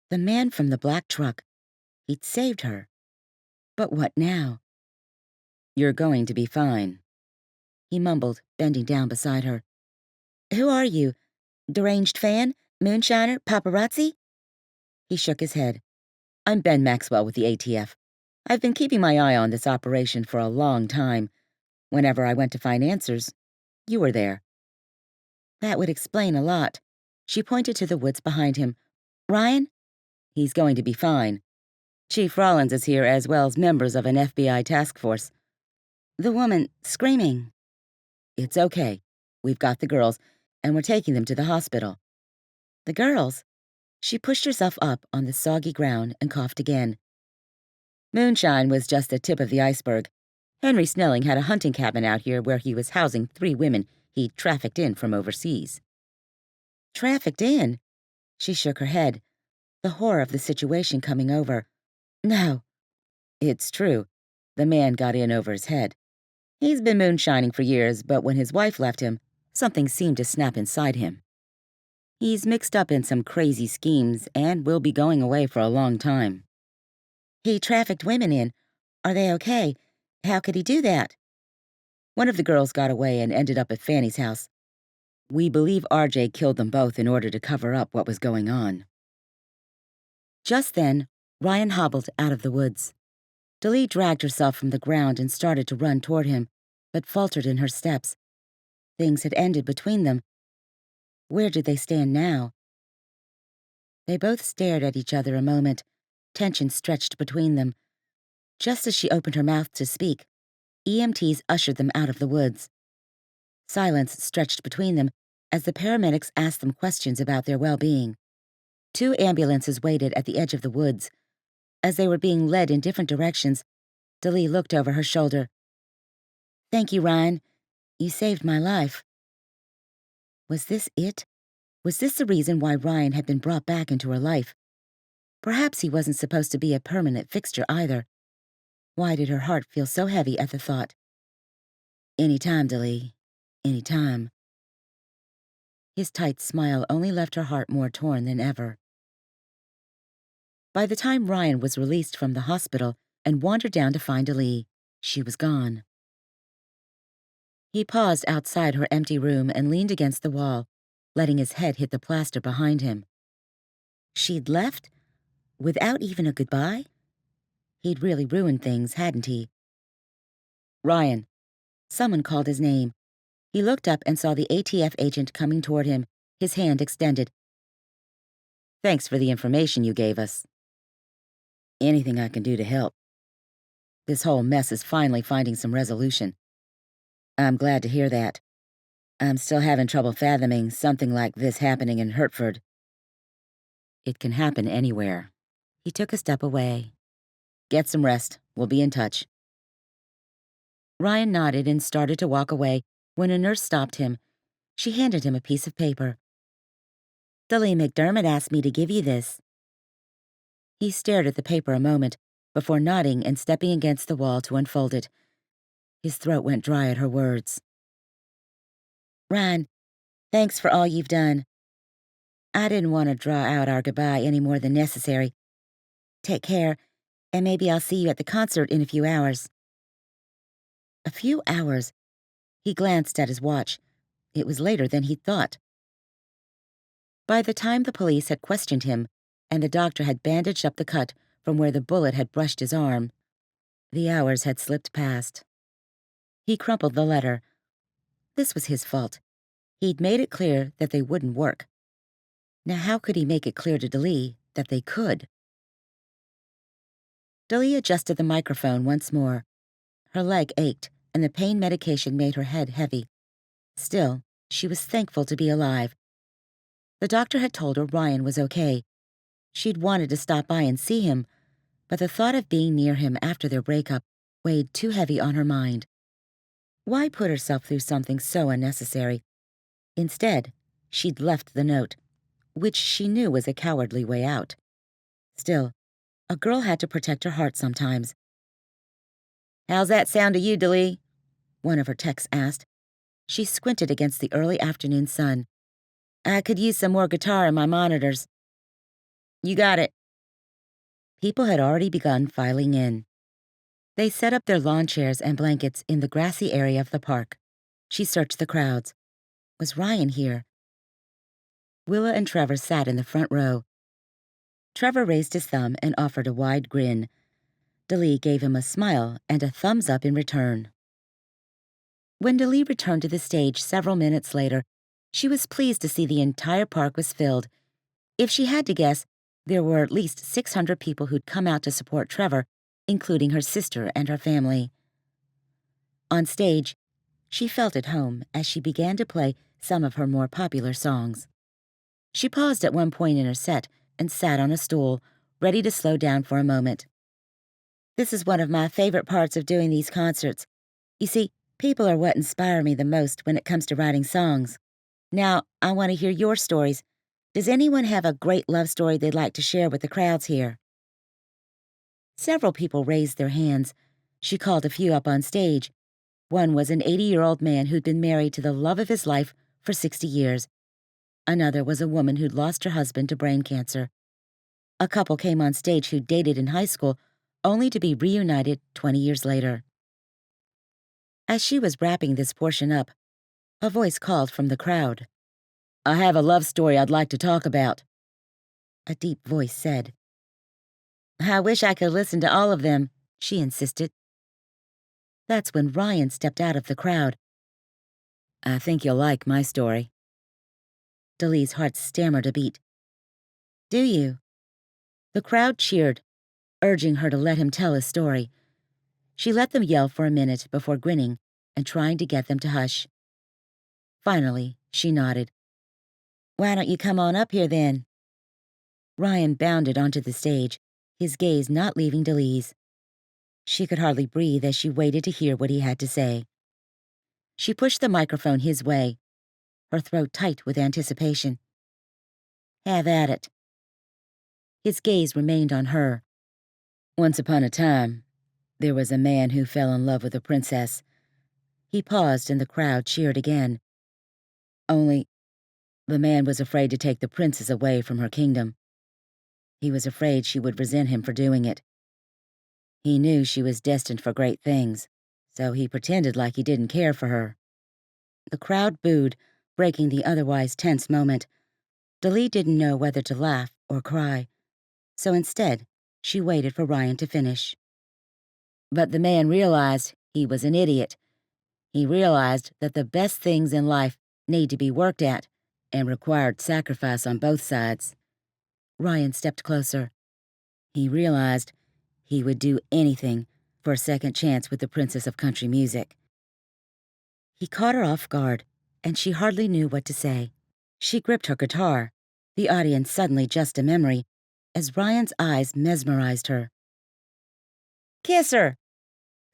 The man from the black truck. He'd saved her. But what now? "You're going to be fine," he mumbled, bending down beside her. "Who are you? Deranged fan? Moonshiner? Paparazzi?" He shook his head. "I'm Ben Maxwell with the ATF. I've been keeping my eye on this operation for a long time. Whenever I went to find answers, you were there." That would explain a lot. She pointed to the woods behind him. "Ryan?" "He's going to be fine. Chief Rollins is here as well as members of an FBI task force." "The woman screaming." "It's okay. We've got the girls, and we're taking them to the hospital." "The girls?" She pushed herself up on the soggy ground and coughed again. "Moonshine was just the tip of the iceberg. Henry Snelling had a hunting cabin out here where he was housing 3 women he'd trafficked in from overseas." "Trafficked in?" She shook her head, the horror of the situation coming over. "No." "It's true. The man got in over his head. He's been moonshining for years, but when his wife left him, something seemed to snap inside him. He's mixed up in some crazy schemes and will be going away for a long time." "He trafficked women in. Are they okay? How could he do that?" "One of the girls got away and ended up at Fanny's house. We believe RJ killed them both in order to cover up what was going on." Just then, Ryan hobbled out of the woods. Daleigh dragged herself from the ground and started to run toward him, but faltered in her steps. Things had ended between them. Where did they stand now? They both stared at each other a moment, tension stretched between them. Just as she opened her mouth to speak, EMTs ushered them out of the woods. Silence stretched between them as the paramedics asked them questions about their well-being. 2 ambulances waited at the edge of the woods. As they were being led in different directions, Daleigh looked over her shoulder. "Thank you, Ryan. You saved my life." Was this it? Was this the reason why Ryan had been brought back into her life? Perhaps he wasn't supposed to be a permanent fixture either. Why did her heart feel so heavy at the thought? "Any time, Daleigh. Any time." His tight smile only left her heart more torn than ever. By the time Ryan was released from the hospital and wandered down to find Daleigh, she was gone. He paused outside her empty room and leaned against the wall, letting his head hit the plaster behind him. She'd left? Without even a goodbye? He'd really ruined things, hadn't he? "Ryan." Someone called his name. He looked up and saw the ATF agent coming toward him, his hand extended. "Thanks for the information you gave us." "Anything I can do to help. This whole mess is finally finding some resolution." "I'm glad to hear that. I'm still having trouble fathoming something like this happening in Hertford." "It can happen anywhere." He took a step away. "Get some rest. We'll be in touch." Ryan nodded and started to walk away when a nurse stopped him. She handed him a piece of paper. "Daleigh McDermott asked me to give you this." He stared at the paper a moment before nodding and stepping against the wall to unfold it. His throat went dry at her words. "Ryan, thanks for all you've done. I didn't want to draw out our goodbye any more than necessary. Take care, and maybe I'll see you at the concert in a few hours." A few hours. He glanced at his watch. It was later than he'd thought. By the time the police had questioned him, and the doctor had bandaged up the cut from where the bullet had brushed his arm, the hours had slipped past. He crumpled the letter. This was his fault. He'd made it clear that they wouldn't work. Now how could he make it clear to Daleigh that they could? Daleigh adjusted the microphone once more. Her leg ached, and the pain medication made her head heavy. Still, she was thankful to be alive. The doctor had told her Ryan was okay. She'd wanted to stop by and see him, but the thought of being near him after their breakup weighed too heavy on her mind. Why put herself through something so unnecessary? Instead, she'd left the note, which she knew was a cowardly way out. Still, a girl had to protect her heart sometimes. "How's that sound to you, Daleigh?" one of her texts asked. She squinted against the early afternoon sun. "I could use some more guitar in my monitors." "You got it." People had already begun filing in. They set up their lawn chairs and blankets in the grassy area of the park. She searched the crowds. Was Ryan here? Willa and Trevor sat in the front row. Trevor raised his thumb and offered a wide grin. Daleigh gave him a smile and a thumbs up in return. When Daleigh returned to the stage several minutes later, she was pleased to see the entire park was filled. If she had to guess, there were at least 600 people who'd come out to support Trevor, including her sister and her family. On stage, she felt at home as she began to play some of her more popular songs. She paused at one point in her set and sat on a stool, ready to slow down for a moment. "This is one of my favorite parts of doing these concerts. You see, people are what inspire me the most when it comes to writing songs. Now, I want to hear your stories. Does anyone have a great love story they'd like to share with the crowds here?" Several people raised their hands. She called a few up on stage. One was an 80-year-old man who'd been married to the love of his life for 60 years. Another was a woman who'd lost her husband to brain cancer. A couple came on stage who dated in high school, only to be reunited 20 years later. As she was wrapping this portion up, a voice called from the crowd. "I have a love story I'd like to talk about," a deep voice said. "I wish I could listen to all of them," she insisted. That's when Ryan stepped out of the crowd. "I think you'll like my story." Daleigh's heart stammered a beat. "Do you?" The crowd cheered, urging her to let him tell his story. She let them yell for a minute before grinning and trying to get them to hush. Finally, she nodded. "Why don't you come on up here then?" Ryan bounded onto the stage, his gaze not leaving Daleigh's. She could hardly breathe as she waited to hear what he had to say. She pushed the microphone his way, her throat tight with anticipation. "Have at it." His gaze remained on her. "Once upon a time, there was a man who fell in love with a princess." He paused and the crowd cheered again. "Only, the man was afraid to take the princess away from her kingdom. He was afraid she would resent him for doing it. He knew she was destined for great things, so he pretended like he didn't care for her." The crowd booed, breaking the otherwise tense moment. Daleigh didn't know whether to laugh or cry, so instead, she waited for Ryan to finish. "But the man realized he was an idiot. He realized that the best things in life need to be worked at and required sacrifice on both sides." Ryan stepped closer. "He realized he would do anything for a second chance with the princess of country music." He caught her off guard, and she hardly knew what to say. She gripped her guitar, the audience suddenly just a memory, as Ryan's eyes mesmerized her. "Kiss her!"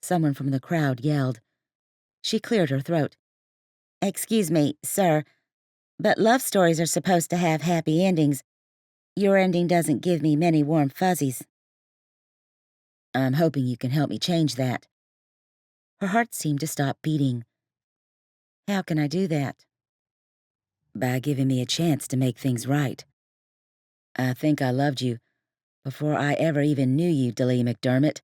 someone from the crowd yelled. She cleared her throat. "Excuse me, sir, but love stories are supposed to have happy endings. Your ending doesn't give me many warm fuzzies." "I'm hoping you can help me change that." Her heart seemed to stop beating. "How can I do that?" "By giving me a chance to make things right. I think I loved you before I ever even knew you, Daleigh McDermott.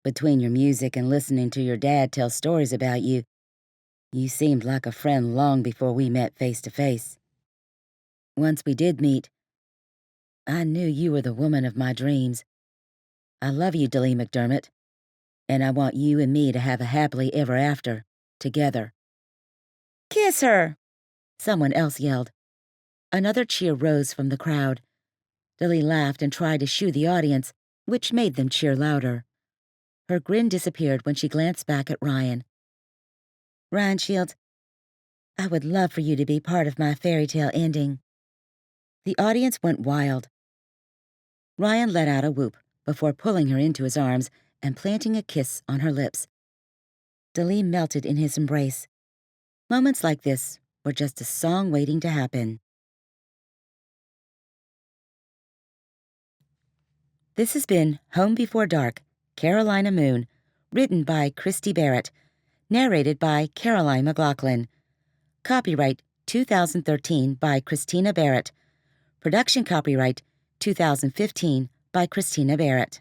Between your music and listening to your dad tell stories about you, you seemed like a friend long before we met face to face. Once we did meet, I knew you were the woman of my dreams. I love you, Daleigh McDermott, and I want you and me to have a happily ever after, together." "Kiss her!" someone else yelled. Another cheer rose from the crowd. Daleigh laughed and tried to shoo the audience, which made them cheer louder. Her grin disappeared when she glanced back at Ryan. "Ryan Shields, I would love for you to be part of my fairy tale ending." The audience went wild. Ryan let out a whoop, before pulling her into his arms and planting a kiss on her lips. Daleigh melted in his embrace. Moments like this were just a song waiting to happen. This has been Home Before Dark, Carolina Moon, written by Christy Barritt, narrated by Caroline McLaughlin. Copyright 2013 by Christina Barritt. Production copyright 2015 by Christina Barritt.